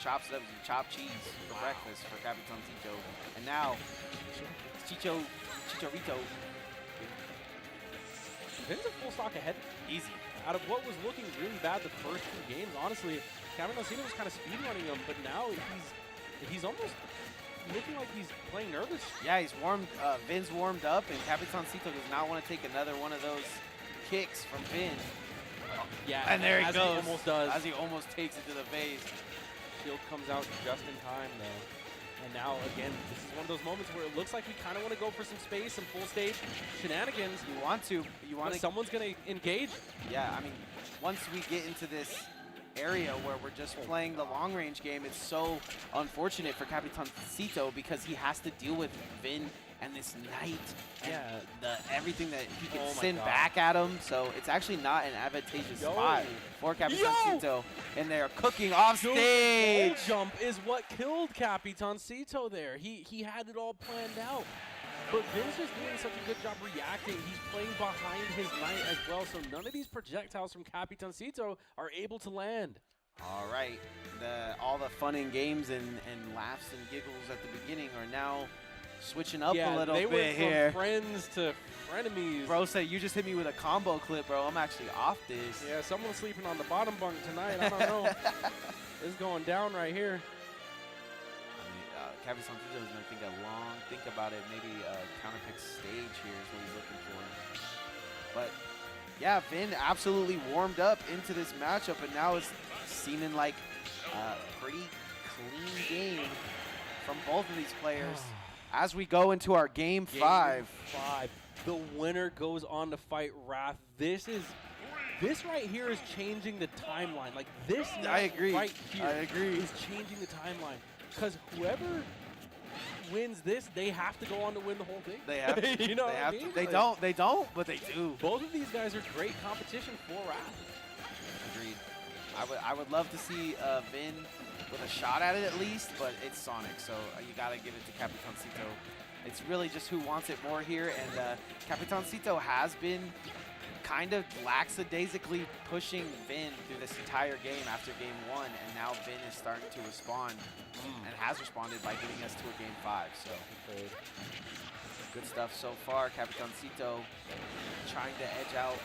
Chops it up with chopped cheese for breakfast for Capitancito. And now, Chicharito. Vin's a full stock ahead. Easy. Out of what was looking really bad the first 2 games, honestly, Capitancito was kind of speedrunning him, but now he's almost looking like he's playing nervous. Yeah, he's warmed. Vin's warmed up, and Capitancito does not want to take another one of those kicks from Vin. Yeah, and there he goes. He almost does. As he almost takes it to the face. Shield comes out just in time, though. And now, again, this is one of those moments where it looks like we kind of want to go for some space, some full stage shenanigans. You want to. You want to. Someone's going to engage. Yeah, I mean, once we get into this area where we're just playing the long-range game, it's so unfortunate for Capitancito because he has to deal with Vin and this Knight and everything that he can send back at him. So it's actually not an advantageous spot for Capitancito. And they're cooking off stage. The jump is what killed Capitancito there. He had it all planned out. But Vin's just doing such a good job reacting. He's playing behind his Knight as well, so none of these projectiles from Capitancito are able to land. All right, all the fun and games and laughs and giggles at the beginning are now switching up a little bit went here. From friends to frenemies. Bro said, you just hit me with a combo clip, bro. I'm actually off this. Yeah, someone's sleeping on the bottom bunk tonight. I don't know. It's going down right here. Capitancito is going to think about it. Maybe counterpick stage here is what he's looking for. But yeah, Vin absolutely warmed up into this matchup, and now it's seeming like a pretty clean game from both of these players. As we go into our game 5. The winner goes on to fight Wrath. This right here is changing the timeline. Like this I agree. Right here I agree. is changing the timeline. Because whoever wins this, they have to go on to win the whole thing. They have to. You know what I mean? They don't, but they do. Both of these guys are great competition for Wrath. Agreed. I would love to see Vin with a shot at it at least, but it's Sonic, so you got to give it to Capitancito. It's really just who wants it more here, and Capitancito has been kind of lackadaisically pushing Vin through this entire game after game 1, and now Vin is starting to respond and has responded by getting us to a game 5. So good stuff so far. Capitancito trying to edge out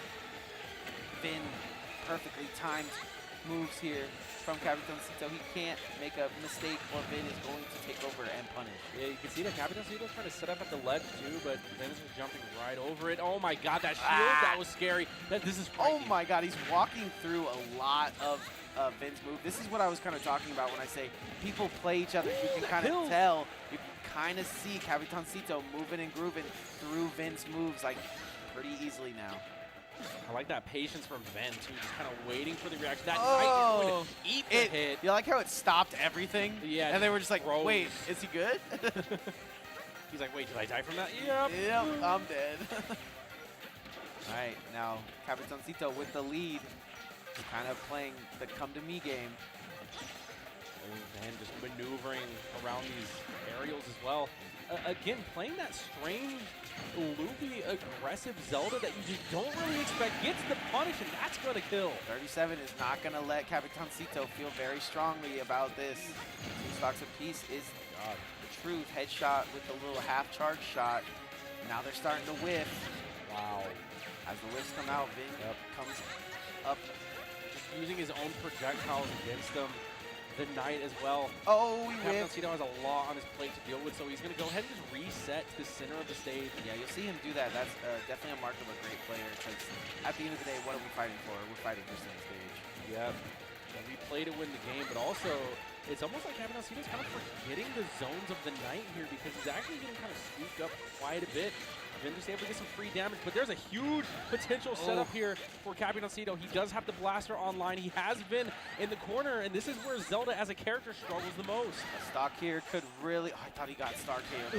Vin. Perfectly timed moves here from Capitancito. He can't make a mistake or Vin is going to take over and punish. Yeah, you can see that Capitancito is trying to set up at the ledge too, but Vin's just jumping right over it. Oh my god, that shield, that was scary. This is frightening. Oh my god, he's walking through a lot of Vin's move. This is what I was kind of talking about when I say people play each other. You can kind of tell, you can kind of see Capitancito moving and grooving through Vin's moves like pretty easily now. I like that patience from Vin too, just kind of waiting for the reaction. That Knight is going to eat the hit. You like how it stopped everything? Yeah. And they were just like, wait, is he good? He's like, wait, did I die from that? Yep. Yep, I'm dead. All right, now Capitancito with the lead. Kind of playing the come-to-me game. And just maneuvering around these aerials as well. Again, playing that strange, loopy, aggressive Zelda that you just don't really expect. Gets the punish, and that's going to kill. 37 is not going to let Capitancito feel very strongly about this. 2 stocks apiece is the truth. Headshot with a little half-charge shot. Now they're starting to whiff. Wow. As the whiffs come out, Vin comes up. Just using his own projectiles against them. The Knight as well. Oh, we whiffed. Capitancito has a lot on his plate to deal with, so he's going to go ahead and just reset to the center of the stage. Yeah, you'll see him do that. That's definitely a mark of a great player, because at the end of the day, what are we fighting for? We're fighting for center stage. Yeah. And we play to win the game, but also it's almost like Capitancito's kind of forgetting the zones of the Knight here, because he's actually getting kind of scooped up quite a bit. Vin just able to get some free damage, but there's a huge potential setup here for Capitancito. He does have the blaster online. He has Vin in the corner, and this is where Zelda as a character struggles the most. A stock here could really... Oh, I thought he got star KO.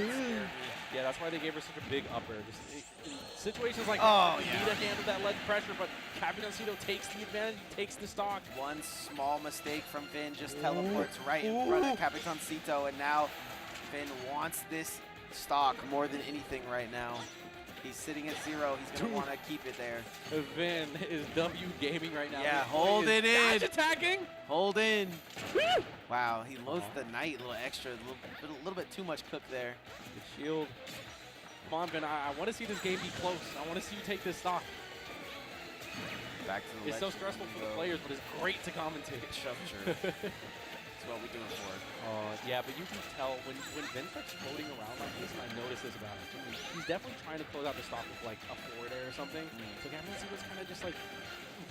Yeah, that's why they gave her such a big up air. Just in situations like that, you need to handle that ledge pressure, but Capitancito takes the advantage, he takes the stock. One small mistake from Vin just teleports right in front of Capitancito, and now Vin wants this stock more than anything right now. He's sitting at 0. He's going to want to keep it there. Vin is W gaming right now. Yeah, hold it in. Dash attacking. Hold in. Wow, he loads the Knight a little extra, a little bit too much cook there. The shield. Come on, Vin. I want to see this game be close. I want to see you take this stock. Back to the It's so stressful for the players, but it's great to commentate. Sure. That's what we do it for. Yeah, but you can tell when Vin starts floating around like this, and I notice this about him. He's definitely trying to close out the stock with like a forward air or something. So Capitancito's kind of just like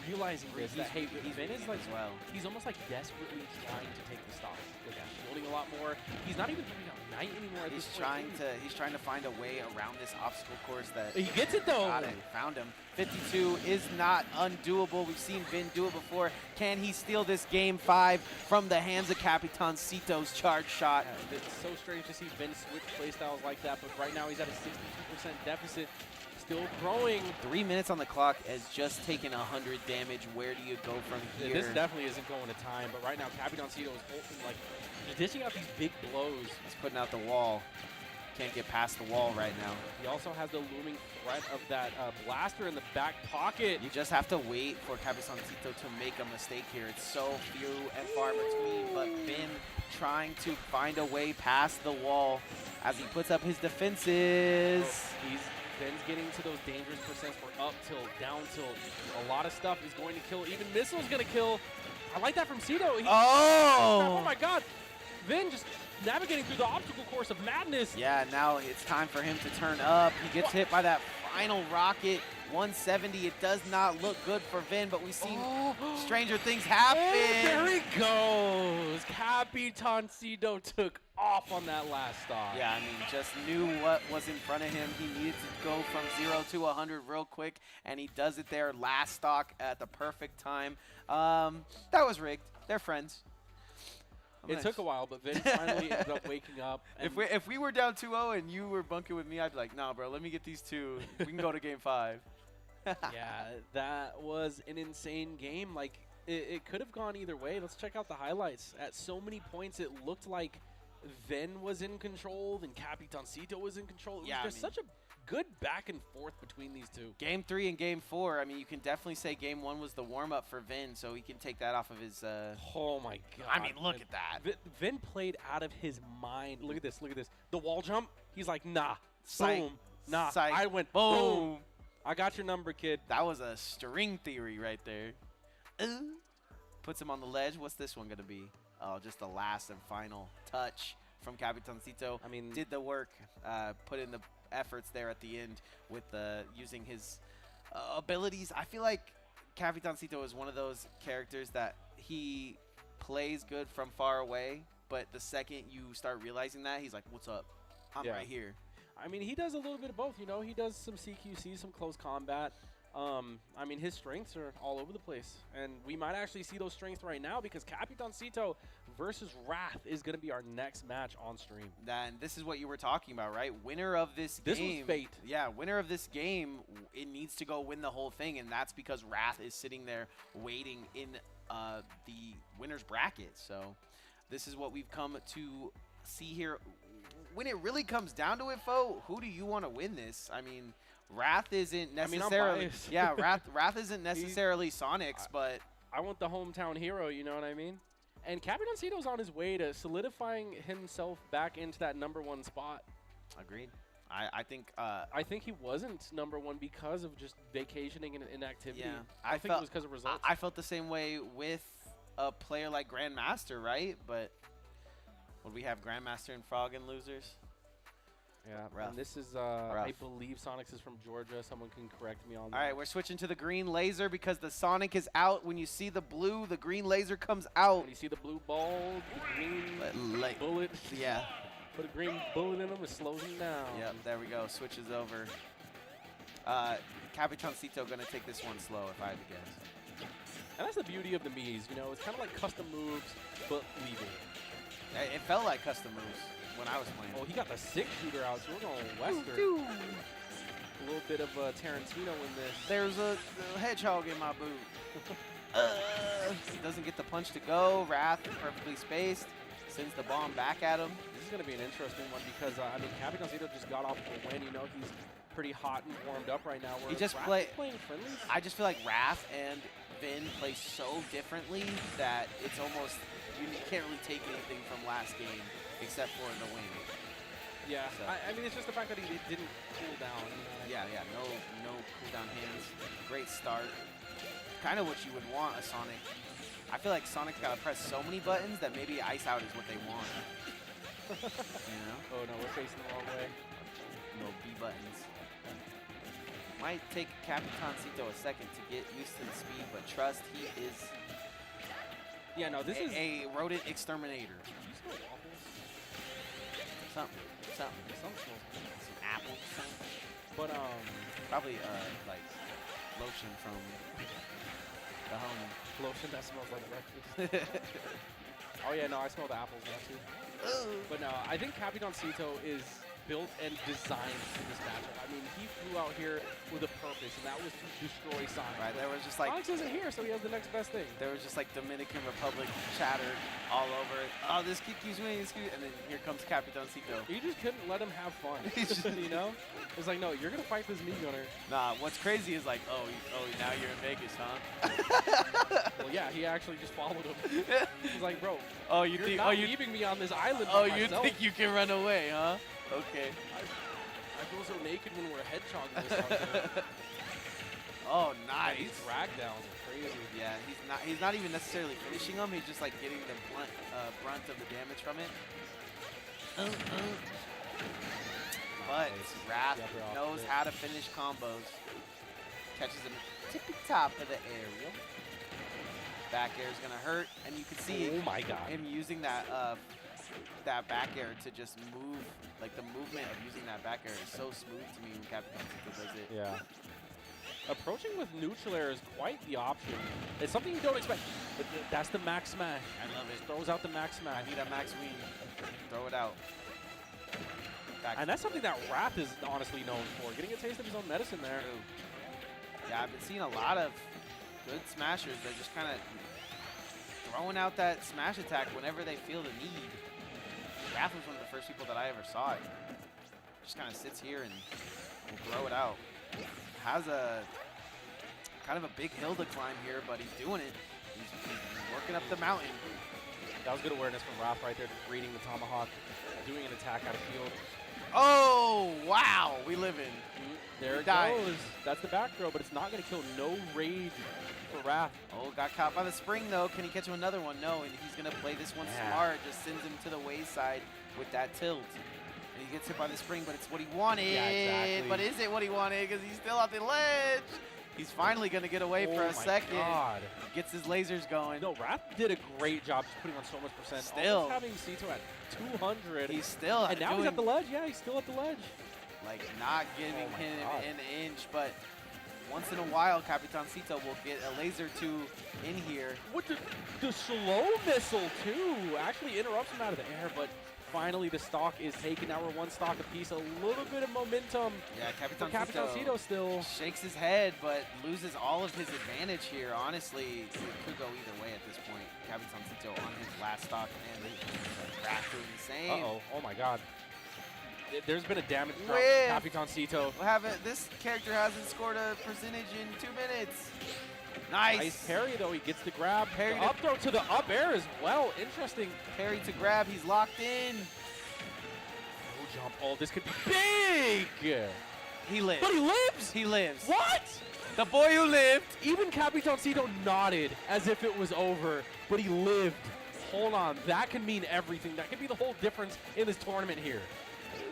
realizing this, that hey, he's Vin is reading like, as well. he's almost like desperately trying to take the stops. Look at shielding a lot more. He's not even throwing out Knight anymore at He's this point. he's trying to find a way around this obstacle course that He gets it though. got it, found him. 52 is not undoable. We've seen Vin do it before. Can he steal this game 5 from the hands of Capitan Cito's charge shot? Yeah, it's so strange to see Vin switch playstyles like that, but right now he's at a 62% deficit. Still growing. 3 minutes on the clock has just taken 100 damage. Where do you go from here? This definitely isn't going to time, but right now Capitan Cito is holding, like, just dishing out these big blows. He's putting out the wall. Can't get past the wall right now. He also has the looming threat of that blaster in the back pocket. You just have to wait for Capitan Cito to make a mistake here. It's so few and far between, but Vin trying to find a way past the wall as he puts up his defenses. Vin's getting to those dangerous percents for up tilt, down tilt. A lot of stuff is going to kill. Even missile's going to kill. I like that from Cito. Oh my God. Vin just navigating through the obstacle course of madness. Yeah, now it's time for him to turn up. He gets hit by that final rocket. 170. It does not look good for Vin, but we've seen stranger things happen. And there he goes. Capitan Cito took off on that last stop. Yeah, I mean, just knew what was in front of him. He needed to go from 0 to 100 real quick, and he does it there. Last stock at the perfect time. That was rigged. They're friends. It took a while, but Vin finally ended up waking up. If we were down 2-0 and you were bunking with me, I'd be like, nah, bro, let me get these two. We can go to game 5. Yeah, that was an insane game. Like, it could have gone either way. Let's check out the highlights. At so many points, it looked like Vin was in control, then Capitan Cito was in control. There's such a good back and forth between these two. Game 3 and game 4, I mean, you can definitely say game 1 was the warm-up for Vin, so he can take that off of his... Oh, my God. I mean, look at that. Vin played out of his mind. Look at this. Look at this. The wall jump, he's like, nah. Psych. Boom. Nah. Psych. I went, boom. I got your number, kid. That was a string theory right there. Puts him on the ledge. What's this one going to be? Oh, just the last and final touch from Capitan Cito. I mean, did the work, put in the efforts there at the end with using his abilities. I feel like Capitan Cito is one of those characters that he plays good from far away, but the second you start realizing that, he's like, what's up? I'm right here. I mean, he does a little bit of both, you know. He does some CQC, some close combat. I mean, his strengths are all over the place. And we might actually see those strengths right now because Capitan Cito versus Wrath is going to be our next match on stream. And this is what you were talking about, right? Winner of this game. This was fate. Yeah, winner of this game, it needs to go win the whole thing, and that's because Wrath is sitting there waiting in the winner's bracket. So this is what we've come to see here. When it really comes down to it, Fo, who do you want to win this? I mean, Wrath isn't necessarily. I'm biased. Wrath isn't necessarily Sonic's, but I want the hometown hero. You know what I mean? And Capitan Cito's on his way to solidifying himself back into that #1 spot. Agreed. I think he wasn't #1 because of just vacationing and inactivity. Yeah, I think it was because of results. I felt the same way with a player like Grandmaster, right? But would we have Grandmaster and Frog and losers? Yeah, rough. And this is, I believe Sonics is from Georgia. Someone can correct me on that. All right, we're switching to the green laser because the Sonic is out. When you see the blue, the green laser comes out. When you see the blue ball, the green bullet. Yeah. Put a green bullet in them, it slows them down. Yep, there we go. Switches over. Capitan Cito going to take this one slow, if I had to guess. And that's the beauty of the Miis. You know, it's kind of like custom moves, but legal. It felt like custom moves when I was playing. Oh, he got the 6-shooter out, so we're going Western. A little bit of Tarantino in this. There's a hedgehog in my boot. He doesn't get the punch to go. Wrath perfectly spaced. Sends the bomb back at him. This is going to be an interesting one because, I mean, Capitan Cito just got off of a win. You know, he's pretty hot and warmed up right now. He just playing friendlies. I just feel like Wrath and Vin play so differently that it's almost, you can't really take anything from last game except for the win. Yeah, so. I mean, it's just the fact that he didn't cool down. You know? Yeah, no cooldown hands. Great start. Kind of what you would want a Sonic. I feel like Sonic's got to press so many buttons that maybe Ice Out is what they want. You know? Oh, no, we're facing the wrong way. No B buttons. Might take Capitancito a second to get used to the speed, but trust, he is Yeah, no, this is a rodent exterminator. Something. Some apples. Something. But Probably like lotion from the home. lotion that smells like breakfast. Oh yeah, no, I smell the apples now too. But no, I think Capitancito is built and designed for this matchup. I mean, he flew out here with a purpose, and that was to destroy Sonic. Right, there was just like Sonic isn't here, so he has the next best thing. there was just like Dominican Republic chatter all over it. Oh, this kid keeps winning, and then here comes Capitancito. You just couldn't let him have fun. You know? It's like, no, you're gonna fight this meat gunner. Nah, what's crazy is like, oh, now you're in Vegas, huh? Well, yeah, he actually just followed him. He's like, bro, Oh, you're not leaving me on this island Oh, by you myself. think you can run away, huh? Okay. I feel so naked when we're hedgehogging this out there. Oh, Yeah, nice. these drag downs are crazy. Yeah, he's not even necessarily finishing them. He's just like getting the brunt of the damage from it. But Wrath knows how to finish combos. Catches him at the tippy top of the area. Back air is gonna hurt, and you can see him using that that back air to just move. Like the movement of using that back air is so smooth to me when Capitancito does it. Yeah. Approaching with neutral air is quite the option. It's something you don't expect. But that's the max smash. I love it. Throws out the max smash. I need a max wing. Throw it out. And that's something that Wrath is honestly known for. Getting a taste of his own medicine there. True. Yeah, I've been seeing a lot of good smashers. They're just kind of throwing out that smash attack whenever they feel the need. Wrath was one of the first people that I ever saw it. Just kind of sits here and will throw it out. Has a kind of a big hill to climb here, but he's doing it. He's working up the mountain. That was good awareness from Wrath right there, just reading the tomahawk, doing an attack out of field. Oh, wow. We live in. There it Dying. goes. That's the back throw, but it's not going to kill. No rage for Wrath. Oh, got caught by the spring, though. Can he catch him another one? No, and he's going to play this one smart. Just sends him to the wayside with that tilt. And he gets hit by the spring, but it's what he wanted. Yeah, exactly. But is it what he wanted? Because he's still at the ledge. He's finally going to get away for a second. God. Gets his lasers going. No, Wrath did a great job just putting on so much percent. Still. Almost having Cito at 200. He's still And now he's at the ledge. Yeah, he's still at the ledge. Like, not giving him an inch, but once in a while, Capitancito will get a laser 2 in here. With the slow missile, too. Actually interrupts him out of the air, but finally the stock is taken. Now we're one stock apiece. A little bit of momentum. Yeah, Capitancito still shakes his head, but loses all of his advantage here. Honestly, it could go either way at this point. Capitancito on his last stock, and Wrath doing the same. Uh-oh. Oh, my God. There's been a damage from Capitancito. This character hasn't scored a percentage in 2 minutes. Nice parry, though. He gets the grab. Parry the up throw to the up air as well. Interesting. Parry to grab. He's locked in. No jump. Oh, this could be big. He lives. But he lives. He lives. What? The boy who lived. Even Capitancito nodded as if it was over, but he lived. Hold on. That can mean everything. That could be the whole difference in this tournament here.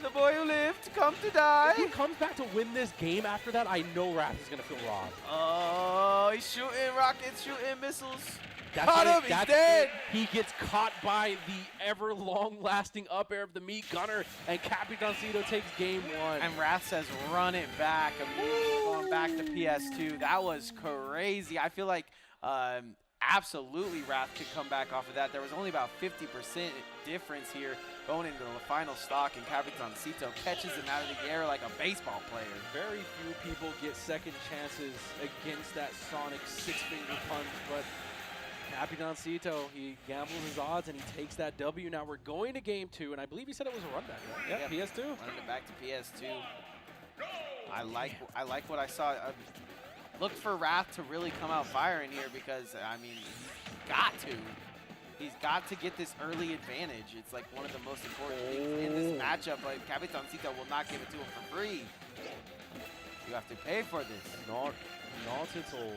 The boy who lived, come to die. If he comes back to win this game after that, I know Wrath is going to feel robbed. Oh, he's shooting rockets, shooting missiles. That's Caught him, he's dead. He gets caught by the ever long-lasting up air of the meat gunner, and Capitancito takes game 1. And Wrath says, run it back. Immediately going back to PS2. That was crazy. I feel like absolutely Wrath could come back off of that. There was only about 50% difference here going into the final stock, and Capitancito catches him out of the air like a baseball player. Very few people get second chances against that Sonic 6-finger punch, but Capitancito, he gambles his odds and he takes that W. Now we're going to game 2, and I believe he said it was a run back, right? Yeah, PS2. Running it back to PS2. I like what I saw. Look for Wrath to really come out firing here because, I mean, he's got to get this early advantage. It's like one of the most important things in this matchup, but Capitancito will not give it to him for free. You have to pay for this. Not at all.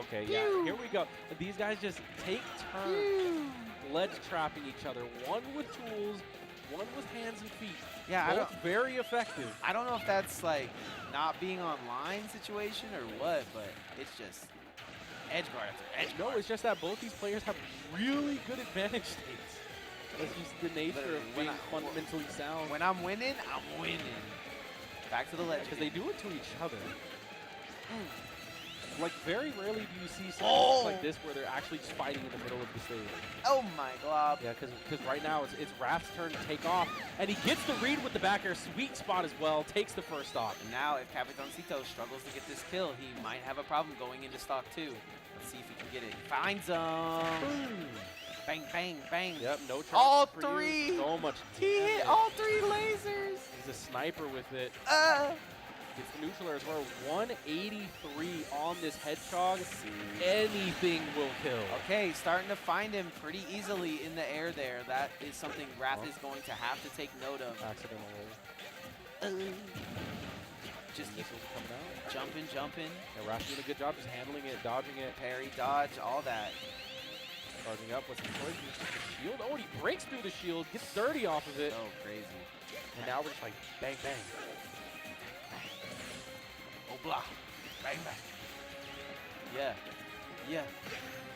Okay, yeah, here we go. These guys just take turns ledge trapping each other. One with tools, one with hands and feet. Yeah, both very effective. I don't know if that's like not being online situation or what, but it's just edge guard after edge guard. No, it's just that both these players have really good advantage states. That's just the nature Literally, of being fundamentally sound. When I'm winning, I'm winning. Back to the ledge. Because they do it to each other. Like, very rarely do you see Oh! situations like this where they're actually just fighting in the middle of the stage. Oh my god. Yeah, because right now it's Raph's turn to take off, and he gets the read with the back air, sweet spot as well, takes the first stock. And now if Capitancito struggles to get this kill, he might have a problem going into stock 2. Let's see if he can get it. He finds him. Bang, bang, bang. Yep, no charge all for 3. You. So much He hit all 3 lasers. He's a sniper with it. Gets the neutral air as well. 183 on this hedgehog. Anything will kill. Okay, starting to find him pretty easily in the air there. That is something Raph is going to have to take note of. Accidental. Just keep coming out. Jumping. Yeah, Raph's doing a good job just handling it, dodging it. Parry, dodge, all that. Charging up with some choice. Uses the shield. Oh, and he breaks through the shield, gets dirty off of it. Oh, crazy. And now we're just like bang, bang. Oh, blah. Bang, bang. Yeah.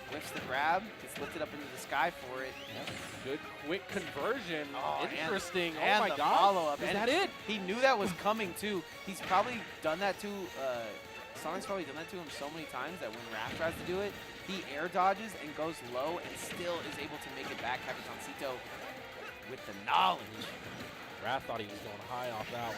Whiffs the grab. Gets lifted up into the sky for it. Yep. Good, quick conversion. Oh, interesting. And oh, my the God. follow-up. Is And that it? He knew that was coming, too. He's probably done that, too. Sonic's probably done that to him so many times that when Raph tries to do it, he air dodges and goes low and still is able to make it back. Capitancito with the knowledge. Raph thought he was going high off that one.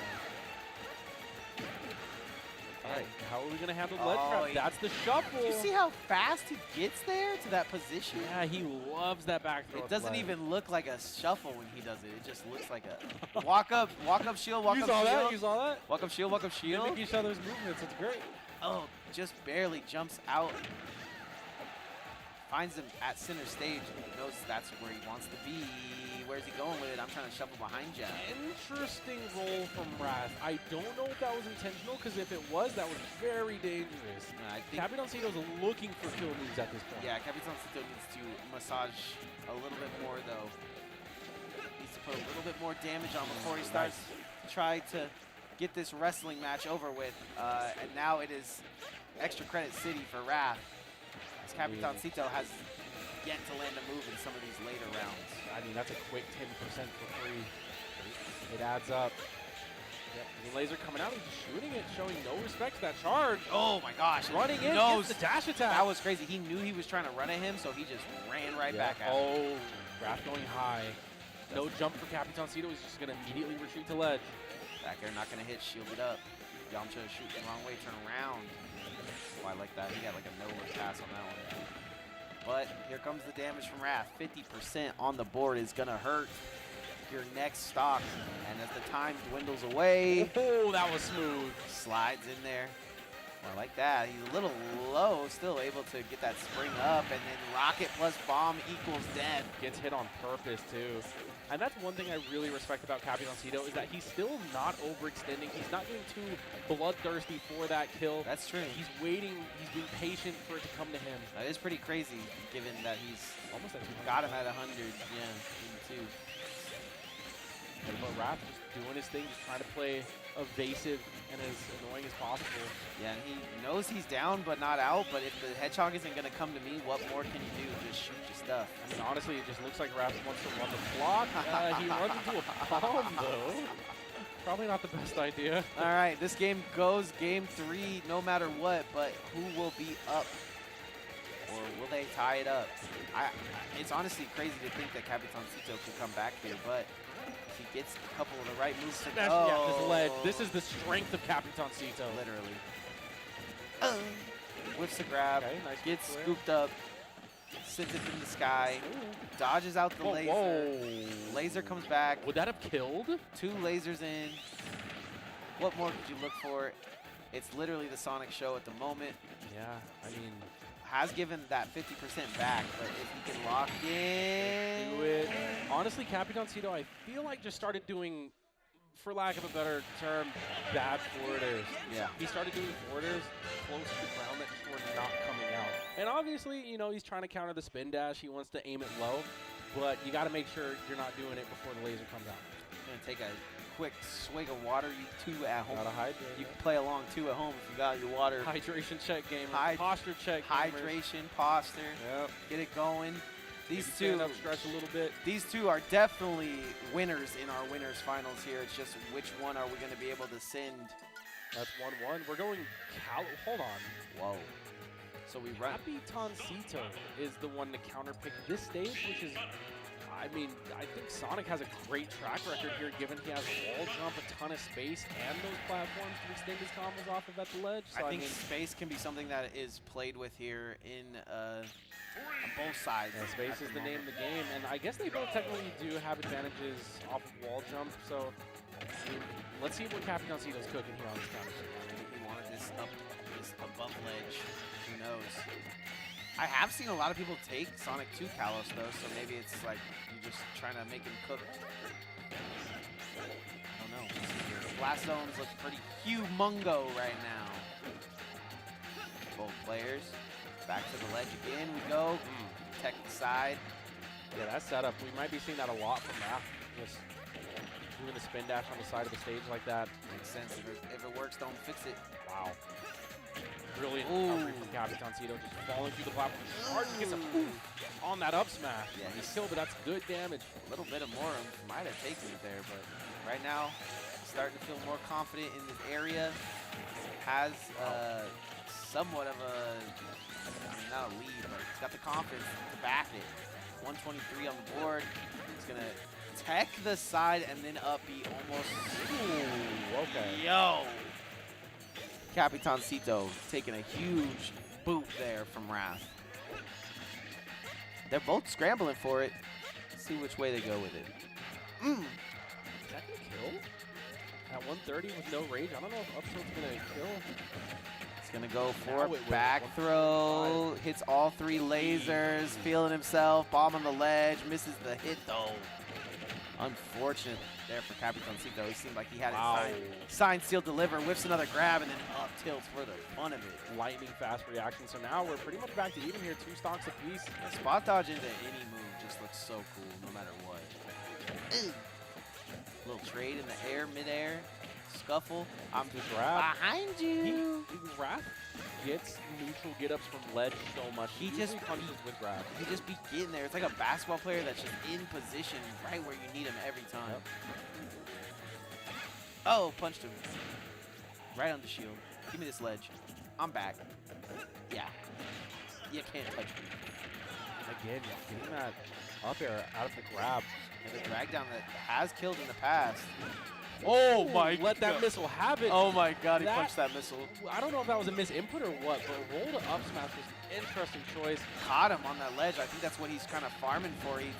All right, how are we going to handle ledge trap? That's the shuffle. Do you see how fast he gets there to that position? Yeah, he loves that back throw. It doesn't even look like a shuffle when he does it. It just looks like a walk up shield, walk up shield. You saw that? Walk up shield, walk up shield. Mimic each other's movements. It's great. Oh, just barely jumps out. Finds him at center stage. Knows that's where he wants to be. Where's he going with it? I'm trying to shuffle behind you. Interesting roll from Raph. I don't know if that was intentional, because if it was, that was very dangerous. I think Capitancito's looking for kill moves at this point. Yeah, Capitancito needs to massage a little bit more, though. Needs to put a little bit more damage on before he starts to try to get this wrestling match over with. And now it is extra credit city for Raph, as Capitancito has yet to land a move in some of these later rounds. I mean, that's a quick 10% for free. It adds up. Yep, the laser coming out, he's just shooting it, showing no respect to that charge. Oh my gosh. Running in, gets the dash attack. That was crazy. He knew he was trying to run at him, so he just ran right back at him. Oh, Raph going high. No jump for Capitancito, he's just going to immediately retreat to ledge. Back there, not going to hit, shielded up. Yamcha shooting the wrong way, turn around. Oh, I like that. He got like a no-look pass on that one. But here comes the damage from Raph. 50% on the board is going to hurt your next stock. And as the time dwindles away. Oh, that was smooth. Slides in there. I like that. He's a little low, still able to get that spring up. And then rocket plus bomb equals dead. Gets hit on purpose, too. And that's one thing I really respect about Capitancito is that he's still not overextending. He's not getting too bloodthirsty for that kill. That's true. He's waiting. He's being patient for it to come to him. That is pretty crazy, given that he's almost at 200. Got him at 100. Yeah, 82. But Raph just doing his thing, just trying to play evasive and as annoying as possible. Yeah, and he knows he's down but not out, but if the hedgehog isn't going to come to me, what more can you do? Just shoot your stuff. I mean, honestly, it just looks like Raph wants to run the block. He runs into a bomb, though. Probably not the best idea. All right, this game goes game 3 no matter what, but who will be up? Or will they tie it up? It's honestly crazy to think that Capitancito could come back here, but if he gets a couple of the right moves to yeah, this ledge. This is the strength of Capitancito. Literally. Whiffs the grab, okay, nice gets scooped up, sends it in the sky, dodges out the laser. Whoa. Laser comes back. Would that have killed? 2 lasers in. What more could you look for? It's literally the Sonic show at the moment. Yeah, I mean, has given that 50% back, but if he can lock in. Do it. Honestly, Capitancito, I feel like just started doing, for lack of a better term, bad forwarders. Yeah. He started doing forwarders close to the ground that just were not coming out. And obviously, you know, he's trying to counter the spin dash. He wants to aim it low. but you got to make sure you're not doing it before the laser comes out. I'm going to take a quick swig of water. You two at home. Gotta hydrate. You can play along too at home if you got your water. Hydration check, gamer. Posture check, gamers. Hydration, posture. Yep. Get it going. These Maybe two stand up, stretch a little bit. These two are definitely winners in our winners finals here. It's just which one are we going to be able to send? That's 1-1. We're going hold on. Whoa. So we run. Capitancito is the one to counterpick this stage, which is, I mean, I think Sonic has a great track record here, given he has wall jump, a ton of space, and those platforms to extend his combos off of at the ledge. So I think space can be something that is played with here in on both sides. Yeah, space is the name of the game, and I guess they both technically do have advantages off of wall jump. So let's see what Capitancito's cooking here on this counter. Maybe he wanted this above ledge. Who knows? I have seen a lot of people take Sonic 2 Kalos though, so maybe it's like you're just trying to make him cook. I don't know. Blast zones look pretty humongo right now. Both players. Back to the ledge again we go. Protect the side. Yeah, that setup, we might be seeing that a lot from Raph. Just doing the spin dash on the side of the stage like that. Makes sense. If it works, don't fix it. Wow. Brilliant recovery from Capitancito, just falling through the platform. Hard to get some on that up smash. Yeah, he's killed, but that's good damage. A little bit of more might have taken it there, but right now, starting to feel more confident in this area. Has somewhat of a, not a lead, but he's got the confidence to back it. 123 on the board. He's going to tech the side and then up be almost. Ooh, okay. Yo! Capitancito taking a huge boot there from Wrath. They're both scrambling for it. Let's see which way they go with it. Is that going to kill? At 130 with no rage? I don't know if up tilt's going to kill. It's going to go for a back throw. Hits all three lasers. Feeling himself. Bomb on the ledge. Misses the hit though. Unfortunate there for Capitancito. He seemed like he had it signed, seal, deliver, whiffs another grab, and then up tilts for the fun of it. Lightning fast reaction. So now we're pretty much back to even here, 2 stocks apiece. The spot dodge into any move just looks so cool, no matter what. Little trade in the air, midair, scuffle. I'm behind you. Wrath gets neutral get-ups from ledge so much. He just punches with Wrath. He just be getting there. It's like a basketball player that's just in position right where you need him every time. Yep. Oh, punched him. Right on the shield. Give me this ledge. I'm back. Yeah. You can't touch me. Again, getting that up air out of the grab. And the drag down that has killed in the past. Oh my! Let that missile have it. Oh my God! He punched that missile. I don't know if that was a miss input or what, but roll to up smash was an interesting choice. Caught him on that ledge. I think that's what he's kind of farming for. He's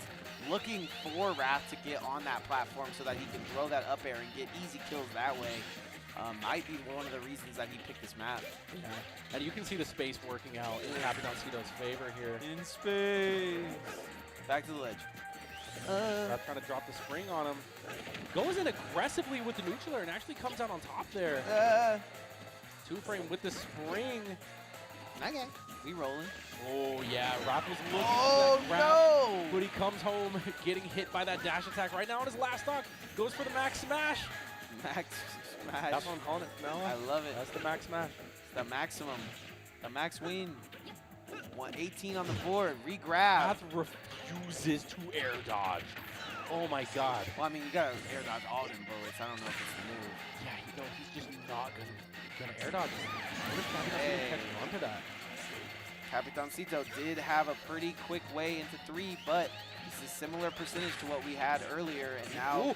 looking for Wrath to get on that platform so that he can throw that up air and get easy kills that way. Might be one of the reasons that he picked this map. Yeah. And you can see the space working out in Capitancito's favor here. In space. Back to the ledge. That's trying to drop the spring on him. Goes in aggressively with the neutral air and actually comes out on top there. 2-frame with the spring. Okay, we rolling. Oh yeah, Raph was looking for that grab, but he comes home getting hit by that dash attack right now on his last stock. Goes for the max smash. Max smash. That's what I'm calling it, Mela. I love it. That's the max smash. It's the maximum. The max win. 118 on the board. Re-grab. Raph refuses to air dodge. Oh my God. Well, I mean, you gotta air dodge all them bullets. I don't know if it's the move. Yeah, he's just not gonna air dodge. What if Capitancito catching onto that? Capitancito did have a pretty quick way into 3, but it's a similar percentage to what we had earlier, and now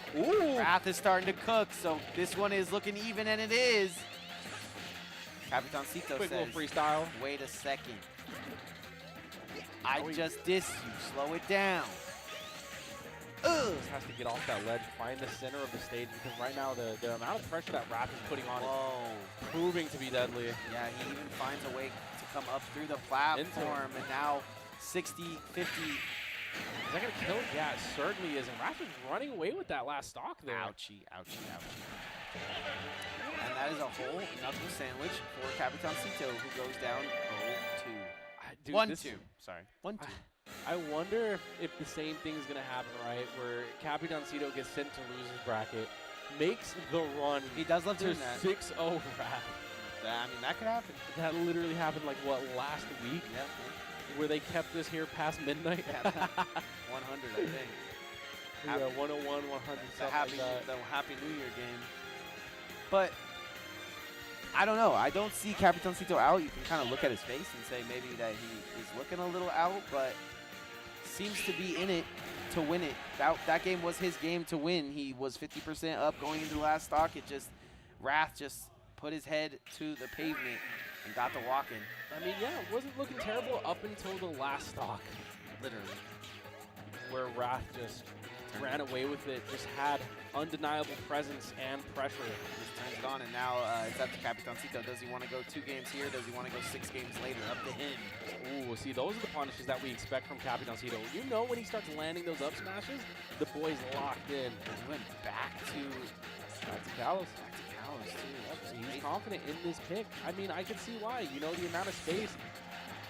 Wrath is starting to cook, so this one is looking even, and it is. Capitancito quick says, little freestyle. Wait a second. I just dissed you. Slow it down. Just has to get off that ledge, find the center of the stage, because right now the amount of pressure that Raph is putting on is proving to be deadly. Yeah, he even finds a way to come up through the platform, and now 60, 50. Is that going to kill? Yeah, it certainly is. And Raph is running away with that last stock there. Ouchie, ouchie, ouchie. And that is a whole knuckle sandwich for Capitancito, who goes down 0-2. 1-2. Sorry, 1-2. I wonder if the same thing is going to happen, right? Where Capitancito gets sent to losers bracket, makes the run. He does love to doing that. 6-0 Wrath. I mean, that could happen. That literally happened like what, last week? Yeah. Where they kept us here past midnight. Yeah. 100, I think. Yeah, 101, 100, The something happy, like that. the Happy New Year game. But I don't know. I don't see Capitancito out. You can kind of look at his face and say maybe that he is looking a little out, but seems to be in it to win it. That game was his game to win. He was 50% up going into the last stock. It just, Wrath just put his head to the pavement and got the walk in. I mean, yeah, it wasn't looking terrible up until the last stock. Literally. Where Wrath just ran away with it, just had undeniable presence and pressure. Just turns it on, and now it's up to Capitancito. Does he want to go 2 games here? Does he want to go 6 games later? Up to him. Ooh, see, those are the punishes that we expect from Capitancito. You know when he starts landing those up smashes, the boy's locked in. He went back to Kalos. Back to Kalos, too. He's confident in this pick. I mean, I can see why. You know, the amount of space,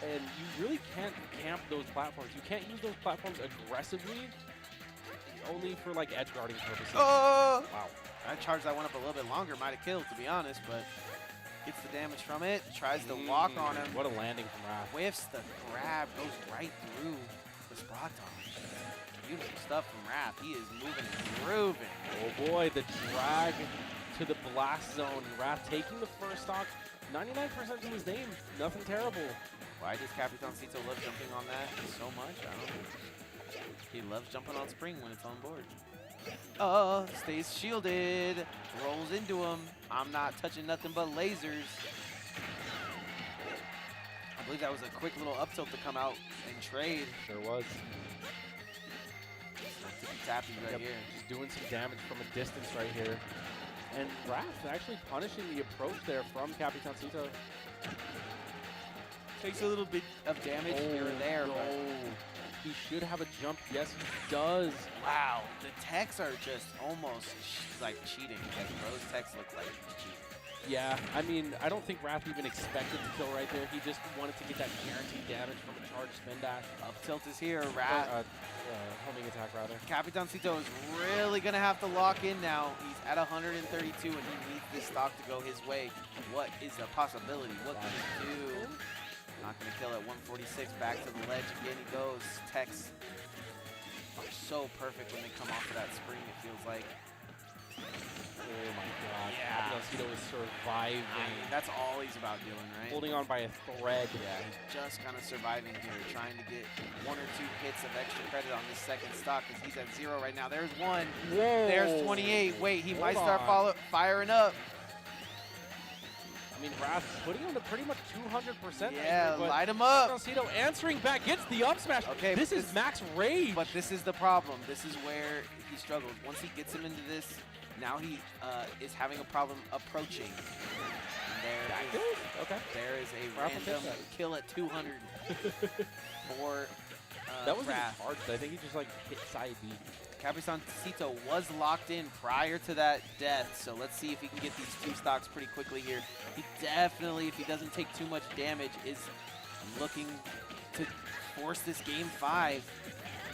and you really can't camp those platforms. You can't use those platforms aggressively, only for, like, edge guarding purposes. Oh! Wow. I charged that one up a little bit longer. Might have killed, to be honest, but gets the damage from it. Tries to walk on him. What a landing from Wrath. Whiffs the grab. Goes right through the spot dodge. Beautiful stuff from Wrath. He is moving and grooving. Oh, boy, the drag to the blast zone. Wrath taking the first stock. 99% to his name. Nothing terrible. Why does Capitancito love jumping on that so much? I don't know. He loves jumping on spring when it's on board. Stays shielded. Rolls into him. I'm not touching nothing but lasers. I believe that was a quick little up tilt to come out and trade. Sure was. Tapping right here. Just doing some damage from a distance right here. And Wrath actually punishing the approach there from Capitancito. Takes a little bit of damage here and there. No. But He should have a jump. Yes, he does. wow, the techs are just almost like cheating. Like Rose techs look like cheating. Yeah, I mean, I don't think Wrath even expected to kill right there. He just wanted to get that guaranteed damage from a charged spin dash. Up tilt is here. Wrath. Homing attack, rather. Capitancito is really going to have to lock in now. He's at 132, and he needs this stock to go his way. What is the possibility? What can he do? Not going to kill at 146. Back to the ledge again he goes. Techs are so perfect when they come off of that spring, it feels like. Oh my god. Yeah. Capitancito is surviving. I mean, that's all he's about doing, right? Holding on by a thread. Yeah, he's just kind of surviving here, trying to get 1 or 2 hits of extra credit on this second stock because he's at 0 right now. There's 1. Whoa. There's 28. Wait, he might start on. firing up. I mean, Wrath putting him to pretty much 200%. Yeah, right, light him up. Capitancito answering back, gets the up smash. Okay, this is max rage. But this is the problem. This is where he struggles. Once he gets him into this, now he is having a problem approaching. And there is a random kill at 200 for that was Wrath. hard. I think he just like hit side B. Capitancito was locked in prior to that death, so let's see if he can get these 2 stocks pretty quickly here. He definitely, if he doesn't take too much damage, is looking to force this game 5.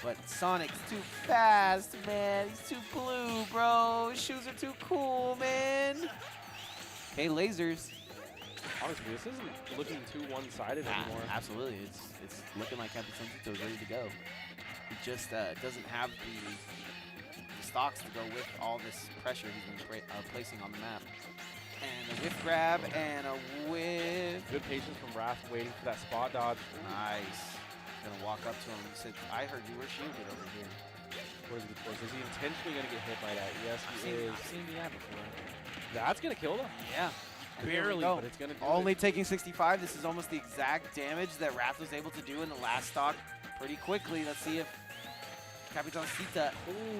But Sonic's too fast, man. He's too blue, bro. His shoes are too cool, man. Okay, lasers. Honestly, this isn't looking too one-sided anymore. Absolutely. It's looking like Capitancito is ready to go. He just doesn't have the stocks to go with all this pressure he's been placing on the map. And a whiff grab and a whiff. Good patience from Wrath waiting for that spot dodge. Nice. Gonna walk up to him and said, I heard you were shielded over here. Where's the course? Is he intentionally gonna get hit by that? Yes, he is. I've seen that before. That's gonna kill him. Yeah. Barely, but it's gonna do Only it. taking 65. This is almost the exact damage that Wrath was able to do in the last stock pretty quickly. Let's see if Capitancito.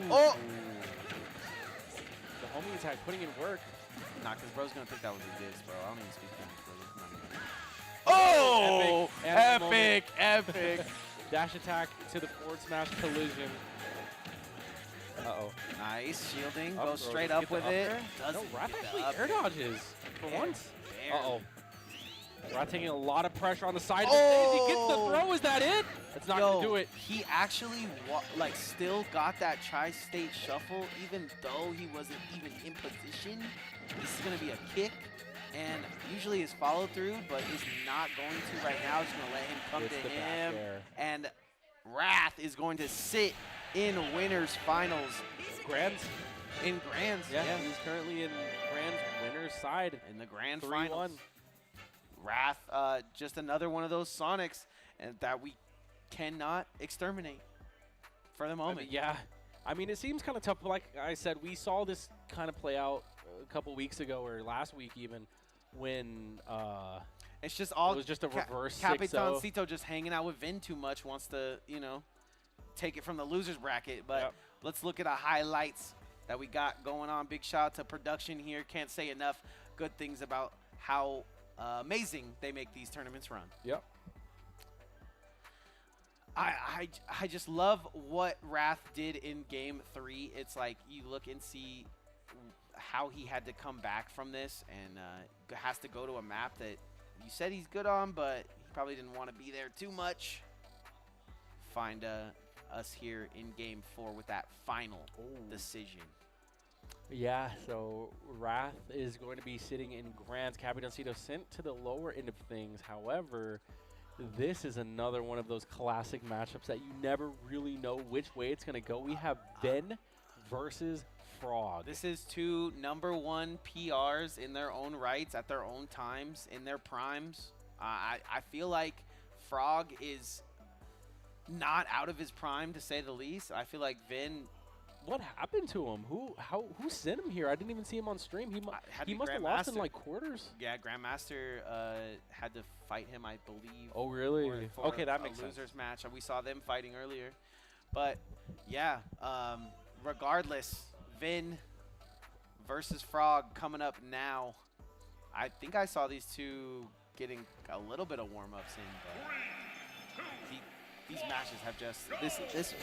Oh! The homing attack putting in work. Nah, because bro's gonna think that was a diss, bro. I don't even speak Spanish, brother. Oh! Epic! Dash attack to the forward smash collision. Uh-oh. Nice, shielding. Up Goes throw. straight Does up he with get the it. up there? Doesn't No, Wrath get the actually up air dodges for Barely. once. Uh-oh. Wrath taking a lot of pressure on the side. If he gets the throw, is that it? That's not going to do it. He actually like still got that tri-state shuffle, even though he wasn't even in position. This is going to be a kick, and usually his follow through, but is not going to right now. Just going to let him come to him, and Wrath is going to sit in winners finals. Grands. In Grands, yeah. He's currently in Grands winners side in the Grand Finals. Wrath, just another one of those Sonics and that we cannot exterminate for the moment. I mean, yeah. I mean, it seems kind of tough, but like I said, we saw this kind of play out a couple weeks ago or last week even when it's just all it was just a reverse Capitan Cito just hanging out with Vin too much, wants to, you know, take it from the losers bracket. But let's look at the highlights that we got going on. Big shout out to production here. Can't say enough good things about how amazing they make these tournaments run. Yep. I just love what Wrath did in Game 3. It's like you look and see how he had to come back from this and has to go to a map that you said he's good on, but he probably didn't want to be there too much. Find us here in Game 4 with that final decision. Yeah, so Wrath is going to be sitting in Grands. Capitan Cito sent to the lower end of things. However, this is another one of those classic matchups that you never really know which way it's going to go. We have Ben versus Frog. This is two #1 PRs in their own rights, at their own times, in their primes. I feel like Frog is not out of his prime, to say the least. I feel like Vin... What happened to him? Who sent him here? I didn't even see him on stream. He must have lost in like quarters. Yeah, Grandmaster had to fight him, I believe. Oh, really? Okay, that makes sense. Losers match. We saw them fighting earlier. But yeah, regardless, Vin versus Frog coming up now. I think I saw these two getting a little bit of warm-ups in, but these matches have just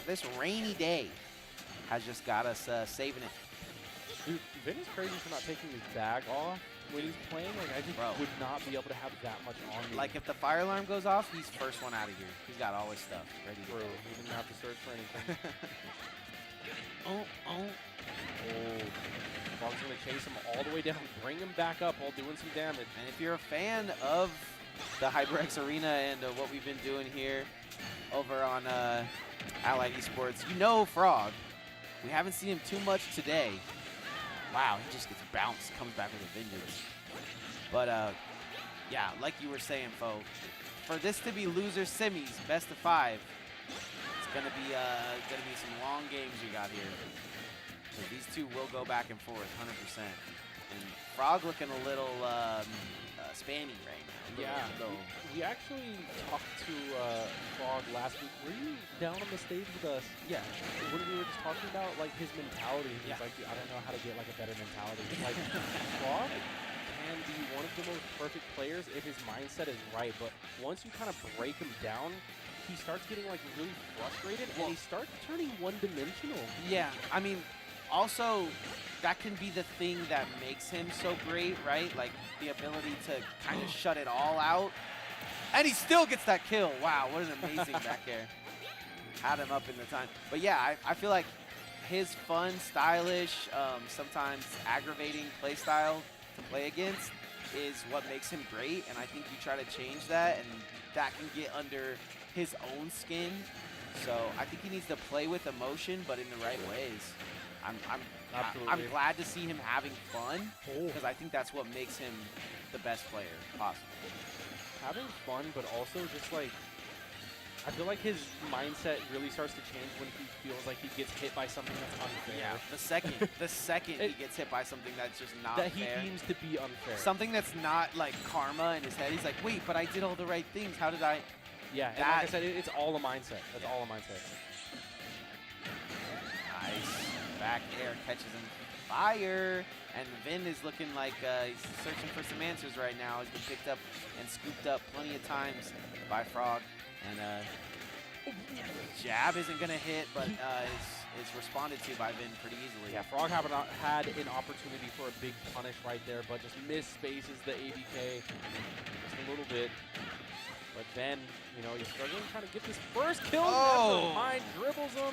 this rainy day has just got us saving it. Dude, Vin is crazy for not taking his bag off when he's playing. Like, I just would not be able to have that much on me. Like, if the fire alarm goes off, he's first one out of here. He's got all his stuff ready to go. He didn't have to search for anything. Oh. Frog's going to chase him all the way down, bring him back up while doing some damage. And if you're a fan of the HyperX Arena and what we've been doing here over on Allied Esports, you know Frog. We haven't seen him too much today. Wow, he just gets bounced, comes back with a vengeance. But yeah, like you were saying, Fo, for this to be loser semis, best of 5, it's gonna be some long games we got here. So these two will go back and forth, 100%. And Frog looking a little spanny right now. Yeah, we actually talked to Frog last week. Were you down on the stage with us? Yeah. When we were just talking about like his mentality, he's like, I don't know how to get like a better mentality. Like Frog can be one of the most perfect players if his mindset is right, but once you kind of break him down, he starts getting like really frustrated and he starts turning one-dimensional. Yeah, I mean, also, that can be the thing that makes him so great, right? Like, the ability to kind of shut it all out. And he still gets that kill. Wow, what an amazing back air. Had him up in the time. But yeah, I feel like his fun, stylish, sometimes aggravating play style to play against is what makes him great. And I think you try to change that, and that can get under his own skin. So I think he needs to play with emotion, but in the right ways. I'm glad to see him having fun, because I think that's what makes him the best player possible. Having fun, but also just like, I feel like his mindset really starts to change when he feels like he gets hit by something that's unfair. Yeah, the second he gets hit by something that's just not fair. That he deems to be unfair. Something that's not like karma in his head. He's like, wait, but I did all the right things. How did I? Yeah, and like I said, it's all a mindset. That's all a mindset. Nice. Back air catches him. Fire. And Vin is looking like he's searching for some answers right now. He's been picked up and scooped up plenty of times by Frog. And jab isn't going to hit, but his is responded to by Vin pretty easily. Yeah, Frog had an opportunity for a big punish right there, but just misspaces the ABK just a little bit. But then, you know, he's struggling trying to get this first kill. Oh! Mind dribbles him,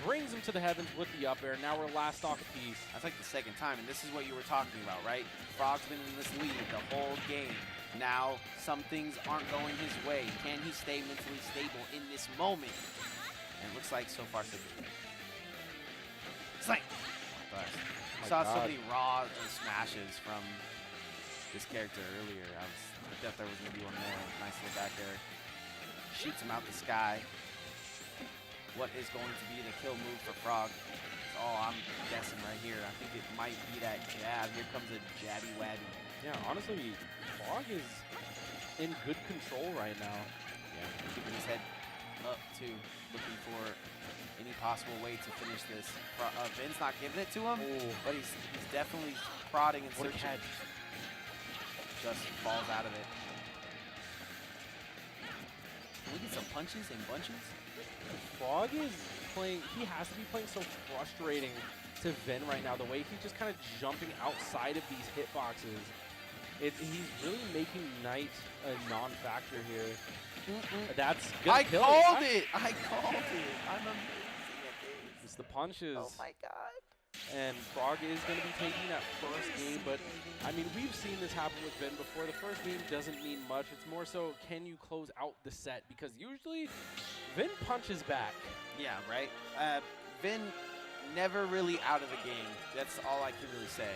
brings him to the heavens with the up air. Now we're last stock apiece. That's like the second time, and this is what you were talking about, right? Frog's been in this lead the whole game. Now, some things aren't going his way. Can he stay mentally stable in this moment? And it looks like so far, so good. Slang! I saw so many raw smashes from this character earlier. I thought there was going to be one there. Nice little back air. Shoots him out the sky. What is going to be the kill move for Frog? Oh, I'm guessing right here. I think it might be that jab. Here comes a jabby wabby. Yeah, honestly, Frog is in good control right now. Yeah, keeping his head up too, looking for any possible way to finish this. Vin's not giving it to him, but he's definitely prodding and What a searching. catch. Just falls out of it. Can we get some punches and bunches? Frog is playing, he has to be playing so frustrating to Vin right now. The way he's just kind of jumping outside of these hitboxes. He's really making Knight a non-factor here. That's good. I called it! I called it! I'm amazing at this. It's the punches. Oh my god. And Frog is going to be taking that first game, but I mean, we've seen this happen with Vin before. The first game doesn't mean much. It's more so, can you close out the set? Because usually, Vin punches back. Yeah, right? Vin never really out of the game. That's all I can really say.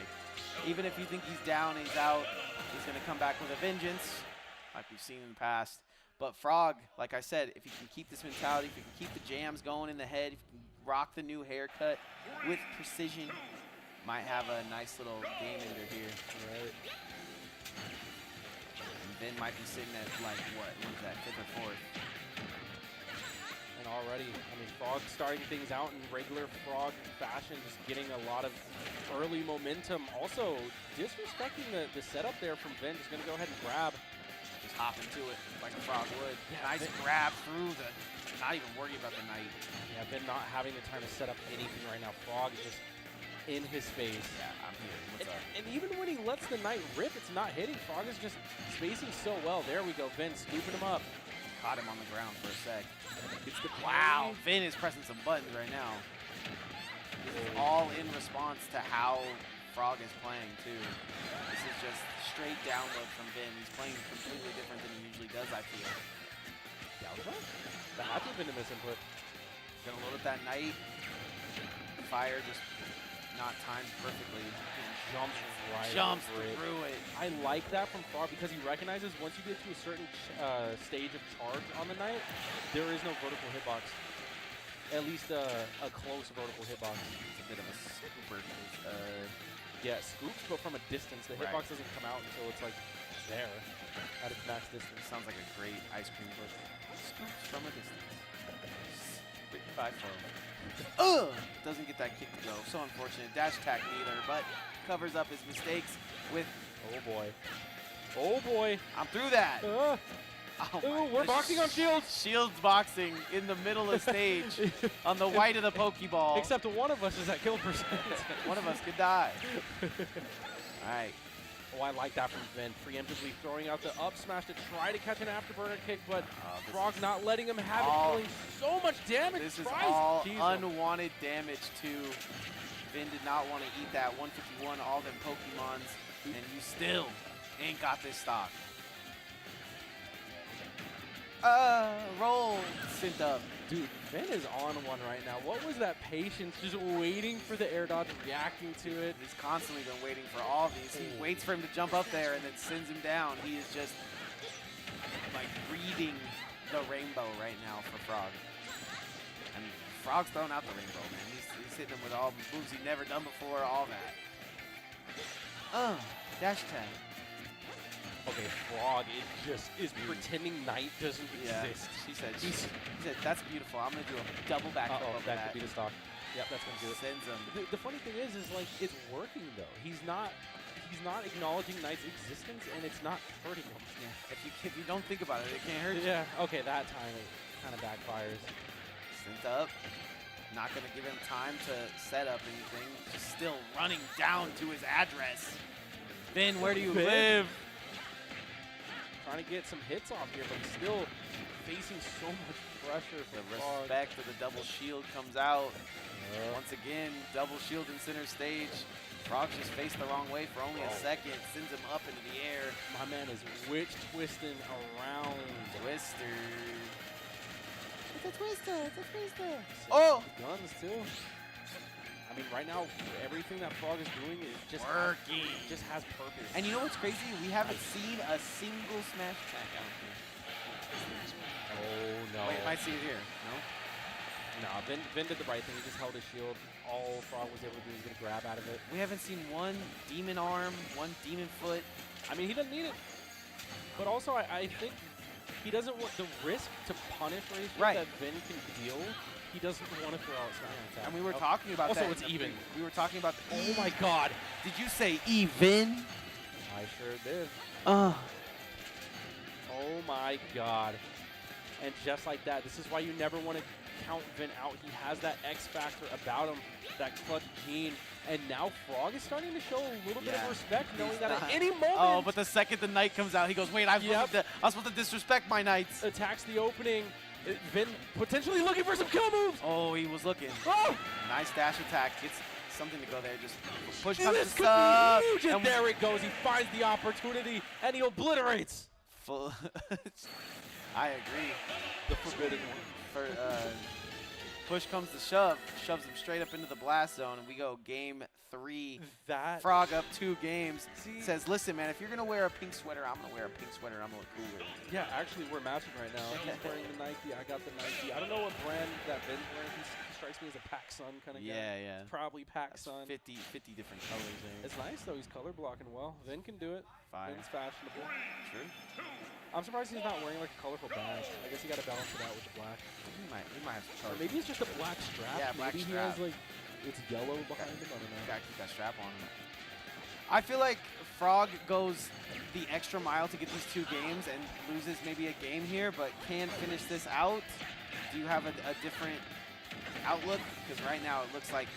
Even if you think he's down, he's out, he's going to come back with a vengeance, like we've seen in the past. But Frog, like I said, if you can keep this mentality, if you can keep the jams going in the head, if you can rock the new haircut with precision, might have a nice little game ender here. Right. And Vin might be sitting at like, what is that, 5th or 4th? And already, I mean, Frog starting things out in regular Frog fashion, just getting a lot of early momentum. Also, disrespecting the setup there from Vin. Just going to go ahead and grab. Just hop into it like a Frog would. Yeah, nice grab through the, not even worry about the Knight. Yeah, Vin not having the time to set up anything right now. Frog is just in his face. Yeah, I'm here. What's up? And even when he lets the Knight rip, it's not hitting. Frog is just spacing so well. There we go. Vin scooping him up. Caught him on the ground for a sec. It's the wow, Vin is pressing some buttons right now. This is all in response to how Frog is playing too. This is just straight download from Vin. He's playing completely different than he usually does, I feel. That had to have been a misinput. Gonna load up that Knight. Fire just not timed perfectly. Jumps through it. I like that from Frog because he recognizes once you get to a certain stage of charge on the Knight, there is no vertical hitbox. At least a close vertical hitbox. It's a bit of a scooper. Yeah, scoops, but from a distance. The hitbox doesn't come out until it's like there at its max distance. Sounds like a great ice cream bush. Scoops from a distance. 55 from. Doesn't get that kick to go. So unfortunate. Dash attack neither, but covers up his mistakes with. Oh boy. Oh boy. I'm through that. We're boxing on shields. Shields boxing in the middle of stage on the white of the Pokeball. Except one of us is at kill percent. One of us could die. All right. Oh, I like that from Vin. Preemptively throwing out the up smash to try to catch an afterburner kick, but Frog's not letting him have it, dealing so much damage. This is all unwanted damage too. Vin did not want to eat that 151, all them Pokemons, and you still ain't got this stock. Roll. Sent up. Dude, Vin is on one right now. What was that patience? Just waiting for the air dodge, reacting to it. He's constantly been waiting for all these. He waits for him to jump up there and then sends him down. He is just like reading the rainbow right now for Frog. And Frog's throwing out the rainbow, man. He's hitting him with all the moves he's never done before, all that. Dash attack. Okay, Frog is pretending Knight doesn't exist. She said, that's beautiful. I'm going to do a double backflip over that could be the stock. Yep, that's going to do it. Sends him. The funny thing is like, it's working, though. He's not acknowledging Knight's existence, and it's not hurting him. Yeah. If you don't think about it, it can't hurt you. Yeah, okay, that time it kind of backfires. Sent up. Not going to give him time to set up anything. Just still running down to his address. Vin, where do you live? Trying to get some hits off here, but he's still facing so much pressure from The Frog. respect for the double shield comes out. Once again, double shield in center stage. Frog's just faced the wrong way for only a second. Sends him up into the air. My man is witch twisting around. Twister. It's a twister. It's a twister. Oh! Guns too. I mean, right now, everything that Frog is doing is just working. Just has purpose. And you know what's crazy? We haven't seen a single smash attack out here. Oh no. Wait, might see it here. No? Nah, Vin did the right thing. He just held his shield. All Frog was able to do was get a grab out of it. We haven't seen one demon arm, one demon foot. I mean, he doesn't need it. But also, I think he doesn't want the risk to punish Razor that Vin can deal. He doesn't want to throw out smash attack. And we were talking about also, that. Also, it's even. We were talking about the Oh my god. Did you say even? I sure did. Oh my god. And just like that, this is why you never want to count Vin out. He has that X factor about him, that clutch gene. And now Frog is starting to show a little bit of respect, knowing that at any moment. Oh, but the second the knight comes out, he goes, wait, I'm supposed to disrespect my knights. Attacks the opening. Vin potentially looking for some kill moves. Oh, he was looking. Oh! Nice dash attack. Gets something to go there. Just push This comes could to sub. be huge, and there it goes. He finds the opportunity, and he obliterates. Full. I agree. The forbidden one. For, push comes to shove. Shoves him straight up into the blast zone, and we go game 3. That Frog up 2 games. Says, listen, man, if you're going to wear a pink sweater, I'm going to wear a pink sweater. I'm going to look cooler. Yeah, actually, we're matching right now. He's wearing the Nike. I got the Nike. I don't know what brand that Vin's wearing. He strikes me as a PacSun kind of guy. Yeah. Probably PacSun. 50 different colors there. It's nice, though. He's color blocking well. Vin can do it. Fire. Vin's fashionable. True. I'm surprised he's not wearing like a colorful badge. I guess he got to balance it out with the black. He might have to charge. Or maybe it's just a black strap. Yeah, black maybe strap. He has like, it's yellow behind him. I don't know. Gotta keep that strap on him. I feel like Frog goes the extra mile to get these 2 games and loses maybe a game here, but can finish this out. Do you have a different outlook? Because right now it looks like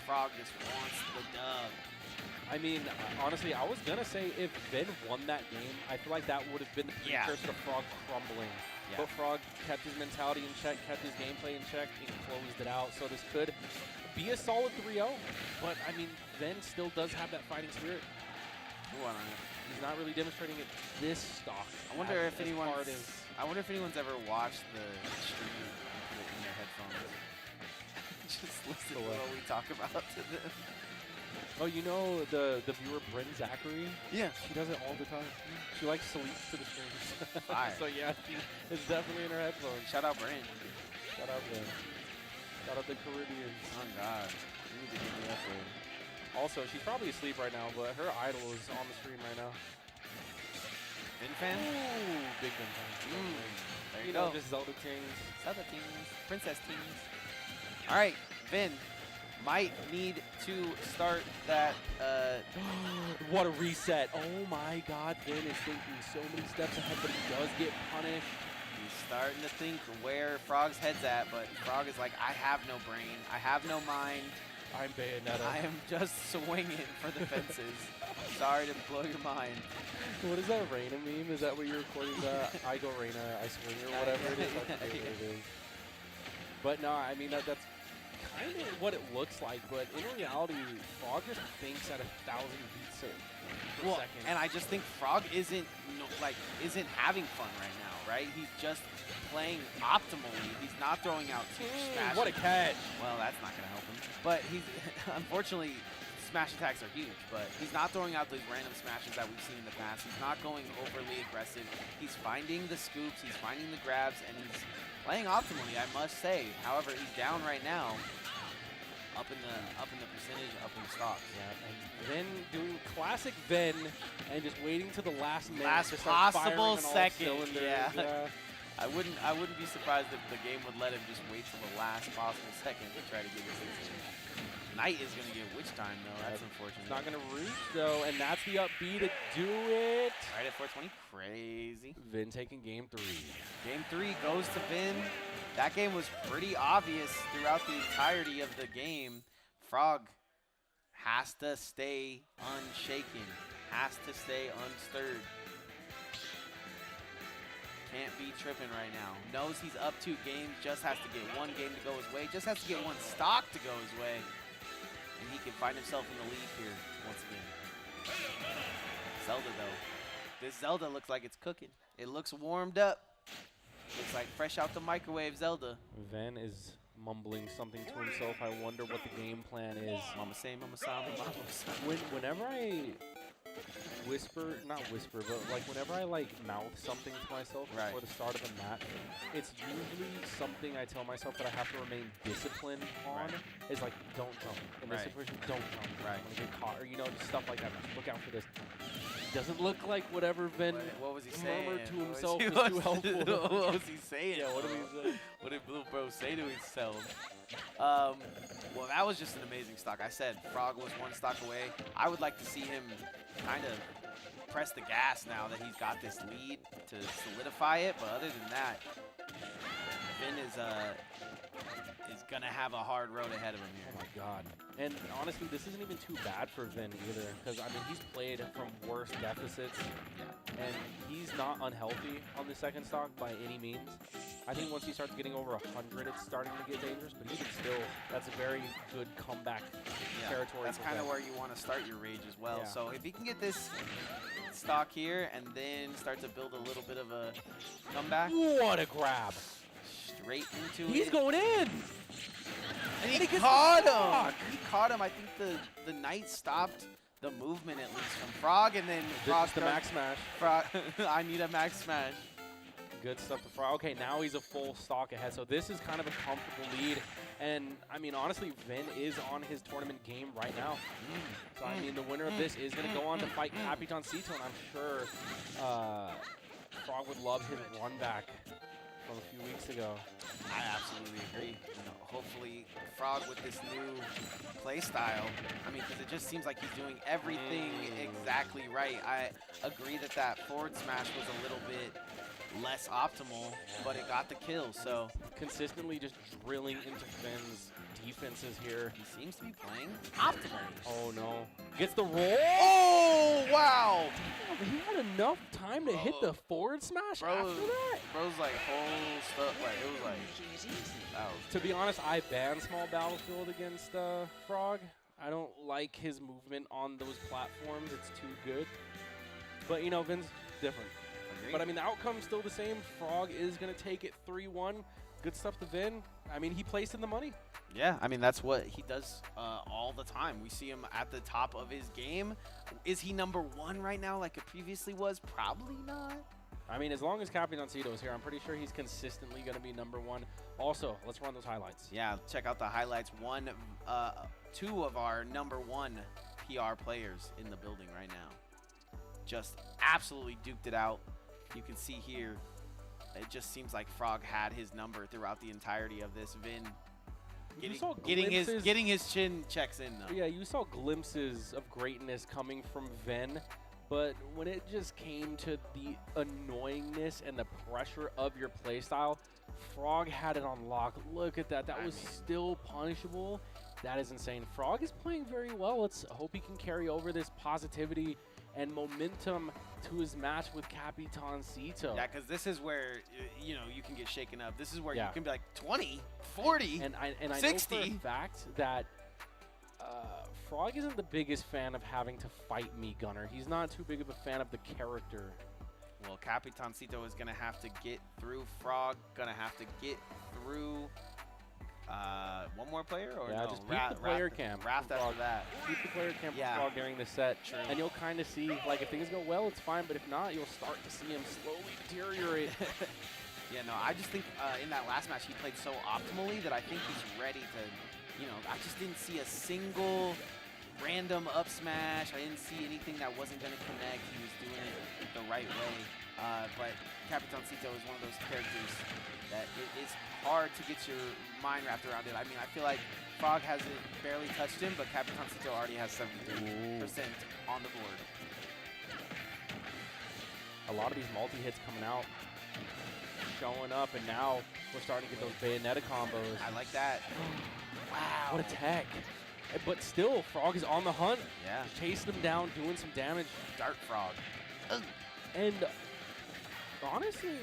Frog just wants the dub. I mean, honestly, I was going to say if Vin won that game, I feel like that would have been the precursor to Frog crumbling. Yeah. But Frog kept his mentality in check, kept his gameplay in check, and closed it out. So this could be a solid 3-0. But, I mean, Vin still does have that fighting spirit. He's not really demonstrating it this stock. I wonder if anyone's ever watched the stream in their headphones. Just listen to what we talk about to them. Oh, you know the viewer Bryn Zachary? Yeah. She does it all the time. She likes sleeps to the streams. Fire. So yeah, it's definitely in her headphones. Shout out Bryn. Shout out Bryn. Shout out the Caribbean. Oh God. You need to get me up there. Also, she's probably asleep right now, but her idol is on the stream right now. Vin fan? Ooh, big Vin fan. There You you know, go. just Zelda Kings. Zelda teams. Princess teams. All right, Vin. Might need to start that. What a reset. Oh my God, Vin is thinking so many steps ahead, but he does get punished. He's starting to think where Frog's head's at, but Frog is like, I have no brain. I have no mind. I'm Bayonetta. I am just swinging for the fences. Sorry to blow your mind. What is that Reina meme? Is that what you're recording? I go Reina, I swing, or whatever it is. I forget what it is. But no, I mean, that's kind of what it looks like, but in reality, Frog just thinks at 1,000 beats per second. And I just think Frog isn't having fun right now, right? He's just playing optimally. He's not throwing out too much smash. What a catch! Well, that's not going to help him. But he's unfortunately, smash attacks are huge, but he's not throwing out those random smashes that we've seen in the past. He's not going overly aggressive. He's finding the scoops, he's finding the grabs, and he's playing optimally, I must say. However, he's down right now. Up in the percentage, up in stocks. Yeah, and Vin doing classic Vin and just waiting to the last minute Last to start possible firing on all second. cylinders. Yeah. I wouldn't be surprised if the game would let him just wait till the last possible second to try to get his hits in. Knight is going to get witch time, though. That's unfortunate. It's not going to reach, though, and that's the up B to do it. Right at 420. Crazy. Vin taking game 3. Game 3 goes to Vin. That game was pretty obvious throughout the entirety of the game. Frog has to stay unshaken, has to stay unstirred. Can't be tripping right now. Knows he's up 2 games, just has to get 1 game to go his way, just has to get 1 stock to go his way. And he can find himself in the lead here once again. Zelda, though. This Zelda looks like it's cooking. It looks warmed up. Looks like fresh out the microwave Zelda. Ven is mumbling something to himself. I wonder what the game plan is. Mama say, mama samba, mama samba. Whenever I whisper, not whisper, but like whenever I like mouth something to myself before the start of a match, it's usually something I tell myself that I have to remain disciplined on. Is like, don't jump. In this situation, don't jump. I'm gonna get caught, or you know, just stuff like that. Just look out for this. Doesn't look like whatever Vin what was he saying? murmured to himself was too helpful. What was he saying? Yeah, what did he say? What did Blue Bro say to himself? Well, that was just an amazing stock. I said Frog was 1 stock away. I would like to see him kind of press the gas now that he's got this lead to solidify it. But other than that, Vin is gonna have a hard road ahead of him here. Oh my God. And honestly, this isn't even too bad for Vin either, because I mean, he's played from worse deficits, and he's not unhealthy on the second stock by any means. I think once he starts getting over 100, it's starting to get dangerous, but even still, that's a very good comeback territory. That's kind of where you want to start your rage as well. Yeah. So if he can get this stock here and then start to build a little bit of a comeback. What a grab. Straight into it. He's going in. And he caught him. He caught him. I think the Knight stopped the movement at least from Frog, and then Frog the max smash. Frog, I need a max smash. Good stuff to Frog. Okay, now he's a full stock ahead. So this is kind of a comfortable lead. And, I mean, honestly, Vin is on his tournament game right now. So, I mean, the winner of this is going to go on to fight Capitan Cito, and I'm sure Frog would love his run back from a few weeks ago. I absolutely agree. You know, hopefully, Frog with this new play style, I mean, because it just seems like he's doing everything exactly right. I agree that that forward smash was a little bit less optimal, but it got the kill. So consistently just drilling into Vin's defenses here. He seems to be playing optimally. Oh no. Gets the roll. Oh wow. Damn, he had enough time to hit the forward smash after that. Bro's like whole stuff, like it was like to be honest, I banned Small Battlefield against Frog. I don't like his movement on those platforms. It's too good. But you know, Vin's different. But I mean, the outcome's still the same. Frog is going to take it 3-1. Good stuff to Vin. I mean, he placed in the money. Yeah, I mean, that's what he does all the time. We see him at the top of his game. Is he #1 right now like it previously was? Probably not. I mean, as long as Capitan Cito is here, I'm pretty sure he's consistently going to be #1. Also, let's run those highlights. Yeah, check out the highlights. 2 of our #1 PR players in the building right now. Just absolutely duked it out. You can see here, it just seems like Frog had his number throughout the entirety of this. Vin getting his chin checks in, though. Yeah, you saw glimpses of greatness coming from Vin, but when it just came to the annoyingness and the pressure of your playstyle, Frog had it on lock. Look at that. That was still punishable. That is insane. Frog is playing very well. Let's hope he can carry over this positivity and momentum to his match with Capitan Cito. Yeah, because this is where, you know, you can get shaken up. This is where you can be like 20, 40, and I 60. know for a fact that Frog isn't the biggest fan of having to fight me, Gunner. He's not too big of a fan of the character. Well, Capitan Cito is going to have to get through Frog, going to have to get through one more player? Or yeah, no? just keep the player cam. Raft after that. Keep the player cam for Frog during the set. True. And you'll kind of see, like, if things go well, it's fine. But if not, you'll start to see him slowly deteriorate. Yeah, no, I just think in that last match, he played so optimally that I think he's ready to, you know, I just didn't see a single random up smash. I didn't see anything that wasn't going to connect. He was doing it the right way. but Capitancito is one of those characters that it is hard to get your mind wrapped around it. I mean, I feel like Frog hasn't barely touched him, but Capitancito already has 73% on the board. A lot of these multi-hits coming out, showing up, and now we're starting to get those Bayonetta combos. I like that. Wow. What a tech. But still, Frog is on the hunt. Yeah. Chasing him down, doing some damage. Dart Frog. And honestly,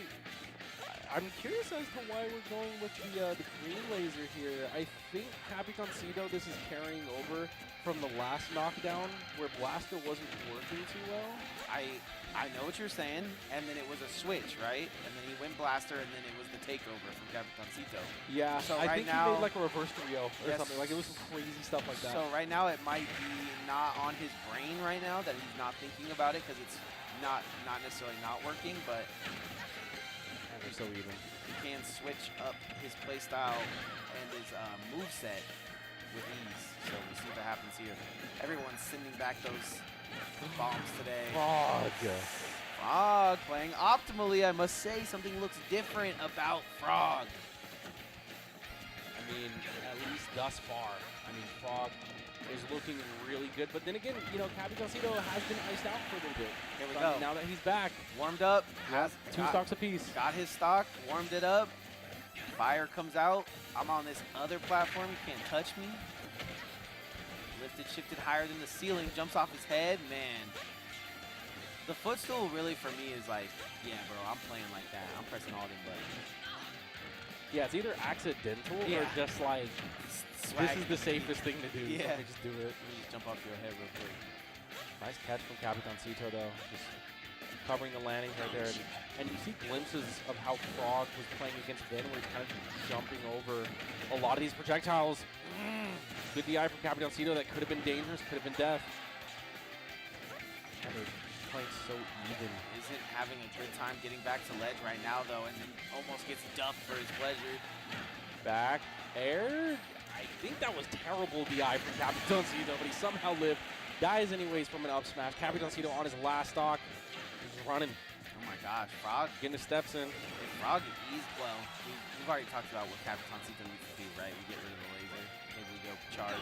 I'm curious as to why we're going with the green laser here. I think Capitancito, this is carrying over from the last knockdown where Blaster wasn't working too well. I know what you're saying, and then it was a switch, right? And then he went Blaster, and then it was the takeover from Capitancito. Yeah, so I right think now, he made like a reverse 3-0 or something. Like it was some crazy stuff like that. So right now it might be not on his brain right now, that he's not thinking about it because it's not necessarily not working, but and they're so even. He can switch up his playstyle and his moveset with ease. So we'll see what happens here. Everyone's sending back those bombs today. Frog playing optimally, I must say. Something looks different about Frog. I mean, at least thus far. I mean, Frog is looking really good. But then again, you know, Capitancito has been iced out for a little bit. Here we go. Now that he's back. Warmed up. Has two stocks apiece. Got his stock. Warmed it up. Fire comes out. I'm on this other platform. You can't touch me. Lifted, shifted higher than the ceiling. Jumps off his head. Man. The footstool really for me is like, yeah, bro, I'm playing like that. I'm pressing all them buttons. Yeah, it's either accidental or just like, this is the safest thing to do. Yeah. Let me just do it. Let me just jump off your head real quick. Nice catch from Capitancito, though. Just covering the landing right there. And you see glimpses of how Frog was playing against Vin, where he's kind of jumping over a lot of these projectiles. Good DI from Capitancito. That could have been dangerous, could have been death. And they're playing so even. Isn't having a good time getting back to ledge right now, though, and then almost gets duffed for his pleasure. Back air. I think that was terrible DI from Capitancito, but he somehow lived. Dies anyways from an up smash. Capitancito on his last stock. He's running. Oh my gosh, Frog getting his steps in. If Frog is, well, we've already talked about what Capitancito needs to do, right? We get rid of the laser. Maybe we go charge.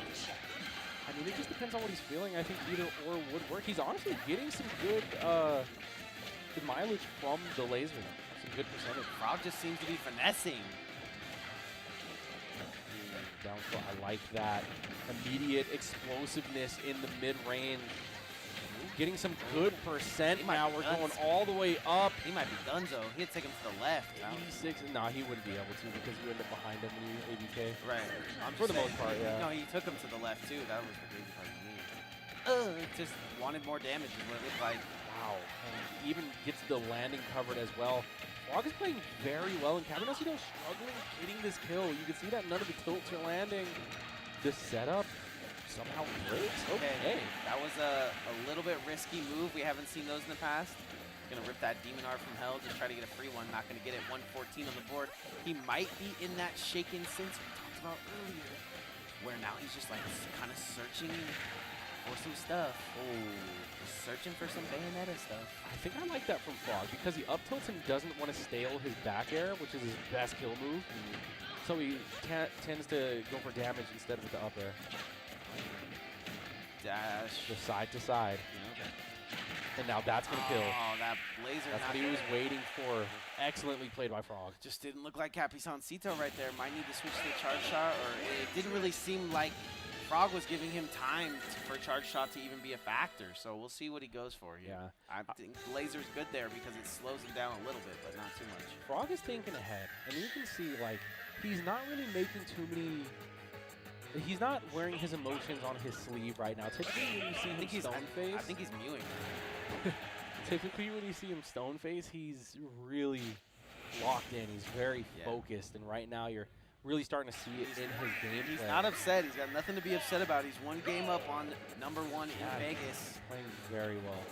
I mean, it just depends on what he's feeling. I think either or would work. He's honestly getting some good mileage from the laser, though. Some good percentage. Frog just seems to be finessing. Down throw, I like that. Immediate explosiveness in the mid-range. Getting some good percent now. We're going all the way up. He might be donezo. He'd take him to the left. 86. No, he wouldn't be able to because you end up behind him when you ABK. Right. For the most part, yeah. No, he took him to the left, too. That was the crazy part to me. Just wanted more damage is what it looked like. Wow. And even gets the landing covered as well. Frog is playing very well, and Capitancito struggling getting this kill. You can see that none of the tilts are landing. The setup somehow breaks. Okay. That was a little bit risky move. We haven't seen those in the past. Gonna rip that Demon Art from hell, just try to get a free one. Not gonna get it. 114 on the board. He might be in that shaken sense we talked about earlier, where now he's just like kind of searching for some stuff. Just searching for some Bayonetta stuff. I think I like that from Frog because he up tilts and doesn't want to stale his back air, which is his best kill move. So he tends to go for damage instead of the up air. Dash. Just side to side. Yep. And now that's going to kill. Oh, that laser. That's what he was waiting for. Excellently played by Frog. Just didn't look like Capitancito right there. Might need to switch to a charge shot, or it didn't really seem like Frog was giving him time for charge shot to even be a factor. So we'll see what he goes for here. Yeah. I think laser's good there because it slows him down a little bit, but not too much. Frog is thinking ahead. And you can see, like, he's not really making too many... He's not wearing his emotions on his sleeve right now. Typically, when you see him stone face... I think he's mewing. Typically, when you see him stone face, he's really locked in. He's very focused. And right now, you're really starting to see it in his gameplay. He's not upset. He's got nothing to be upset about. He's one game up on #1 in Vegas. Playing very well.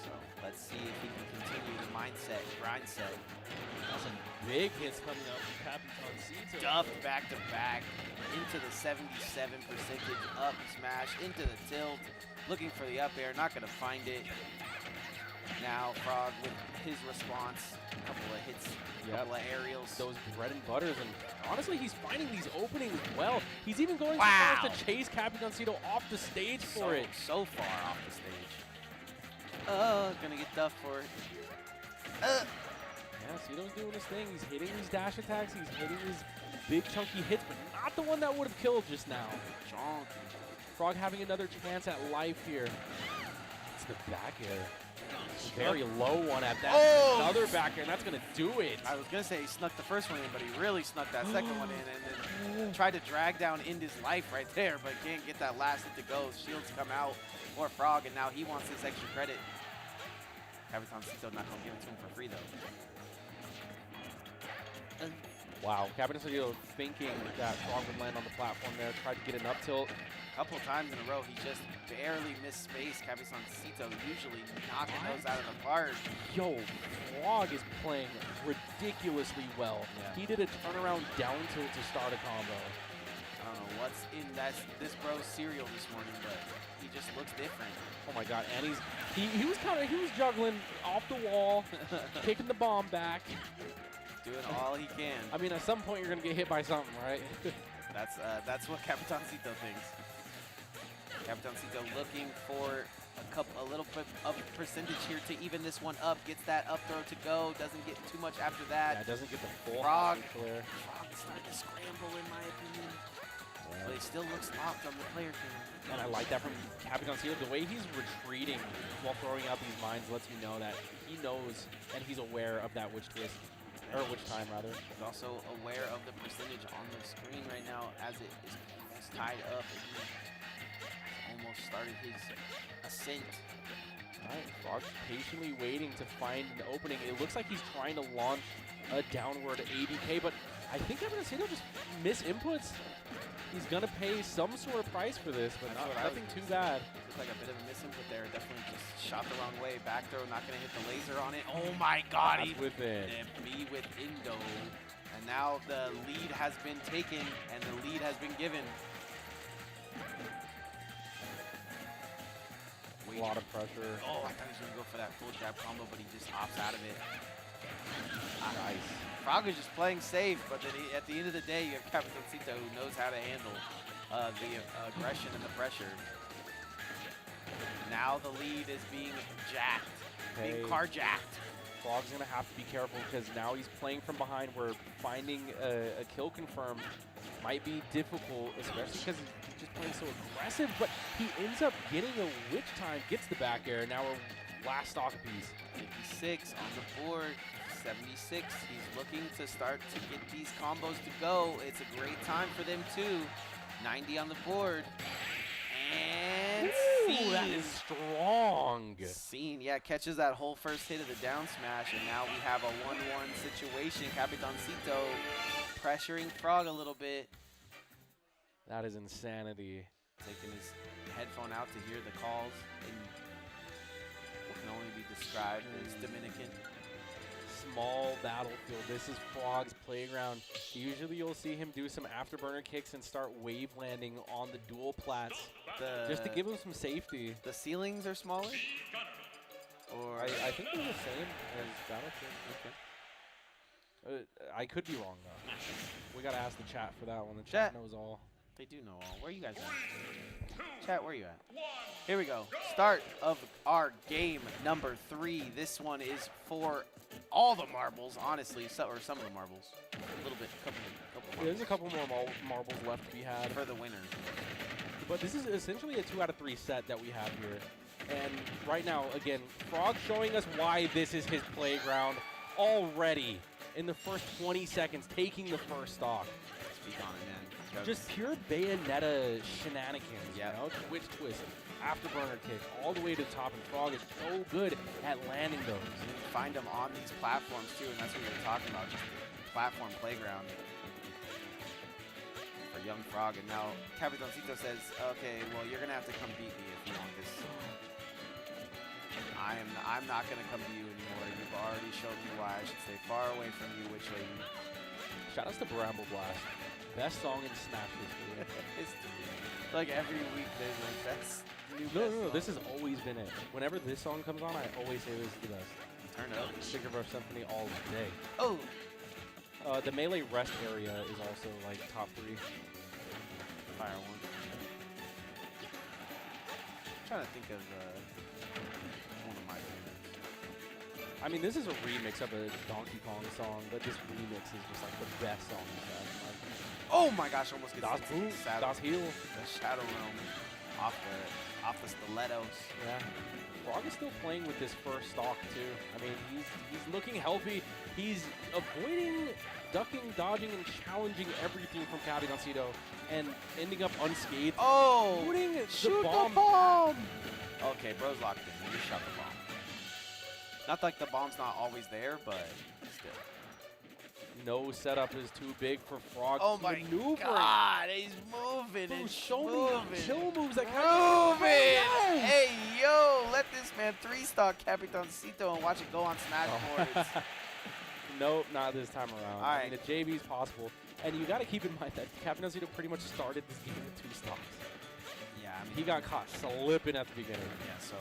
So let's see if he can continue the mindset, grind set. Some big hits coming up from Capitancito. Duffed back to back into the 77% up smash, into the tilt. Looking for the up air, not going to find it. Now Frog with his response, a couple of hits, a couple of aerials. Those bread and butters, and honestly, he's finding these openings well. He's even going so far as to chase Capitancito off the stage for it. So far off the stage. Gonna get duffed for it. Yeah, Cito's doing his thing. He's hitting these dash attacks. He's hitting these big chunky hits, but not the one that would have killed just now. Frog having another chance at life here. It's the back air. Very low one at that. Another back air, and that's going to do it. I was going to say he snuck the first one in, but he really snuck that second one in and then tried to drag down Inda's life right there, but can't get that last hit to go. Shields come out for Frog, and now he wants his extra credit. Capitancito not going to give it to him for free, though. Wow, Capitancito thinking that Frog would land on the platform there, tried to get an up tilt. A couple of times in a row, he just barely missed space. Capitancito usually knocking those out of the park. Yo, Frog is playing ridiculously well. Yeah. He did a turnaround down tilt to start a combo. I don't know what's in this bro's cereal this morning, but he just looks different. Oh my God, and he was juggling off the wall, kicking the bomb back. Doing all he can. I mean, at some point you're gonna get hit by something, right? That's what Capitancito thinks. Capitancito looking for a little bit of percentage here to even this one up. Gets that up throw to go. Doesn't get too much after that. Yeah, doesn't get the full Frog flare. Frog started to scramble in my opinion. Yeah. But he still looks locked on the player cam. And I like that from Capitancito. The way he's retreating while throwing out these mines lets me know that he knows and he's aware of that witch twist. Or which time, rather. He's also aware of the percentage on the screen right now as it is almost tied up. He's almost started his ascent. All right, Frog patiently waiting to find an opening. It looks like he's trying to launch a downward ABK, but I think Capitancito just misinputs. He's going to pay some sort of price for this, but nothing too bad. Looks like a bit of a misinput there. Definitely just shot the wrong way. Back throw, not going to hit the laser on it. Oh my God. He with it. Me with Indo. And now the lead has been taken and the lead has been given. A lot of pressure. Oh, I thought he was going to go for that full jab combo, but he just opts out of it. Nice. Frog is just playing safe, but then at the end of the day, you have Capitancito who knows how to handle the aggression and the pressure. Now the lead is being jacked, being carjacked. Frog's going to have to be careful because now he's playing from behind where finding a kill confirm might be difficult, especially because he's just playing so aggressive, but he ends up getting a witch time, gets the back air. Now we're last stock piece. 56 on the board. 76, he's looking to start to get these combos to go. It's a great time for them too. 90 on the board. And Scene. That is strong. Scene, yeah, catches that whole first hit of the down smash, and now we have a 1-1 situation. Capitancito pressuring Frog a little bit. That is insanity. Taking his headphone out to hear the calls in what can only be described as Dominican. Small battlefield. This is Frog's playground. Usually you'll see him do some afterburner kicks and start wave landing on the dual plats just to give him some safety. The ceilings are smaller? Or I think they're the same as Battlefield. Okay. I could be wrong though. We gotta ask the chat for that one. The chat knows all. They do know all. Where are you guys at? Chat, where are you at? Here we go. Start of our game number 3. This one is for all the marbles, honestly, or some of the marbles. A little bit, couple marbles. There's a couple more marbles left to be had for the winners. But this is essentially a 2 out of 3 set that we have here. And right now, again, Frog showing us why this is his playground already in the first 20 seconds, taking the first stock. Speak on it, man. Just pure Bayonetta shenanigans, you know? Witch twist, afterburner kick, all the way to the top, and Frog is so good at landing those. And you find them on these platforms too, and that's what we were talking about, just the platform playground for young Frog. And now Capitancito says, okay, well, you're gonna have to come beat me if you want this. I'm not gonna come to you anymore. You've already shown me why I should stay far away from you, witch lady. Shoutouts to Bramble Blast. Best song in Smash history. Like every week there's like No. This has always been it. Whenever this song comes on, I always say this is the best. Turn up. Sugar Rush Symphony all day. Oh. The melee rest area is also like top 3. Fire one. I'm trying to think of one of my favorites. I mean, this is a remix of a Donkey Kong song, but this remix is just like the best song he's had. Oh my gosh, almost gets Das Boot, Das Heel. The Shadow Realm off the stilettos. Yeah. Frog is still playing with this first stock too. I mean, he's looking healthy. He's avoiding, ducking, dodging, and challenging everything from Capitancito and ending up unscathed. Oh! Shoot the bomb! Okay, bro's locked in. He just shot the bomb. Not like the bomb's not always there, but still. No setup is too big for Frog. Oh my God, he's moving and so moving. many chill moves that moving. Hey, yo, let this man 3-stock Capitancito and watch it go on Smash boards. Nope, not this time around. All right. I mean, the JV is possible. And you got to keep in mind that Capitancito pretty much started this game with 2 stocks. Yeah, I mean, he got caught slipping at the beginning. Yeah, so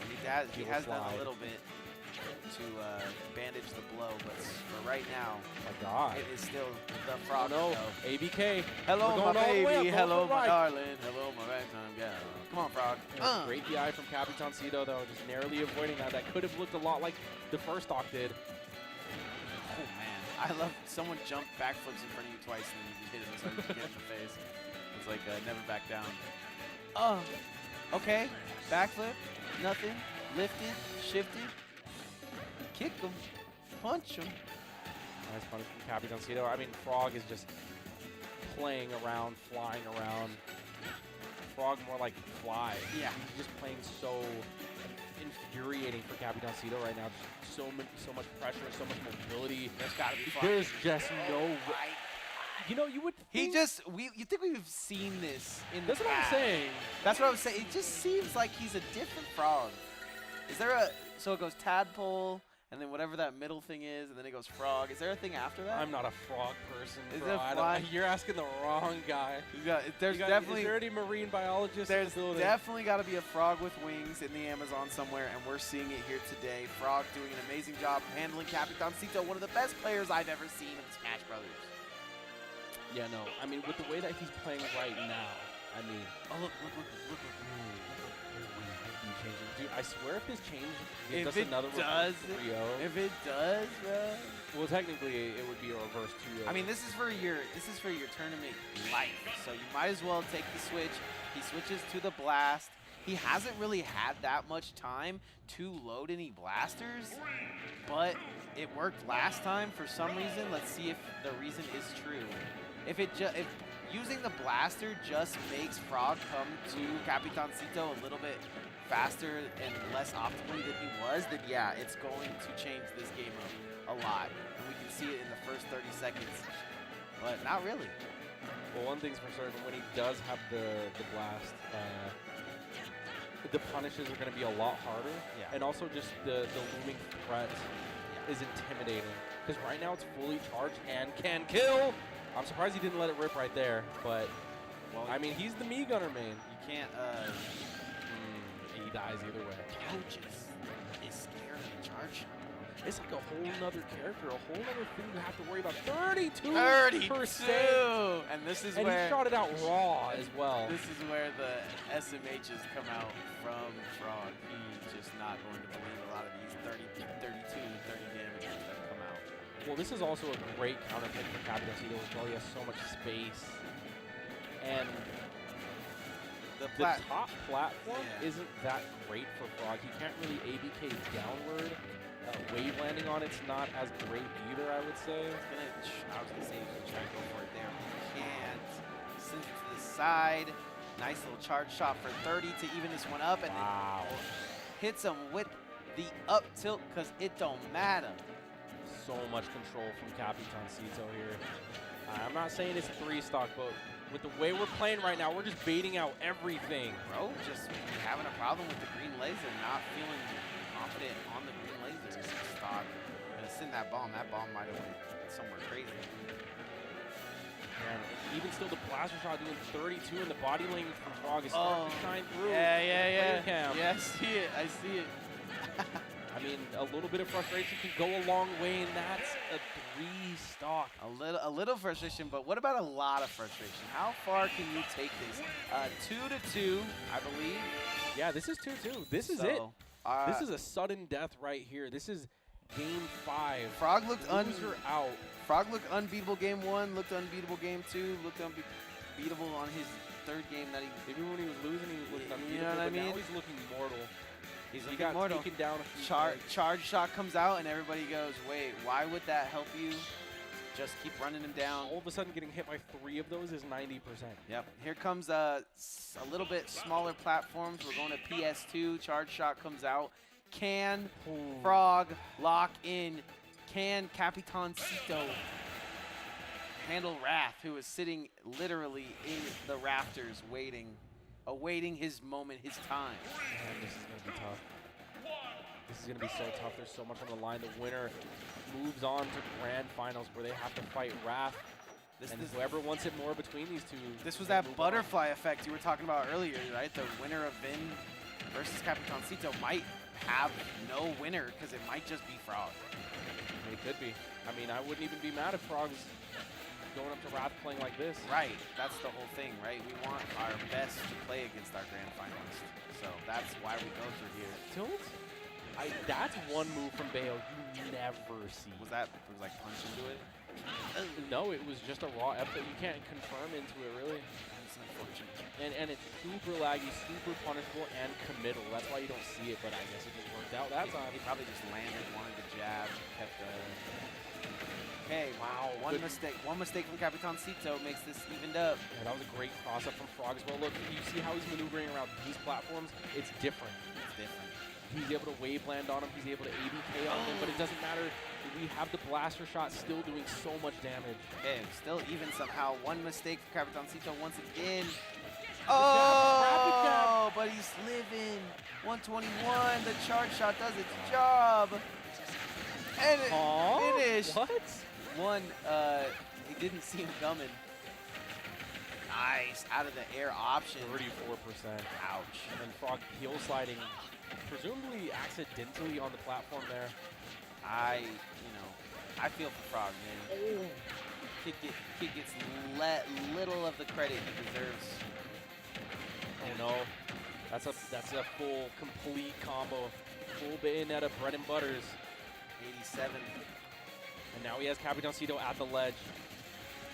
he has done a little bit to bandage the blow, but for right now, my God, it is still the Frog. Oh, no, ABK. Hello, my baby. Hello, my right. darling. Hello, my ragtime gal. Come on, Frog. Great DI from Capitancito, though, just narrowly avoiding that. That could have looked a lot like the first stock did. Oh, man. I love someone jump backflips in front of you twice and then you hit him so you get in the face. It's like never back down. Oh, okay. Backflip. Nothing. Lifted. Shifted. Kick him. Punch him. Nice punish from Capitancito. I mean, Frog is just playing around, flying around. Frog more like fly. Yeah. He's just playing so infuriating for Capitancito right now. Just so much pressure, so much mobility. There's got to be fun. There's just no way. You know, you would think you think we've seen this in That's the what I'm past. saying. That's what I was saying. It just seems like he's a different Frog. Is there so it goes Tadpole, and then whatever that middle thing is, and then it goes Frog. Is there a thing after that? I'm not a frog person, Is bro. it I fly? don't, you're asking the wrong guy. There's definitely Is there any marine biologists? There's in the building? definitely got to be a frog with wings in the Amazon somewhere, and we're seeing it here today. Frog doing an amazing job handling Capitancito, one of the best players I've ever seen in Smash Brothers. Yeah, no. I mean, with the way that he's playing right now, I mean, oh look. Dude, I swear if this changes, If does it another does, 3-0. if it does, bro. Well, technically, it would be a reverse 2-0. I mean, this is for your tournament life, so you might as well take the switch. He switches to the blast. He hasn't really had that much time to load any blasters, but it worked last time for some reason. Let's see if the reason is true. If using the blaster just makes Frog come to Capitancito a little bit faster and less optimally than he was, then yeah, it's going to change this game up a lot. And we can see it in the first 30 seconds, but not really. Well, one thing's for certain, when he does have the blast, the punishes are going to be a lot harder. Yeah. And also just the looming threat is intimidating. Because right now it's fully charged and can kill. I'm surprised he didn't let it rip right there, but well, I mean, he's the me gunner main. You can't he dies either way. Couches is scared of the charge. It's like a whole nother character, a whole other thing you have to worry about. 32%! And this is and where he shot it out raw as well. This is where the SMHs come out from Frog. He's just not going to believe a lot of these 32 and 30 damages that come out. Well, this is also a great counter pick for Capitancito as well. He has so much space. And the top platform isn't that great for Frog. He can't really ABK downward. Wave landing on it's not as great either, I would say. I was going to say you can try to go for it there. He can't. Sends it to the side. Nice little charge shot for 30 to even this one up. And wow. Then hits him with the up tilt because it don't matter. So much control from Capitancito here. I'm not saying it's 3-stock, but with the way we're playing right now, we're just baiting out everything. Bro, just having a problem with the green laser, not feeling confident on the green laser stock. Gonna send that bomb. That bomb might have went somewhere crazy. And even still, the blaster shot doing 32 in the body lane from Frog is starting to shine through. Yeah. Cam. Yeah, I see it. I see it. I mean, a little bit of frustration can go a long way, and that's a 3 stock. A little frustration, but what about a lot of frustration? How far can you take this? 2-2, I believe. Yeah, this is 2-2. This is it. This is a sudden death right here. This is game 5. Frog looked out. Frog looked unbeatable game 1, looked unbeatable game 2, looked unbeatable on his 3rd game that he. Even when he was losing, he was looking unbeatable. You know what I mean? Now he's looking mortal. He got mortal. taken down a few Charge shot comes out, and everybody goes, "Wait, why would that help you?" Just keep running him down. All of a sudden, getting hit by 3 of those is 90%. Yep. Here comes a little bit smaller platforms. We're going to PS2. Charge shot comes out. Can Frog lock in? Can Capitancito handle Wrath, who is sitting literally in the rafters awaiting his moment, his time? Man, this is going to be tough. This is going to be so tough. There's so much on the line. The winner moves on to grand finals where they have to fight Wrath. And whoever wants it more between these two. This was that butterfly effect you were talking about earlier, right? The winner of Vin versus Capitancito might have no winner because it might just be Frog. It could be. I mean, I wouldn't even be mad if Frog's going up to Wrath playing like this. Right. That's the whole thing, right? We want our best to play against our grand finalist. So that's why we go through here. Tilt? That's one move from Bayo you never see. Was that like punch into it? No, it was just a raw F that you can't confirm into it, really. That's unfortunate. And it's super laggy, super punishable, and committal. That's why you don't see it, but I guess it just worked out that time. He probably just landed, wanted to jab, kept Okay, wow, one mistake from Capitancito makes this evened up. Yeah, that was a great cross-up from Frog as well. Look, you see how he's maneuvering around these platforms? It's different. It's different. He's able to wave land on him. He's able to ABK on him, but it doesn't matter. We have the blaster shot still doing so much damage. Okay, still even somehow. One mistake for Capitancito once again. Oh, but he's living. 121. The charge shot does its job. And it finished. What? One, he didn't see him coming. Nice, out of the air option. 34%. Ouch. And Frog heel sliding, presumably accidentally on the platform there. I feel for Frog, man. Kid gets little of the credit he deserves. Oh no, that's a full, complete combo. Full Bayonetta, bread and butters. 87. And now he has Capitancito at the ledge.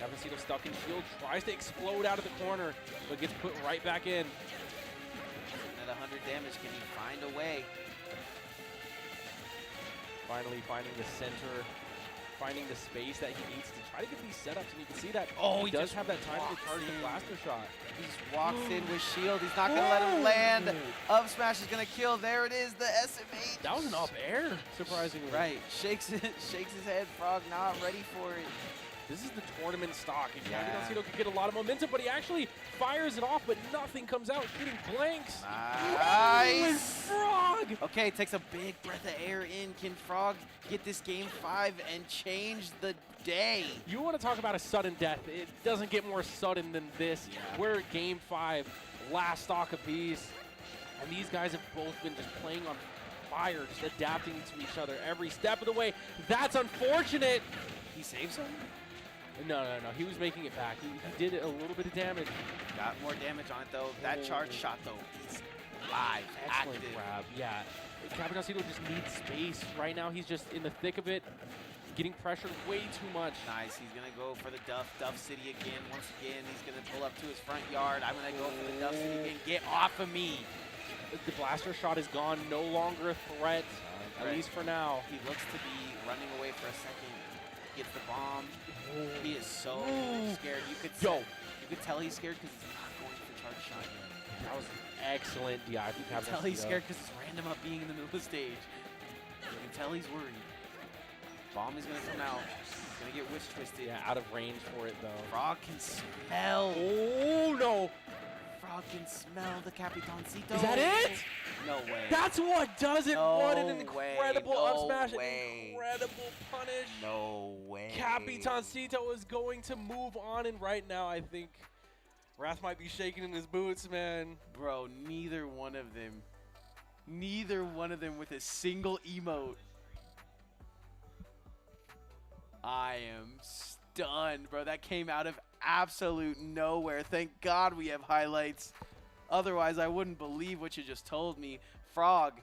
Capitancito stuck in shield, tries to explode out of the corner, but gets put right back in. At 100 damage, can he find a way? Finally finding the center, finding the space that he needs to try to get these setups, and you can see that he does have that time to charge the blaster shot. He just walks in with shield. He's not going to let him land. Up smash is going to kill. There it is, the SMH. That was an up air, surprisingly. Right. Shakes his head. Frog not ready for it. This is the tournament stock. And Capitancito could get a lot of momentum, but he actually fires it off, but nothing comes out, shooting blanks. Nice. Frog! Okay, takes a big breath of air in. Can Frog get this game 5 and change the day? You want to talk about a sudden death. It doesn't get more sudden than this. Yeah. We're at game 5, last stock apiece. And these guys have both been just playing on fire, just adapting to each other every step of the way. That's unfortunate. He saves him? No. He was making it back. He did a little bit of damage. Got more damage on it, though. That charge shot, though, is live. Excellent active. grab. Yeah. Capitancito just needs space. Right now, he's just in the thick of it, getting pressured way too much. Nice. He's going to go for the Duff City again. Once again, he's going to pull up to his front yard. I'm going to go for the Duff City again. Get off of me. The blaster shot is gone. No longer a threat, at least for now. He looks to be running away for a second. Gets the bomb. He is so scared. You could tell he's scared because he's not going for charge shot yet. That was excellent DI. You can tell he's scared because it's random up being in the middle of the stage. You can tell he's worried. Bomb is going to come out. He's going to get witch twisted. Yeah, out of range for it though. Frog can smell. Oh no! Frog can smell the Capitancito. Is that it? No way. That's what does it. No What an incredible way. up No smash. way. An incredible punish. No way. Capitancito is going to move on, and right now I think Wrath might be shaking in his boots, man. Bro, neither one of them with a single emote. I am stunned, bro. That came out of absolute nowhere. Thank God we have highlights. Otherwise, I wouldn't believe what you just told me. Frog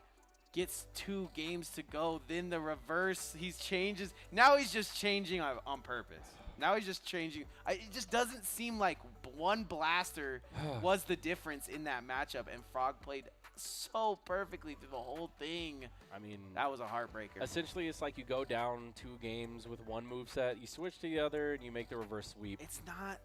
gets 2 games to go. Then the reverse, he changes. Now he's just changing on purpose. Now he's just changing. It just doesn't seem like one blaster was the difference in that matchup. And Frog played so perfectly through the whole thing. I mean, that was a heartbreaker. Essentially, it's like you go down 2 games with one moveset, you switch to the other, and you make the reverse sweep. It's not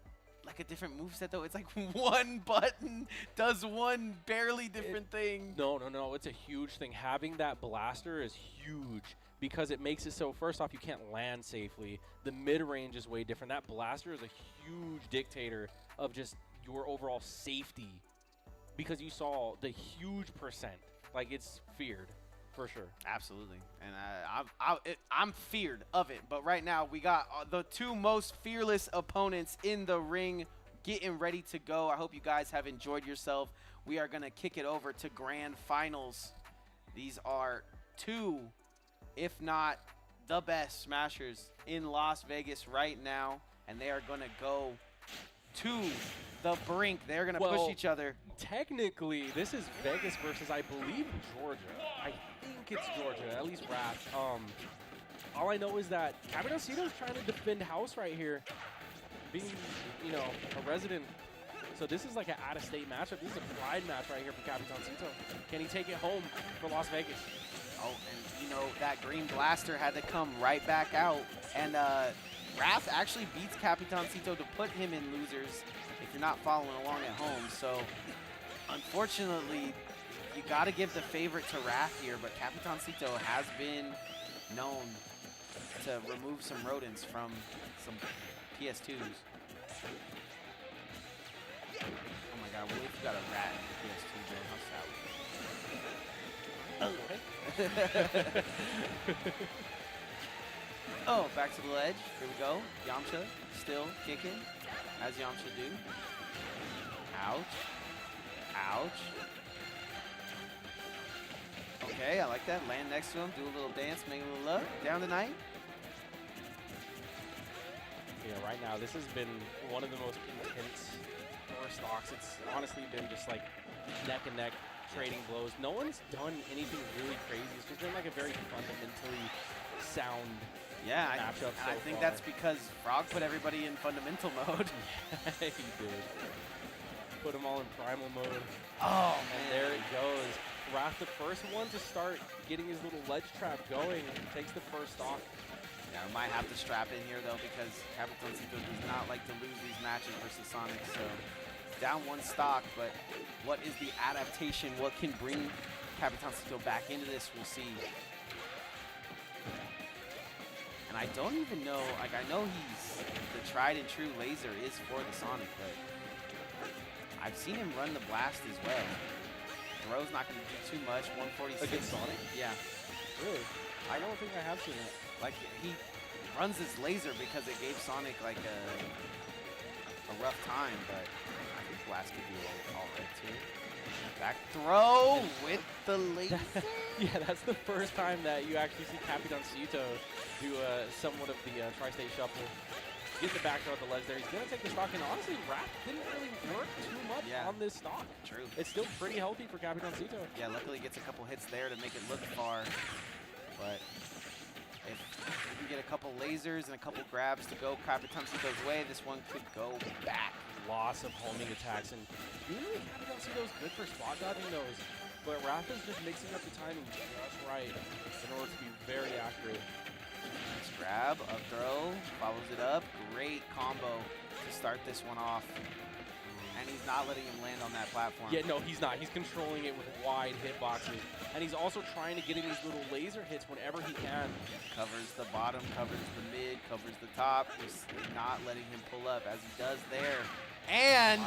like a different moveset, though. It's like one button does one barely different thing. No. It's a huge thing. Having that blaster is huge because it makes it so, first off, you can't land safely. The mid-range is way different. That blaster is a huge dictator of just your overall safety because you saw the huge percent. Like, it's feared. For sure. Absolutely. And I'm feared of it. But right now, we got the 2 most fearless opponents in the ring getting ready to go. I hope you guys have enjoyed yourself. We are going to kick it over to grand finals. These are 2, if not the best smashers in Las Vegas right now. And they are going to go to the brink. They're going to push each other. Technically, this is Vegas versus, I believe, Georgia. I think it's Georgia, at least Wrath. All I know is that Capitancito is trying to defend house right here, being, you know, a resident. So this is like an out-of-state matchup. This is a pride match right here for Capitancito. Can he take it home for Las Vegas? Oh, and you know, that green blaster had to come right back out. And Wrath actually beats Capitancito to put him in losers if you're not following along at home. So unfortunately, you got to give the favorite to Wrath here, but Capitancito has been known to remove some rodents from some PS2s. Oh my god, what if you got a rat in the PS2, bro? How sad. Oh, back to the ledge. Here we go. Yamcha still kicking, as Yamcha do. Ouch. Ouch. Okay, I like that. Land next to him, do a little dance, make a little love. Down tonight. Yeah, right now, this has been one of the most intense first stocks. It's honestly been just like neck and neck trading blows. No one's done anything really crazy. It's just been like a very fundamentally sound matchup so I think far. that's because Frog put everybody in fundamental mode. Yeah, he did. Put them all in primal mode. Oh, and man. there it goes. Wrath, the first one to start getting his little ledge trap going, takes the first stock. Yeah, I might have to strap in here, though, because Capitancito does not like to lose these matches versus Sonic, so down 1 stock, but what is the adaptation? What can bring Capitancito back into this? We'll see. And I don't even know, like, I know he's the tried and true laser is for the Sonic, but I've seen him run the blast as well. Throw's not going to do too much. 146. Against Sonic? Yeah. Really? I don't think I have seen that. Like, he runs his laser because it gave Sonic, like, a rough time, but I think blast could be all right, too. Back throw with the laser. Yeah, that's the first time that you actually see Capitancito do somewhat of the tri-state shuffle. Get the back throw at the ledge there. He's going to take the stock, and honestly, Wrath didn't really work too much on this stock. True. It's still pretty healthy for Capitancito. Yeah, luckily he gets a couple hits there to make it look far, but if you can get a couple lasers and a couple grabs to go Capitancito's way, this one could go back. Loss of homing attacks, and usually Capitancito's good for spot dodging those, but Wrath is just mixing up the timing just right in order to be very accurate. Nice grab, up throw, follows it up. Great combo to start this one off. And he's not letting him land on that platform. Yeah, no, he's not. He's controlling it with wide hitboxes. And he's also trying to get in these little laser hits whenever he can. Covers the bottom, covers the mid, covers the top. Just not letting him pull up as he does there. And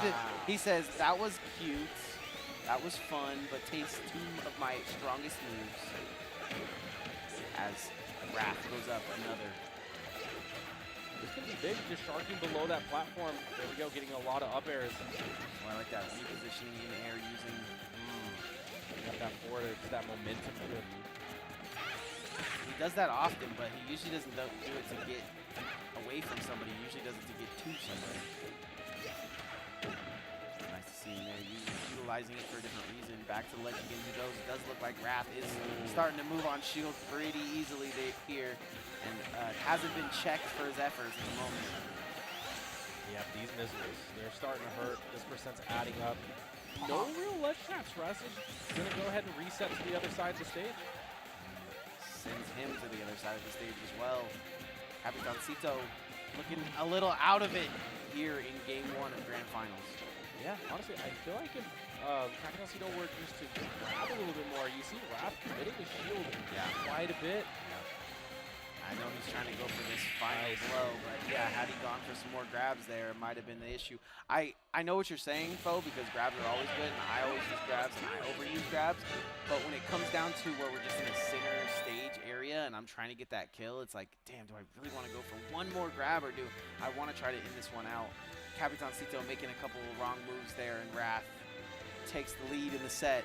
he says, that was cute. That was fun, but takes 2 of my strongest moves. As Wrath goes up another. This can be big, just sharking below that platform. There we go, getting a lot of up airs. Oh, I like that repositioning in air using. Got that forward, it's that momentum to it. He does that often, but he usually doesn't do it to get away from somebody. He usually does it to get to somebody. Nice to see him there, utilizing it for a different reason. Back to the ledge again he goes. It does look like Wrath is starting to move on shield pretty easily here. And hasn't been checked for his efforts at the moment. Yeah, these missiles, they're starting to hurt. This percent's adding up. No real ledge traps. Russ is going to go ahead and reset to the other side of the stage. Sends him to the other side of the stage as well. Capitancito looking a little out of it here in Game 1 of Grand Finals. Yeah, honestly, I feel like if Capitancito were just to grab a little bit more, you see Wrath committing the shield quite a bit. I know he's trying to go for this final blow, but yeah, had he gone for some more grabs there, it might have been the issue. I know what you're saying, Fo, because grabs are always good, and I always use grabs, and I overuse grabs. But when it comes down to where we're just in a center stage area, and I'm trying to get that kill, it's like, damn, do I really want to go for one more grab, or do I want to try to end this one out? Capitancito making a couple of wrong moves there, and Wrath takes the lead in the set.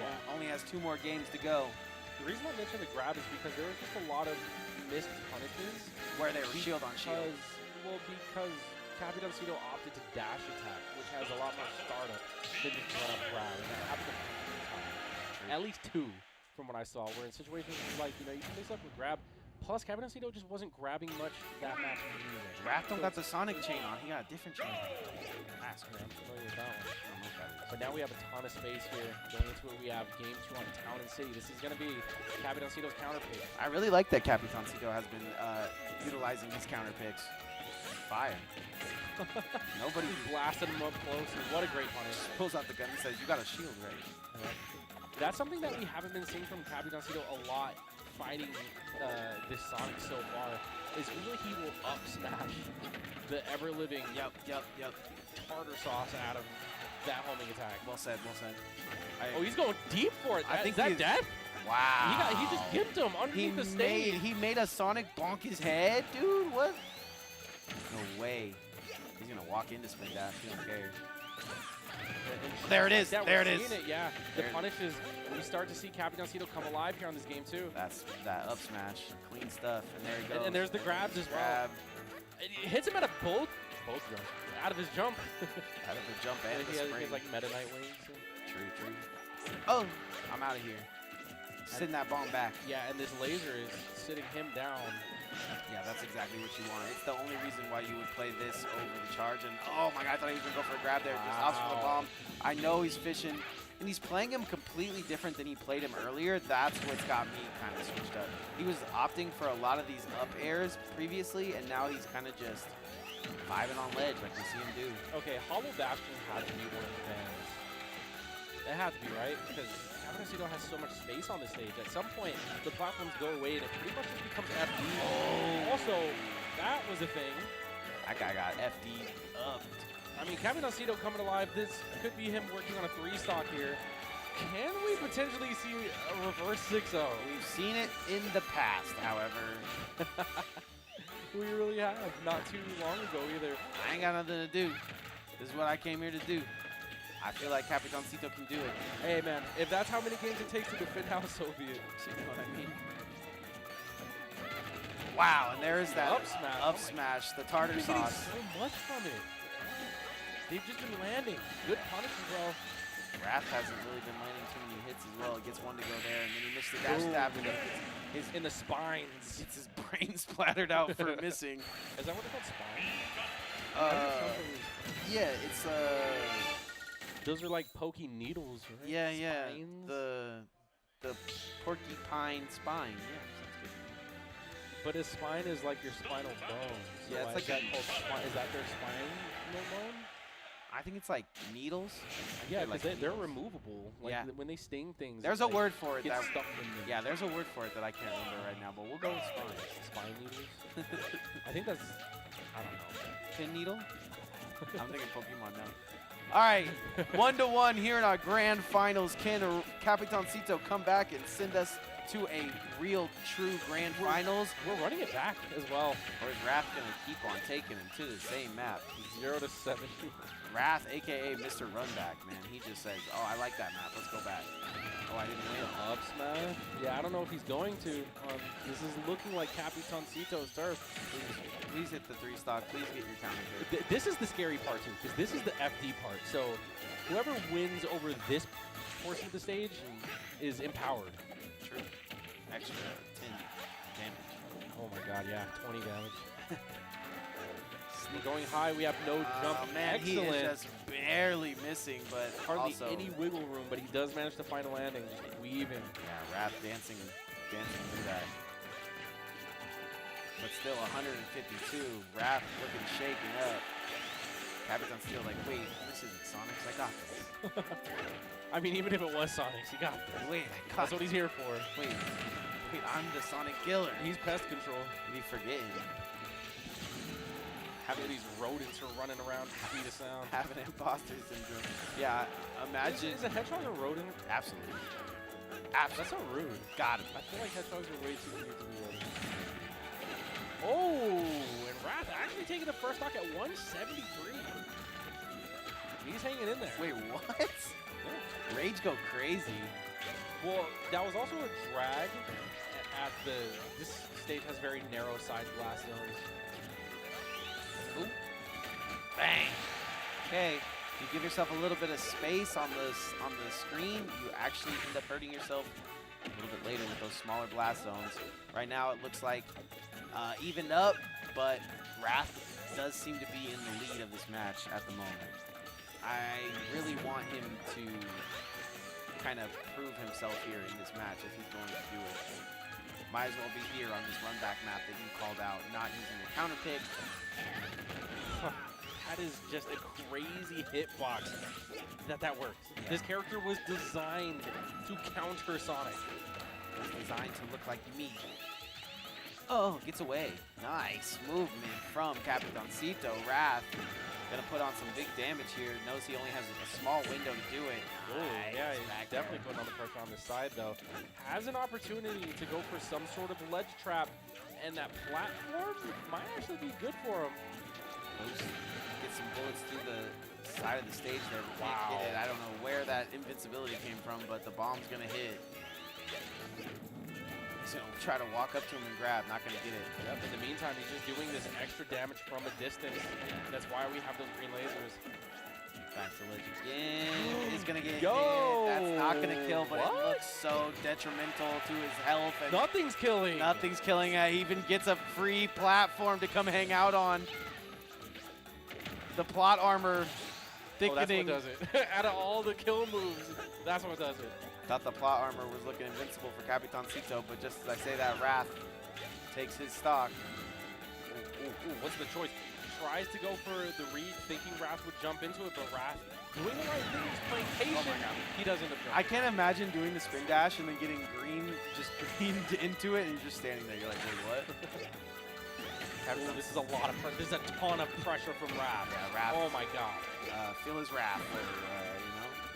Yeah, only has 2 more games to go. The reason I mentioned the grab is because there was just a lot of missed punishes. Where they were shield on shield. Well, because Capitancito opted to dash attack, which has a lot more startup than just run up grab. And that happened a few times. At least 2 from what I saw, where in situations like, you know, you can mix up with grab. Plus, Capitancito just wasn't grabbing much that match anyway. Wrath don't got the Sonic chain on. He got a different chain. I'm familiar with that one. But now we have a ton of space here. Going into it, we have Game 2 on Town and City. This is going to be Capitancito's counter pick. I really like that Capitancito has been utilizing his counter picks. Fire. Nobody blasted him up close. And what a great punish. Pulls out the gun and says, you got a shield ready. That's something that we haven't been seeing from Capitancito a lot fighting this Sonic so far. Is usually he will up smash the ever-living tartar sauce out of that homing attack. Well said, well said. Oh, he's going deep for it. I think is that death? Wow. He just gimped him underneath the stage. He made a Sonic bonk his head, dude. What? No way. He's gonna walk into spin dash. He don't care. There it is. There it is. Yeah. The punish is we start to see Capitancito come alive here on this game too. That's that up smash. Clean stuff. And there he goes. And there's the grabs as well. It hits him out of both jumps. Out of his jump. Out of the jump and the he spring. has like Meta Knight wings. True. Oh, I'm out of here. Send that bomb back. Yeah, and this laser is sitting him down. Yeah, that's exactly what you want. It's the only reason why you would play this over the charge. And oh my god, I thought he was gonna go for a grab there. Just opts for the bomb. I know he's fishing, and he's playing him completely different than he played him earlier. That's what's got me kind of switched up. He was opting for a lot of these up airs previously, and now he's kind of just vibing on ledge like we see him do. Okay, Hollow Bastion had to be one of the bands. That had to be, right? Because Capitancito has so much space on the stage. At some point, the platforms go away and it pretty much just becomes FD. Oh. Also, that was a thing. That guy got FD up. I mean, Capitancito coming alive. This could be him working on a 3-stock here. Can we potentially see a reverse 6-0? We've seen it in the past, however. We really have. Not too long ago either. I ain't got nothing to do. This is what I came here to do. I feel like Capitancito can do it. Hey, man, if that's how many games it takes to defend house, so be it. You know what I mean? Wow, and there's that up smash. Up smash, the tartar sauce. So much from it. They've just been landing. Good punish as well. Wrath hasn't really been landing too many hits as well. He gets one to go there, and then he missed the dash stab. In the spines. It's his brain splattered out for missing. Is that what they're called, spines? Yeah, it's Those are like pokey needles, right? Yeah, Spines? The porcupine spine. Yeah, sounds good. But his spine is like your spinal bone. So yeah, it's like that called spine. Is that their spinal bone? I think it's like needles. Yeah, because like they're removable. Like when they sting things. There's a word for it. That stuck in them. Yeah, there's a word for it that I can't remember right now, but we'll go with spine. Spine needles? I think that's, I don't know. Pin needle? I'm thinking Pokemon now. All right, 1-1 here in our grand finals. Can Capitancito come back and send us to a real, true grand finals? We're running it back as well. Or is Wrath going to keep on taking him to the same map? 0-7. Wrath, a.k.a. Mr. Runback, man. He just says, oh, I like that map. Let's go back. Oh, I didn't win. Up smash. Yeah, I don't know if he's going to. This is looking like Capitancito's turf. Please hit the 3-stock. Please get your counter pick. This is the scary part, too, because this is the FD part. So whoever wins over this portion of the stage is empowered. True. Extra 10 damage. Oh, my God, yeah. 20 damage. Going high, we have no jump. Man, excellent. he is just barely missing, but hardly also any wiggle room, but he does manage to find a landing, just weaving. Yeah, Wrath dancing through that. But still 152. Wrath looking shaken up. Capitan's still like, wait, this isn't Sonics, I got this. I mean, even if it was Sonics, he got this. Wait, I got That's what he's here for. Wait, I'm the Sonic Killer. He's pest control. Be forgetting. Having these rodents are running around speed of sound. Having imposter syndrome. Yeah, imagine. Is a hedgehog a rodent? Absolutely. That's so rude. Got him. I feel like hedgehogs are way too cute to be rodents. Oh, and Wrath actually taking the first stock at 173. He's hanging in there. Wait, what? Yeah. Rage go crazy. Well, that was also a drag at the. This stage has very narrow side blast zones. Ooh. Bang. Okay, you give yourself a little bit of space on the screen, you actually end up hurting yourself a little bit later with those smaller blast zones. Right now it looks like evened up, but Wrath does seem to be in the lead of this match at the moment. I really want him to kind of prove himself here in this match if he's going to do it. Might as well be here on this run back map that you called out, not using the counter pick. That is just a crazy hitbox that works. Yeah. This character was designed to counter Sonic. It's designed to look like me. Oh, gets away. Nice movement from Capitancito. Wrath gonna put on some big damage here. Knows he only has a small window to do it. Oh, Nice. yeah, he's definitely putting on the pressure on this side, though. Has an opportunity to go for some sort of ledge trap, and that platform might actually be good for him. Get some bullets through the side of the stage there. Wow. Hit it. I don't know where that invincibility came from, but the bomb's gonna hit. He's gonna try to walk up to him and grab, not gonna get it. Yep, in the meantime, he's just doing this extra damage from a distance. That's why we have those green lasers. Back to ledge again. He's gonna get Yo! hit. That's not gonna kill, but What? it looks so detrimental to his health. And Nothing's killing. nothing's killing. He even gets a free platform to come hang out on. The plot armor thickening. Oh, that's what does it. Out of all the kill moves, that's what does it. Thought the plot armor was looking invincible for Capitancito, but just as I say that, Wrath takes his stock. Ooh, what's the choice? Tries to go for the read, thinking Wrath would jump into it, but Wrath doing the right thing, he's playing patient. Oh my God. He does end up jumping. I can't imagine doing the spin dash and then getting just greened into it, and you're just standing there. You're like, wait, what? Ooh, this is a lot of pressure. This is a ton of pressure from Wrath. Yeah, Wrath. Oh my God. Feel his wrath.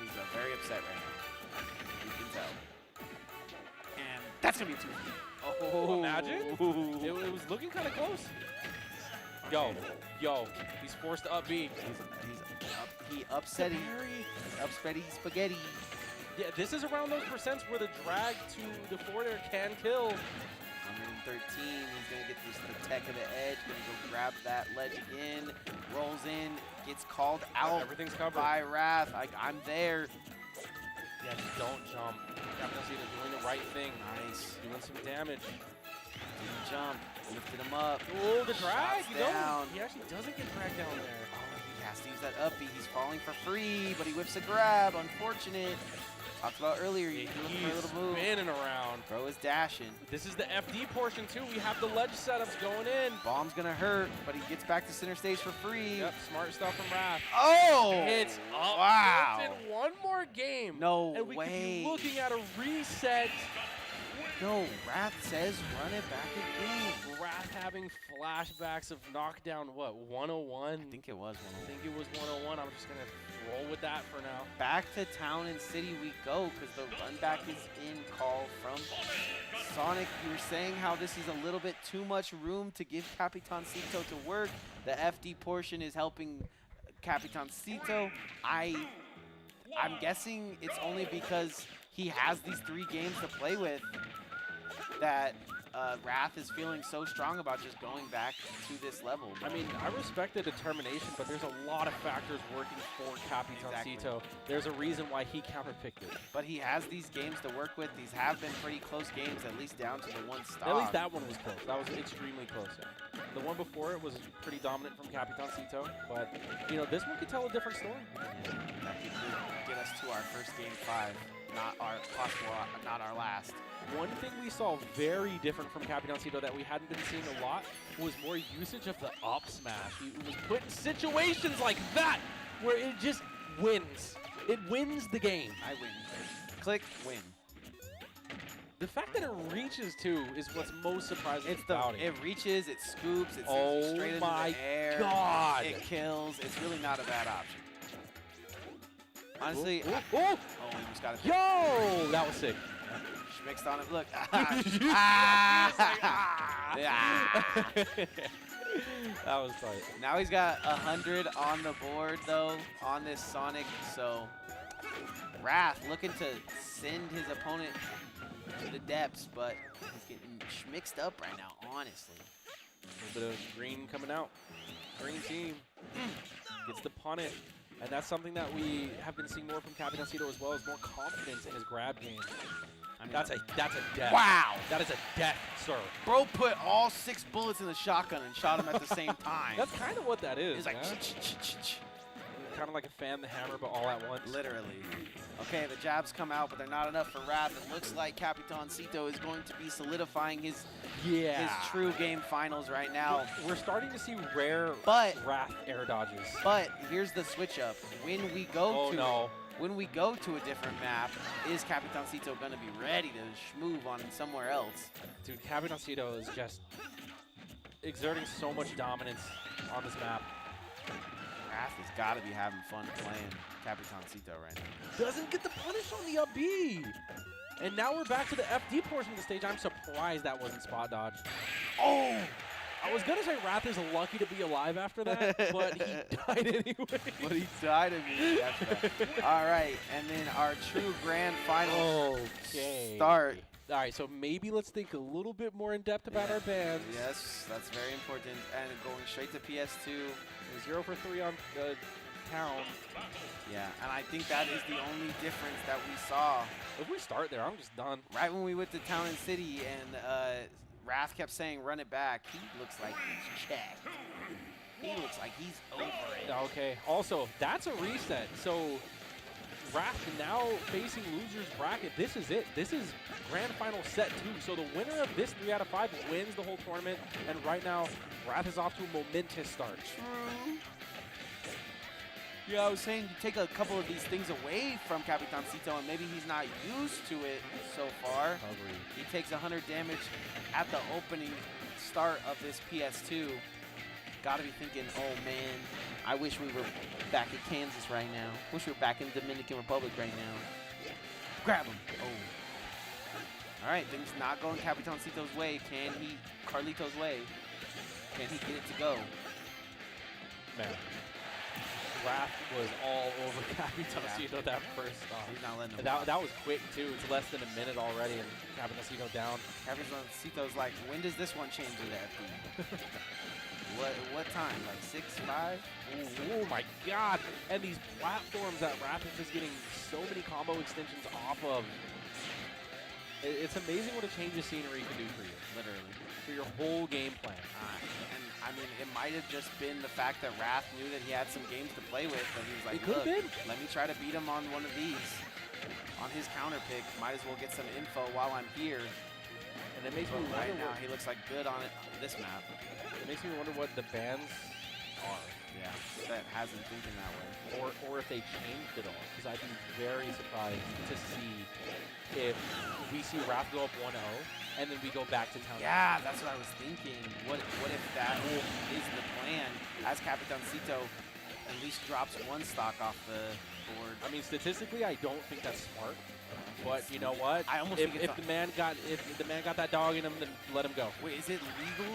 He's very upset right now. You can tell. And that's gonna be a 2. Oh, imagine. It was looking kind of close. Yo, he's forced to up B. He upsetty. Upsetty spaghetti. Yeah, this is around those percents where the drag to the forward air can kill. 113, he's gonna get the tech of the edge, gonna go grab that ledge again, rolls in, gets called out. Everything's covered by Wrath. I'm there. Yeah, just don't jump. Capitancito doing the right thing. Nice. Doing some damage. Didn't jump, lifted him up. Oh, the drag. Down. He actually doesn't get dragged down there. Oh, he has to use that uppy. He's falling for free, but he whips a grab. Unfortunate. Talked about earlier, you do a little move. Spinning around. Bro is dashing. This is the FD portion too. We have the ledge setups going in. Bomb's gonna hurt, but he gets back to center stage for free. Yep, smart stuff from Wrath. Oh! It's up. Wow. It's in one more game. No and we way. could be looking at a reset No, Wrath says run it back again. Wrath having flashbacks of Knockdown, what, 101? I think it was 101. I think it was 101. I'm just going to roll with that for now. Back to Town and City we go because the run back is in call from Sonic. You were saying how this is a little bit too much room to give Capitancito to work. The FD portion is helping Capitancito. I'm guessing it's only because he has these 3 games to play with that Wrath is feeling so strong about just going back to this level. I mean, I respect the determination, but there's a lot of factors working for Capitancito. There's a reason why he counterpicked it. But he has these games to work with. These have been pretty close games, at least down to the 1 stop. At least that one was close. That was extremely close. Yeah. The one before it was pretty dominant from Capitancito, but you know, this one could tell a different story. Yeah, that could get us to our first game 5, not our possible, not our last. One thing we saw very different from Capitancito that we hadn't been seeing a lot was more usage of the up smash. He was put in situations like that where it just wins. It wins the game. I win. Click, win. The fact that it reaches too is what's most surprising about it. It reaches, it scoops, it sends you straight into the air. Oh my God! It kills. It's really not a bad option. Honestly, he just got it. Yo, that was sick. Mixed on it. Look. That was tight. Now he's got 100 on the board though on this Sonic. So Wrath looking to send his opponent to the depths, but he's getting mixed up right now, honestly. A little bit of green coming out. Green team gets to punt it. And that's something that we have been seeing more from Capitancito as well, as more confidence in his grab game. I mean, that's a death. Wow. That is a death, sir. Bro put all 6 bullets in the shotgun and shot him at the same time. That's kind of what that is. It's like kind of like a fan the hammer, but all at once. Literally. Okay, the jabs come out, but they're not enough for Wrath. It looks like Capitancito is going to be solidifying his true game finals right now. We're starting to see rare Wrath air dodges. But here's the switch up. When we go when we go to a different map, is Capitancito going to be ready to schmoove on somewhere else? Dude, Capitancito is just exerting so much dominance on this map. Wrath has got to be having fun playing Capitancito right now. Doesn't get the punish on the up B. And now we're back to the FD portion of the stage. I'm surprised that wasn't spot dodge. Oh! I was going to say Wrath is lucky to be alive after that, but he died anyway. But he died immediately after that. All right, and then our true grand final start. All right, so maybe let's think a little bit more in depth about our bans. Yes, that's very important. And going straight to PS2. 0 for 3 on Town. Yeah, and I think that is the only difference that we saw. If we start there, I'm just done. Right when we went to Town and City and Wrath kept saying run it back, he looks like he's checked. He looks like he's over it. Okay, also, that's a reset. So Wrath now facing loser's bracket. This is it. This is grand final set 2. So the winner of this 3 out of 5 wins the whole tournament. And right now, Wrath is off to a momentous start. True. Yeah, I was saying you take a couple of these things away from Capitancito and maybe he's not used to it so far. Agreed. He takes 100 damage at the opening start of this PS2. Gotta be thinking, oh man, I wish we were back in Kansas right now. Wish we were back in Dominican Republic right now. Grab him. Oh. All right, things not going Capitancito's way. Can he, Carlito's way? Can he get it to go? Man, Wrath was all over Capitancito that first stop. He's not letting him that was quick too. It's less than a minute already and Capitancito down. Capitancito's like, when does this one change to the FD? What time? Like 6-5? Oh my God! And these platforms that Wrath is just getting so many combo extensions off of. It's amazing what a change of scenery can do for you. Literally. For your whole game plan. And I mean, it might have just been the fact that Wrath knew that he had some games to play with, but he was like, look, let me try to beat him on one of these. On his counter pick, might as well get some info while I'm here. And it makes me wonder right now, he looks like good on it this map. It makes me wonder what the bans are. Yeah, that has him thinking that way. Or if they changed it all, because I'd be very surprised to see if we see Wrath go up 1-0 and then we go back to town. Yeah, that's what I was thinking. What if that is the plan? As Capitancito at least drops one stock off the board. I mean, statistically, I don't think that's smart. But you know what? I almost if, think it's if the man got that dog in him, then let him go. Wait, is it legal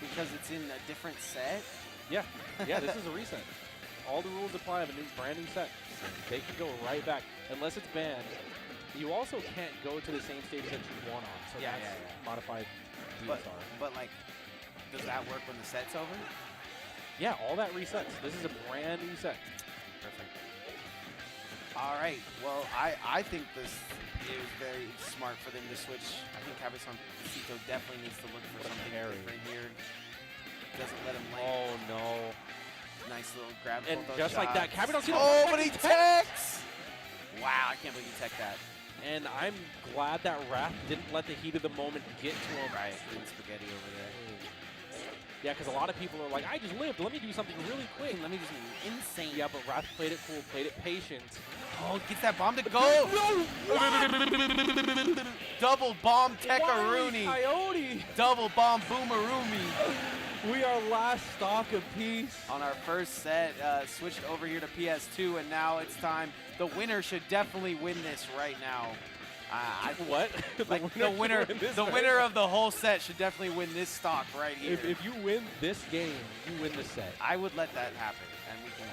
because it's in a different set? Yeah, yeah. This is a reset. All the rules apply of a brand new set. They can go right back unless it's banned. You also can't go to the same stage that you won on. So that's modified DSR. But like, does that work when the set's over? Yeah, all that resets. This is a brand new set. Perfect. All right. Well, I think this is very smart for them to switch. I think Capitancito definitely needs to look for something different here. Doesn't let him land. Oh no. Nice little grab. And both just those like that, shots. Capitancito. Oh, but he techs! Wow, I can't believe he teched that. And I'm glad that Wrath didn't let the heat of the moment get to him. Right, doing spaghetti over there. Yeah, because a lot of people are like, I just lived. Let me do something really quick. Let me do something insane. Yeah, but Wrath played it cool, played it patient. Oh, gets that bomb to go. Double bomb Tekaruni. Coyote. Double bomb Boomeroomy. We are last stock of peace. On our first set, switched over here to PS2, and now it's time. The winner should definitely win this right now. What? The winner of the whole set should definitely win this stock right here. If you win this game, you win the set. I would let that happen, and we can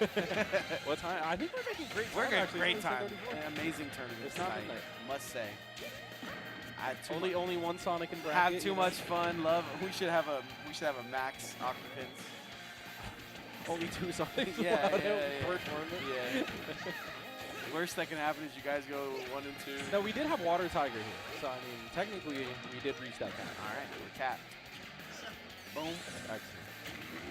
go. What time? I think we're making great time. We're actually. great time. 34. An amazing tournament It's not tonight, midnight. must say. Only one Sonic and bracket. Have too much fun. Love. We should have a max occupants. Only 2 Sonics. Yeah. Per tournament. Yeah. Worst that can happen is you guys go 1 and 2. No, we did have Water Tiger here, so I mean, technically we did reach that time. All right, we're capped. Boom.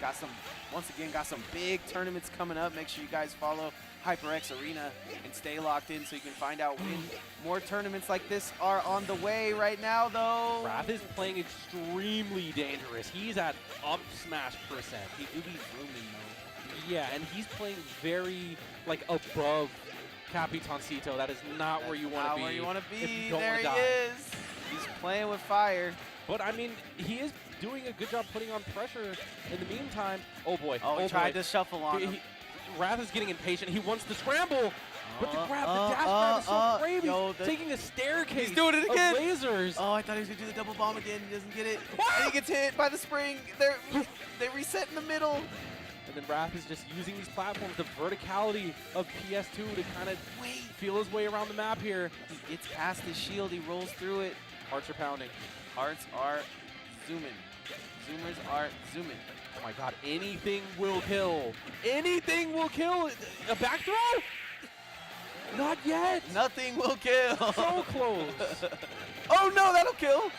Excellent. Once again, got some big tournaments coming up. Make sure you guys follow HyperX Arena and stay locked in so you can find out when more tournaments like this are on the way right now, though. Wrath is playing extremely dangerous. He's at up smash percent. He do be zooming, though. Yeah, and he's playing very, like, above Capitancito. That is not where you want to be. Where you want to if be. you don't There wanna he die. is. He's playing with fire. But, I mean, he is doing a good job putting on pressure. In the meantime, oh boy. Oh, he tried to shuffle on him. Wrath is getting impatient. He wants to scramble. But the grab, the dash grab is so crazy. Yo, taking a staircase he's doing it again. of lasers. Oh, I thought he was going to do the double bomb again. He doesn't get it. And he gets hit by the spring. They reset in the middle. And then Wrath is just using these platforms, the verticality of PS2 to kind of feel his way around the map here. He gets past his shield. He rolls through it. Hearts are pounding. Hearts are zooming. Zoomers are zooming. Oh my god, anything will kill. Anything will kill. A back throw? Not yet. Nothing will kill. So close. Oh no, that'll kill.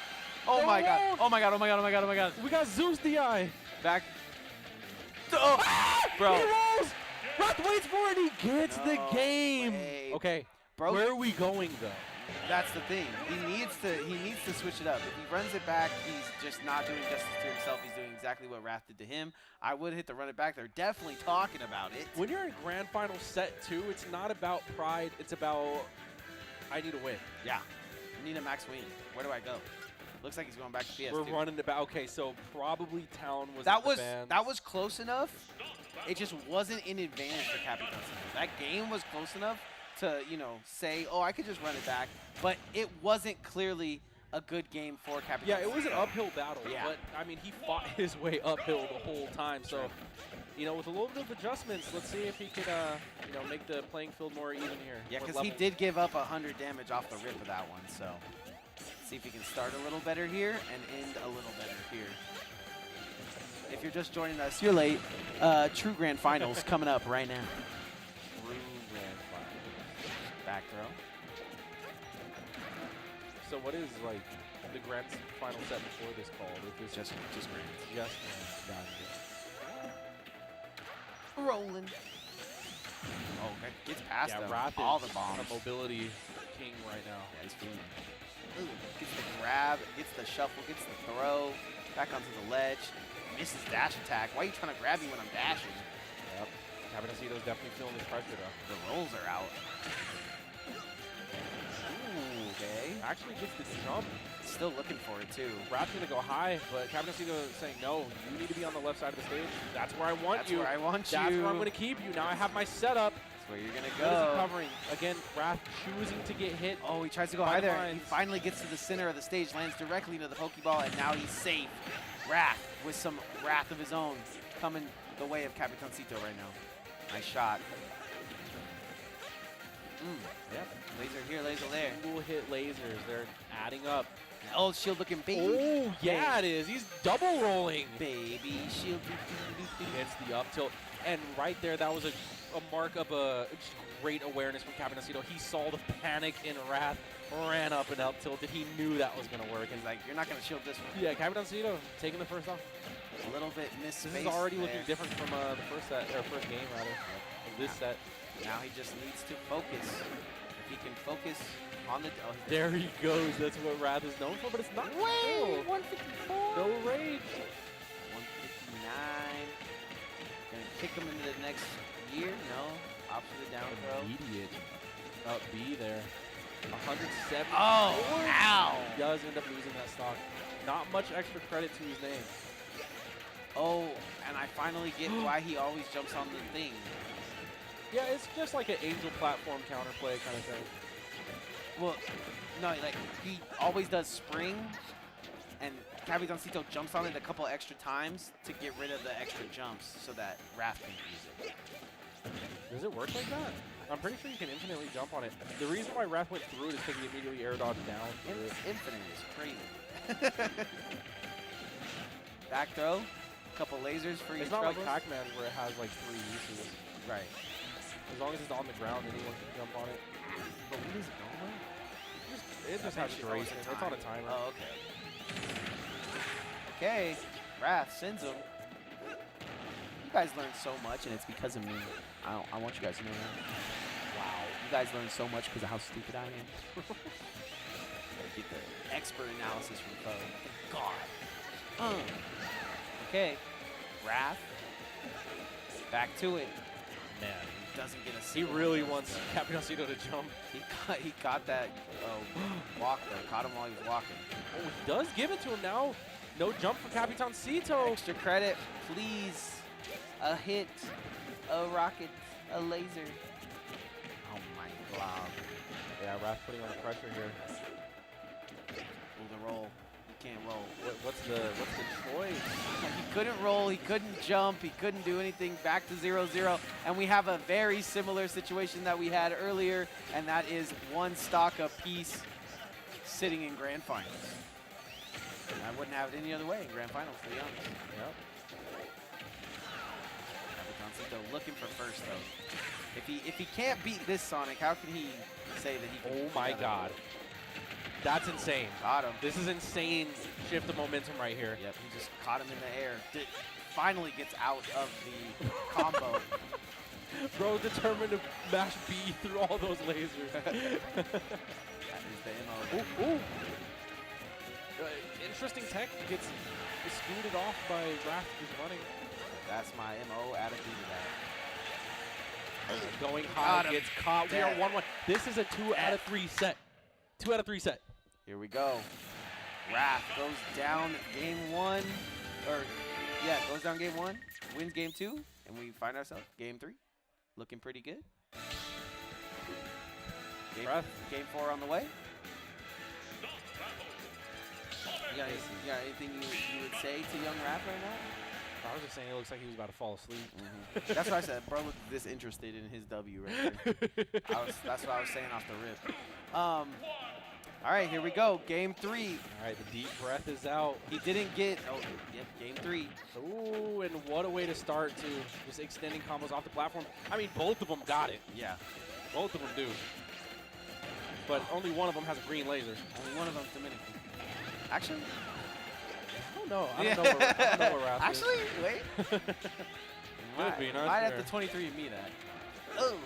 Oh No, my it god. won't. Oh my god. Oh my god. Oh my god. Oh my god. We got Zeus DI. Back. Oh, bro. He rolls. Wrath waits for it. He gets the game. way. Okay. Bro, Where are we going though? that's the thing. He needs to switch it up. If he runs it back, he's just not doing justice to himself. He's doing exactly what Wrath did to him. I would hit the run it back. They're definitely talking about it. When you're in Grand Final set 2, it's not about pride. It's about I need a win. Yeah. I need a max win. Where do I go? Looks like he's going back to PS2. We're running about okay, so probably Town was That at the was bands. that was close enough. It just wasn't an advantage for Capitancito. That game was close enough to, you know, say, oh, I could just run it back. But it wasn't clearly a good game for Capitancito. Yeah, it was an uphill battle. Yeah. But I mean, he fought his way uphill the whole time. So, you know, with a little bit of adjustments, let's see if he could, you know, make the playing field more even here. Yeah, more because he level. did give up 100 damage off the rip of that one. So see if he can start a little better here and end a little better here. If you're just joining us, you're late. True Grand Finals coming up right now. True Grand Finals. Back throw. So what is like the Grand Final set before this called? If it's Just Grand. Just Grand. Gotcha. Rolling. Oh, that gets past Yeah, them. Wrath All is the bombs. a mobility king right now. Yeah, he's feeling it. Ooh, gets the grab, gets the shuffle, gets the throw, back onto the ledge. misses dash attack. Why are you trying to grab me when I'm dashing? Yep. Cabinacito's definitely feeling the pressure though. The rolls are out. Ooh, okay. Actually gets the jump. Still looking for it too. Rap's gonna go high, but Cabinacito is saying, no, you need to be on the left side of the stage. That's where I want That's you. where I want you. That's where I'm gonna keep you. Now I have my setup. That's where you're gonna What is he go. covering? Again, Wrath choosing to get hit. Oh, he tries to go by high the there. He vines. finally gets to the center of the stage, lands directly into the Pokeball, and now he's safe. Wrath with some wrath of his own coming the way of Capitancito right now. Nice shot. Yep. Laser here, laser there. Dual hit lasers. They're adding up. Oh, shield looking baby. Oh, yeah, it is. He's double rolling. Baby shield. It's the up tilt. And right there, that was a mark of a great awareness from Cabinacito. He saw the panic in Wrath, ran up and up tilted. He knew that was going to work. He's like, you're not going to shield this one. Yeah, Cabinacito taking the first off. A little bit missed This space is already there. looking different from the first set, or first game rather, of this set. Now he just needs to focus. If he can focus on the... Oh, There he goes. That's what Wrath is known for, but it's not. Wait, No. 154. No rage. 159. Gonna kick him into the next year? No. Option to down throw. Immediate up B there. 170. Oh, ow. He does end up losing that stock. Not much extra credit to his name. Oh, and I finally get why he always jumps on the thing. Yeah, it's just like an angel platform counterplay kind of thing. Well, no, like, he always does spring, and Cabitancito jumps on it a couple extra times to get rid of the extra jumps so that Wrath can use it. Does it work like that? I'm pretty sure you can infinitely jump on it. The reason why Wrath went through it is because he immediately air dodged down. Infinite is crazy. Back throw, couple lasers for your It's not like troubles. Pac-Man where it has like 3 uses. Right. As long as it's on the ground, anyone can jump on it. But when does it go away? It just has duration. It's on a timer. Oh, okay. Okay, Wrath sends him. You guys learned so much, and it's because of me. I want you guys to know that. Wow. You guys learned so much because of how stupid I am. Gotta get the expert analysis from Foe. Thank God. Okay, Wrath. Back to it. Man. Doesn't get a He single really one. wants Cabinacito to jump. He caught that walk though. Caught him while he was walking. Oh, he does give it to him now. No jump for Cabitancito. Extra credit, please. A hit, a rocket, a laser. Oh my God. Yeah, Wrath putting on the pressure here. Ooh, the roll. He can't roll. What's the choice? He couldn't roll, he couldn't jump, he couldn't do anything. Back to 0-0. And we have a very similar situation that we had earlier, and that is one stock apiece sitting in grand finals. And I wouldn't have it any other way in grand finals, to be honest. Yep. Cabitancito looking for first though. If he can't beat this Sonic, how can he say that he can Oh beat my the other God. one? That's insane. Got him. This is insane shift of momentum right here. Yep, he just caught him in the air. Finally gets out of the combo. Bro determined to mash B through all those lasers. That is the MO. Ooh, ooh. Interesting tech gets scooted off by Wrath just running. That's my MO attitude to that. Going high, him. gets caught. We are 1-1. This is a 2 out of 3 set. 2 out of 3 set. Here we go. Wrath goes down game 1. Or, yeah, goes down game 1. Wins game 2. And we find ourselves game 3. Looking pretty good. Game 4 on the way. You got anything you would say to young Wrath right now? I was just saying it looks like he was about to fall asleep. That's what I said. Bro looked disinterested in his W right there. That's what I was saying off the rip. All right, here we go. Game 3. All right, the deep breath is out. He didn't get, yep, game 3. Ooh, and what a way to start to just extending combos off the platform. I mean, both of them got it. Yeah. Both of them do. But only one of them has a green laser. Only one of them's Dominican. Actually? I don't know. I don't know where Wrath is. Actually, wait. Could be, not might sure. have to 23 and me that. Oh.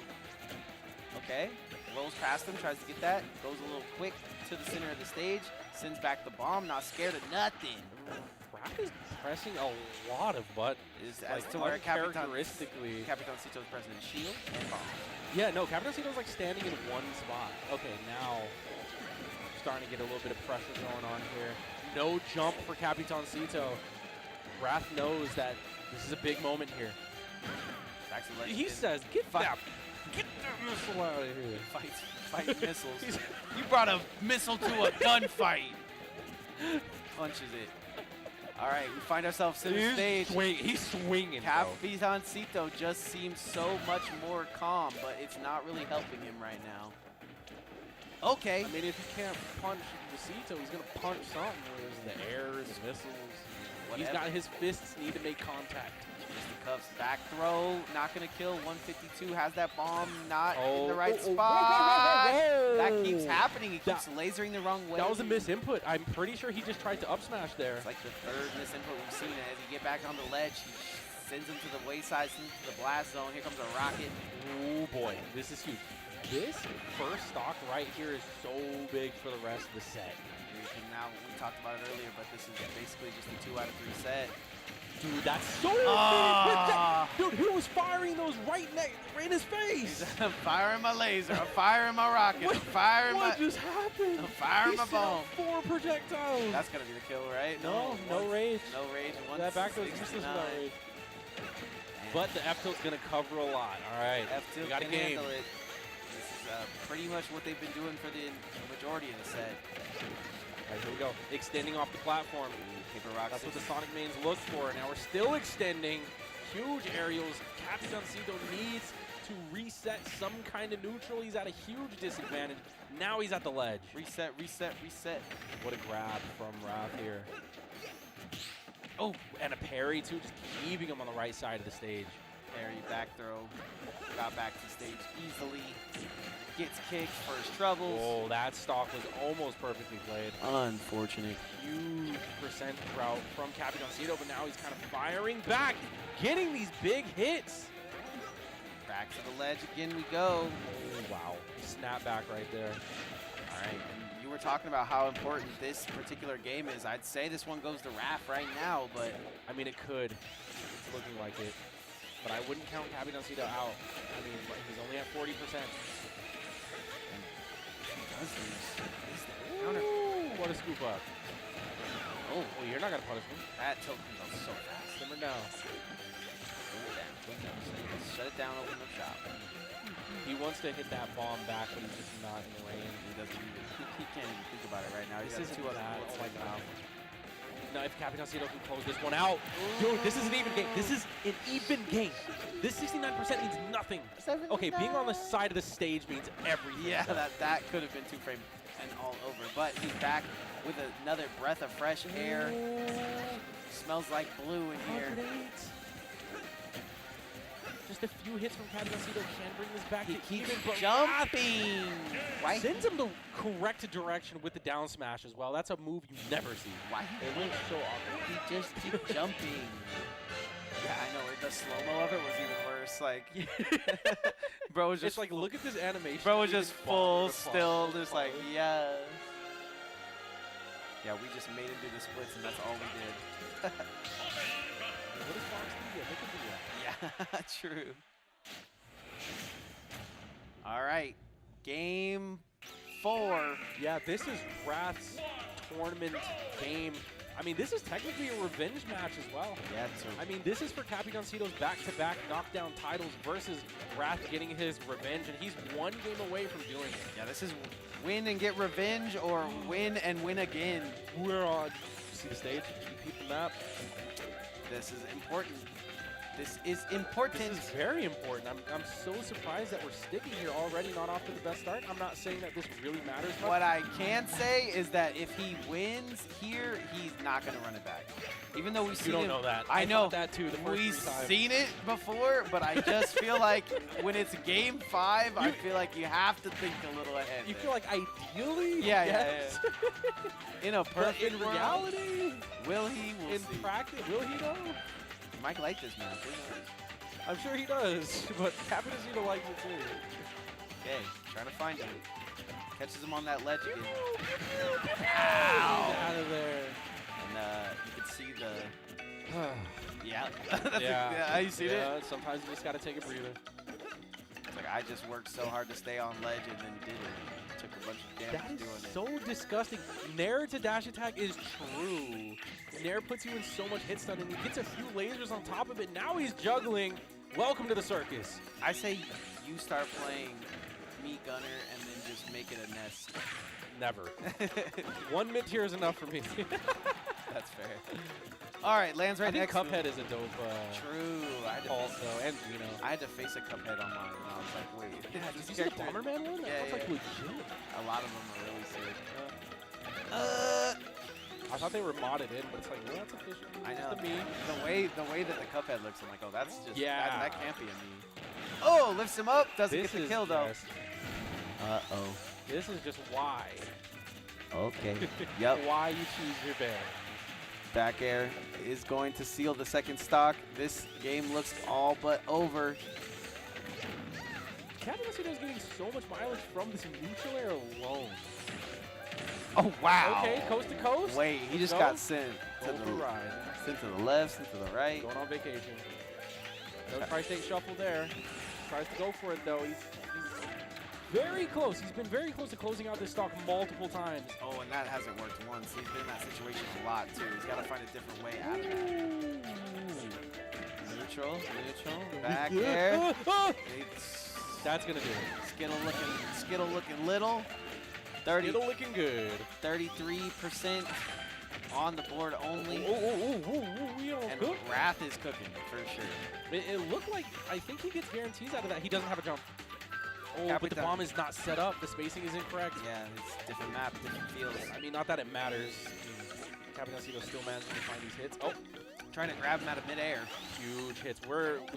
Okay. Rolls past him, tries to get that. Goes a little quick to the center of the stage. Sends back the bomb, not scared of nothing. Wrath is pressing a lot of buttons. As to where uncharacteristically. Capitan Cito's pressing shield and bomb. Yeah, no, Capitan Cito's like standing in one spot. Okay, now starting to get a little bit of pressure going on here. No jump for Capitan Cito. Wrath knows that this is a big moment here. Back to the ledge. He says, get that missile out of here. Fight missiles. You brought a missile to a gunfight. Punches it. All right, we find ourselves in the stage. He's swinging. Capitan Cito just seems so much more calm, but it's not really helping him right now. Okay. I mean, if he can't punch the Cito, he's going to punch something. There's the airs, missiles. Whatever. He's got his fists need to make contact. Cuffs, back throw, not going to kill. 152 has that bomb not in the right spot. That keeps happening. He keeps lasering the wrong way. That was a misinput. I'm pretty sure he just tried to up smash there. It's like the third misinput we've seen. As he get back on the ledge, he sends him to the wayside, sends him to the blast zone. Here comes a rocket. Oh boy, this is huge. This first stock right here is so big for the rest of the set. Now, we talked about it earlier, but this is basically just a 2 out of 3 set. Dude, that's so big. Dude, he was firing those right in his face. I'm firing my laser. I'm firing my rocket. I'm firing what just happened? I'm firing my bomb. 4 projectiles. That's going to be the kill, right? No rage. No rage. That back throw is useless without rage. But the F-tilt's going to cover a lot. All right. F-tilt got a can game. handle it. This is pretty much what they've been doing for the majority of the set. All right, here we go. Extending off the platform. Paper rock. That's what the Sonic mains look for. Now we're still extending. Huge aerials. Capitan Cito needs to reset some kind of neutral. He's at a huge disadvantage. Now he's at the ledge. Reset, reset, reset. What a grab from Wrath here. Oh, and a parry too, just keeping him on the right side of the stage. Parry, back throw. Got back to stage easily. Gets kicked, first troubles. Oh, that stock was almost perfectly played. Unfortunate. Huge percent route from Capitan Cito, but now he's kind of firing back, getting these big hits. Back to the ledge again we go. Oh, wow. Snap back right there. All right, and you were talking about how important this particular game is. I'd say this one goes to Raph right now, but... I mean, it could. It's looking like it. But I wouldn't count Capitan Cito out. I mean, he's only at 40%. Ooh, what a scoop up. Oh, well, you're not going to punish me. That tilt comes out so fast. Simmer down. Shut it down, open up shop. He wants to hit that bomb back, but he's just not in the range. He doesn't even, he can't even think about it right now. This isn't 2 other bad. bullets Oh my right god. now. Now, if Capitan Cito can close this one out. Dude, this is an even game. This is an even game. This 69% means nothing. Okay, being on the side of the stage means everything. Yeah, that could have been 2 frame and all over. But he's back with another breath of fresh air. Smells like blue in here. Just a few hits from Capitan Cito can bring this back. He keeps jumping. Why? Sends him the correct direction with the down smash as well. That's a move you never see. Why? It looks so awkward. He just keeps jumping. Yeah, I know. The slow-mo of it was even worse. Like, bro was just... It's like, look at this animation. Bro was just full still, just like, yes. Yeah, we just made him do the splits, and that's all we did. What does Fox do? Yeah, they can do that. Yeah, true. All right, game 4. Yeah, this is Wrath's tournament game. I mean, this is technically a revenge match as well. Yeah, I mean, this is for Capitan Cito's back-to-back knockdown titles versus Wrath getting his revenge, and he's 1 game away from doing it. Yeah, this is win and get revenge, or win and win again. We're on. See the stage? You peep the map? This is important. This is important. This is very important. I'm so surprised that we're sticking here already, not off to the best start. I'm not saying that this really matters much. What I can say is that if he wins here, he's not going to run it back. Even though we've seen You don't know that. I know. that too the first We've 3 times. seen it before, but I just feel like when it's game 5, I feel like you have to think a little ahead. You feel like ideally? Yeah, yes. yeah. In a perfect in reality? Will he? We'll in see. practice? Will he though? Mike liked this match. I'm sure he does, but Capitan Cito likes it too. Okay, trying to find him. Catches him on that ledge again. Ow! Out of there. And you can see Yeah. Yeah. You seen it? Sometimes you just got to take a breather. It's like I just worked so hard to stay on ledge and then did it. Took a bunch of damage That is doing it. so disgusting. Nair to dash attack is true. Nair puts you in so much hit stun, and he gets a few lasers on top of it. Now he's juggling. Welcome to the circus. I say you start playing me gunner and then just make it a nest. Never. One mid-tier is enough for me. That's fair. All right, lands right I think next. Cuphead is a dope True. I had to also, and you know. I had to face a Cuphead on mine, and I was like, wait. Did you see the Bomberman one? That looks like legit. A lot of them are really sick. I thought they were modded in, but it's like, well, that's official. I know. It's the meme. The way that the Cuphead looks, I'm like, oh, that's just that can't be a meme. Oh, lifts him up. Doesn't get the kill though. Uh-oh. This is just why. Okay. Yep. Why you choose your bear. Back air is going to seal the second stock. This game looks all but over. Captain is getting so much mileage from this neutral air alone. Oh, wow. Okay, coast to coast. Wait, he just got sent to the ride. Sent to the left, sent to the right. Going on vacation. No tri-state shuffle there. Tries to go for it, though. He's very close. He's been very close to closing out this stock multiple times. Oh, and that hasn't worked once. He's been in that situation a lot, too. He's got to find a different way out of it. Neutral, back air. That's going to do it. Skittle looking little. 30. Skittle looking good. 33% on the board only. And cook. Wrath is cooking, for sure. It looked like, I think he gets guarantees out of that. He doesn't have a jump. Oh, but the bomb is not set up. The spacing is incorrect. Yeah, it's different map, different feels. I mean, not that it matters. Capitano still managing to find these hits. Oh, trying to grab him out of midair. Huge hits.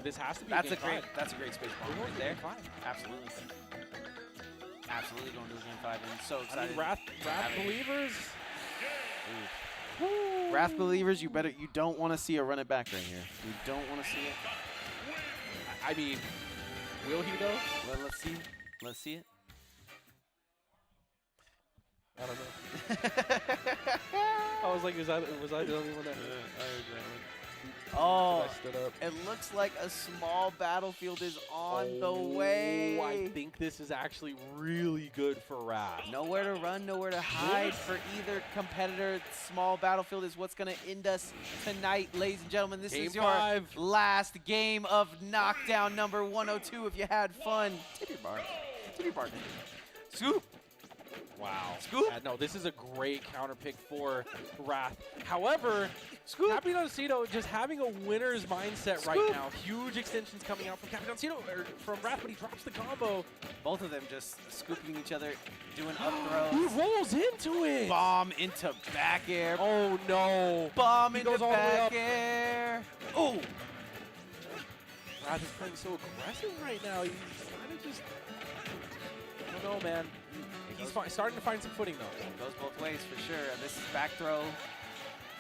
This has to be that's a game That's a great space bomb right there. Absolutely. Absolutely going to a game 5 and so excited. I mean, Wrath believers. Wrath believers, you don't want to see a run it back right here. You don't want to see it. I mean, will he though? Well, let's see. Let's see it. I don't know. I was like, was I the only one that? Oh, it looks like a small battlefield is on the way. I think this is actually really good for Wrath. Nowhere to run, nowhere to hide for either competitor. Small battlefield is what's going to end us tonight, ladies and gentlemen. This is your last game of Knockdown number 102. If you had fun, tip your bar. Tip your bar. Scoop. Wow. Scoop. No, this is a great counter pick for Wrath. However, Capitano just having a winner's mindset right now. Huge extensions coming out from Capitano or from Wrath, but he drops the combo. Both of them just scooping each other, doing up throws. He rolls into it. Bomb into back air. Oh, no. Bomb into back air. Oh. Wrath is playing so aggressive right now. He's kind of just, I don't know, man. He's starting to find some footing, though. Goes both ways for sure. And this back throw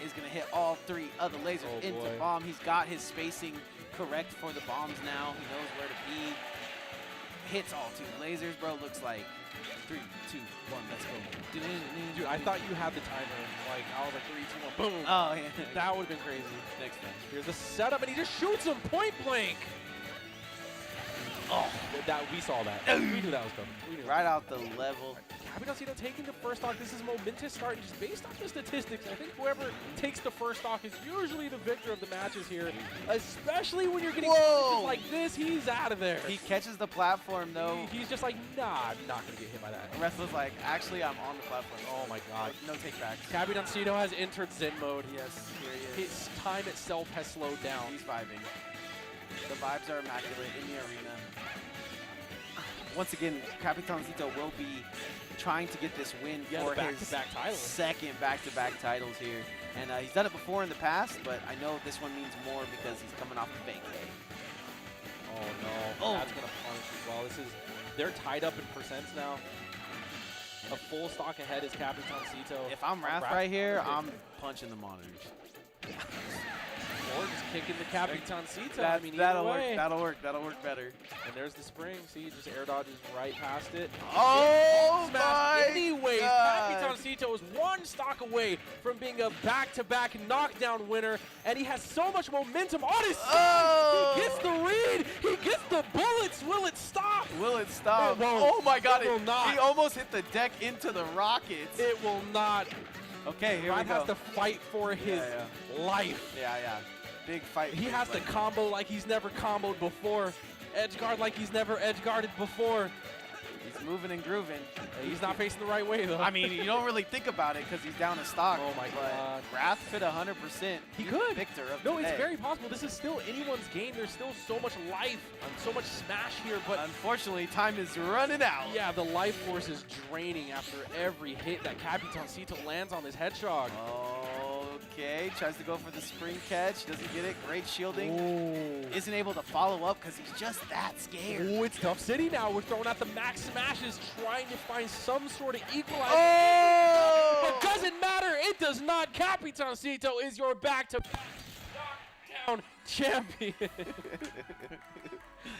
is going to hit all three of the lasers into bomb. He's got his spacing correct for the bombs now. He knows where to be. Hits all two lasers, bro. Looks like 3, 2, 1, let's go. Dude, I thought you had the timer. Like, I was like 3, 2, 1, boom. Oh, yeah. That would have been crazy. Next time. Here's the setup, and he just shoots him point blank. Oh, we saw that. We knew that was coming. Right out the level. Capitano taking the first stock. This is a momentous start, and just based off the statistics, I think whoever takes the first stock is usually the victor of the matches here, especially when you're getting like this. He's out of there. He catches the platform, though. He's just like, nah, I'm not going to get hit by that. The ref was like, actually, I'm on the platform. Oh, my God. No take-backs. Capitano has entered Zen mode. Yes, here he is. His time itself has slowed down. He's vibing. The vibes are immaculate in the arena. Once again, Capitano will be trying to get this win for his second back-to-back titles here. And he's done it before in the past, but I know this one means more because he's coming off the bank. Oh, no. That's going to punish as well. They're tied up in percents now. A full stock ahead is Capitano. If I'm Wrath right here, I'm punching the monitors. or just kicking the Capitancito. I mean, that'll either way. work. That'll work. That'll work better. And there's the spring. See, just air dodges right past it. Oh Smash. my Anyway, God. Capitancito is one stock away from being a back-to-back knockdown winner, and he has so much momentum on his side. He gets the read. He gets the bullets. Will it stop? Will it stop? It won't. Oh my God! It will not. He almost hit the deck into the rockets. It will not. Okay, here Ryan we go. has to fight for his life. Yeah. Big fight. He has to combo like he's never comboed before. Edge guard like he's never edge guarded before. He's moving and grooving. He's not facing the right way, though. I mean, you don't really think about it because he's down a stock. Oh my God. Wrath fit 100%. He could. Victor of No, today. it's very possible. This is still anyone's game. There's still so much life and so much smash here, but unfortunately, time is running out. Yeah, the life force is draining after every hit that Capitancito lands on this headshot. Okay, tries to go for the spring catch. Doesn't get it. Great shielding. Ooh. Isn't able to follow up because he's just that scared. Ooh, it's Tough City now. We're throwing out the max smashes, trying to find some sort of equalizer. Oh! But doesn't matter. It does not. Capitancito is your back-to-back knockdown champion.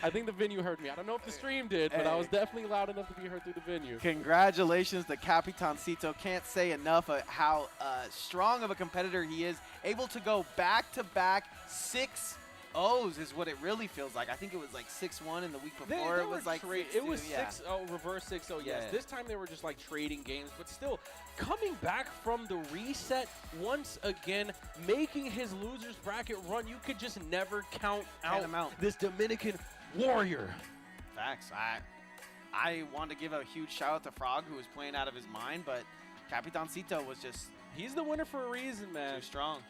I think the venue heard me. I don't know if the stream did, but I was definitely loud enough to be heard through the venue. Congratulations to Capitancito. Can't say enough of how strong of a competitor he is. Able to go back-to-back 6-0s is what it really feels like. I think it was like 6-1 in the week before. It was like 6-2, it was yeah. 6-0, reverse 6-0, yes. Yeah. This time they were just like trading games, but still coming back from the reset once again, making his losers bracket run. You could just never count out this Dominican warrior. Facts. I want to give a huge shout out to Frog, who was playing out of his mind, but Capitancito was just... He's the winner for a reason, man. Too strong.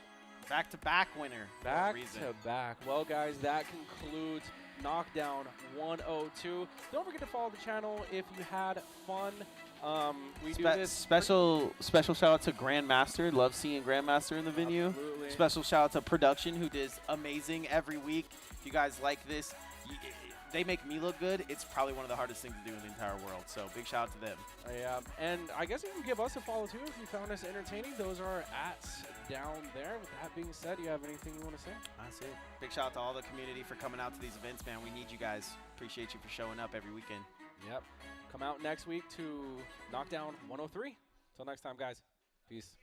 Back-to-back winner. Back-to-back. Well, guys, that concludes Knockdown 102. Don't forget to follow the channel if you had fun. We do this. Special shout out to Grandmaster. Love seeing Grandmaster in the venue. Absolutely. Special shout out to production, who does amazing every week. If you guys like this, they make me look good. It's probably one of the hardest things to do in the entire world. So big shout out to them. Yeah, and I guess you can give us a follow too if you found us entertaining. Those are ats down there. With that being said, do you have anything you want to say? That's it. Big shout out to all the community for coming out to these events, man. We need you guys. Appreciate you for showing up every weekend. Yep. Come out next week to Knockdown 103. Till next time, guys. Peace.